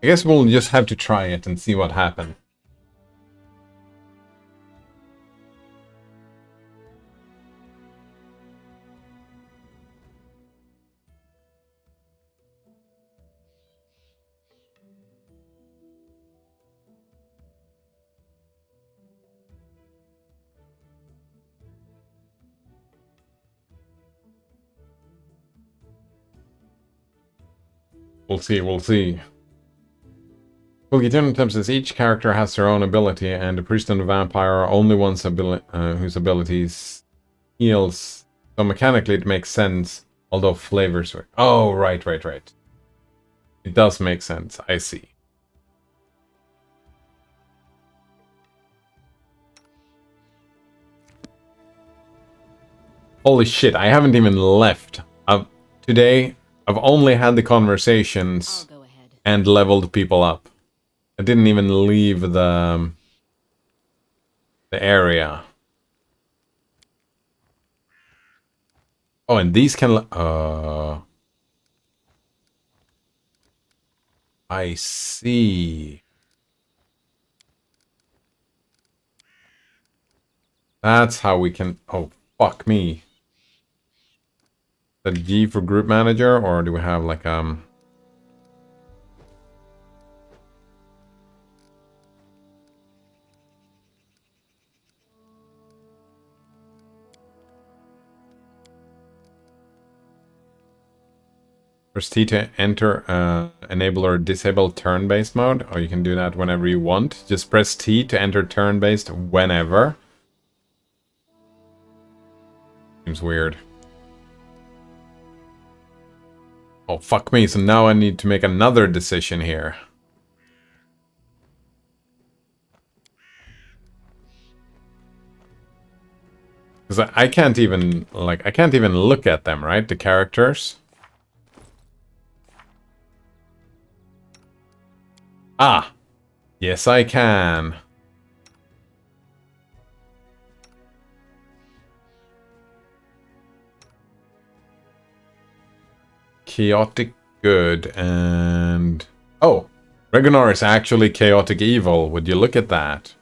I guess we'll just have to try it and see what happens. We'll see, we'll see. Well, Eternal Temps says each character has their own ability, and the priest and the vampire are only ones whose abilities heals. So mechanically it makes sense, although flavors... Oh, right. It does make sense, I see. Holy shit, I haven't even left. Today, I've only had the conversations and leveled people up. I didn't even leave the area. Oh, and these can... I see. That's how we can... Oh, fuck me. The G for group manager, or do we have like press T to enter enable or disable turn-based mode? Or you can do that whenever you want. Just press T to enter turn-based whenever. Seems weird. Oh, fuck me. So now I need to make another decision here. Because I can't even, like, I can't even look at them, right? The characters. Ah! Yes, I can. Chaotic good and... Oh! Regonar is actually chaotic evil. Would you look at that?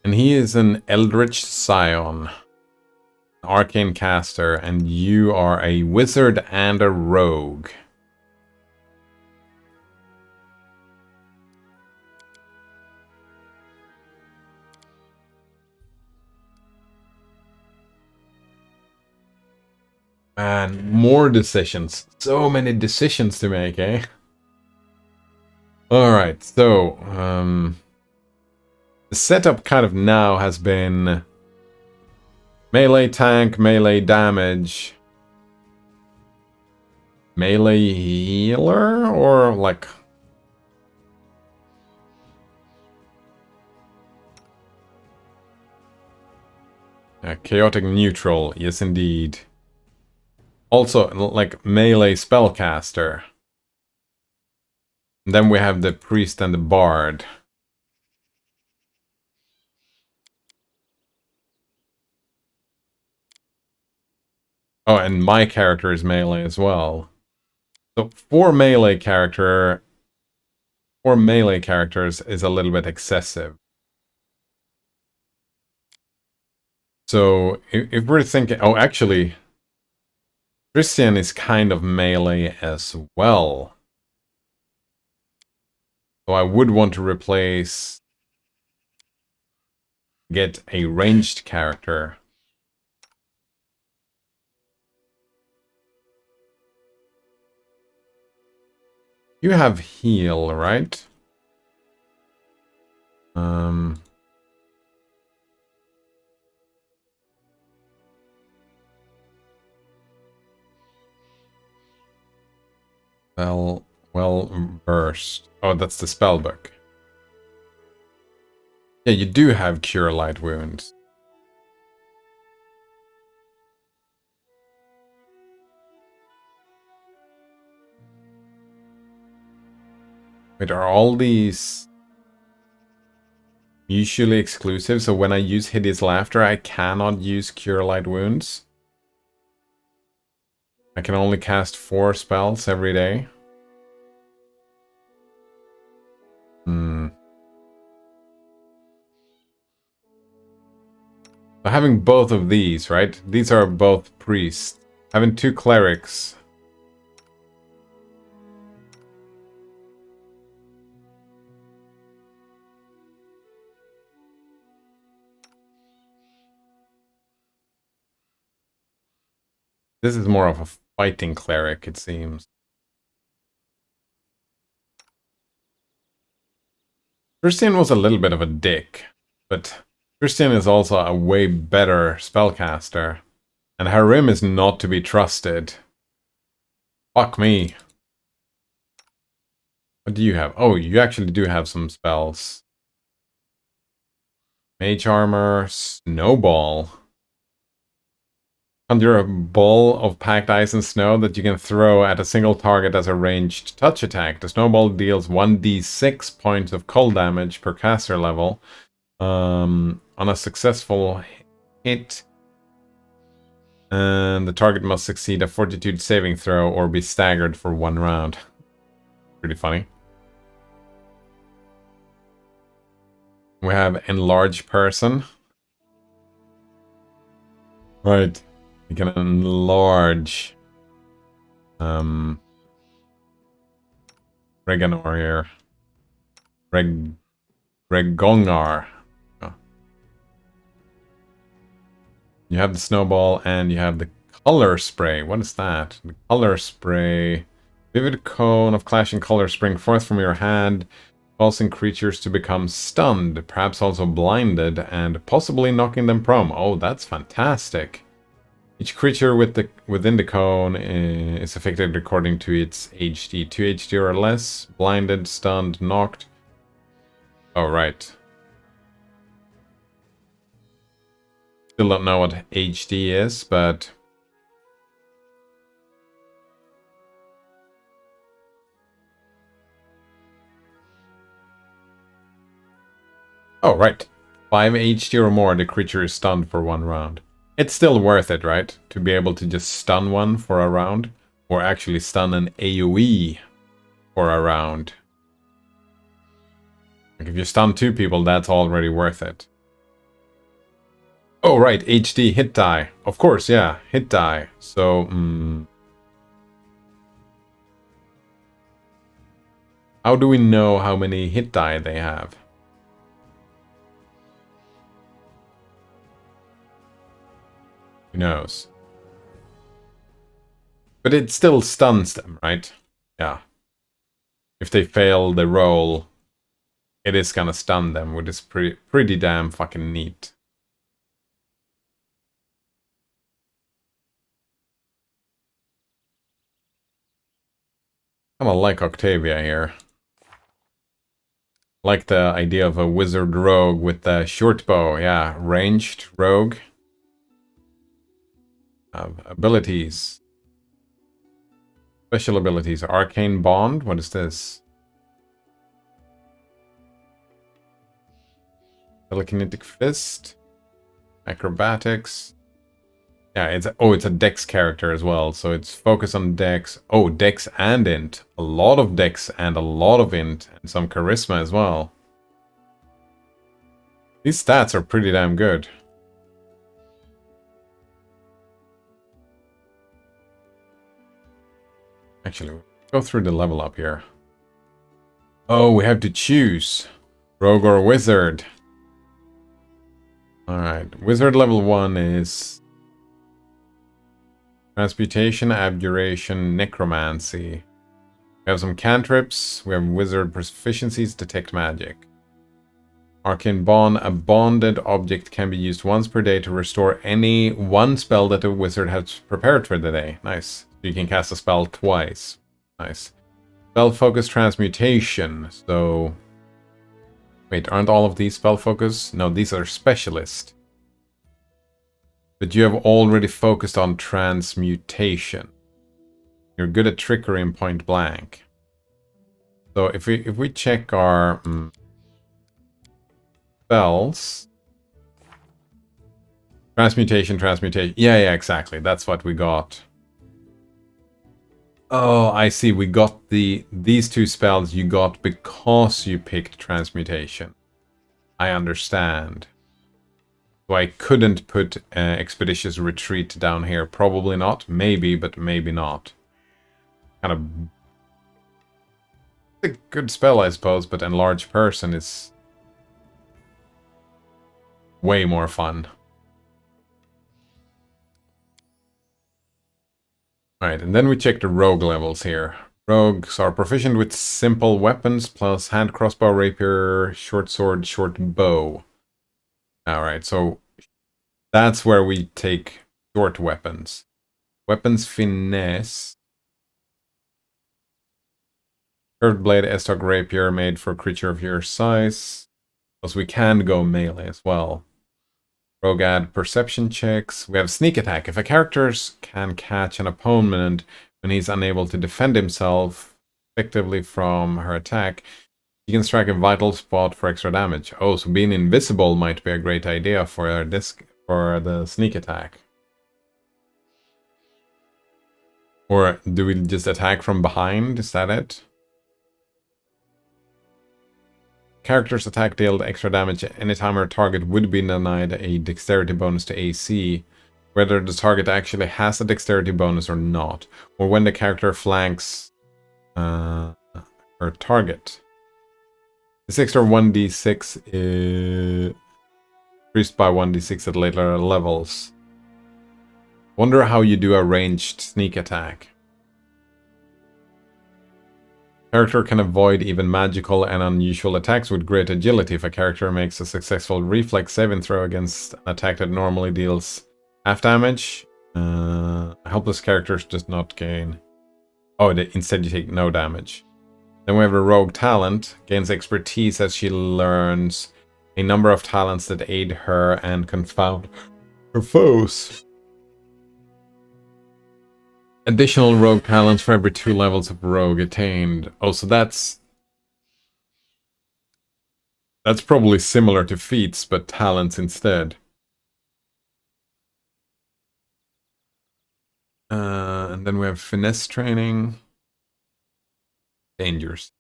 And he is an Eldritch Scion, an arcane caster, and you are a wizard and a rogue. Man, more decisions. So many decisions to make, eh? Alright, so, the setup kind of now has been melee tank, melee damage, melee healer, or like... chaotic neutral, yes indeed. Also, like, melee spellcaster. And then we have the priest and the bard. Oh, and my character is melee as well. So four melee characters is a little bit excessive. So if we're thinking, oh, actually, Christian is kind of melee as well. So I would want to get a ranged character. You have heal, right? Well versed. Oh, that's the spell book. Yeah, you do have Cure Light Wounds. Wait, are all these mutually exclusive? So when I use Hideous Laughter, I cannot use Cure Light Wounds? I can only cast 4 spells every day? So having both of these, right? These are both priests. Having 2 clerics. This is more of a fighting cleric, it seems. Christian was a little bit of a dick, but Christian is also a way better spellcaster. And Harim is not to be trusted. Fuck me. What do you have? Oh, you actually do have some spells. Mage Armor, Snowball. Conjure a ball of packed ice and snow that you can throw at a single target as a ranged touch attack. The snowball deals 1d6 points of cold damage per caster level. On a successful hit, and the target must succeed a fortitude saving throw or be staggered for 1 round. Pretty funny. We have Enlarge Person. Right. You can enlarge Reganor here. Regongar. Oh. You have the snowball and you have the color spray. What is that? The color spray. Vivid cone of clashing color spring forth from your hand, causing creatures to become stunned, perhaps also blinded, and possibly knocking them prone. Oh, that's fantastic. Each creature within the cone is affected according to its HD. 2 HD or less, blinded, stunned, knocked. Oh, right. Still don't know what HD is, but... Oh, right. 5 HD or more, the creature is stunned for 1 round. It's still worth it, right? To be able to just stun one for a round. Or actually stun an AoE for a round. Like if you stun 2 people, that's already worth it. Oh, right, HD hit die. Of course, yeah, hit die. So, how do we know how many hit die they have? Who knows? But it still stuns them, right? Yeah. If they fail the roll, it is gonna stun them, which is pretty damn fucking neat. I kinda like Octavia here. Like the idea of a wizard rogue with the short bow, yeah, ranged rogue. Abilities. Special abilities. Arcane Bond, what is this? Telekinetic Fist. Acrobatics. Yeah, it's a Dex character as well, so it's focused on Dex. Oh, Dex and Int. A lot of Dex and a lot of Int, and some Charisma as well. These stats are pretty damn good. Actually, go through the level up here. Oh, we have to choose. Rogue or Wizard. Alright, Wizard level 1 is Transmutation, Abjuration, Necromancy. We have some cantrips. We have Wizard proficiencies, Detect Magic. Arcane Bond. A bonded object can be used once per day to restore any one spell that a wizard has prepared for the day. Nice. So you can cast a spell twice. Nice. Spell Focus Transmutation. So... Wait, aren't all of these spell focus? No, these are specialist. But you have already focused on transmutation. You're good at trickery and point blank. So if we check our spells, transmutation. Yeah, exactly. That's what we got. Oh, I see. We got these 2 spells you got because you picked transmutation. I understand. So I couldn't put Expeditious Retreat down here. Probably not. Maybe, but maybe not. Kind of a good spell, I suppose, but Enlarge Person is way more fun. Alright, and then we check the rogue levels here. Rogues are proficient with simple weapons plus hand crossbow, rapier, short sword, short bow. Alright, so that's where we take short weapons. Weapons finesse. Curved blade, S-Talk rapier made for a creature of your size. Plus we can go melee as well. Rogue add perception checks. We have sneak attack. If a character can catch an opponent when he's unable to defend himself effectively from her attack, he can strike a vital spot for extra damage. Oh, so being invisible might be a great idea for the sneak attack. Or do we just attack from behind? Is that it? Character's attack dealt extra damage anytime our target would be denied a dexterity bonus to AC, whether the target actually has a dexterity bonus or not, or when the character flanks her target. This extra 1d6 is increased by 1d6 at later levels. Wonder how you do a ranged sneak attack. Character can avoid even magical and unusual attacks with great agility if a character makes a successful reflex saving throw against an attack that normally deals half damage. Helpless characters does not gain... Oh, instead you take no damage. Then we have a rogue talent. Gains expertise as she learns a number of talents that aid her and confound her foes. Additional rogue talents for every 2 levels of rogue attained. Oh, so that's probably similar to feats, but talents instead. And then we have finesse training. Dangers.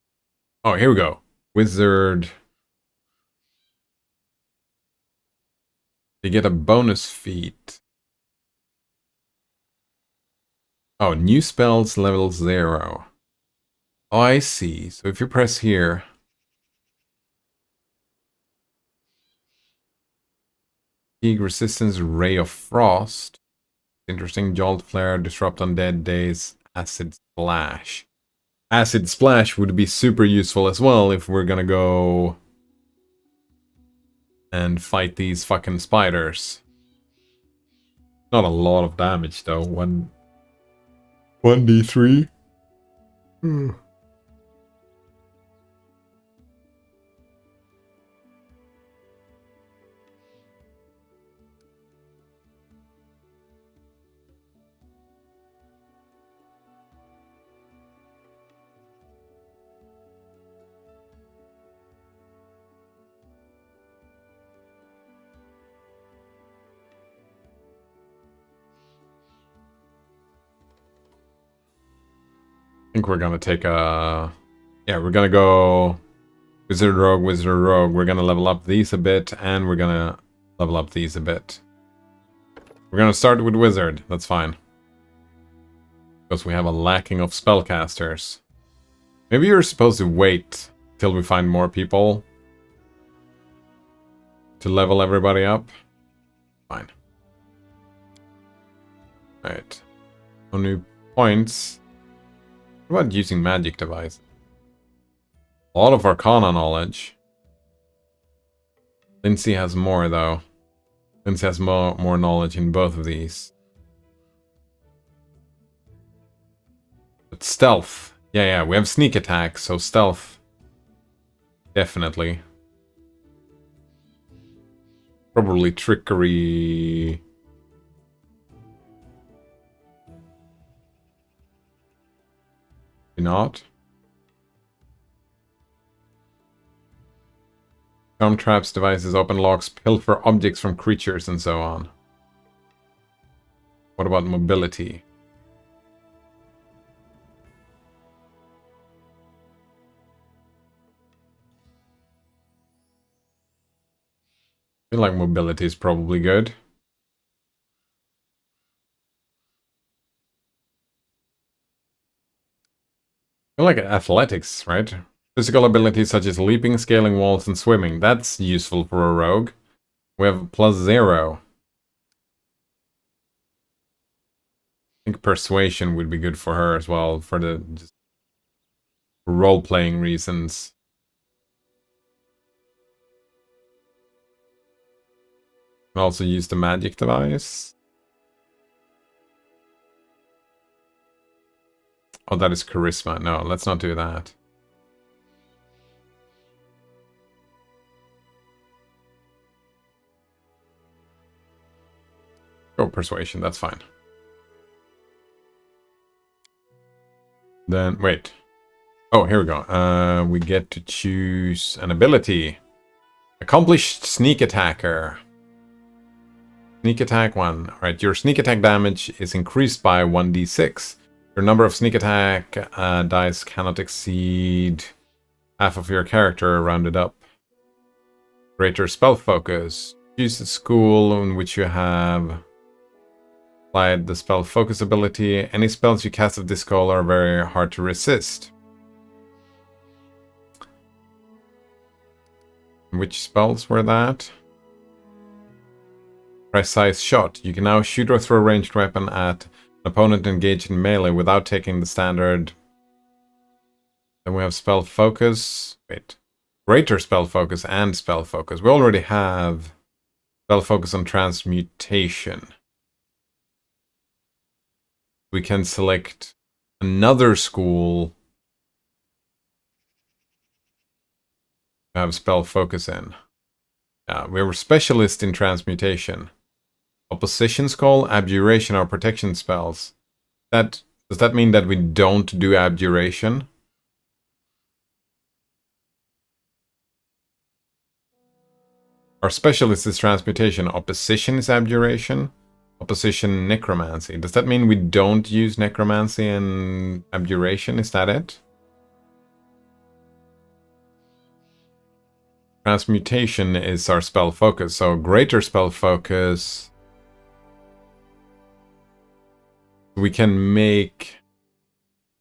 Oh, here we go. Wizard. You get a bonus feat. Oh, new spells level 0. Oh, I see. So if you press here... Fatigue Resistance, Ray of Frost. Interesting. Jolt Flare, Disrupt Undead Days, Acid Splash. Acid Splash would be super useful as well if we're gonna go and fight these fucking spiders. Not a lot of damage though. 1d3. I think we're gonna take a... Yeah, we're gonna go Wizard Rogue, Wizard Rogue. We're gonna level up these a bit, and we're gonna level up these a bit. We're gonna start with Wizard, that's fine. Because we have a lacking of spellcasters. Maybe you're supposed to wait till we find more people to level everybody up. Fine. Alright. No new points. What about using magic devices? A lot of Arcana knowledge. Lindsay has more though. Lindsay has more knowledge in both of these. But stealth. Yeah, we have sneak attack, so stealth. Definitely. Probably trickery. Not. Charm traps, devices, open locks, pilfer objects from creatures, and so on. What about mobility? I feel like mobility is probably good. I feel like athletics, right? Physical abilities such as leaping, scaling walls, and swimming. That's useful for a rogue. We have +0. I think persuasion would be good for her as well, for the just role-playing reasons. Can also use the magic device. Oh, that is charisma. No, let's not do that. Go persuasion, that's fine. Then, wait. Oh, here we go. We get to choose an ability. Accomplished Sneak Attacker. Sneak attack 1. Alright, your sneak attack damage is increased by 1d6. Your number of sneak attack dice cannot exceed half of your character, rounded up. Greater spell focus. Choose the school in which you have applied the spell focus ability. Any spells you cast of this school are very hard to resist. Which spells were that? Precise shot. You can now shoot or throw a ranged weapon at an opponent engaged in melee without taking the standard. Then we have spell focus. Wait. Greater spell focus and spell focus. We already have spell focus on transmutation. We can select another school to have spell focus in. We have a specialist in transmutation. Opposition's call, abjuration, or protection spells. Does that mean that we don't do abjuration? Our specialist is transmutation. Opposition is abjuration. Opposition necromancy. Does that mean we don't use necromancy and abjuration? Is that it? Transmutation is our spell focus, so greater spell focus. We can make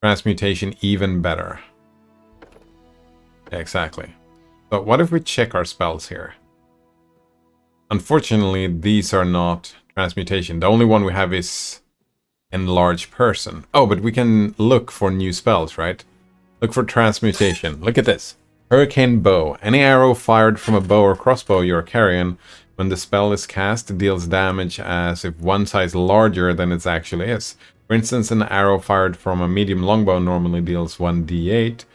transmutation even better. Yeah, exactly. So what if we check our spells here? Unfortunately, these are not transmutation. The only one we have is enlarge person. Oh, but we can look for new spells, right? Look for transmutation. Look at this. Hurricane Bow. Any arrow fired from a bow or crossbow you are carrying, when the spell is cast, it deals damage as if one size larger than it actually is. For instance, an arrow fired from a medium longbow normally deals 1d8,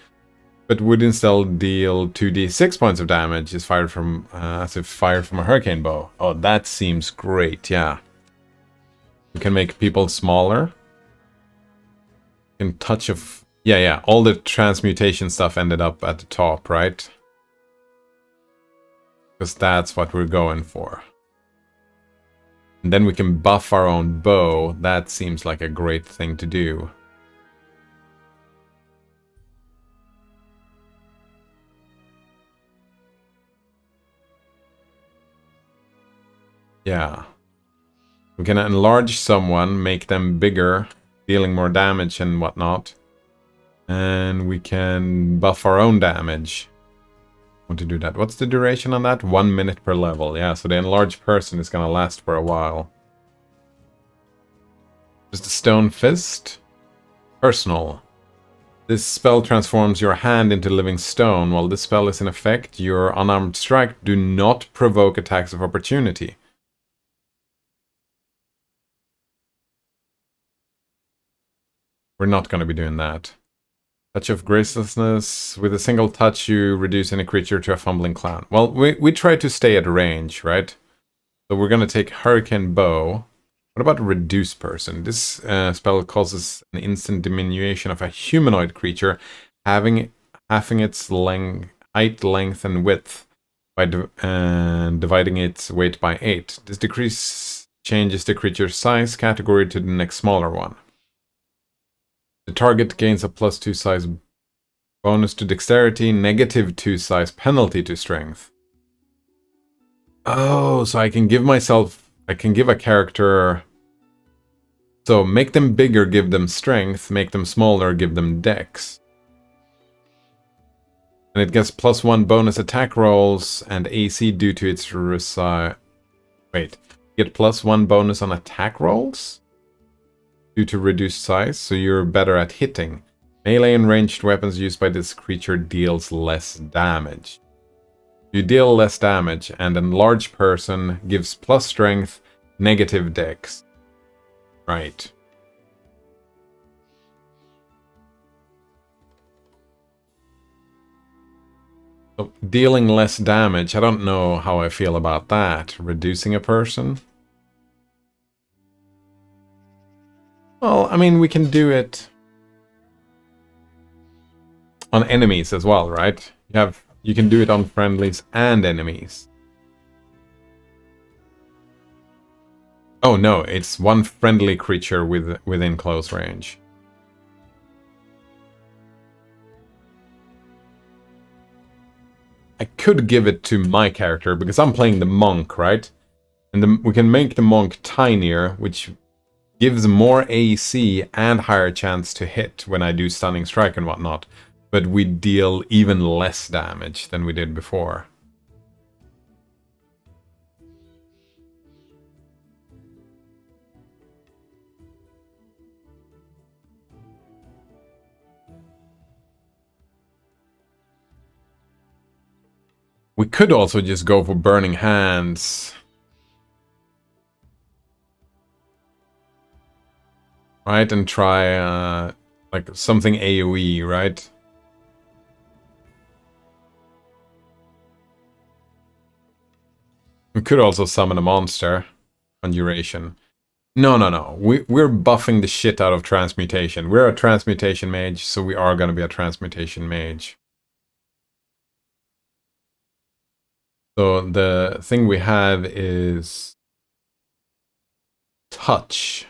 but would instead deal 2d6 points of damage is fired from as if fired from a hurricane bow. Oh, that seems great, yeah. We can make people smaller. Can touch of... Yeah, all the transmutation stuff ended up at the top, right? Because that's what we're going for. And then we can buff our own bow. That seems like a great thing to do. Yeah. We can enlarge someone, make them bigger, dealing more damage and whatnot. And we can buff our own damage. Want to do that. What's the duration on that? 1 minute per level. Yeah, so the enlarged person is going to last for a while. Just a stone fist. Personal. This spell transforms your hand into living stone. While this spell is in effect, your unarmed strike do not provoke attacks of opportunity. We're not going to be doing that. Touch of Gracelessness. With a single touch, you reduce any creature to a fumbling clown. Well, we try to stay at range, right? So we're going to take Hurricane Bow. What about Reduce Person? This spell causes an instant diminution of a humanoid creature, halving its height, length, and width by dividing its weight by 8. This decrease changes the creature's size category to the next smaller one. The target gains a +2 size bonus to dexterity, -2 size penalty to strength. Oh, so I can give a character... So, make them bigger, give them strength. Make them smaller, give them dex. And it gets +1 bonus attack rolls and AC due to its Wait, get +1 bonus on attack rolls? Due to reduced size, so you're better at hitting. Melee and ranged weapons used by this creature deals less damage. You deal less damage, and an enlarged person gives plus strength, negative dex. Right. So dealing less damage, I don't know how I feel about that. Reducing a person? Well, I mean, we can do it on enemies as well, right? You can do it on friendlies and enemies. Oh no, it's one friendly creature within close range. I could give it to my character because I'm playing the monk, right? And we can make the monk tinier, which gives more AC and higher chance to hit when I do stunning strike and whatnot. But we deal even less damage than we did before. We could also just go for Burning Hands. Right, and try like something AoE, right? We could also summon a monster on duration. No. We're buffing the shit out of transmutation. We're a transmutation mage, so we are going to be a transmutation mage. So the thing we have is touch,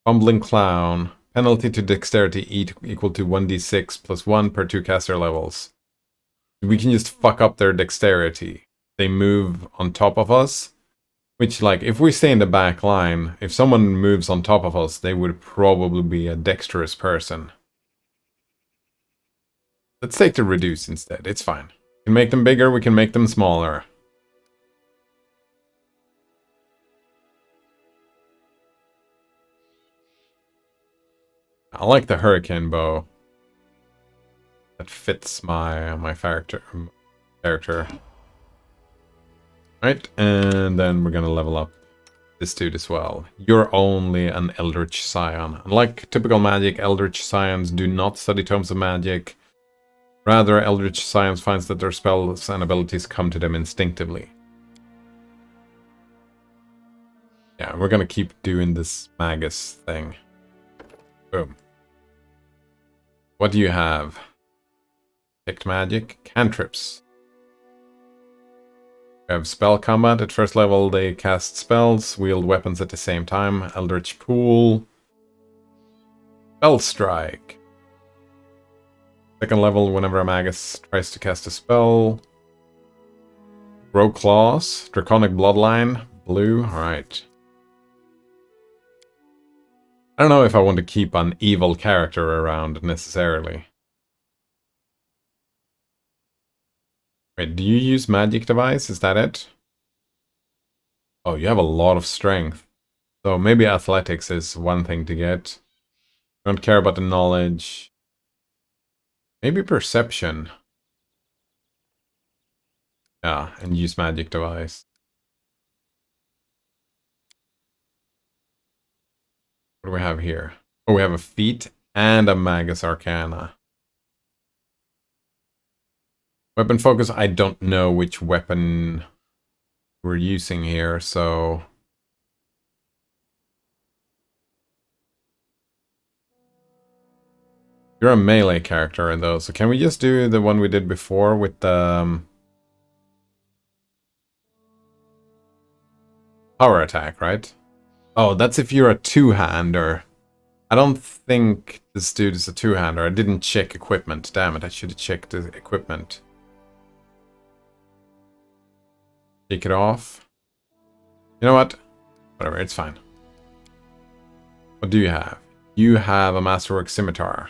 fumbling clown, penalty to dexterity equal to 1d6 +1 per 2 caster levels. We can just fuck up their dexterity. They move on top of us, which, like, if we stay in the back line, if someone moves on top of us, they would probably be a dexterous person. Let's take the reduce instead. It's fine. We can make them bigger, we can make them smaller. I like the hurricane bow. That fits my character. Right, and then we're gonna level up this dude as well. You're only an Eldritch Scion. Unlike typical magic, Eldritch Scions do not study tomes of magic. Rather, Eldritch Scions finds that their spells and abilities come to them instinctively. Yeah, we're gonna keep doing this Magus thing. Boom. What do you have? Picked magic, cantrips. We have spell combat. At first level, they cast spells, wield weapons at the same time. Eldritch Pool. Spell Strike. Second level, whenever a Magus tries to cast a spell. Grow Claws. Draconic Bloodline. Blue. Alright. I don't know if I want to keep an evil character around necessarily. Wait, do you use magic device? Is that it? Oh, you have a lot of strength. So maybe athletics is one thing to get. Don't care about the knowledge. Maybe perception. Yeah, and use magic device. What do we have here? Oh, we have a feat and a Magus Arcana. Weapon focus, I don't know which weapon we're using here, so... You're a melee character though, so can we just do the one we did before with the... power attack, right? Oh, that's if you're a two-hander. I don't think this dude is a two-hander. I didn't check equipment. Damn it, I should have checked the equipment. Take it off. You know what? Whatever, it's fine. What do you have? You have a Masterwork Scimitar.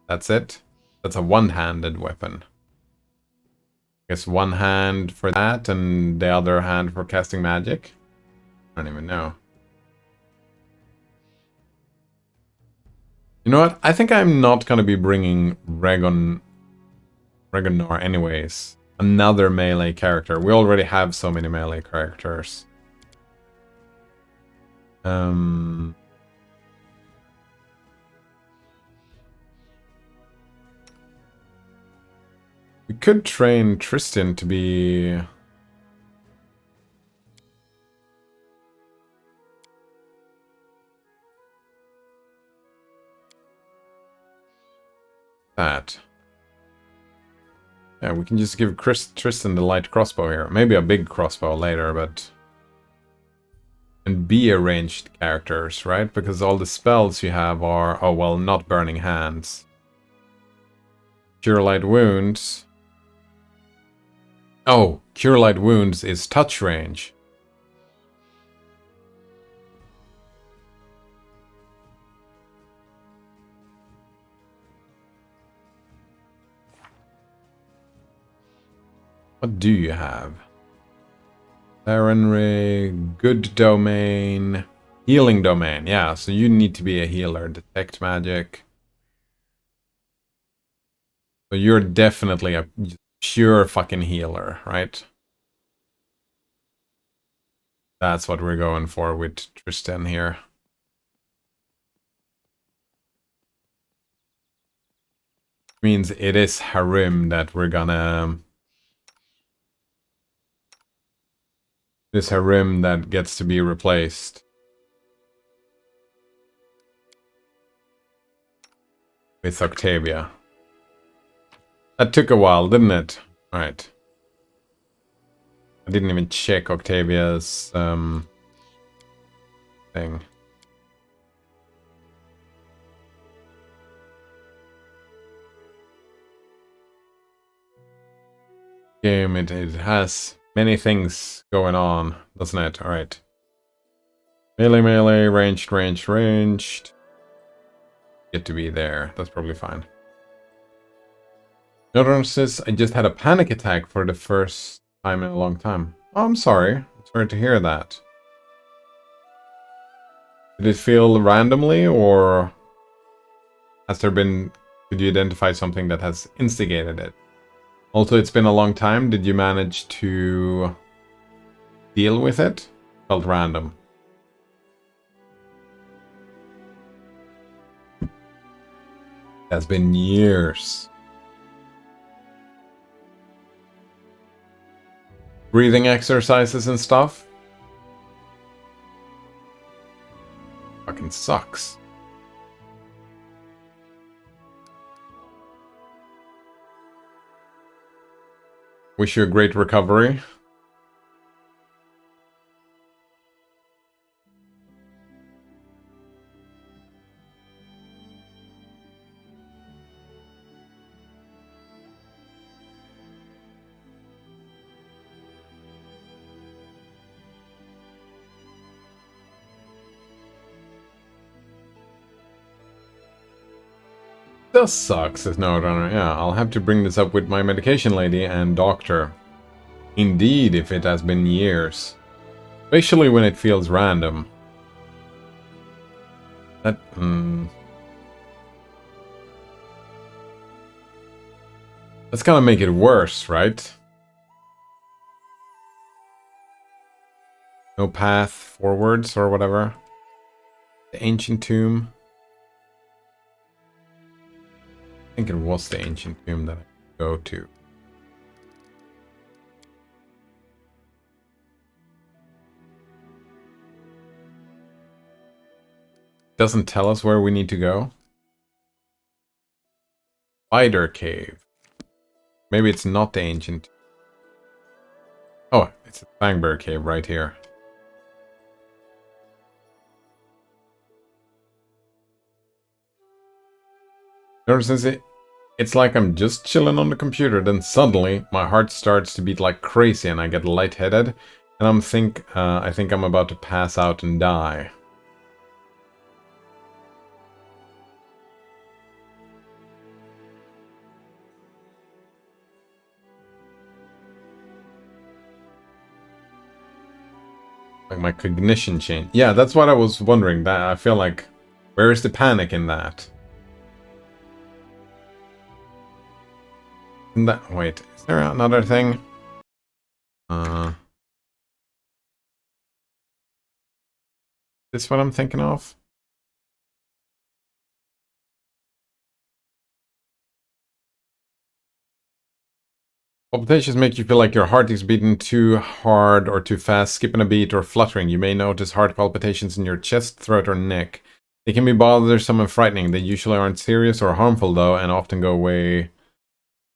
That's it? That's a one-handed weapon. I guess one hand for that and the other hand for casting magic? I don't even know. You know what? I think I'm not gonna be bringing Ragnar anyways. Another melee character. We already have so many melee characters. We could train Tristan to be... that. Yeah, we can just give Tristan the light crossbow here. Maybe a big crossbow later, but... And be a ranged characters, right? Because all the spells you have are... Oh, well, not Burning Hands. Cure Light Wounds. Oh, Cure Light Wounds is touch range. What do you have? Baron Rig, Good Domain, Healing Domain. Yeah, so you need to be a healer. Detect Magic. So you're definitely a pure fucking healer, right? That's what we're going for with Tristan here. Means it is Harim that we're gonna... This Harim that gets to be replaced. With Octavia. That took a while, didn't it? Alright. I didn't even check Octavia's thing. game, it has many things going on, doesn't it? Alright. Melee, melee, ranged, ranged, ranged. Get to be there. That's probably fine. Notices I just had a panic attack for the first time in a long time. Oh, I'm sorry. Sorry to hear that. Did it feel randomly, or has there been... Could you identify something that has instigated it? Also, it's been a long time. Did you manage to deal with it? Felt random. Has been years. Breathing exercises and stuff? Fucking sucks. Wish you a great recovery. This sucks, says no runner. Yeah, I'll have to bring this up with my medication lady and doctor. Indeed, if it has been years. Especially when it feels random. That, That's gonna make it worse, right? No path forwards or whatever. The ancient tomb. I think it was the ancient tomb that I could go to. Doesn't tell us where we need to go. Spider cave. Maybe it's not the ancient. Oh, it's the Fangbear cave right here. Ever since it's like I'm just chilling on the computer, then suddenly my heart starts to beat like crazy and I get lightheaded, and I think I'm about to pass out and die. Like my cognition change. Yeah, that's what I was wondering. That I feel like, where is the panic in that? Wait, is there another thing? This what I'm thinking of? Palpitations make you feel like your heart is beating too hard or too fast, skipping a beat or fluttering. You may notice heart palpitations in your chest, throat, or neck. They can be bothersome and frightening. They usually aren't serious or harmful though, and often go away.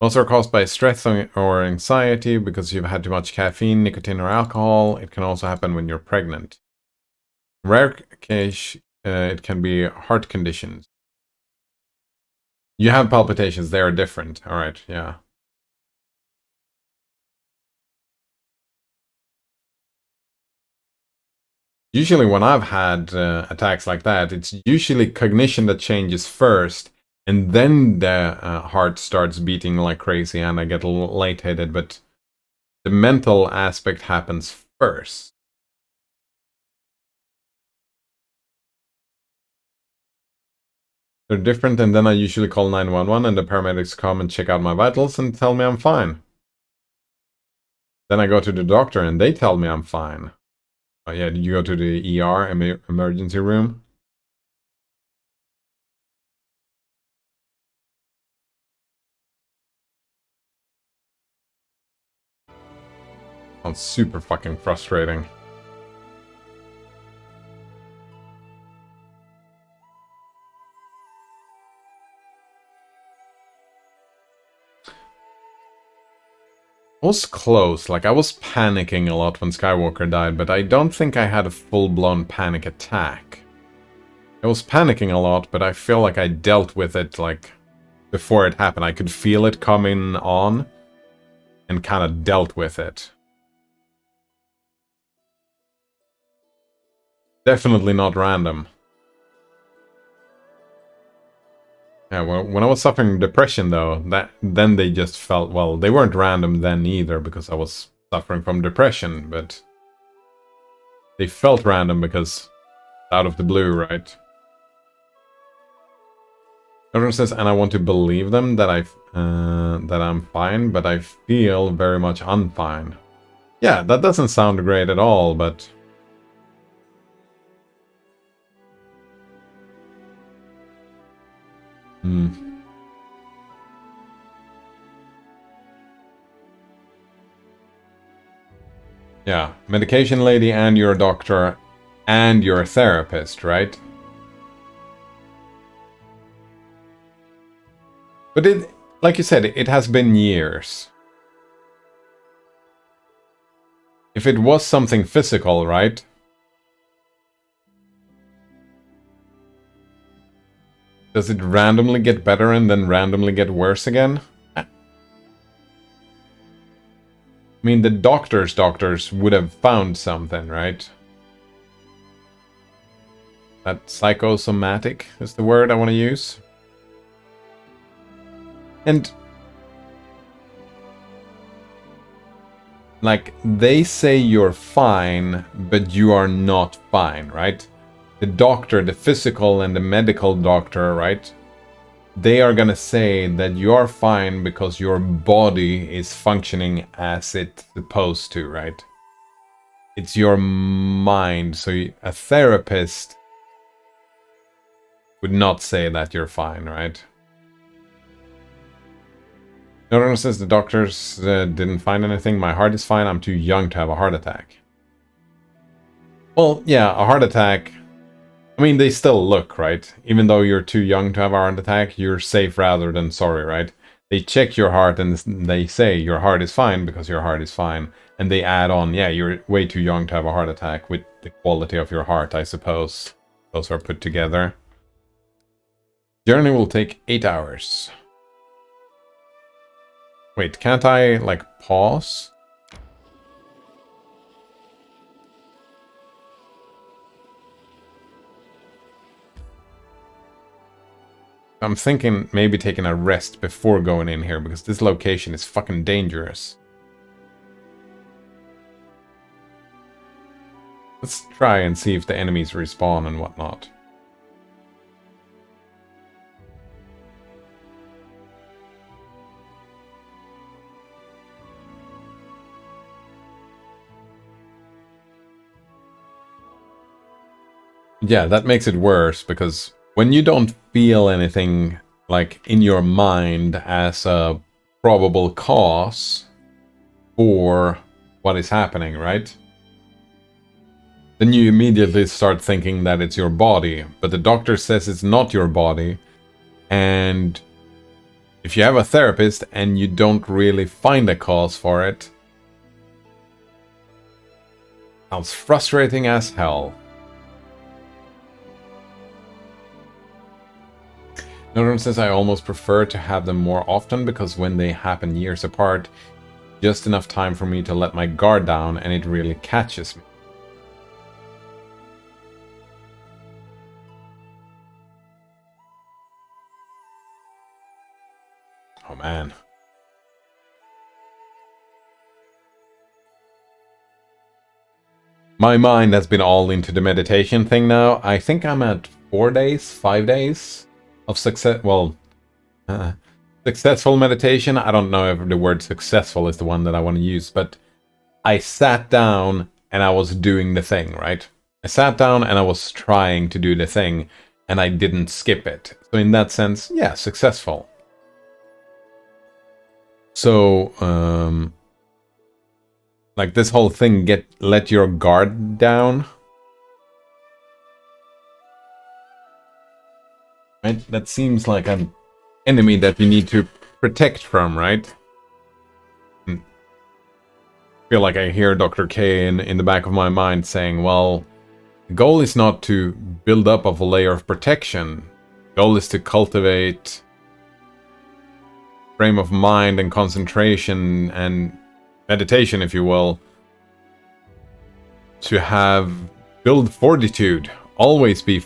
Most are caused by stress or anxiety because you've had too much caffeine, nicotine, or alcohol. It can also happen when you're pregnant. In rare case, it can be heart conditions. You have palpitations, they are different. Alright, yeah. Usually when I've had attacks like that, it's usually cognition that changes first, and then the heart starts beating like crazy and I get a little lightheaded, but the mental aspect happens first. They're different, and then I usually call 911 and the paramedics come and check out my vitals and tell me I'm fine. Then I go to the doctor and they tell me I'm fine. Oh yeah, did you go to the ER, emergency room? Sounds super fucking frustrating. I was close, like I was panicking a lot when Skywalker died, but I don't think I had a full-blown panic attack. I was panicking a lot, but I feel like I dealt with it, like, before it happened. I could feel it coming on. and kind of dealt with it. Definitely not random. Yeah, well, when I was suffering depression, though, then they just felt, well, they weren't random then either because I was suffering from depression, but they felt random because out of the blue, right? Everyone says, and I want to believe them that that I'm fine, but I feel very much unfine. Yeah, that doesn't sound great at all, but yeah, medication lady and your doctor and your therapist, right? But it, like you said, it has been years. If it was something physical, right? Does it randomly get better and then randomly get worse again? I mean, the doctors would have found something, right? That psychosomatic is the word I want to use. And like, they say you're fine, but you are not fine, right? The doctor, the physical and the medical doctor, right? They are gonna say that you're fine because your body is functioning as it's supposed to, right? It's your mind. So a therapist would not say that you're fine, right? Norton says the doctors didn't find anything. My heart is fine. I'm too young to have a heart attack. Well, yeah, a heart attack. I mean, they still look, right? Even though you're too young to have a heart attack, you're safe rather than sorry, right? They check your heart and they say your heart is fine because your heart is fine. And they add on, yeah, you're way too young to have a heart attack with the quality of your heart, I suppose. Those are put together. Journey will take 8 hours. Wait, can't I, like, pause? I'm thinking maybe taking a rest before going in here, because this location is fucking dangerous. Let's try and see if the enemies respawn and whatnot. Yeah, that makes it worse, because when you don't feel anything, like, in your mind as a probable cause for what is happening, right? Then you immediately start thinking that it's your body, but the doctor says it's not your body, and if you have a therapist and you don't really find a cause for it, sounds frustrating as hell. Norton says I almost prefer to have them more often because when they happen years apart, just enough time for me to let my guard down and it really catches me. Oh man. My mind has been all into the meditation thing now. I think I'm at 4 days, 5 days of success. Well, successful meditation. I don't know if the word successful is the one that I want to use, but I sat down and I was doing the thing, right? I sat down and I was trying to do the thing and I didn't skip it. So in that sense, yeah, successful. So, like this whole thing, let your guard down. Right? That seems like an enemy that you need to protect from, right? I feel like I hear Dr. K in the back of my mind saying, well, the goal is not to build up of a layer of protection. The goal is to cultivate frame of mind and concentration and meditation, if you will, to build fortitude. Always be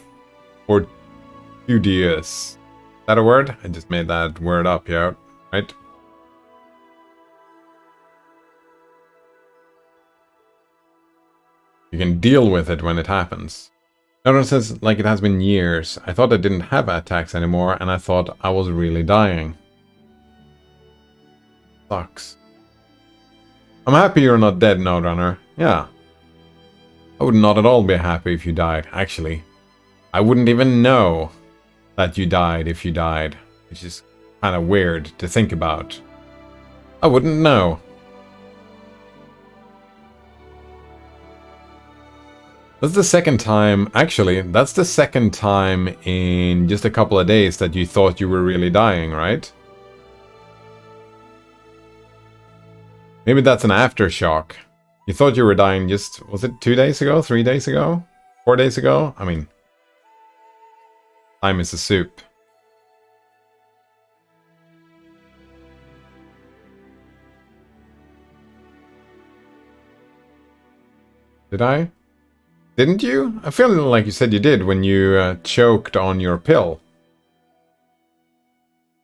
fortuitous. Is that a word? I just made that word up, yeah, right? You can deal with it when it happens. Everyone says, like, it has been years. I thought I didn't have attacks anymore, and I thought I was really dying. Sucks. I'm happy you're not dead, Node Runner. Yeah. I would not at all be happy if you died, actually. I wouldn't even know that you died if you died, which is kind of weird to think about. I wouldn't know. That's the second time, actually, that's the second time in just a couple of days that you thought you were really dying, right? Maybe that's an aftershock. You thought you were dying just, was it 2 days ago? 3 days ago? 4 days ago? I mean, time is a soup. Did I? Didn't you? I feel like you said you did when you choked on your pill.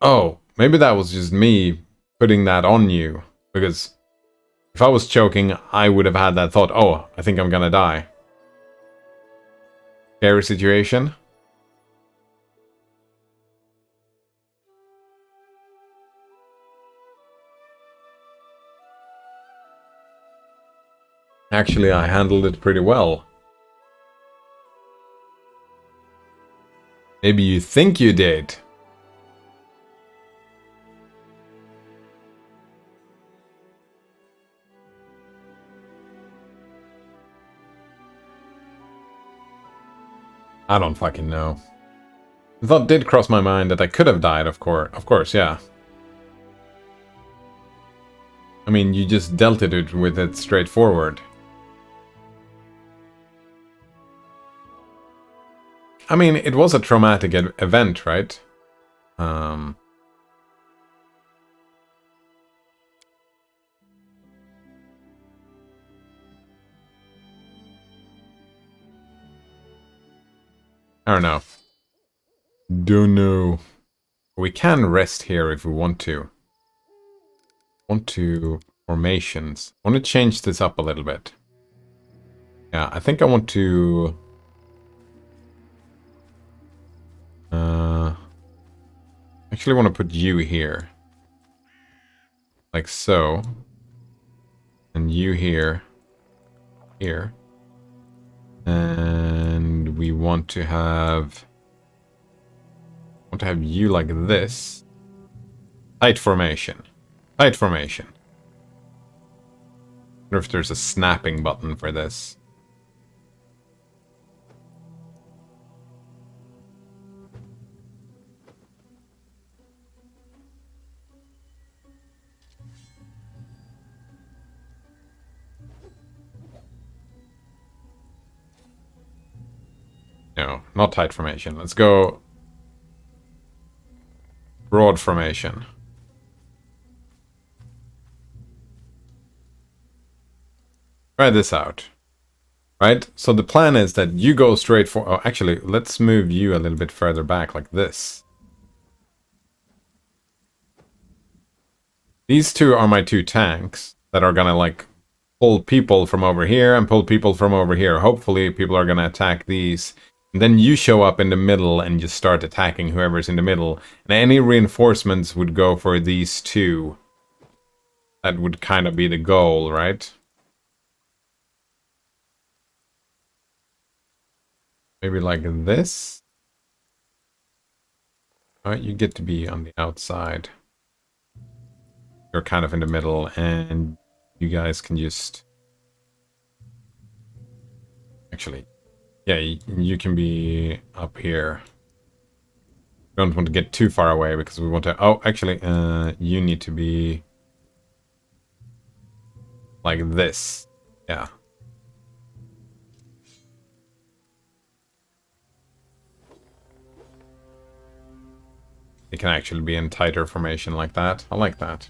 Oh, maybe that was just me putting that on you. Because if I was choking, I would have had that thought, oh, I think I'm gonna die. Scary situation. Actually, I handled it pretty well. Maybe you think you did. I don't fucking know. The thought did cross my mind that I could have died, of course. Of course, yeah. I mean, you just dealt it with it straightforward. I mean, it was a traumatic event, right? I don't know. Don't know. We can rest here if we want to. Formations. I want to change this up a little bit. Yeah, I think I want to... actually want to put you here. Like so. And you here. Here. And we want to have... you like this. Tight formation. Tight formation. I wonder if there's a snapping button for this. No, not tight formation. Let's go broad formation. Try this out. Right? So the plan is that you go straight for... Oh, actually, let's move you a little bit further back, like this. These two are my two tanks that are gonna, like, pull people from over here and pull people from over here. Hopefully, people are gonna attack these. And then you show up in the middle and just start attacking whoever's in the middle. And any reinforcements would go for these two. That would kind of be the goal, right? Maybe like this. Alright, you get to be on the outside. You're kind of in the middle, and you guys can just... Actually, yeah, you can be up here. We don't want to get too far away, because we want to... Oh, actually, you need to be... like this. Yeah. It can actually be in tighter formation like that. I like that.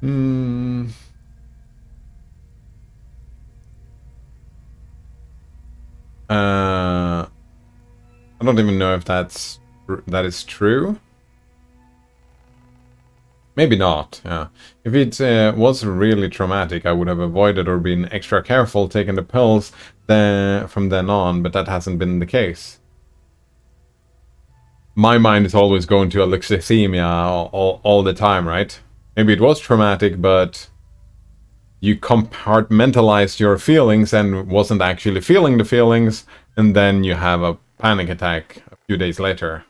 Hmm. I don't even know if that is true. Maybe not, yeah. If it was really traumatic, I would have avoided or been extra careful taking the pills from then on, but that hasn't been the case. My mind is always going to alexithymia all the time, right? Maybe it was traumatic, but you compartmentalized your feelings and wasn't actually feeling the feelings, and then you have a panic attack a few days later.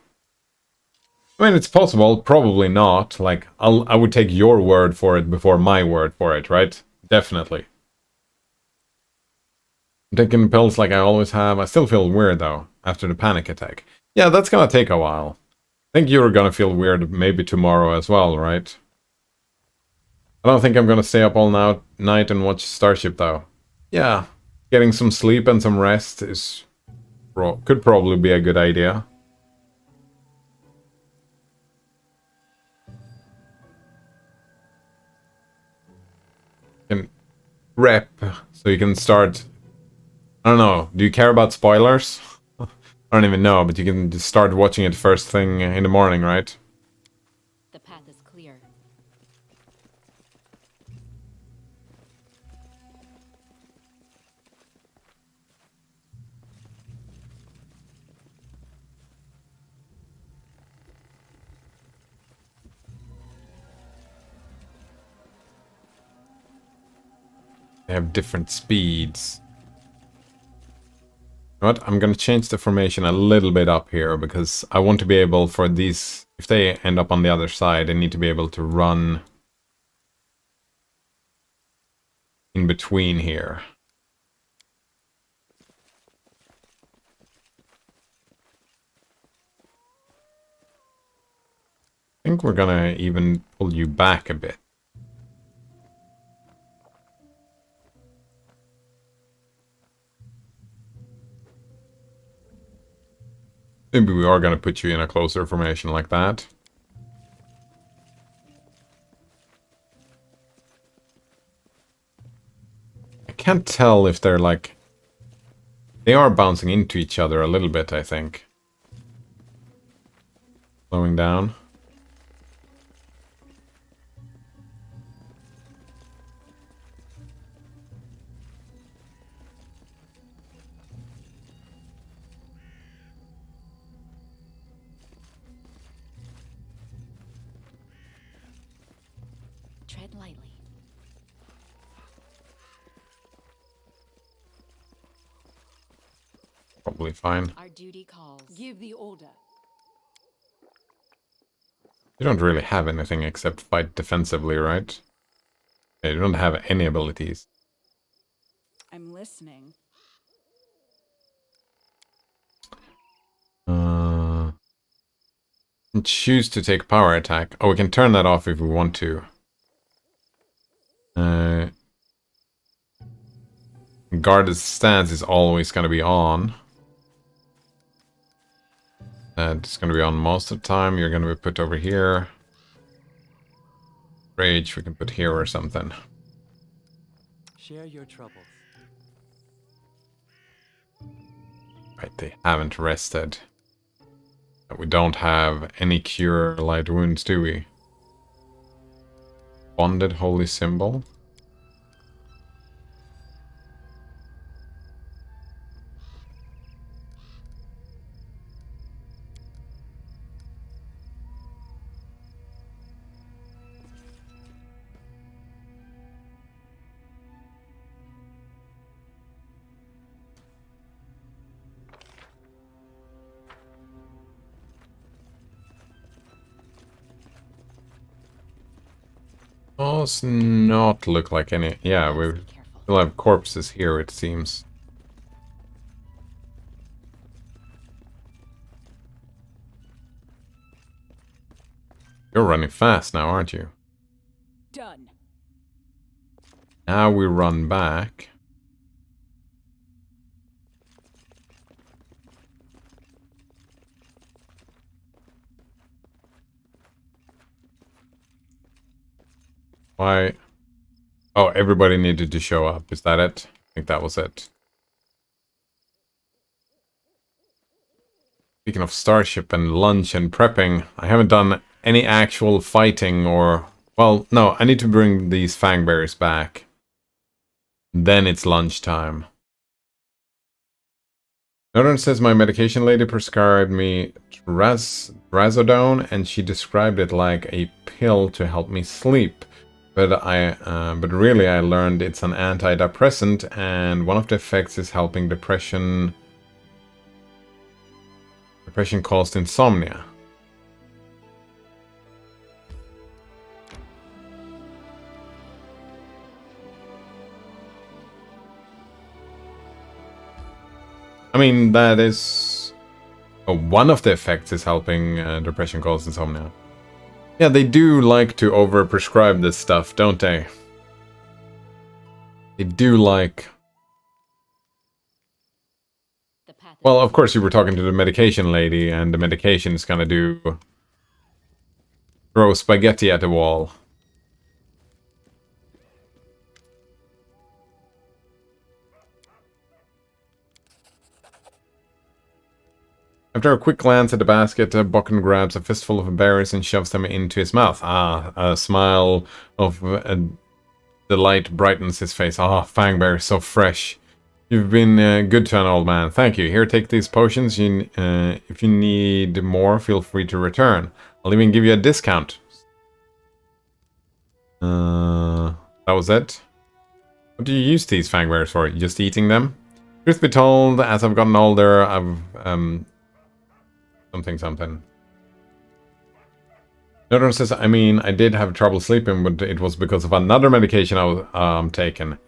I mean, it's possible, probably not. Like, I would take your word for it before my word for it, right? Definitely. I'm taking pills like I always have. I still feel weird, though, after the panic attack. Yeah, that's gonna take a while. I think you're gonna feel weird maybe tomorrow as well, right? I don't think I'm gonna stay up all night and watch Starship, though. Yeah, getting some sleep and some rest could probably be a good idea. Can rep so you can start. I don't know. Do you care about spoilers? I don't even know, but you can just start watching it first thing in the morning, right? The path is clear. They have different speeds. You know what? I'm gonna change the formation a little bit up here because I want to be able for these, if they end up on the other side, I need to be able to run in between here. I think we're gonna even pull you back a bit. Maybe we are gonna put you in a closer formation like that. I can't tell if they're like... They are bouncing into each other a little bit, I think. Slowing down. Tread lightly. Probably fine. Our duty calls. Give the order. You don't really have anything except fight defensively, right? Yeah, you don't have any abilities. I'm listening. Choose to take power attack. Oh, we can turn that off if we want to. Guarded stance is always going to be on. It's going to be on most of the time. You're going to be put over here. Rage we can put here or something. Share your troubles. Right, they haven't rested. We don't have any cure light wounds, do we? Bonded holy symbol. Does not look like any. Yeah, we still have corpses here, it seems. You're running fast now, aren't you? Done. Now we run back. Why? Oh, everybody needed to show up. Is that it? I think that was it. Speaking of Starship and lunch and prepping, I haven't done any actual fighting or... Well, no, I need to bring these fangbearers back. Then it's lunchtime. Norton says my medication lady prescribed me trazodone, and she described it like a pill to help me sleep. But really I learned it's an antidepressant, and one of the effects is helping depression. Depression caused insomnia. I mean, that is... Oh, one of the effects is helping depression cause insomnia. Yeah, they do like to overprescribe this stuff, don't they? They do like... The path Well, of course you were talking to the medication lady, and the medication is gonna do... throw spaghetti at the wall. After a quick glance at the basket, Bokken grabs a fistful of berries and shoves them into his mouth. Ah, a smile of delight brightens his face. Ah, fangberry, so fresh. You've been good to an old man. Thank you. Here, take these potions. If you need more, feel free to return. I'll even give you a discount. That was it? What do you use these fangbears for? Just eating them? Truth be told, as I've gotten older, I've, something. Nodron says, I mean, I did have trouble sleeping, but it was because of another medication I was taking.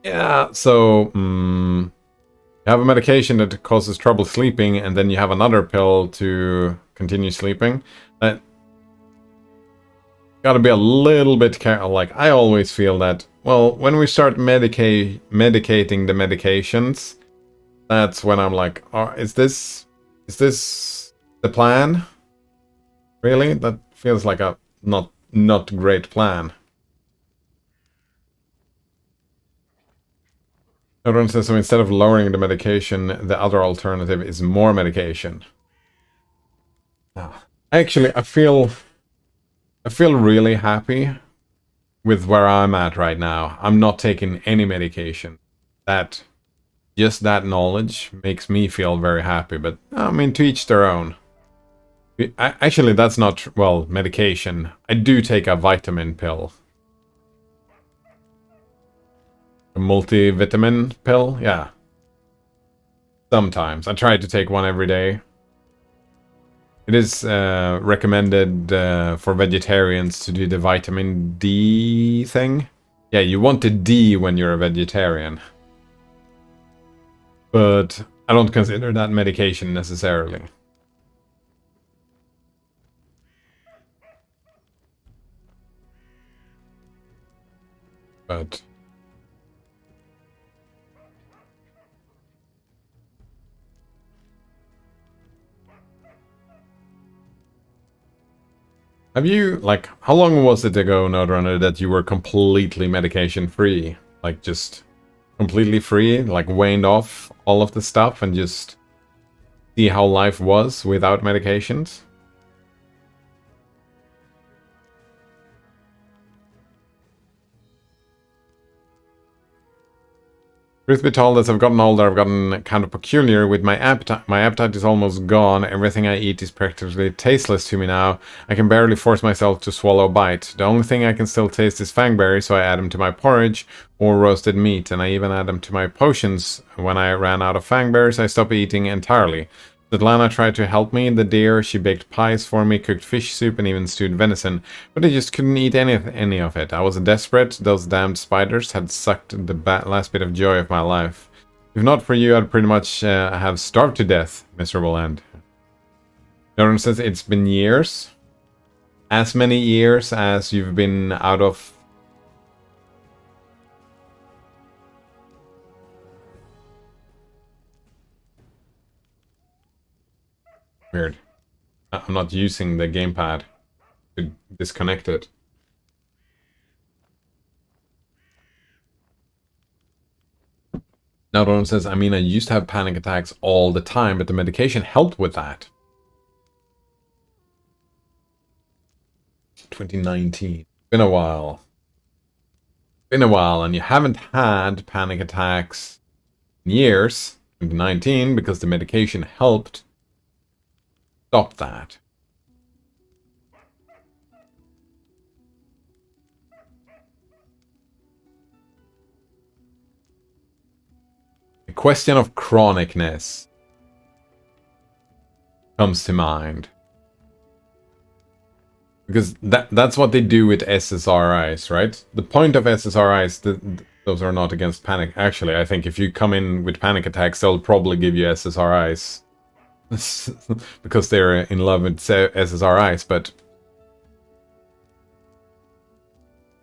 Yeah, so, you have a medication that causes trouble sleeping, and then you have another pill to continue sleeping. That gotta be a little bit careful. Like, I always feel that, well, when we start medicating the medications, that's when I'm like, oh, is this the plan? Really? That feels like a not great plan. Everyone says, so instead of lowering the medication, the other alternative is more medication. Actually, I feel really happy with where I'm at right now. I'm not taking any medication. Just that knowledge makes me feel very happy, but I mean, to each their own. Actually, that's not, well, medication. I do take a vitamin pill. A multivitamin pill? Yeah. Sometimes. I try to take one every day. It is recommended for vegetarians to do the vitamin D thing. Yeah, you want the D when you're a vegetarian. But I don't consider that medication necessarily. But... have you, like, how long was it ago, Nodrunner, that you were completely medication free? Like, just completely free? Like, waned off all of the stuff and just see how life was without medications? Truth be told, as I've gotten older, I've gotten kind of peculiar with my appetite. My appetite is almost gone. Everything I eat is practically tasteless to me now. I can barely force myself to swallow a bite. The only thing I can still taste is fangberry, so I add them to my porridge or roasted meat, and I even add them to my potions. When I ran out of fangberries, I stopped eating entirely. Svetlana tried to help me, the dear. She baked pies for me, cooked fish soup, and even stewed venison. But I just couldn't eat any of it. I was desperate. Those damned spiders had sucked the last bit of joy of my life. If not for you, I'd pretty much have starved to death. Miserable end. Norton says it's been years. As many years as you've been out of... Weird. I'm not using the gamepad to disconnect it. Another one says, I mean, I used to have panic attacks all the time, but the medication helped with that. 2019. Been a while. Been a while, and you haven't had panic attacks in years. 2019, because the medication helped stop that. The question of chronicness comes to mind. Because that's what they do with SSRIs, right? The point of SSRIs, those are not against panic. Actually, I think if you come in with panic attacks, they'll probably give you SSRIs. Because they're in love with SSRIs, but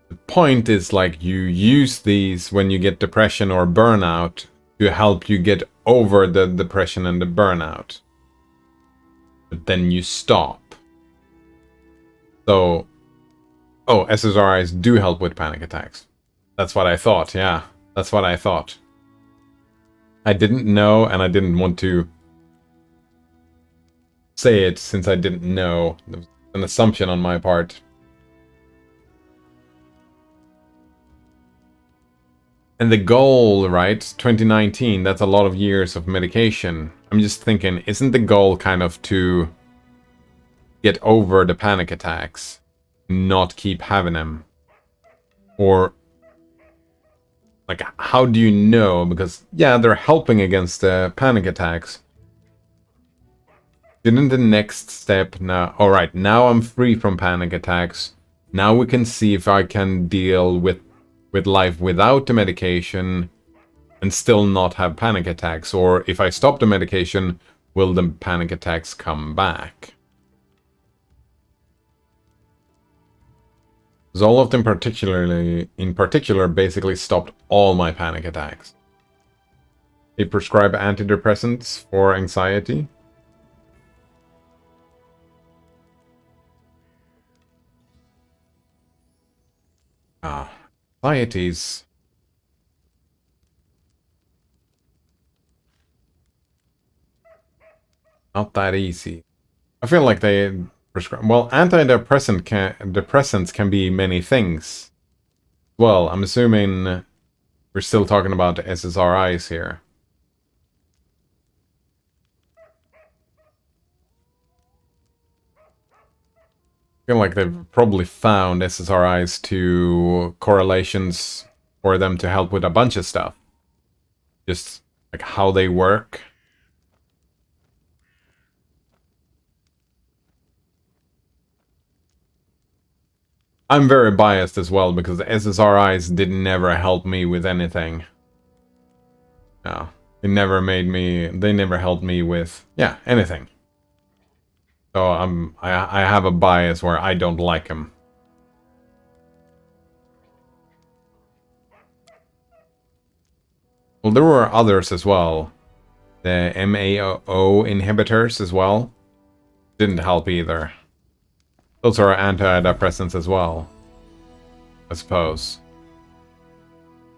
the point is, like, you use these when you get depression or burnout to help you get over the depression and the burnout. But then you stop. So, oh, SSRIs do help with panic attacks. That's what I thought, yeah. That's what I thought. I didn't know, and I didn't want to say it since I didn't know. It was an assumption on my part. And the goal, right? 2019, that's a lot of years of medication. I'm just thinking, isn't the goal kind of to get over the panic attacks? Not keep having them? Or, like, how do you know? Because, yeah, they're helping against the panic attacks. Didn't the next step now... Alright, now I'm free from panic attacks. Now we can see if I can deal with life without the medication and still not have panic attacks. Or if I stop the medication, will the panic attacks come back? Zoloft in particular basically stopped all my panic attacks. They prescribe antidepressants for anxiety. Anxiety's not that easy. I feel like they prescribe... Well, depressants can be many things. Well, I'm assuming we're still talking about SSRIs here. I feel like they've probably found SSRIs to correlations for them to help with a bunch of stuff. Just like how they work. I'm very biased as well because the SSRIs did never help me with anything. No, they never helped me with, yeah, anything. So I have a bias where I don't like them. Well, there were others as well. The MAO inhibitors as well. Didn't help either. Those are antidepressants as well, I suppose.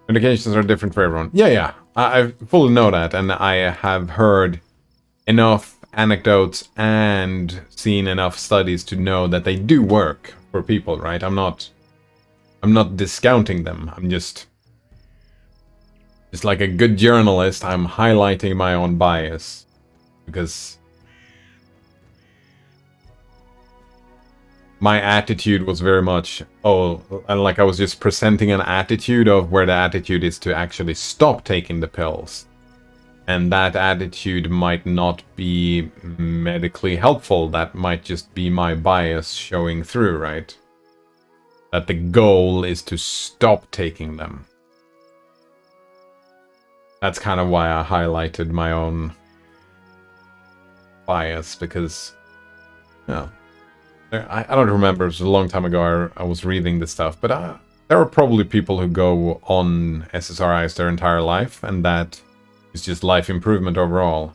Medications are different for everyone. Yeah. I fully know that, and I have heard enough anecdotes and seen enough studies to know that they do work for people, right? I'm not discounting them. I'm just like a good journalist, I'm highlighting my own bias. Because my attitude was very much, like I was just presenting an attitude of where the attitude is to actually stop taking the pills. And that attitude might not be medically helpful. That might just be my bias showing through, right? That the goal is to stop taking them. That's kind of why I highlighted my own bias, because, yeah. I don't remember, it was a long time ago I was reading this stuff, but there are probably people who go on SSRIs their entire life, and that is just life improvement overall.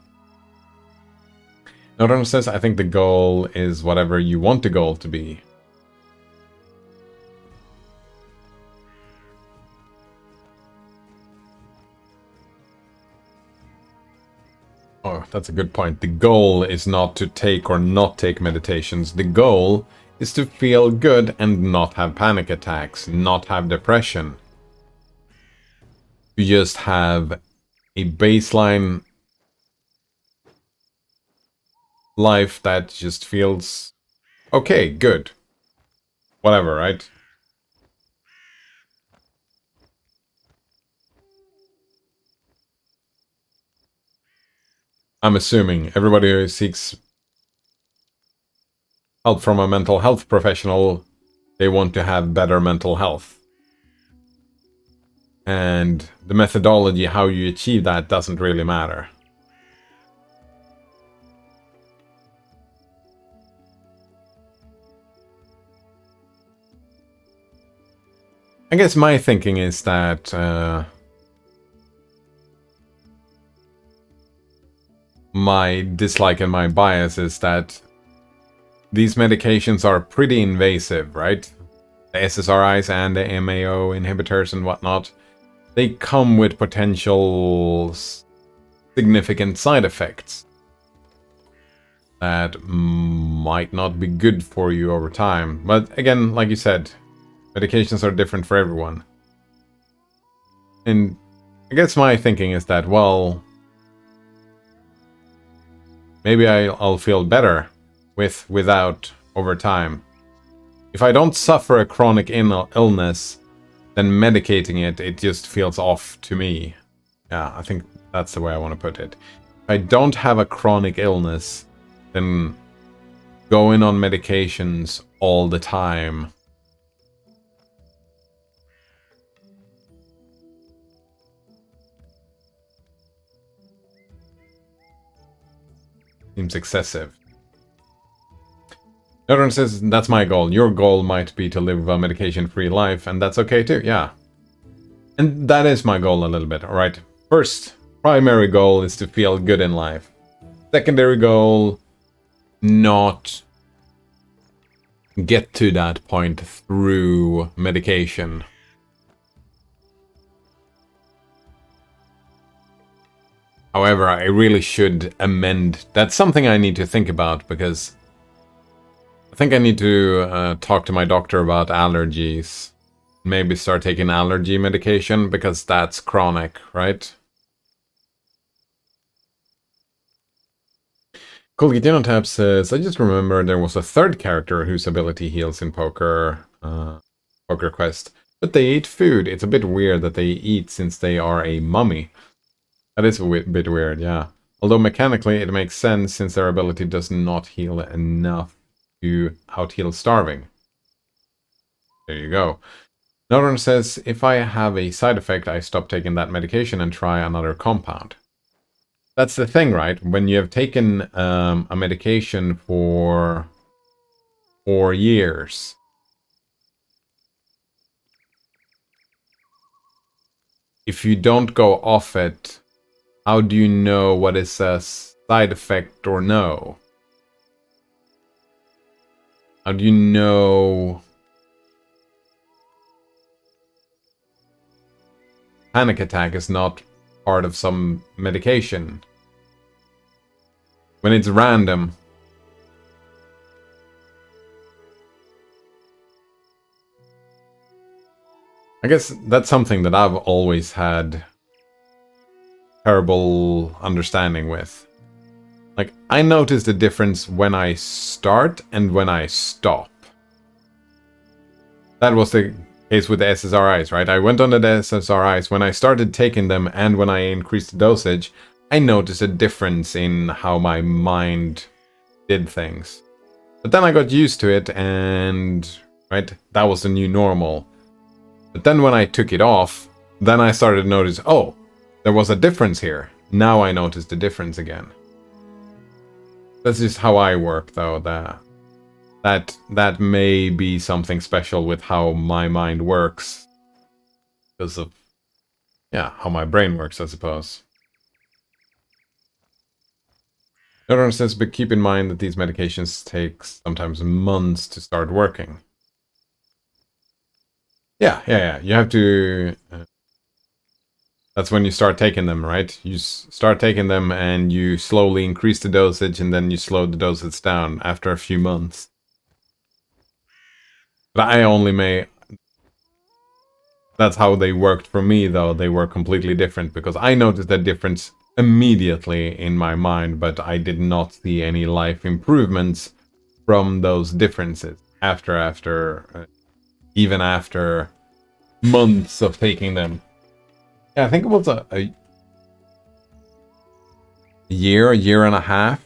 Another one says, I think the goal is whatever you want the goal to be. Oh, that's a good point. The goal is not to take or not take meditations. The goal is to feel good and not have panic attacks, not have depression. You just have a baseline life that just feels okay, good. Whatever, right? I'm assuming everybody who seeks help from a mental health professional, they want to have better mental health. And the methodology, how you achieve that, doesn't really matter. I guess my thinking is that my dislike and my bias is that these medications are pretty invasive, right? The SSRIs and the MAO inhibitors and whatnot, they come with potential significant side effects that might not be good for you over time. But again, like you said, medications are different for everyone. And I guess my thinking is that, well, maybe I'll feel better without over time. If I don't suffer a chronic illness, then medicating it just feels off to me. Yeah, I think that's the way I want to put it. If I don't have a chronic illness, then going on medications all the time seems excessive. Another one says, that's my goal. Your goal might be to live a medication-free life, and that's okay too, yeah. And that is my goal a little bit, alright? First, primary goal is to feel good in life. Secondary goal, not get to that point through medication. However, I really should amend. That's something I need to think about, because I think I need to talk to my doctor about allergies. Maybe start taking allergy medication, because that's chronic, right? Colgate Tab says, I just remember there was a third character whose ability heals in Poker Quest, but they eat food. It's a bit weird that they eat since they are a mummy. That is a bit weird, yeah. Although mechanically it makes sense since their ability does not heal enough to out-heal starving. There you go. Another one says, if I have a side effect, I stop taking that medication and try another compound. That's the thing, right? When you have taken a medication for 4 years, if you don't go off it, how do you know what is a side effect or no? How do you know panic attack is not part of some medication? When it's random. I guess that's something that I've always had terrible understanding with. Like, I notice the difference when I start and when I stop. That was the case with the SSRIs, right? I went on the SSRIs. When I started taking them and when I increased the dosage, I noticed a difference in how my mind did things. But then I got used to it and, right, that was the new normal. But then when I took it off, then I started to notice, oh, there was a difference here. Now I notice the difference again. That's just how I work, though. That may be something special with how my mind works. Because of, yeah, how my brain works, I suppose. Another says, but keep in mind that these medications take sometimes months to start working. Yeah. You have to... That's when you start taking them, right? You start taking them and you slowly increase the dosage and then you slow the dosage down after a few months. But I only may... That's how they worked for me, though. They were completely different because I noticed that difference immediately in my mind, but I did not see any life improvements from those differences even after months of taking them. Yeah, I think it was a year and a half,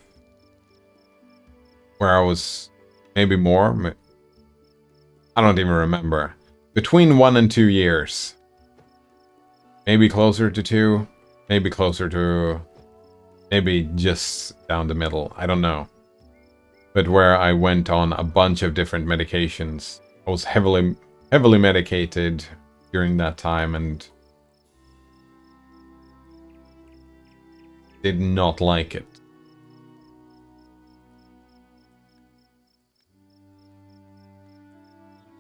where I was maybe more. I don't even remember. Between 1 and 2 years. Maybe closer to 2. Maybe closer to... Maybe just down the middle. I don't know. But where I went on a bunch of different medications. I was heavily medicated during that time and did not like it.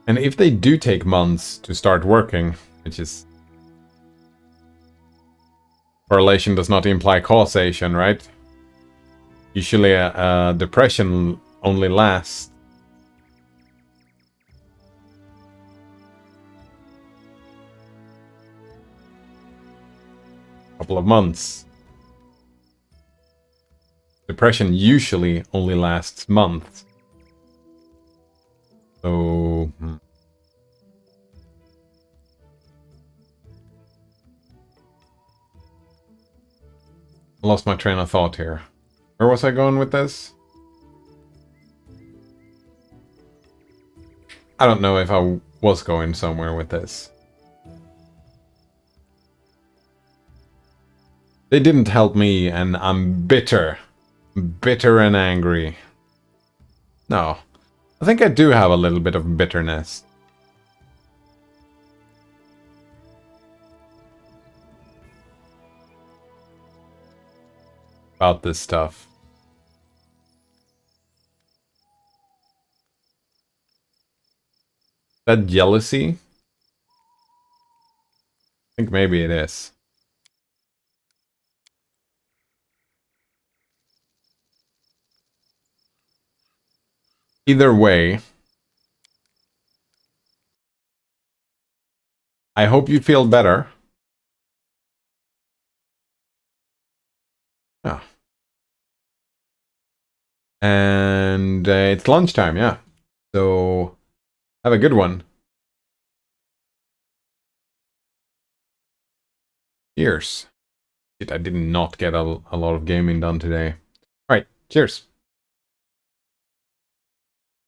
And if they do take months to start working, which is... Correlation does not imply causation, right? Usually a depression only lasts a couple of months. Depression usually only lasts months. So... I lost my train of thought here. Where was I going with this? I don't know if I was going somewhere with this. They didn't help me and I'm bitter. Bitter and angry. No. I think I do have a little bit of bitterness. About this stuff. That jealousy? I think maybe it is. Either way, I hope you feel better. Yeah. And it's lunchtime, yeah. So, have a good one. Cheers. Shit, I did not get a lot of gaming done today. Alright, cheers.